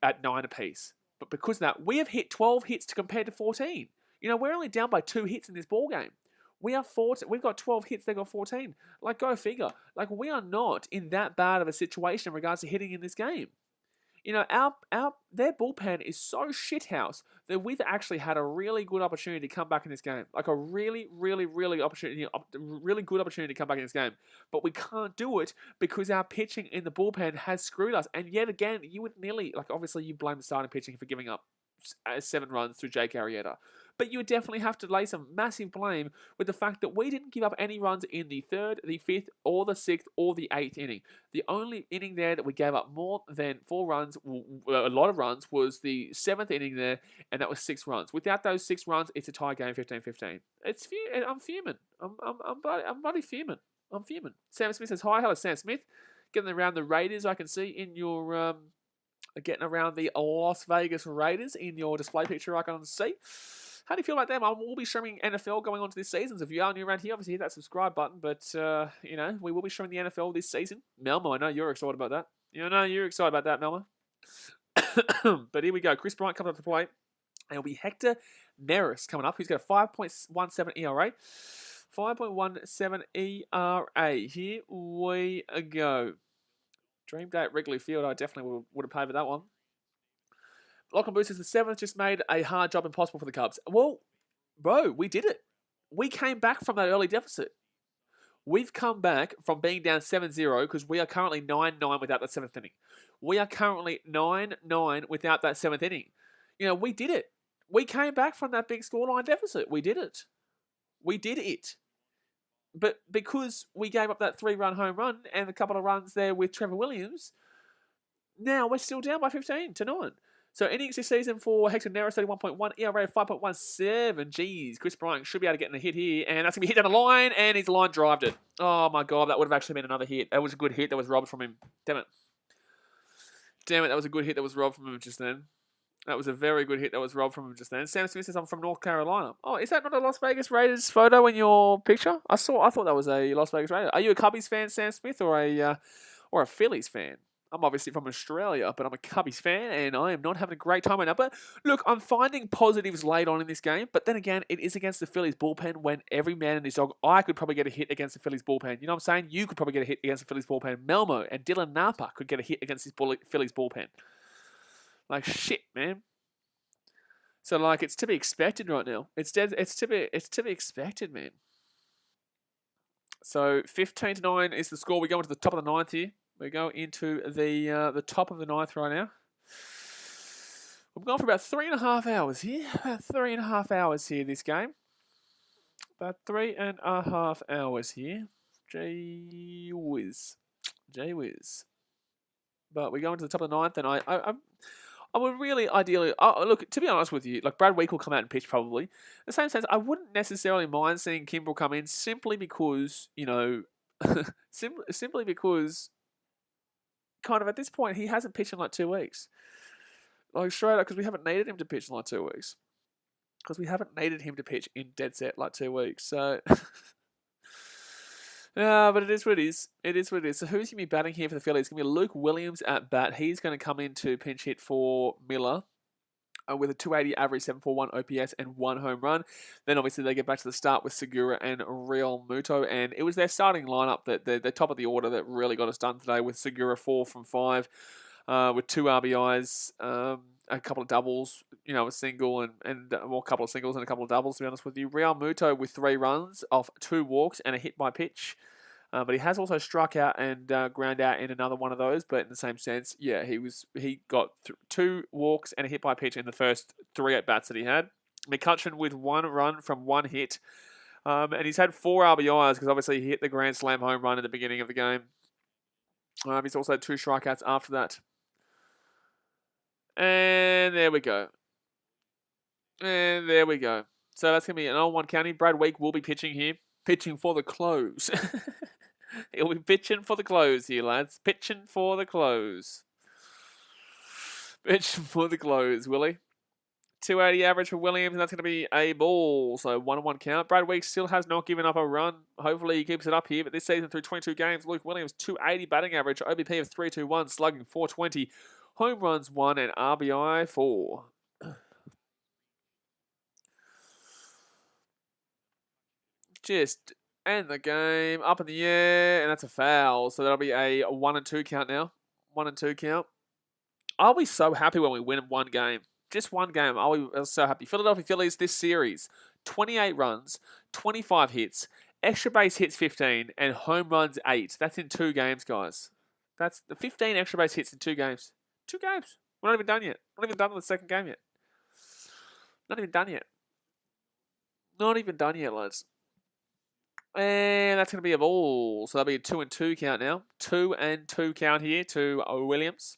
at 9 apiece. But because of that, we have hit 12 hits to compare to 14. You know, we're only down by 2 hits in this ball game. We've got 12 hits, they've got 14. Like, go figure. Like, we are not in that bad of a situation in regards to hitting in this game. You know, their bullpen is so shithouse that we've actually had a really good opportunity to come back in this game. Like a really, really, really really good opportunity to come back in this game. But we can't do it because our pitching in the bullpen has screwed us. And yet again, you would nearly, like obviously you blame the starting pitching for giving up 7 runs to Jake Arrieta. But you would definitely have to lay some massive blame with the fact that we didn't give up any runs in the 3rd, the 5th, or the 6th, or the 8th inning. The only inning there that we gave up more than 4 runs, a lot of runs, was the 7th inning there, and that was 6 runs. Without those 6 runs, it's a tie game, 15-15. I'm fuming. I'm bloody fuming. I'm fuming. Sam Smith says, hi. Hello, Sam Smith. Getting around the Raiders, I can see in your... getting around the Las Vegas Raiders in your display picture, I can see. How do you feel about them? I will be streaming NFL going on to this season. So if you are new around here, obviously hit that subscribe button. But, you know, we will be streaming the NFL this season. Melmo, I know you're excited about that. You know you're excited about that, Melmo. But here we go. Chris Bryant coming up to play. And it'll be Hector Neris coming up, who's got a 5.17 ERA. 5.17 ERA. Here we go. Dream day at Wrigley Field. I definitely would have paid for that one. Lachlan Booth says the 7th just made a hard job impossible for the Cubs. Well, bro, we did it. We came back from that early deficit. We've come back from being down 7-0 because we are currently 9-9 without that 7th inning. We are currently 9-9 without that 7th inning. You know, we did it. We came back from that big scoreline deficit. We did it. We did it. But because we gave up that 3-run home run and a couple of runs there with Trevor Williams, now we're still down by 15-9. So innings this season for Hector Neris, 31.1, ERA 5.17. Jeez, Chris Bryant should be able to get in a hit here, and that's going to be hit down the line, and his line drived it. Oh my God, that would have actually been another hit. That was a good hit that was robbed from him. Damn it. Damn it, that was a good hit that was robbed from him just then. That was a very good hit that was robbed from him just then. Sam Smith says, I'm from North Carolina. Oh, is that not a Las Vegas Raiders photo in your picture? I thought that was a Las Vegas Raiders. Are you a Cubbies fan, Sam Smith, or a Phillies fan? I'm obviously from Australia, but I'm a Cubbies fan, and I am not having a great time right now. But look, I'm finding positives late on in this game, but then again, it is against the Phillies bullpen when every man and his dog, I could probably get a hit against the Phillies bullpen. You know what I'm saying? You could probably get a hit against the Phillies bullpen. Melmo and Dylan Napa could get a hit against his Phillies bullpen. Like, shit, man. So, like, it's to be expected right now. It's to be expected, man. So, 15-9 is the score. We go into the top of the 9th here. We go into the top of the 9th right now. We've gone for about 3.5 hours here. About 3.5 hours here this game. About 3.5 hours here. Gee whiz. Gee whiz. But we go into the top of the 9th, and I would really ideally... look, to be honest with you, like Brad Week will come out and pitch probably. In the same sense, I wouldn't necessarily mind seeing Kimbrel come in simply because, you know... simply because... kind of at this point, he hasn't pitched in like 2 weeks. Like straight up, because we haven't needed him to pitch in like 2 weeks. Because we haven't needed him to pitch in dead set like 2 weeks. So, but it is what it is. It is what it is. So who's going to be batting here for the Phillies? It's going to be Luke Williams at bat. He's going to come in to pinch hit for Miller. With a 280 average, 741 OPS, and 1 home run. Then obviously they get back to the start with Segura and Real Muto, and it was their starting lineup that the top of the order that really got us done today. With Segura 4 from 5, with 2 RBIs, a couple of doubles, you know, a single and well, a couple of singles and a couple of doubles. To be honest with you, Real Muto with 3 runs off 2 walks and a hit by pitch. But he has also struck out and ground out in another one of those. But in the same sense, yeah, he got 2 walks and a hit by pitch in the first 3 at-bats that he had. McCutcheon with 1 run from 1 hit. And he's had 4 RBIs because obviously he hit the grand slam home run at the beginning of the game. He's also had 2 strikeouts after that. And there we go. And there we go. So that's going to be an 0-1 county. Brad Week will be pitching here. Pitching for the close. He'll be pitching for the close here, lads. Pitching for the close. Pitching for the close, Willie. 280 average for Williams, and that's going to be a ball. So 1-1 count. Brad Weeks still has not given up a run. Hopefully he keeps it up here. But this season through 22 games, Luke Williams, 280 batting average, OBP of 321, slugging 420, home runs 1, and RBI 4. Just end the game, up in the air, and that's a foul. So that'll be a 1-2 count now. 1-2 count. I'll be so happy when we win one game. Just one game. I'll be so happy. Philadelphia Phillies this series, 28 runs, 25 hits, extra base hits 15, and home runs 8. That's in 2 games, guys. That's the 15 extra base hits in 2 games. 2 games. We're not even done yet. Not even done with the second game yet. Not even done yet. Not even done yet, lads. And that's going to be a ball. So that'll be a 2-2 count now. 2-2 count here to Williams.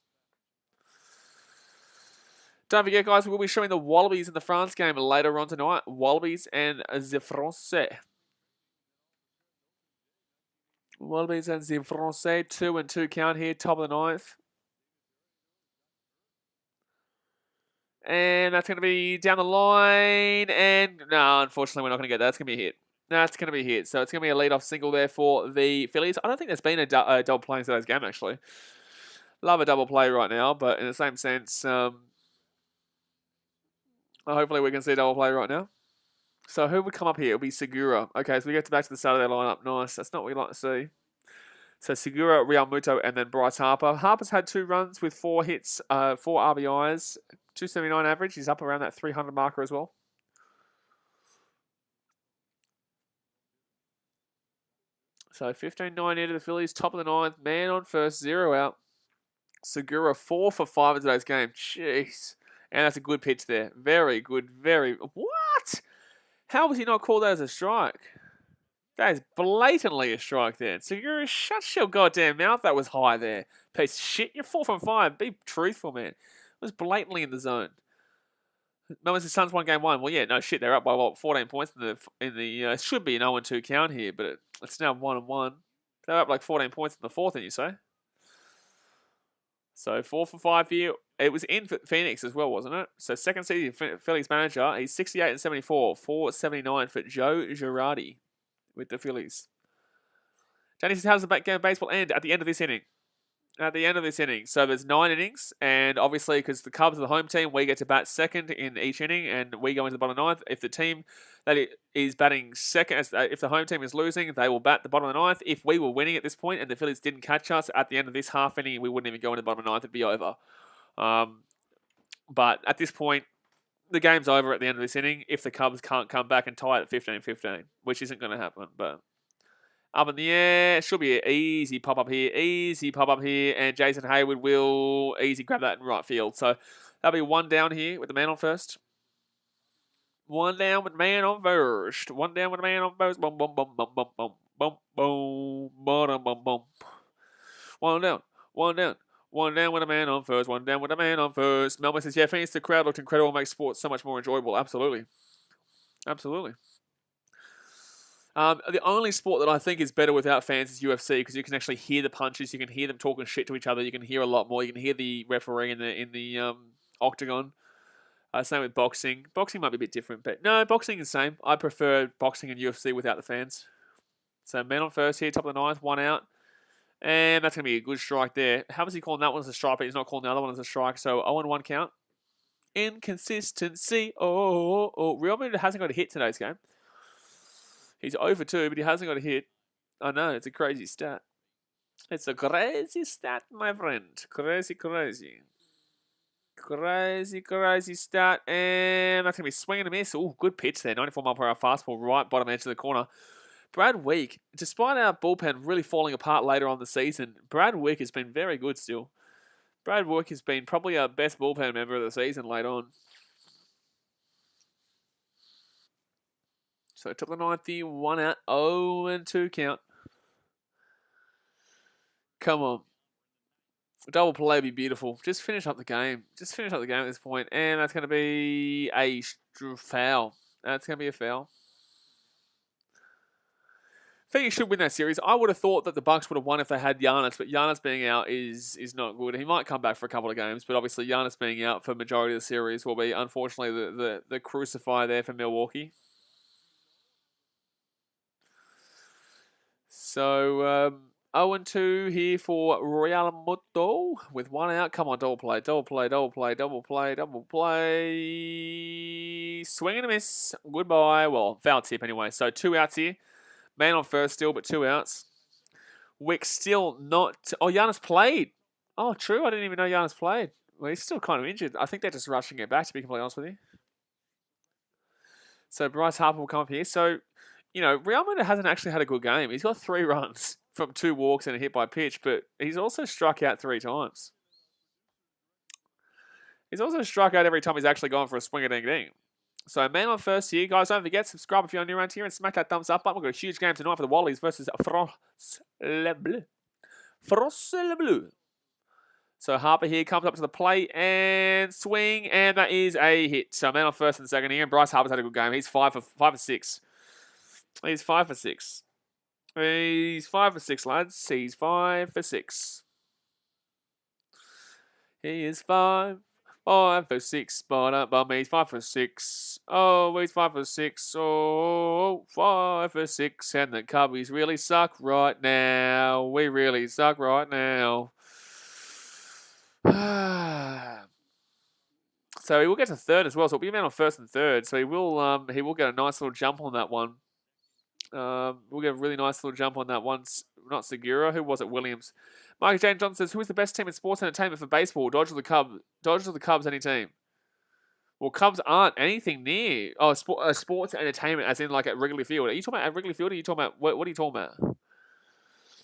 Don't forget, guys, we'll be showing the Wallabies in the France game later on tonight. Wallabies and the Français. Wallabies and the Français. 2-2 count here, top of the 9th. And that's going to be down the line. And no, unfortunately, we're not going to get that. That's going to be a hit. That's going to be a hit. So it's going to be a lead-off single there for the Phillies. I don't think there's been a double play in today's game, actually. Love a double play right now, but in the same sense, hopefully we can see a double play right now. So who would come up here? It'll be Segura. Okay, so we get back to the start of their lineup. Nice. That's not what we like to see. So Segura, Real Muto, and then Bryce Harper. Harper's had 2 runs with 4 hits, 4 RBIs, 279 average. He's up around that 300 marker as well. So 15-9 into the Phillies, top of the 9th, man on first, 0 out. Segura 4 for 5 in today's game. Jeez. And that's a good pitch there. Very good, very... What? How was he not called that as a strike? That is blatantly a strike there. Segura, shut your goddamn mouth. That was high there. Piece of shit. You're 4 from 5. Be truthful, man. It was blatantly in the zone. Remember, the Suns won game 1. Well, yeah, no shit. They're up by, what, 14 points in the it should be an 0-2 count here, but it's now 1-1. They're up like 14 points in the 4th, and you say? So 4 for 5 here. It was in Phoenix as well, wasn't it? So second season Phillies manager. He's 68-74, 479 for Joe Girardi with the Phillies. Danny says, how does the game of baseball end at the end of this inning? At the end of this inning. So there's 9 innings, and obviously because the Cubs are the home team, we get to bat second in each inning, and we go into the bottom 9th. If the team that is batting second, if the home team is losing, they will bat the bottom of the 9th. If we were winning at this point and the Phillies didn't catch us at the end of this half inning, we wouldn't even go into the bottom of the 9th. It'd be over. But at this point, the game's over at the end of this inning if the Cubs can't come back and tie it at 15-15, which isn't going to happen, but... Up in the air. Should be an easy pop-up here. Easy pop-up here. And Jason Hayward will easy grab that in right field. So that'll be 1 down here with the man on first. 1 down with the man on first. 1 down with the man on first. Boom, boom, boom, boom, boom, boom, boom, boom, boom, boom, boom. 1 down. 1 down. 1 down with a man on first. 1 down with a man on first. Melbourne says, yeah, Phoenix, the crowd looked incredible. Makes sports so much more enjoyable. Absolutely. Absolutely. The only sport that I think is better without fans is UFC because you can actually hear the punches, you can hear them talking shit to each other, you can hear a lot more, you can hear the referee in the octagon. Same with boxing. Boxing might be a bit different, but no, boxing is the same. I prefer boxing and UFC without the fans. So man on first here, top of the 9th, 1 out. And that's going to be a good strike there. How was he calling that one as a strike, but he's not calling the other one as a strike, so 0-1 count. Inconsistency. Real Madrid hasn't got a hit today's game. He's 0 for 2, but he hasn't got a hit. I know, it's a crazy stat. It's a crazy stat, my friend. Crazy, crazy. Crazy, crazy stat. And that's going to be swing and a miss. Oh, good pitch there. 94 mile per hour fastball, right bottom edge of the corner. Brad Week, despite our bullpen really falling apart later on in the season, Brad Week has been very good still. Brad Week has been probably our best bullpen member of the season late on. So top of the 9th, 1 out, 0-2 count. Come on. Double play would be beautiful. Just finish up the game. Just finish up the game at this point. And that's going to be a foul. That's going to be a foul. Phoenix should win that series. I would have thought that the Bucks would have won if they had Giannis, but Giannis being out is not good. He might come back for a couple of games, but obviously Giannis being out for majority of the series will be, unfortunately, the crucifier there for Milwaukee. So, 0-2 here for Real Muto with 1 out. Come on, double play, double play, double play, double play, double play. Swing and a miss. Goodbye. Well, foul tip anyway. So 2 outs here. Man on first still, but 2 outs. Wick still not... Oh, Giannis played. Oh, true. I didn't even know Giannis played. Well, he's still kind of injured. I think they're just rushing it back, to be completely honest with you. So Bryce Harper will come up here. So, you know, Realmuto hasn't actually had a good game. He's got 3 runs from 2 walks and a hit by pitch, but he's also struck out 3 times. He's also struck out every time he's actually gone for a swing-a-ding-ding. So, man on first here. Guys, don't forget, subscribe if you're new around here and smack that thumbs up button. We've got a huge game tonight for the Wallies versus France Le Bleu. France Le Bleu. So, Harper here comes up to the plate and swing, and that is a hit. So, man on first and second here, and Bryce Harper's had a good game. He's 5 for 6. He's 5 for 6. He's 5 for 6, lads. He's 5 for 6. He is 5 for 6. But he's 5 for 6. Oh, he's 5 for 6. Oh, 5 for 6. And the Cubbies really suck right now. We really suck right now. So he will get to third as well. So it'll be a man on first and third. So he will get a nice little jump on that one. We'll get a really nice little jump on that one. Not Segura. Who was it? Williams. Mike Jane Johnson says, who is the best team in sports entertainment for baseball? Dodge or the Cubs? Dodge or the Cubs, any team? Well, Cubs aren't anything near. Oh, sports entertainment, as in like at Wrigley Field. Are you talking about at Wrigley Field? Or are you talking about, what are you talking about?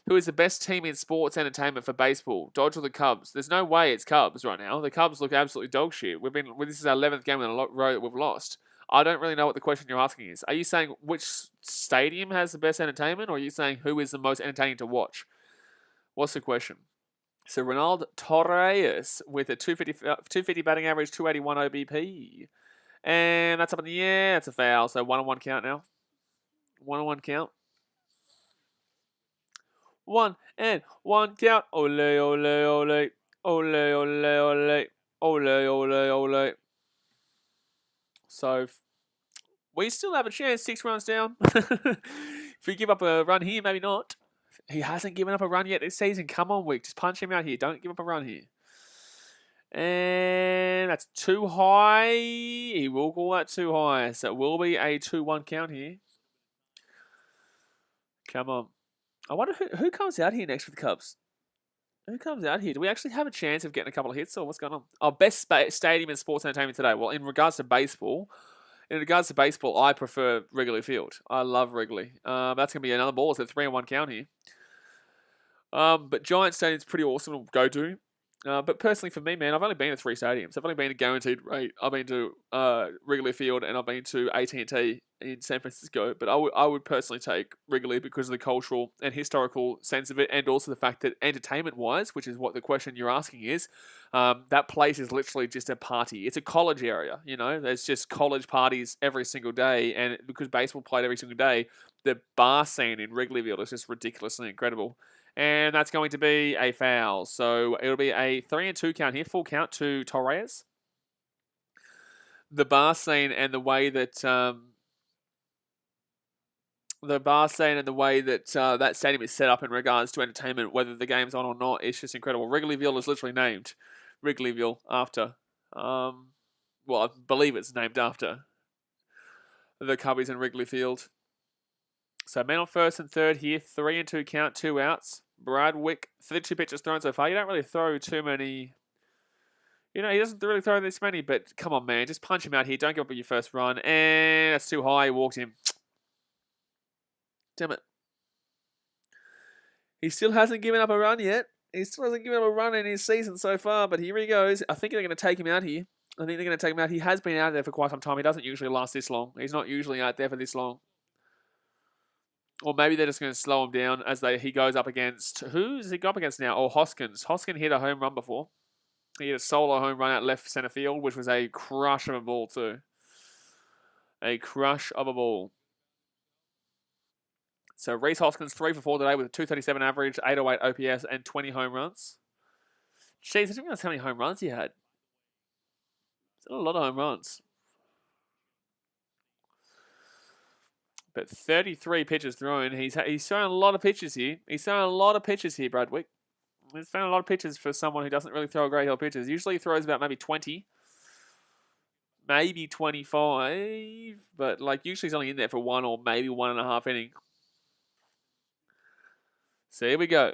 Who is the best team in sports entertainment for baseball? Dodge or the Cubs? There's no way it's Cubs right now. The Cubs look absolutely dog shit. This is our 11th game in a row that we've lost. I don't really know what the question you're asking is. Are you saying which stadium has the best entertainment, or are you saying who is the most entertaining to watch? What's the question? So Ronald Torres with a 250 batting average, 281 OBP. And that's up in the air. That's a foul. So 1-on-1 count now. 1-on-1 count. 1-and-1 count. Ole, ole, ole. Ole, ole, ole. Ole, ole, ole. So we still have a chance, 6 runs down. If we give up a run here, maybe not. He hasn't given up a run yet this season. Come on, Wick. Just punch him out here. Don't give up a run here. And that's too high. He will call that too high. So it will be a 2-1 count here. Come on. I wonder who comes out here next for the Cubs. Who comes out here? Do we actually have a chance of getting a couple of hits, or what's going on? Oh, best stadium in sports entertainment today. Well, in regards to baseball, I prefer Wrigley Field. I love Wrigley. That's going to be another ball. It's a 3-1 count here. But Giant Stadium's pretty awesome to go to. But personally for me, man, I've only been to 3 stadiums. I've only been to Guaranteed Rate. I've been to Wrigley Field, and I've been to AT&T in San Francisco. But I would personally take Wrigley because of the cultural and historical sense of it, and also the fact that entertainment-wise, which is what the question you're asking is, that place is literally just a party. It's a college area, you know. There's just college parties every single day, and because baseball played every single day, the bar scene in Wrigley Field is just ridiculously incredible. And that's going to be a foul. So it'll be a 3-2 count here. Full count to Torres. The bar scene and the way that that stadium is set up in regards to entertainment, whether the game's on or not, it's just incredible. Wrigleyville is literally named Wrigleyville after, well, I believe it's named after the Cubbies in Wrigley Field. So man on first and third here, 3-2 count, 2 outs. Brad Wick, 32 pitches thrown so far. You don't really throw too many. You know, he doesn't really throw this many, but come on, man. Just punch him out here. Don't give up your first run. And that's too high. He walked him. Damn it. He still hasn't given up a run yet. He still hasn't given up a run in his season so far, but here he goes. I think they're going to take him out here. He has been out there for quite some time. He doesn't usually last this long. He's not usually out there for this long. Or maybe they're just going to slow him down as he goes up against... Who's he go up against now? Oh, Hoskins. Hoskins hit a home run before. He hit a solo home run out left center field, which was a crush of a ball too. A crush of a ball. So Rhys Hoskins, 3 for 4 today with a 237 average, 808 OPS, and 20 home runs. Jeez, I didn't realize how many home runs he had. It's a lot of home runs. But 33 pitches thrown. He's thrown a lot of pitches here. Bradwick. He's thrown a lot of pitches for someone who doesn't really throw a great deal of pitches. Usually he throws about maybe 20. Maybe 25. But like usually he's only in there for 1 or maybe 1.5 inning. So here we go.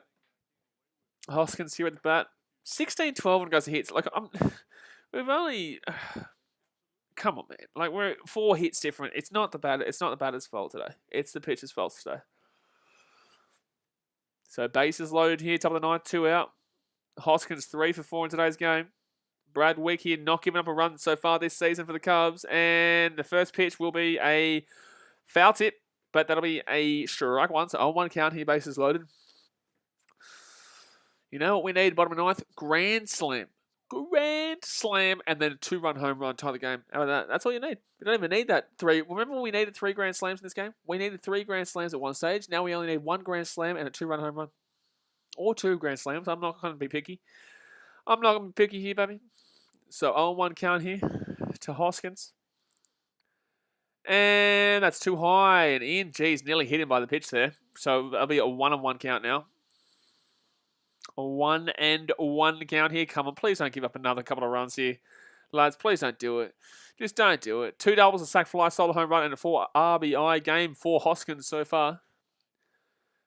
Hoskins here at the bat. 16-12 and goes to hits. Like, we've only... Come on, man. Like, we're 4 hits different. It's not the batter's fault today. It's the pitcher's fault today. So, bases loaded here. Top of the ninth, 2 out. Hoskins 3 for 4 in today's game. Brad Wick here not giving up a run so far this season for the Cubs. And the first pitch will be a foul tip, but that'll be a strike one. So, 0-1 count here, bases loaded. You know what we need, bottom of the ninth? Grand slam. Grand slam, and then a 2-run home run, tie the game. How about that? That's all you need. You don't even need that 3. Remember when we needed 3 grand slams in this game? We needed 3 grand slams at one stage. Now we only need 1 grand slam and a 2-run home run. Or 2 grand slams. I'm not going to be picky. I'm not going to be picky here, baby. So 0-1 count here to Hoskins. And that's too high and in. Geez, nearly hit him by the pitch there. So that'll be a 1-1 count now. A 1-1 count here. Come on, please don't give up another couple of runs here. Lads, please don't do it. Just don't do it. 2 doubles, a sack fly, solo home run, and a 4 RBI game for Hoskins so far.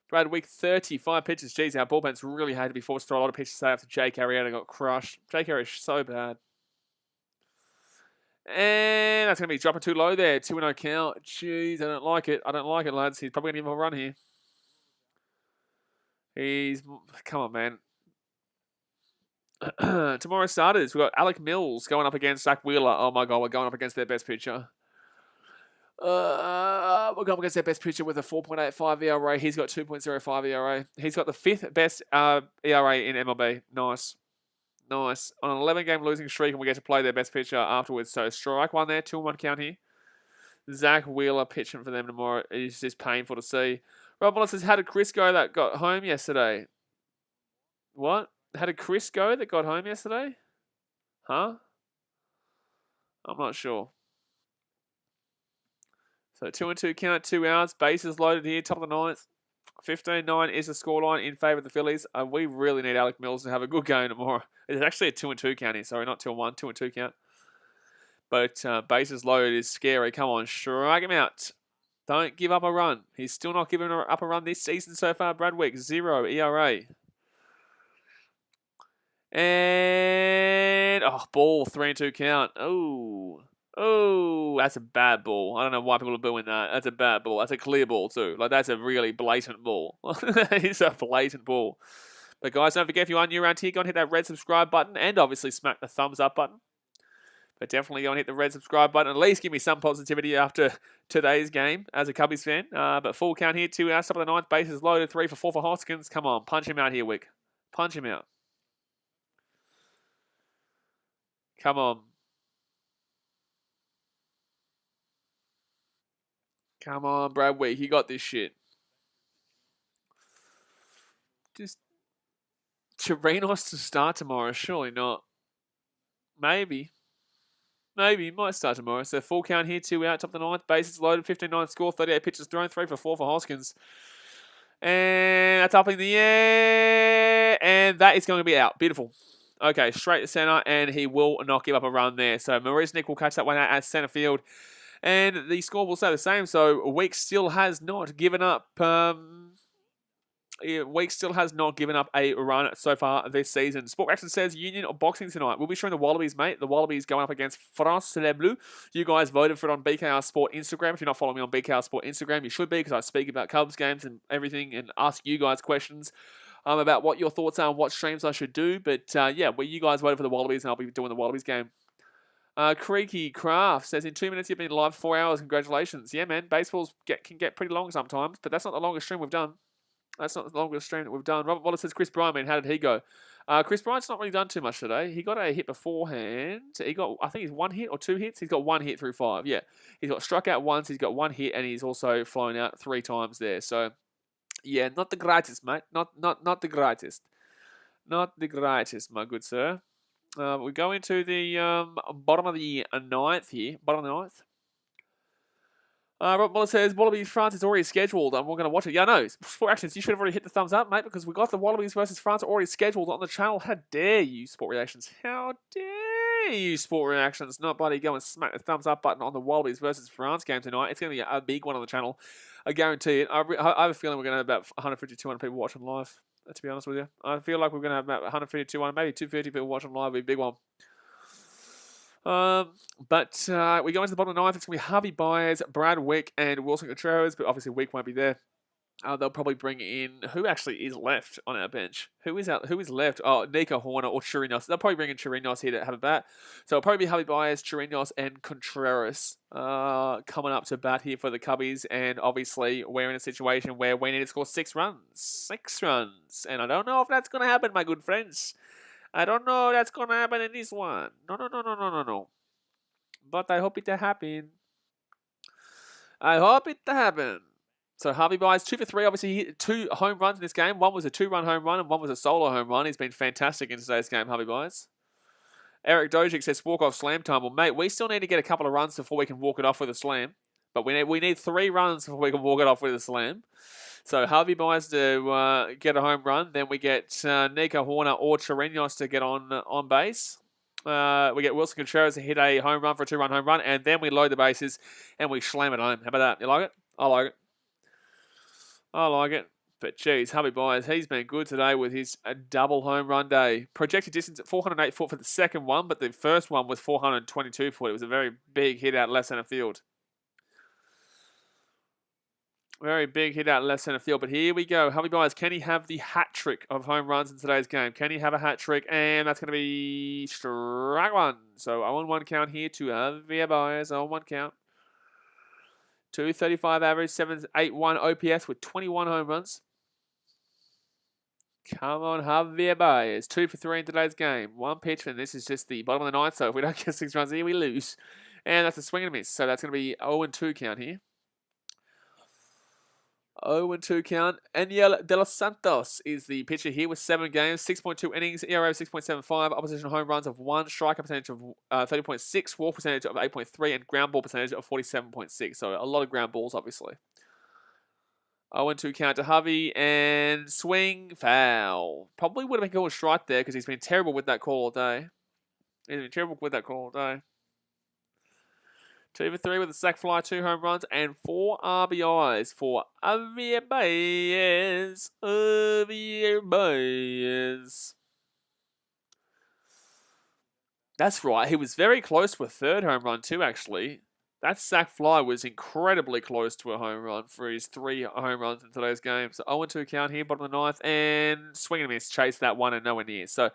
Brad Wick, 35 pitches. Jeez, our bullpen's really had to be forced to throw a lot of pitches after Jake Arrieta got crushed. Jake Arrieta is so bad. And that's going to be dropping too low there. 2-0 count. Jeez, I don't like it. I don't like it, lads. He's probably going to give him a run here. Come on, man. Tomorrow's starters, we've got Alec Mills going up against Zach Wheeler. Oh my God, we're going up against their best pitcher. We're going up against their best pitcher with a 4.85 ERA. He's got 2.05 ERA. He's got the 5th best ERA in MLB. Nice. Nice. On an 11-game losing streak, and we get to play their best pitcher afterwards. So strike one there, 2-1 count here. Zach Wheeler pitching for them tomorrow. It's just painful to see. Rob Wallace says, how did Chris go that got home yesterday? What? How did Chris go that got home yesterday? Huh? I'm not sure. So 2-2 count, 2 outs. Bases loaded here, top of the ninth. 15-9 is the scoreline in favour of the Phillies. We really need Alec Mills to have a good game tomorrow. It's actually a 2-2 count here. Sorry, not 2-1, 2-2 count. But bases loaded is scary. Come on, strike him out. Don't give up a run. He's still not giving up a run this season so far. Brad Wick, 0 ERA. And, ball, 3-2 count. Oh, that's a bad ball. I don't know why people are booing that. That's a bad ball. That's a clear ball too. Like, that's a really blatant ball. It's a blatant ball. But guys, don't forget, if you are new around here, go and hit that red subscribe button and obviously smack the thumbs up button. But definitely go and hit the red subscribe button. At least give me some positivity after today's game as a Cubbies fan. But full count here, 2 outs, top of the ninth, bases loaded, 3 for 4 for Hoskins. Come on, punch him out here, Wick. Punch him out. Come on. Come on, Brad Wick. You got this shit. Just Chirinos to start tomorrow. Surely not. Maybe. Maybe. Might start tomorrow. So full count here. 2 out. Top of the ninth. Bases loaded. 15-9 score. 38 pitches thrown. 3 for 4 for Hoskins. And that's up in the air. And that is going to be out. Beautiful. Okay. Straight to center. And he will not give up a run there. So Maurice Nick will catch that one out at center field. And the score will stay the same. So Weeks still has not given up. Weeks still has not given up a run so far this season. Sport Action says Union or boxing tonight. We'll be showing the Wallabies, mate. The Wallabies going up against France Les Bleus. You guys voted for it on BKR Sport Instagram. If you're not following me on BKR Sport Instagram, you should be, because I speak about Cubs games and everything and ask you guys questions about what your thoughts are and what streams I should do. But yeah, well, you guys voted for the Wallabies, and I'll be doing the Wallabies game. Creaky Craft says, in 2 minutes you've been live 4 hours. Congratulations. Yeah, man. Baseballs can get pretty long sometimes, but that's not the longest stream we've done. That's not the longest stream that we've done. Robert Wallace says, Chris Bryant, man, how did he go? Chris Bryant's not really done too much today. He got a hit beforehand. He got, I think he's 1 hit or 2 hits. He's got 1 hit through 5. Yeah. He's got struck out once. He's got 1 hit, and he's also flown out 3 times there. So, yeah, not the greatest, mate. Not the greatest. Not the greatest, my good sir. We go into the bottom of the ninth here. Bottom of the ninth. Rob Muller says, Wallabies France is already scheduled and we're going to watch it. Yeah, no. Sport Reactions, you should have already hit the thumbs up, mate, because we got the Wallabies versus France already scheduled on the channel. How dare you, Sport Reactions? How dare you, Sport Reactions, not bloody go and smack the thumbs up button on the Wallabies versus France game tonight. It's going to be a big one on the channel. I guarantee it. I have a feeling we're going to have about 150, 200 people watching live. to be honest with you. I feel like we're going to have about 150, 200, maybe 250 people watching live. It'll be a big one. But we go into the bottom of the ninth. It's going to be Harvey Byers, Brad Wick, and Wilson Contreras. But obviously, Wick won't be there. They'll probably bring in who actually is left on our bench. Who is left? Oh, Nico Horner or Chirinos. They'll probably bring in Chirinos here to have a bat. So it'll probably be Harvey Byers, Chirinos, and Contreras coming up to bat here for the Cubbies. And obviously, we're in a situation where we need to score 6 runs. 6 runs. And I don't know if that's going to happen, my good friends. I don't know if that's going to happen in this one. No. But I hope it to happen. I hope it to happen. So Harvey Byers, 2 for 3. Obviously, he hit 2 home runs in this game. One was a 2-run home run and one was a solo home run. He's been fantastic in today's game, Harvey Byers. Eric Dojic says, walk-off slam time. Well, mate, we still need to get a couple of runs before we can walk it off with a slam. But we need 3 runs before we can walk it off with a slam. So Harvey Byers to get a home run. Then we get Nico Horner or Chirinos to get on base. We get Wilson Contreras to hit a home run for a 2-run home run. And then we load the bases and we slam it home. How about that? You like it? I like it. I like it. But geez, Harvey Byers, he's been good today with his double home run day. Projected distance at 408 foot for the second one, but the first one was 422 foot. It was a very big hit out left center field. Very big hit out left center field. But here we go. Harvey Byers, can he have the hat trick of home runs in today's game? Can he have a hat trick? And that's going to be strike one. So 0-1 count here to Harvey Byers. 0-1 count. 235 average, 781 OPS with 21 home runs. Come on, Javier Baez. 2 for 3 in today's game. 1 pitch, and this is just the bottom of the ninth, so if we don't get 6 runs here, we lose. And that's a swing and a miss, so that's going to be 0-2 count here. 0-2 count. Aniel De Los Santos is the pitcher here with 7 games, 6.2 innings, ERA of 6.75, opposition home runs of 1, strikeout percentage of 30.6, walk percentage of 8.3, and ground ball percentage of 47.6. So a lot of ground balls, obviously. 0-2 count to Harvey, and swing, foul. Probably would have been called a strike there because he's been terrible with that call all day. 2 for 3 with a sac fly, 2 home runs, and 4 RBIs for Javier Baez. Javier Baez. That's right. He was very close to a 3rd home run too, actually. That sac fly was incredibly close to a home run for his 3 home runs in today's game. So 0-2 count here, bottom of the ninth, and swing and miss. Chase that one and nowhere near. So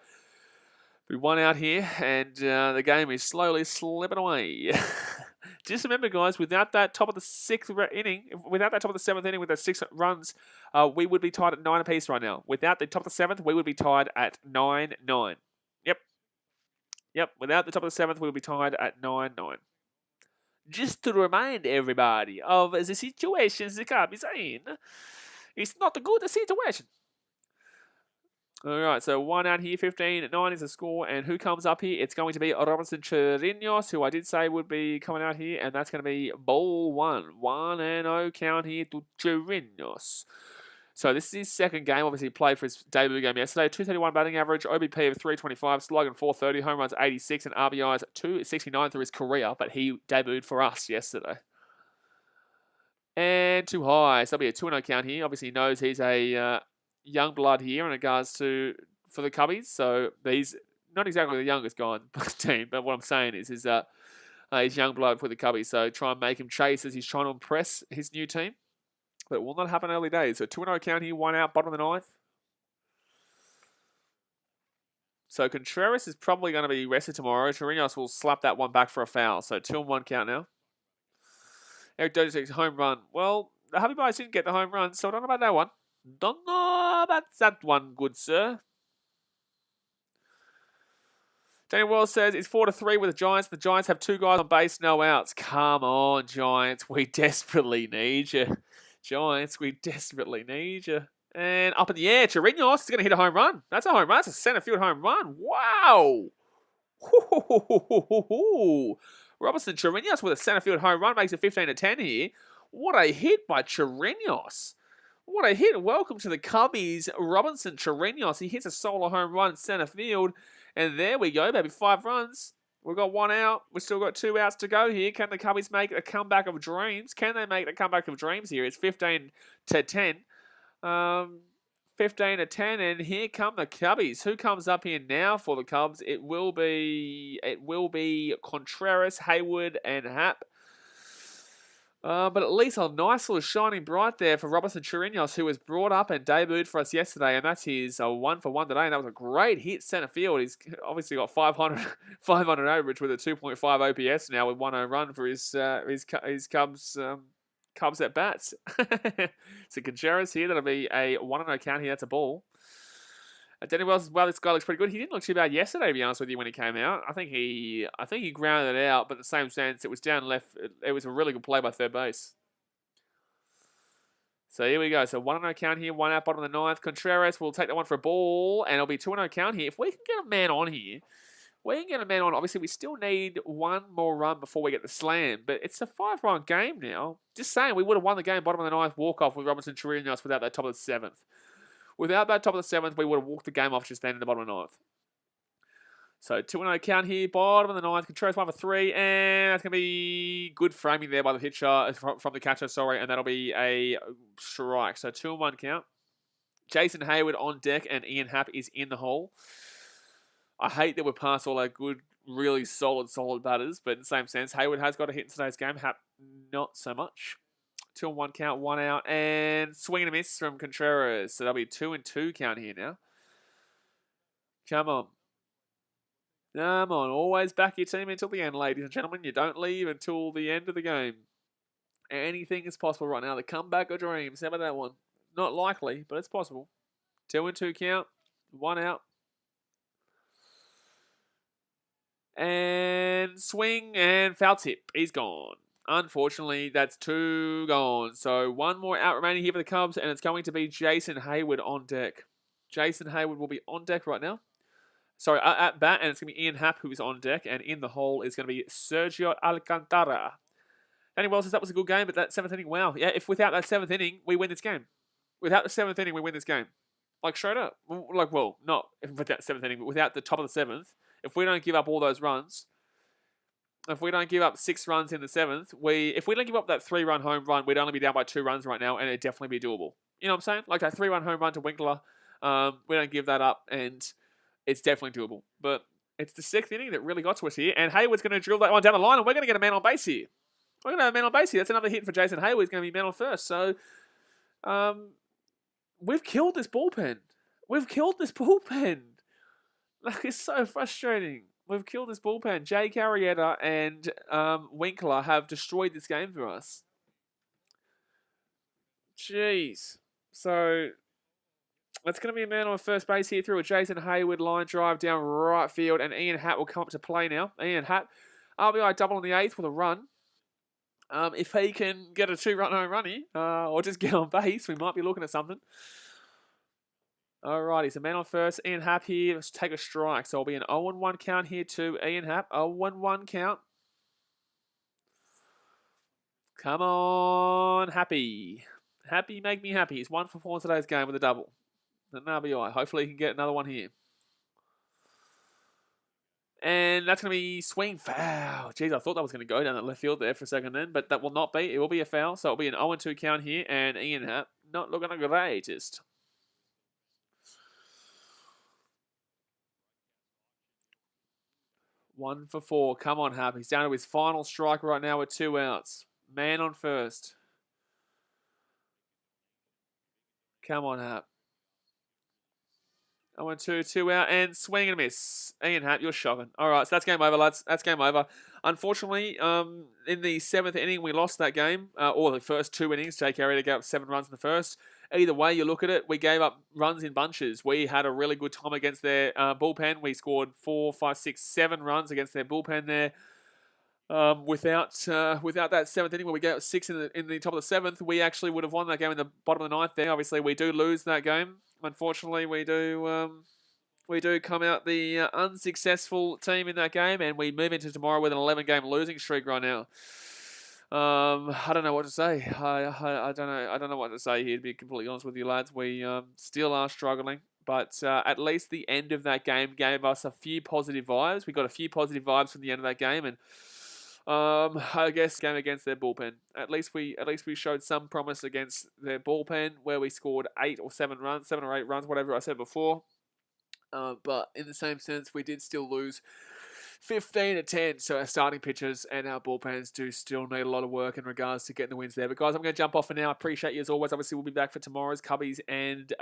we won out here, and the game is slowly slipping away. Just remember, guys, without that top of the 6th inning, without that top of the 7th inning with those 6 runs, we would be tied at 9 apiece right now. Without the top of the 7th, we would be tied at 9-9. Yep. Without the top of the 7th, we would be tied at 9-9. Just to remind everybody of the situations the Cubs are in. It's not a good situation. Alright, so 1 out here, 15-9 is the score, and who comes up here? It's going to be Robinson Chirinos, who I did say would be coming out here, and that's going to be ball 1. 1-0 count here to Chirinos. So this is his 2nd game, obviously played for his debut game yesterday. 231 batting average, OBP of 325, slugging 430, home runs 86, and RBIs 269 through his career, but he debuted for us yesterday. And too high, so that'll be a 2-0 count here. Obviously he knows he's a young blood here in regards to for the Cubbies, so he's not exactly the youngest guy on the team, but what I'm saying is he's young blood for the Cubbies, so try and make him chase as he's trying to impress his new team, but it will not happen early days. So 2-0 count here, 1 out, bottom of the ninth. So Contreras is probably going to be rested tomorrow. Chirinos will slap that one back for a foul, so 2-1 count now. Eric Dojic's home run. Well, the Harvey Byers didn't get the home run, so I don't know about that one. Don't know about that one, good sir. Daniel Wells says it's 4-3 with the Giants. The Giants have 2 guys on base, no outs. Come on, Giants. We desperately need you. Giants, we desperately need you. And up in the air, Chirinos is going to hit a home run. That's a home run. That's a center field home run. Wow. Robinson Chirinos with a center field home run makes it 15-10 here. What a hit by Chirinos. What a hit. Welcome to the Cubbies, Robinson Chirinos. He hits a solo home run center field. And there we go, baby. 5 runs. We've got 1 out. We've still got 2 outs to go here. Can the Cubbies make a comeback of dreams? Can they make a comeback of dreams here? It's 15-10. 15-10, and here come the Cubbies. Who comes up here now for the Cubs? It will be Contreras, Hayward, and Happ. But at least a nice little shining bright there for Robinson Chirinos, who was brought up and debuted for us yesterday, and that's his 1-for-1 today, and that was a great hit centre field. He's obviously got 500 average with a 2.5 OPS now with 1 run for his Cubs at bats. So Contreras here, that'll be a 1-0 count here. That's a ball. Danny Wells as well. This guy looks pretty good. He didn't look too bad yesterday, to be honest with you, when he came out. I think he grounded it out, but in the same sense, it was down left. It was a really good play by third base. So here we go. So 1-0 count here, 1 out, bottom of the 9th. Contreras will take that one for a ball, and it'll be 2-0 count here. If we can get a man on here, obviously, we still need 1 more run before we get the slam, but it's a 5-run game now. Just saying, we would have won the game, bottom of the 9th, walk-off with Robinson Chirinos without that top of the 7th. Without that top of the 7th, we would have walked the game off just then in the bottom of the 9th. So 2-0 count here, bottom of the 9th. Contreras 1 for 3, and that's going to be good framing there by the pitcher, from the catcher, sorry, and that'll be a strike. So 2-1 count. Jason Hayward on deck, and Ian Happ is in the hole. I hate that we're past all our good, really solid batters, but in the same sense, Hayward has got a hit in today's game. Happ, not so much. 2-1 count, 1 out, and swing and a miss from Contreras. So that'll be 2-2 count here now. Come on. Come on. Always back your team until the end, ladies and gentlemen. You don't leave until the end of the game. Anything is possible right now. The comeback of dreams. How about that one? Not likely, but it's possible. 2-2 count, 1 out. And swing and foul tip. He's gone. Unfortunately, that's 2 gone. So 1 more out remaining here for the Cubs, and it's going to be Jason Hayward on deck. Jason Hayward will be on deck right now. Sorry, at bat, and it's going to be Ian Happ who is on deck, and in the hole is going to be Sergio Alcantara. Danny Wells says that was a good game, but that 7th inning, wow. Yeah, if without that 7th inning, we win this game. Without the 7th inning, we win this game. Like, straight up. Like, well, not without the 7th inning, but without the top of the 7th. If we don't give up all those runs, if we don't give up 6 runs in the 7th, if we don't give up that 3-run home run, we'd only be down by 2 runs right now, and it'd definitely be doable. You know what I'm saying? Like that 3-run home run to Winkler, we don't give that up, and it's definitely doable. But it's the 6th inning that really got to us here, and Hayward's going to drill that one down the line, and we're going to get a man on base here. We're going to have a man on base here. That's another hit for Jason Hayward. He's going to be man on first. So, we've killed this bullpen. Like, it's so frustrating. We've killed this bullpen. Jake Arrieta and Winkler have destroyed this game for us. Jeez. So, that's going to be a man on first base here through a Jason Hayward line drive down right field, and Ian Happ will come up to play now. Ian Happ, RBI double in the 8th with a run. If he can get a 2-run home runny, or just get on base, we might be looking at something. Alrighty, so man on first. Ian Happ here. Let's take a strike. So it'll be an 0-1 count here to Ian Happ. 0-1 count. Come on, Happy. Happy, make me happy. He's 1 for 4 in today's game with a double. An RBI. Hopefully he can get another one here. And that's going to be swing foul. Jeez, I thought that was going to go down the left field there for a second then, but that will not be. It will be a foul. So it'll be an 0-2 count here, and Ian Happ not looking the greatest. 1 for 4. Come on, Happ. He's down to his final strike right now with 2 outs. Man on first. Come on, Happ. 0-2, 2 out, and swing and a miss. Ian Happ, you're shocking. All right, so that's game over, lads. That's game over. Unfortunately, in the 7th inning, we lost that game, or the first 2 innings. Jake Arrieta gave up 7 runs in the first. Either way you look at it, we gave up runs in bunches. We had a really good time against their bullpen. We scored 4, 5, 6, 7 runs against their bullpen there. Without that 7th inning where we gave up 6 in the top of the 7th, we actually would have won that game in the bottom of the 9th there. Obviously, we do lose that game. Unfortunately, we do come out the unsuccessful team in that game, and we move into tomorrow with an 11-game losing streak right now. I don't know what to say. I don't know what to say here, to be completely honest with you, lads. We still are struggling, but at least the end of that game gave us a few positive vibes. We got a few positive vibes from the end of that game, and I guess game against their bullpen. At least we showed some promise against their bullpen, where we scored 7 or 8 runs, whatever I said before. But in the same sense, we did still lose 15-10. So our starting pitchers and our bullpens do still need a lot of work in regards to getting the wins there. But guys, I'm going to jump off for now. I appreciate you as always. Obviously, we'll be back for tomorrow's Cubbies and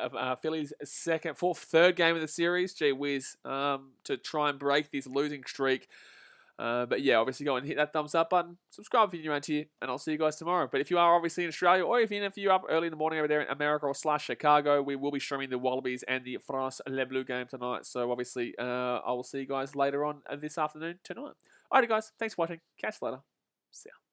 Phillies third game of the series. Gee whiz, to try and break this losing streak. But yeah, obviously go and hit that thumbs up button, subscribe if you're new around here, and I'll see you guys tomorrow. But if you are obviously in Australia, or even if you're up early in the morning over there in America or /Chicago, we will be streaming the Wallabies and the France Le Bleu game tonight. So obviously, I will see you guys later on this afternoon tonight. Alrighty guys, thanks for watching. Catch you later. See ya.